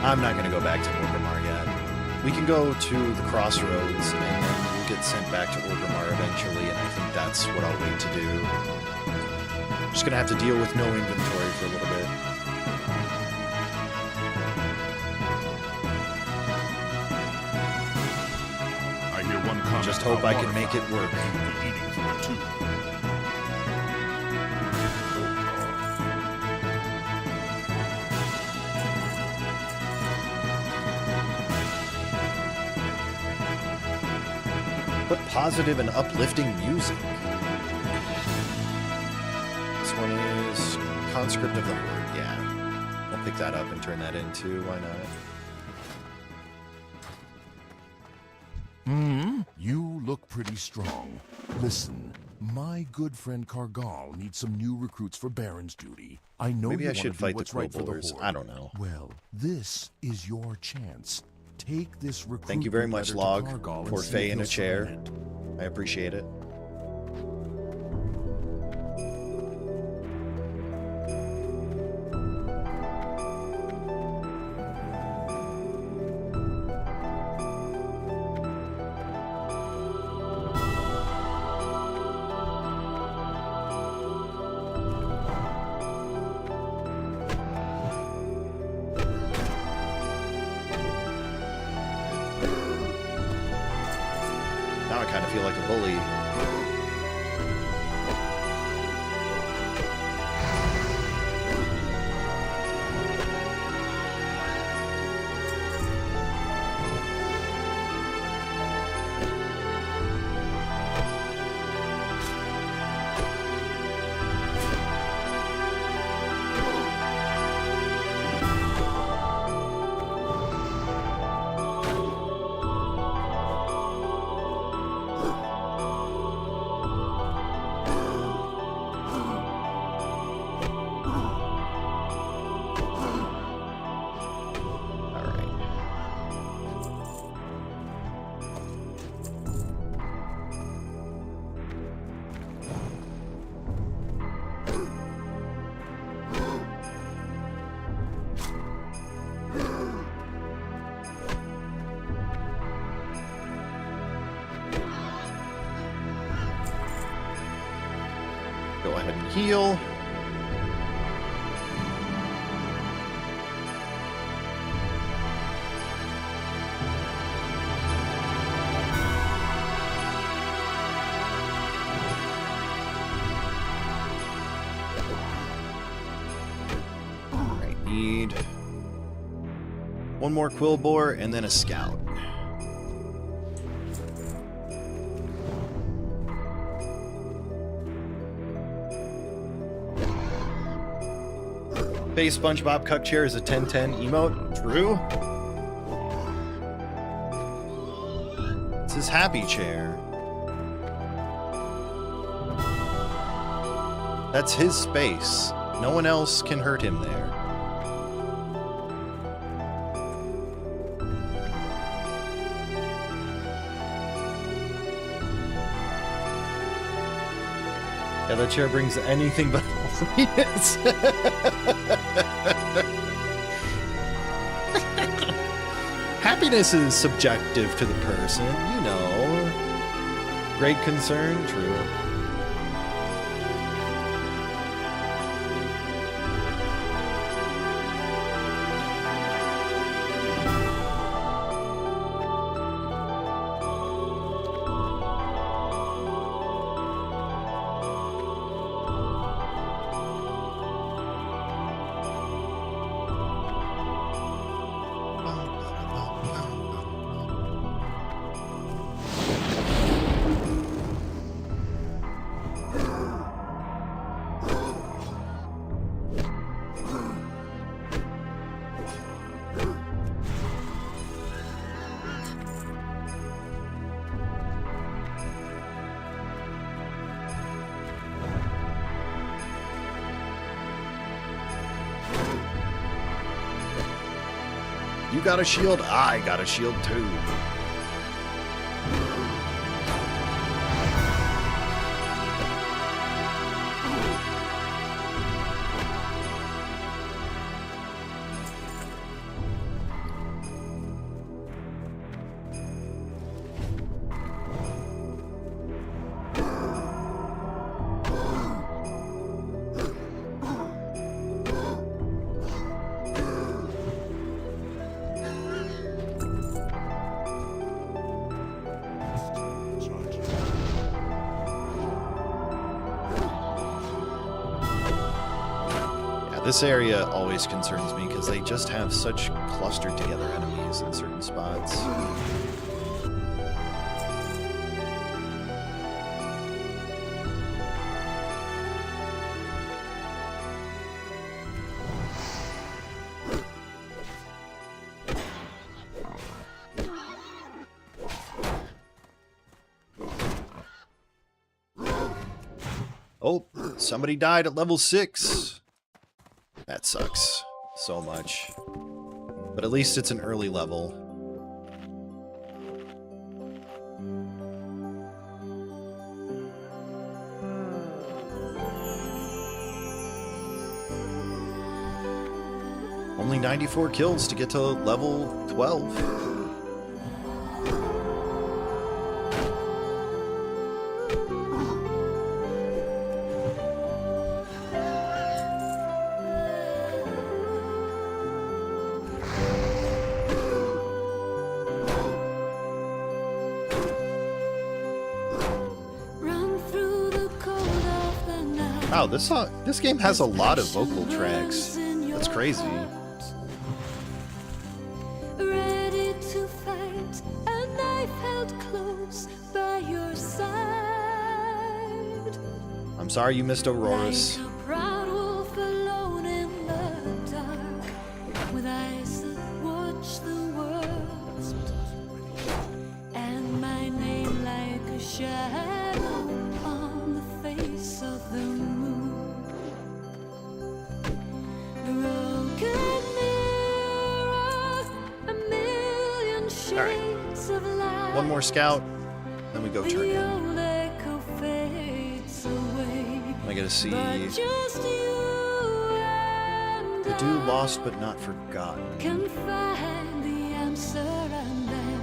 I'm not going to go back to Orgrimmar yet. We can go to the Crossroads, and then we'll get sent back to Orgrimmar eventually, and I think that's what I'll wait to do. Just going to have to deal with no inventory for a little bit. I hear one comment. Just hope I can make it work. Eating from a tube. Put positive and uplifting music. This one is Conscript of the Horde, yeah. I'll pick that up and turn that into, why not? You look pretty strong. Listen, my good friend Kargal needs some new recruits for Baron's duty. I know Maybe you I want should to do fight the what's right for the Quillboars. Horde. I don't know. Well, this is your chance. Take this recruit. Thank you very much, Log, for see Faye if in a he'll chair. submit. I appreciate it. Now I kind of feel like a bully. Go ahead and heal. Alright, need one more Quillboar and then a Scout. Base SpongeBob Cuck Chair is a 1010 emote. True. It's his happy chair. That's his space. No one else can hurt him there. Yeah, that chair brings anything but happiness. Happiness is subjective to the person, you know. Great concern, true. You got a shield? I got a shield too. This area always concerns me because they just have such clustered together enemies in certain spots. Oh, somebody died at level 6. That sucks so much. But at least it's an early level. Only 94 kills to get to level 12. Run through the cold of the night. Wow, this game has a lot of vocal tracks. That's crazy. Ready to fight, a knife held close by your side. I'm sorry you missed Auroras. Like a proud wolf alone in the dark, with eyes that watch the world, and my name like a shadow on the face of the moon. Broken mirror, a million shades of light. One more scout, then we go turn The in. old echo fades away. I gotta see. But just you and The do lost but not forgotten. can find the answer, and then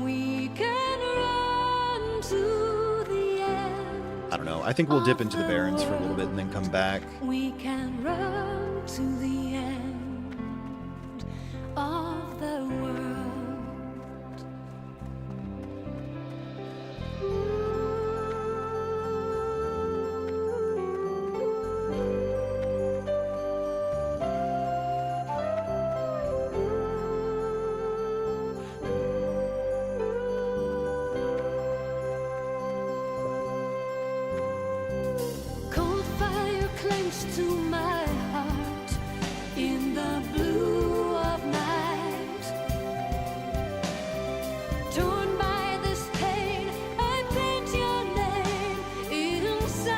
we can run to the end. I don't know. I think we'll dip into the Barrens for a little bit and then come back. We can run to the end of the world. Cold fire clings to my heart in the blue of night. Torn by this pain, I paint your name in sound.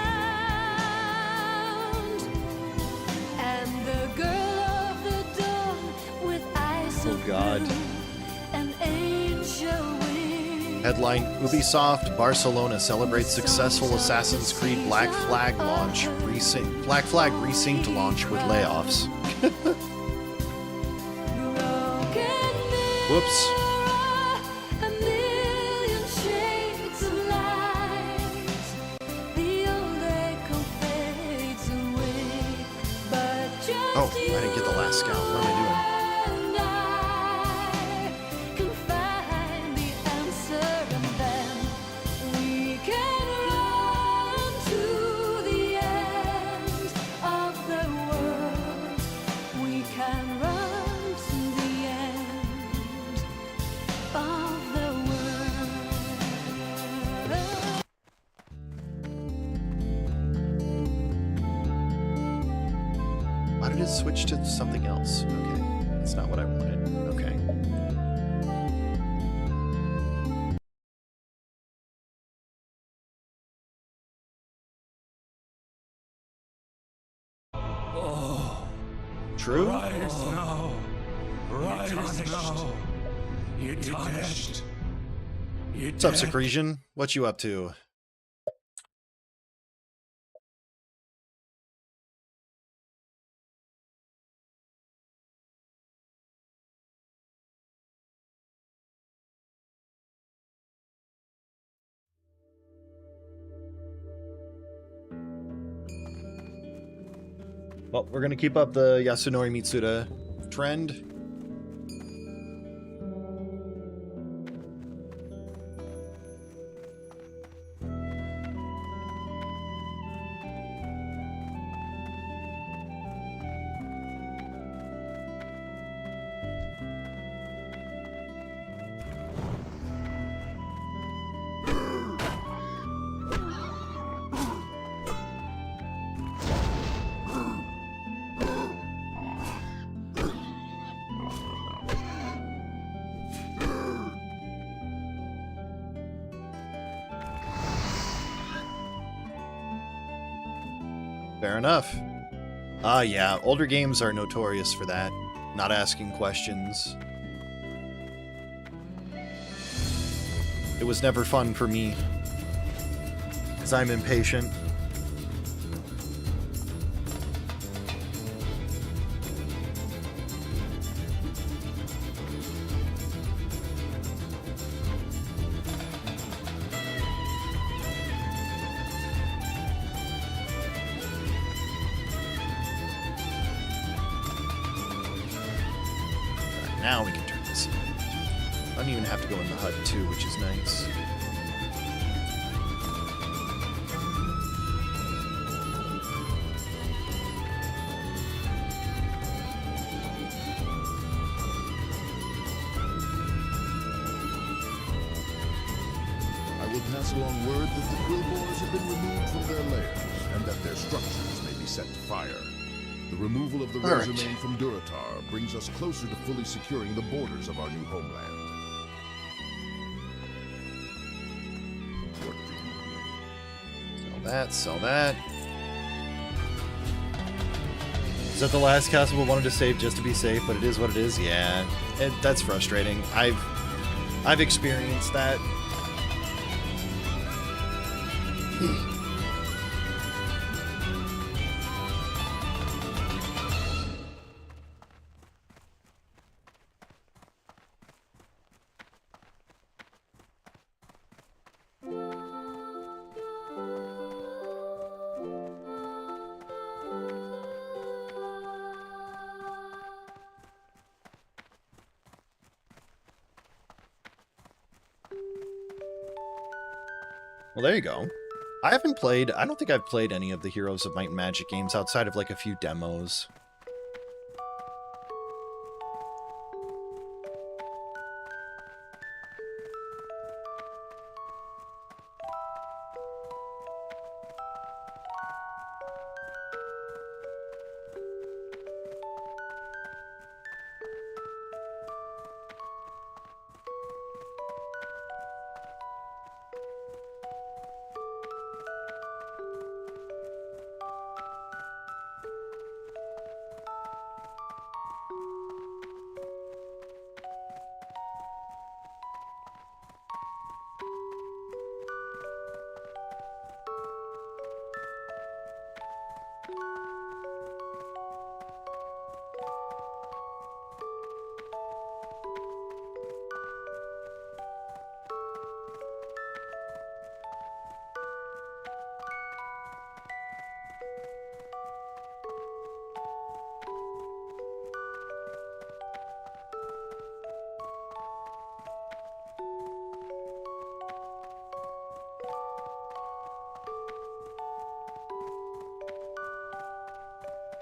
And the girl of the dawn with eyes of God. blue, an angel wing. Headline: Ubisoft Barcelona celebrates successful Assassin's Creed Black Flag launch. Black Flag resynced launch with layoffs. Whoops. A million shades of light. The old echo fades away, but just Oh, I didn't get the last scout. What am I doing? and I can find the answer, and then we can run to the end of the world. We can run to the end of the world. Why did it switch to something else? Okay, that's not what I wanted. Okay. True? Rise now. Rise now. You tarnished. What's up, Secretion? What you up to? Well, we're gonna keep up the Yasunori Mitsuda trend. Fair enough. Yeah, older games are notorious for that. Not asking questions. It was never fun for me. Because I'm impatient. Now we can turn this in. I don't even have to go in the hut too, which is nice. I will pass along word that the Quillboars have been removed from their lairs, and that their structures may be set to fire. The removal of the Alright. Razormane from Duratar brings us closer to fully securing the borders of our new homeland. What do you Sell that, sell that. Is that the last castle we wanted to save just to be safe, but it is what it is? Yeah, that's frustrating. I've experienced that. Well, there you go. I don't think I've played any of the Heroes of Might and Magic games outside of like a few demos.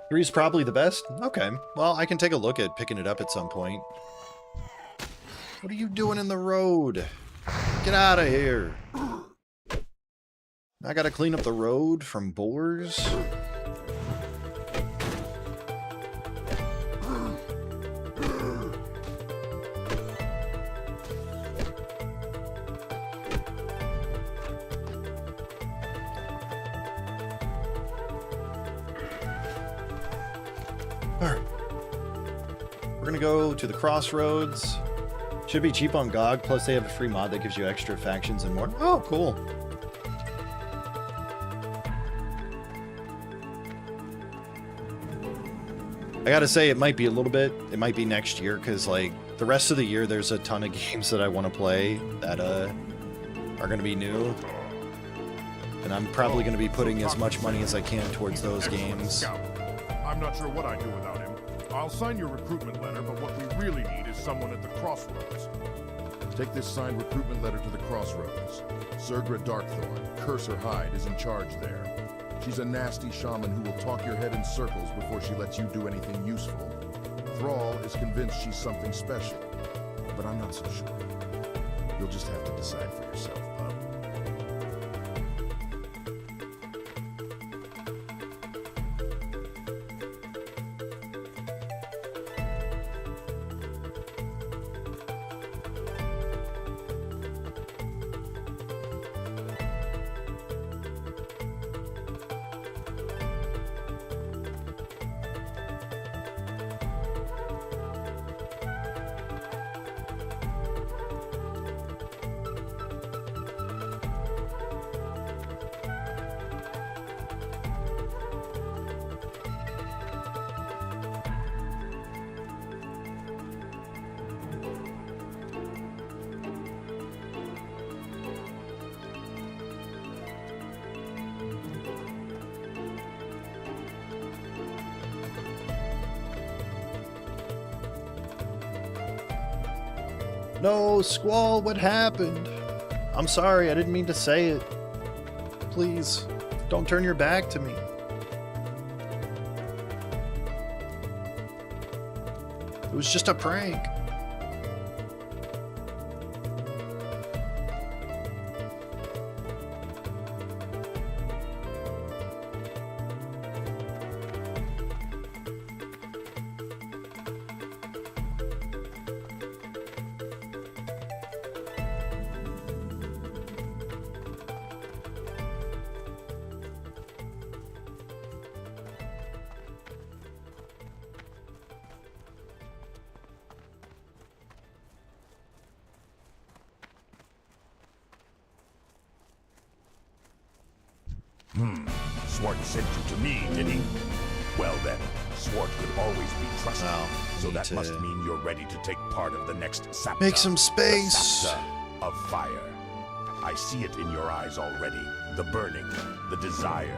Three's probably the best? Okay. Well, I can take a look at picking it up at some point. What are you doing in the road? Get out of here. I gotta clean up the road from boars? We're gonna go to the crossroads. Should be cheap on GOG, plus they have a free mod that gives you extra factions and more. Oh, cool. I gotta say, it might be a little bit, it might be next year, because like the rest of the year there's a ton of games that I want to play that are gonna be new. And I'm probably gonna be putting as much money as I can towards those games. I'm not sure what I'd do without him. I'll sign your recruitment letter, but what we really need is someone at the crossroads. Take this signed recruitment letter to the crossroads. Sergra Darkthorn, Curse Her Hide, is in charge there. She's a nasty shaman who will talk your head in circles before she lets you do anything useful. Thrall is convinced she's something special, but I'm not so sure. You'll just have to decide for yourself, bub. No, Squall, what happened? I'm sorry, I didn't mean to say it. Please, don't turn your back to me. It was just a prank. Swart sent you to me, did he? Well then, Swart could always be trusted. Wow, so need that to must mean you're ready to take part of the next Sapta. make some the space. Sapta of fire. I see it in your eyes already. The burning, the desire.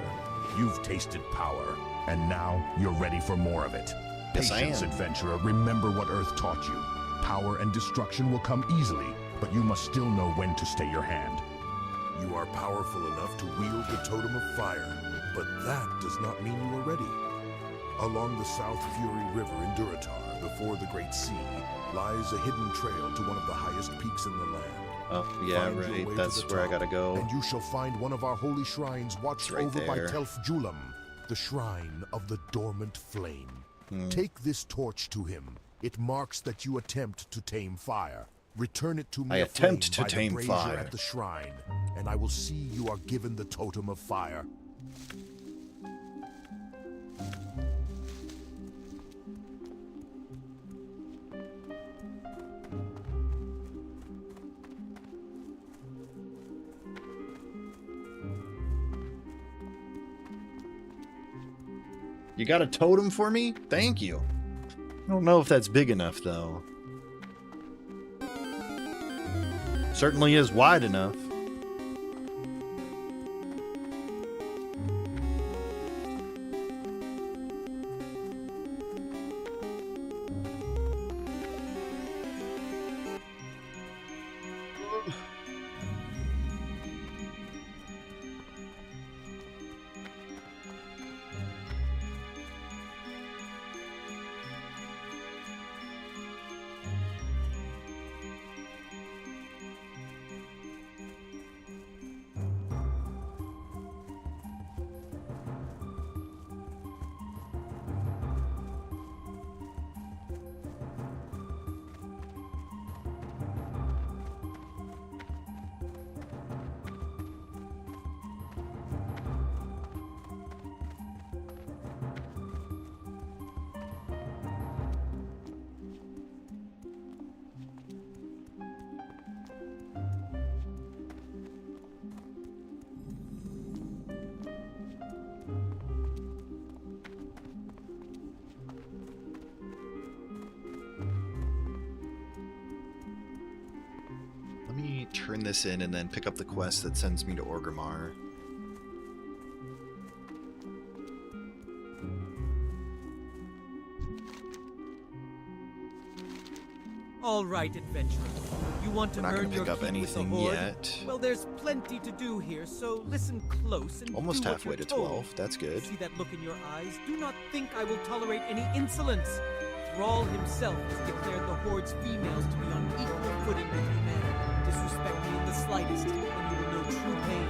You've tasted power, and now you're ready for more of it. Yes, I Patience, am. adventurer. Remember what Earth taught you. Power and destruction will come easily, but you must still know when to stay your hand. You are powerful enough to wield the totem of fire, but that does not mean you are ready. Along the South Fury River in Durotar, before the Great Sea, lies a hidden trail to one of the highest peaks in the land. Oh, yeah, Find your right. way to That's the where I top, gotta go. And you shall find one of our holy shrines watched right over by there. Telf Julam, the shrine of the dormant flame. Hmm. Take this torch to him. It marks that you attempt to tame fire. Return it to me I aflame attempt to by the tame brazier fire. at the shrine, and I will see you are given the totem of fire. You got a totem for me? Thank you. I don't know if that's big enough, though. Certainly is wide enough. Let me turn this in and then pick up the quest that sends me to Orgrimmar. All right, adventurer. You want to We're not earn gonna your pick up keep with the anything Horde? yet. Well, there's pleplenty to do here, so listen close and Almost do what halfway you're to told. 12. That's good. See that look in your eyes? Do not think I will tolerate any insolence. Thrall himself has declared the Horde's females to be on equal footing with you men. Disrespect me in the slightest, and you will know true pain.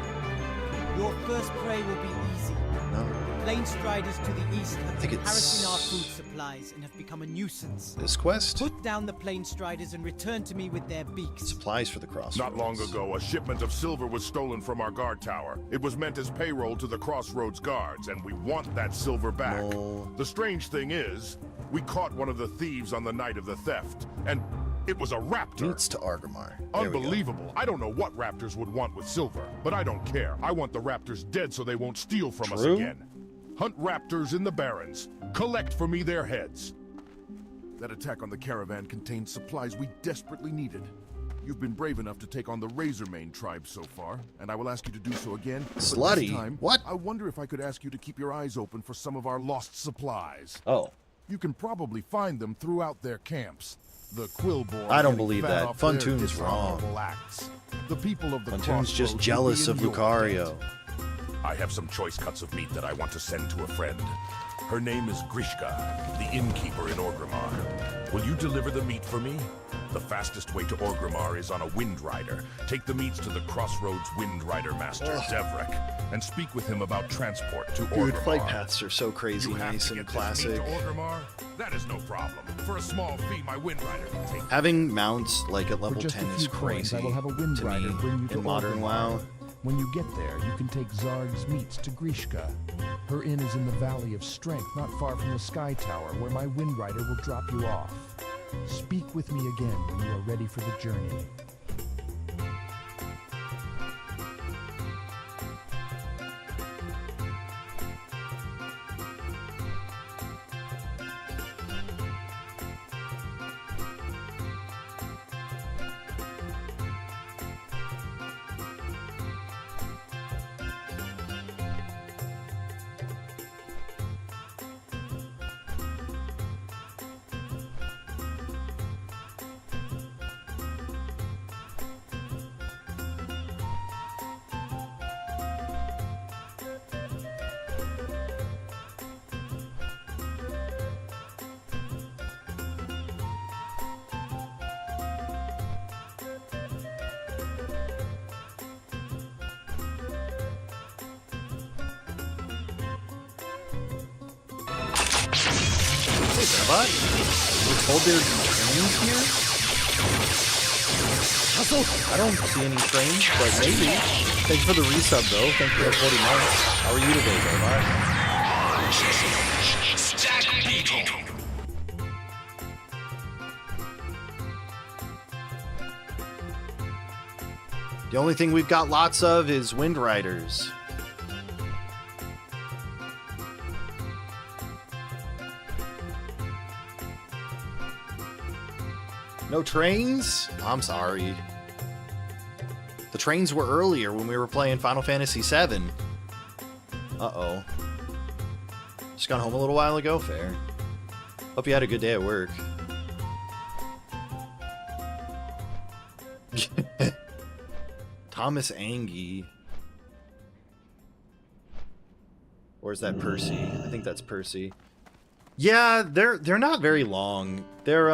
Your first prey will be easy. No. Plain Striders to the east have think been it's- harassing our food supplies and have become a nuisance. This quest? Put down the Plain Striders and return to me with their beaks. Supplies for the crossroads. Not long ago, a shipment of silver was stolen from our guard tower. It was meant as payroll to the Crossroads guards, and we want that silver back. No. The strange thing is, we caught one of the thieves on the night of the theft, and it was a raptor. Needs to Orgrimmar. There we go. Unbelievable. I don't know what raptors would want with silver, but I don't care. I want the raptors dead so they won't steal from us True. again. Hunt raptors in the barrens. Collect for me their heads. That attack on the caravan contained supplies we desperately needed. You've been brave enough to take on the Razormane tribe so far, and I will ask you to do so again. But Slutty? this time, What? I wonder if I could ask you to keep your eyes open for some of our lost supplies. Oh. You can probably find them throughout their camps. The Quillborn I don't getting believe fat that. off their Funtoon's wrong. dishonorable acts. The people of the Funtoon's just Crossroads jealous will of be in your Lucario. debt. I have some choice cuts of meat that I want to send to a friend. Her name is Grishka, the innkeeper in Orgrimmar. Will you deliver the meat for me? The fastest way to Orgrimmar is on a Wind Rider. Take the meats to the Crossroads Wind Rider Master, Devrek, and speak with him about transport to Orgrimmar. Dude, flight paths are so crazy You have nice to and get this meat classic. to Orgrimmar? That is no problem. For a small fee, my Wind Rider can take. Having mounts like at level For just 10 a is few coins, crazy I will have a Wind to Rider me bring you to in modern Orgrimmar. WoW. When you get there, you can take Zarg's meats to Grishka. Her inn is in the Valley of Strength, not far from the Sky Tower, where my Wind Rider will drop you off. Speak with me again when you are ready for the journey. Hey, Bennabot. We're told there's trains here? I don't see any trains, but maybe. Thank you for the resub, though. Thank you for the 40 months. How are you today, Bennabot? The only thing we've got lots of is Wind Riders. No trains? I'm sorry. The trains were earlier when we were playing Final Fantasy VII. Uh-oh. Just got home a little while ago? Fair. Hope you had a good day at work. Thomas Angie. Or is that Percy? I think that's Percy. Yeah, they're not very long. They're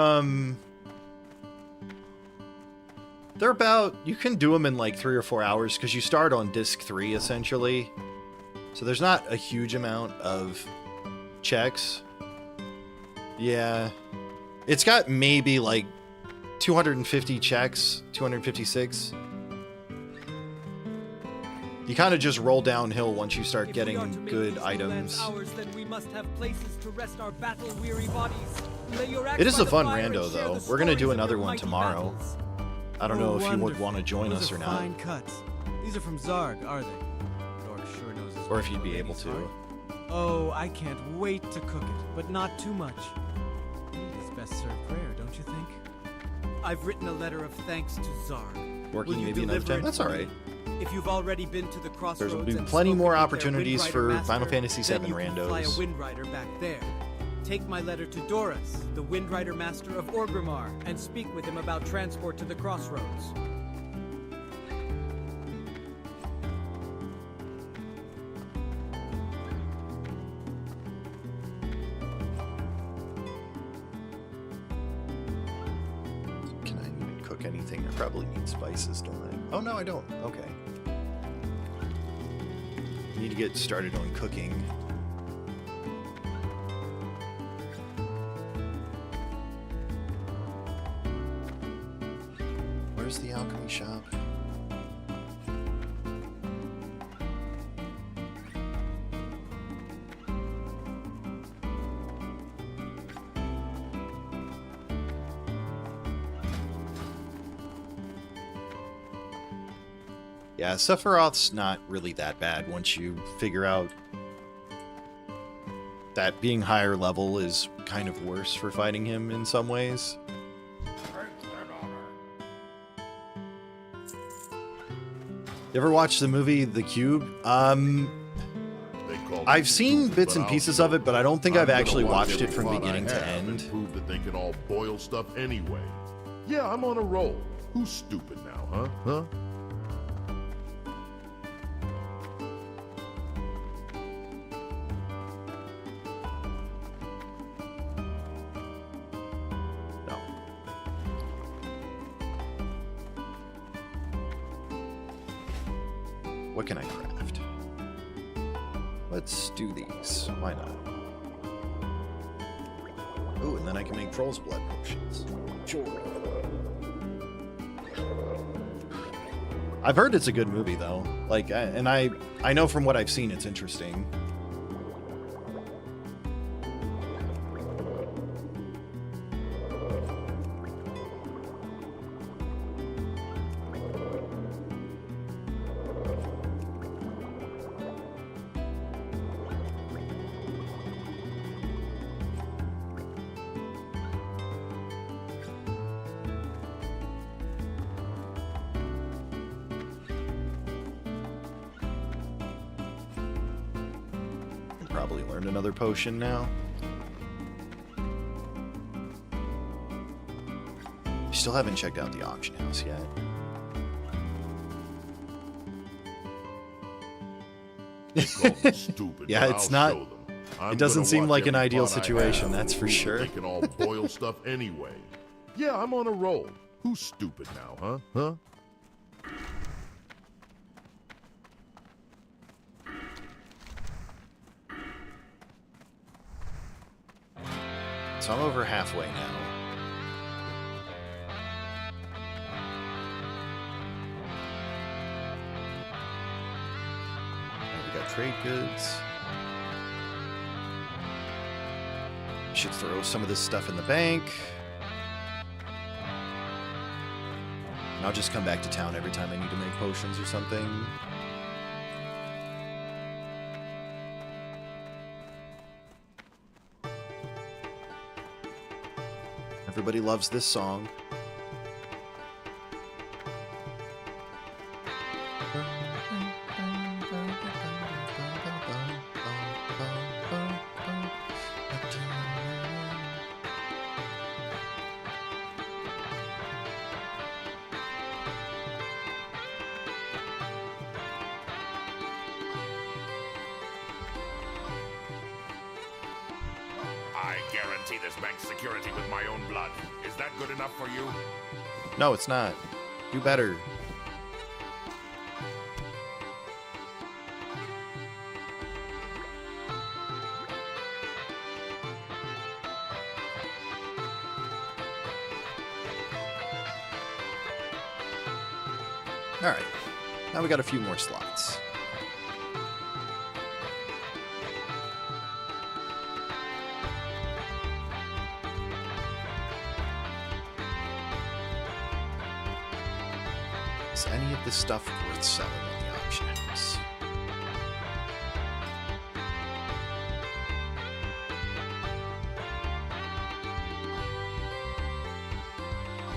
about, you can do them in like 3 or 4 hours because you start on disc 3 essentially. So there's not a huge amount of checks. Yeah. It's got maybe like 250 checks, 256. You kind of just roll downhill once you start getting good items. It is a fun rando though. We're gonna do another one tomorrow. I don't know if you would want to join us or not. Fine cuts. These are from Zarg, are they? Lord sure knows his Or if you'd be able to. Oh, I can't wait to cook it, but not too much. It's best served prayer, don't you think? I've written a letter of thanks to Zarg. Working maybe another time? That's alright. If you've already been to the Crossroads, There's been and plenty more spoken with their opportunities Wind for Rider Final master, Fantasy then VII you can fly a randos. Wind Rider back there. Take my letter to Doris, the Wind Rider Master of Orgrimmar, and speak with him about transport to the Crossroads. Can I even cook anything? I probably need spices, don't I? Oh no, I don't. Okay. Need to get started on cooking. Where's the alchemy shop? Yeah, Sephiroth's not really that bad once you figure out that being higher level is kind of worse for fighting him in some ways. You ever watch the movie The Cube? I I've seen bits and But I'll pieces show of it, but I don't think I'm I've gonna actually watch watched it every from plot beginning I to have and end. prove that they can all boil stuff anyway. Yeah, I'm on a roll. Who's stupid now, huh? No. What can I craft? Let's do these. Why not? Ooh, and then I can make Troll's Blood potions. Sure. I've heard it's a good movie, though. Like, I know from what I've seen, it's interesting. Probably learned another potion now. Still haven't checked out the auction house yet. Stupid, Yeah, but it's I'll not. show them. I'm It doesn't gonna seem watch like an every ideal plot I situation, have that's and for prove that sure. They can all boil stuff anyway. Yeah, I'm on a roll. Who's stupid now, huh? So I'm over halfway now. We got trade goods. Should throw some of this stuff in the bank. And I'll just come back to town every time I need to make potions or something. Everybody loves this song. I guarantee this bank's security with my own blood. Is that good enough for you? No, it's not. Do better. All right. Now we got a few more slots. Is any of this stuff worth selling on the auction house?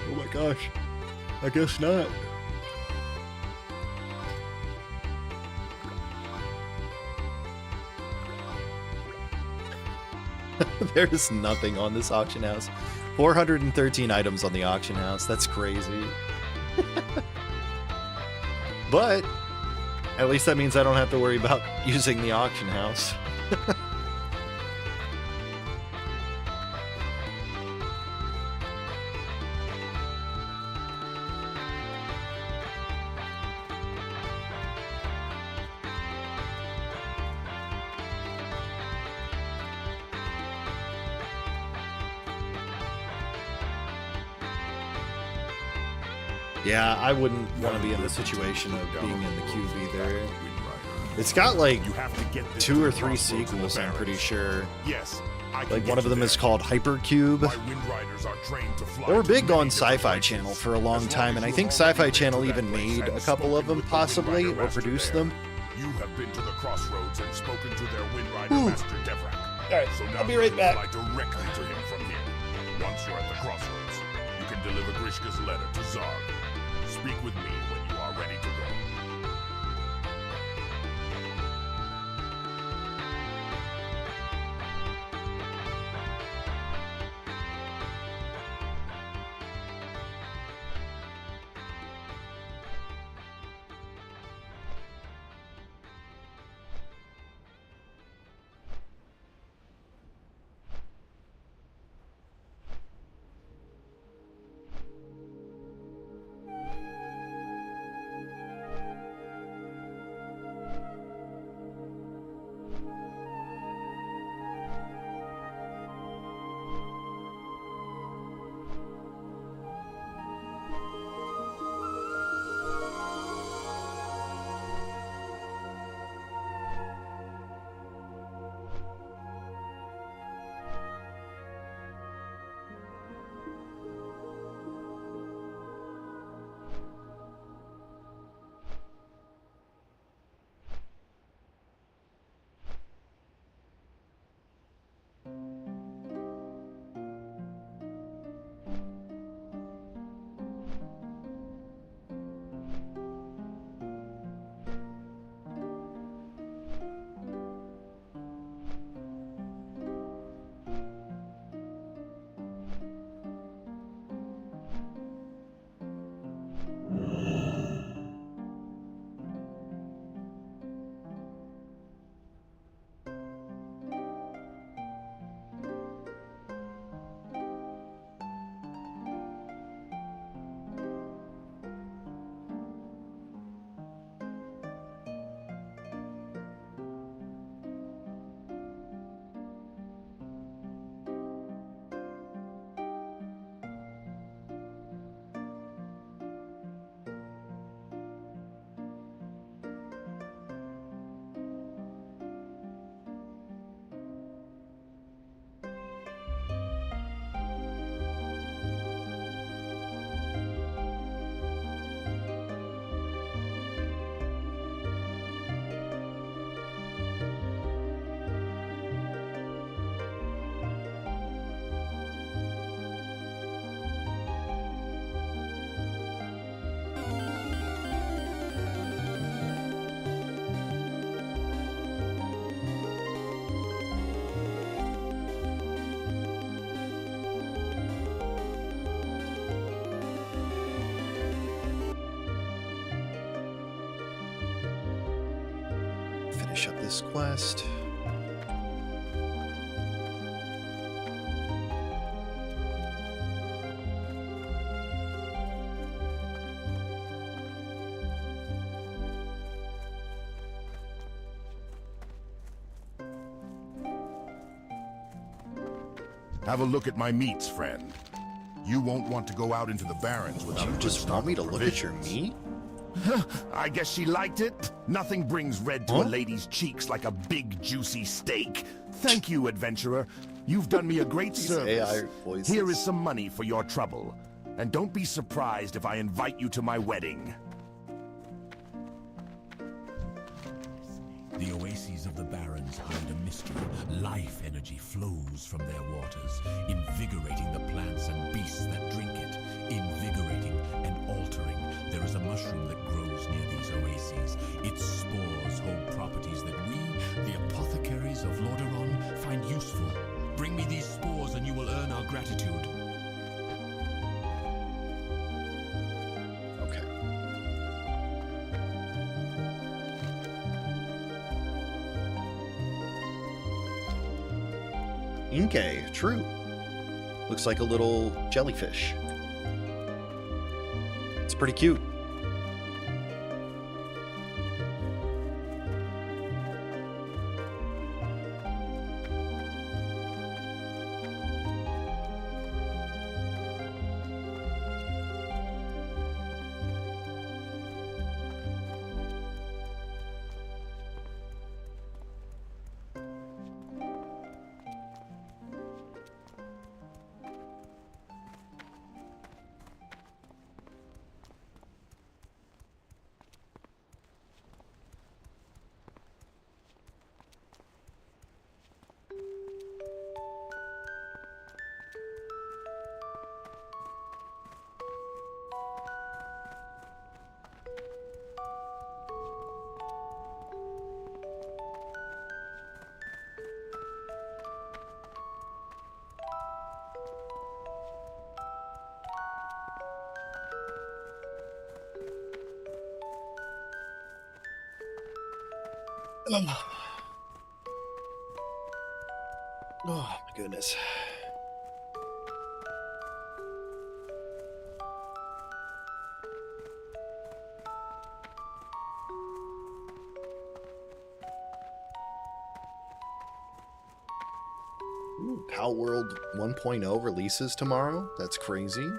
Oh my gosh. I guess not. There is nothing on this auction house. 413 items on the auction house. That's crazy. But at least that means I don't have to worry about using the auction house. Yeah, I wouldn't want to be in the situation of being in the cube either. It's got like 2 or 3 sequels, I'm pretty sure. Yes. Like one of them is called Hypercube. They were big on Sci-Fi Channel for a long time, and I think Sci-Fi Channel even made a couple of them, possibly, or produced them. You have been to the crossroads and spoken to their Windrider Master Devrak. Alright, So now I'll be right you back. can fly directly to him from here. Once you're at the crossroads, you can deliver Grishka's letter to Zarg. Speak with me when you are ready to go. this quest. Have a look at my meats, friend. You won't want to go out into the barrens without a good Just stock want me of to look at your provisions. meat? I guess she liked it. Nothing brings red to a lady's cheeks like a big, juicy steak. Thank you, adventurer. You've done me a great service. AI voices. Here is some money for your trouble. And don't be surprised if I invite you to my wedding. The oases of the barrens hide a mystery. Life energy flows from their waters, invigorating the plants and beasts that drink it. Invigorating and altering. There is a mushroom that grows near these oases. Its spores hold properties that we, the apothecaries of Lordaeron, find useful. Bring me these spores and you will earn our gratitude. Okay. Inkay, true. Looks like a little jellyfish. It's pretty cute. Oh my goodness. Ooh, Pal World 1.0 releases tomorrow. That's crazy.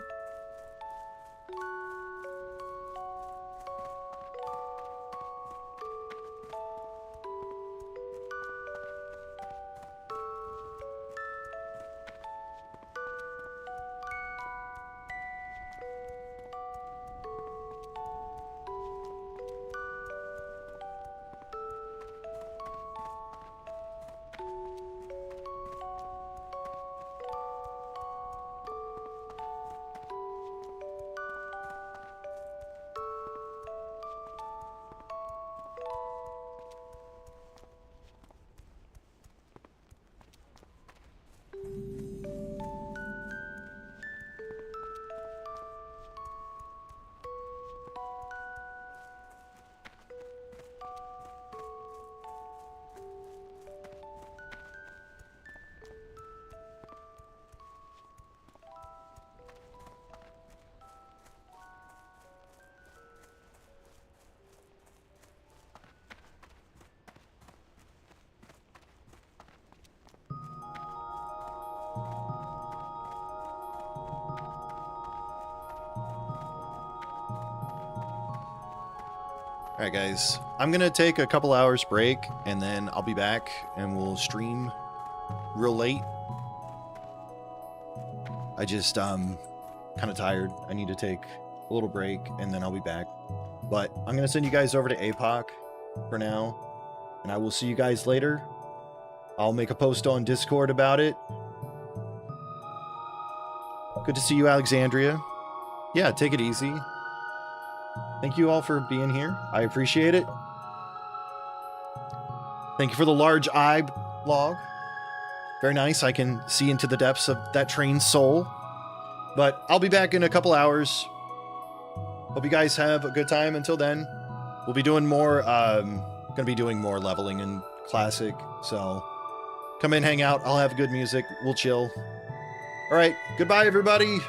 Alright guys, I'm gonna take a couple hours break and then I'll be back and we'll stream real late. I just kind of tired. I need to take a little break and then I'll be back. But I'm gonna send you guys over to APOC for now, and I will see you guys later. I'll make a post on Discord about it. Good to see you, Alexandria. Yeah, take it easy. Thank you all for being here. I appreciate it. Thank you for the large eye log. Very nice. I can see into the depths of that train's soul. But I'll be back in a couple hours. Hope you guys have a good time until then. We'll be doing more Gonna be doing more leveling in Classic, so come in, hang out. I'll have good music. We'll chill. All right, goodbye, everybody.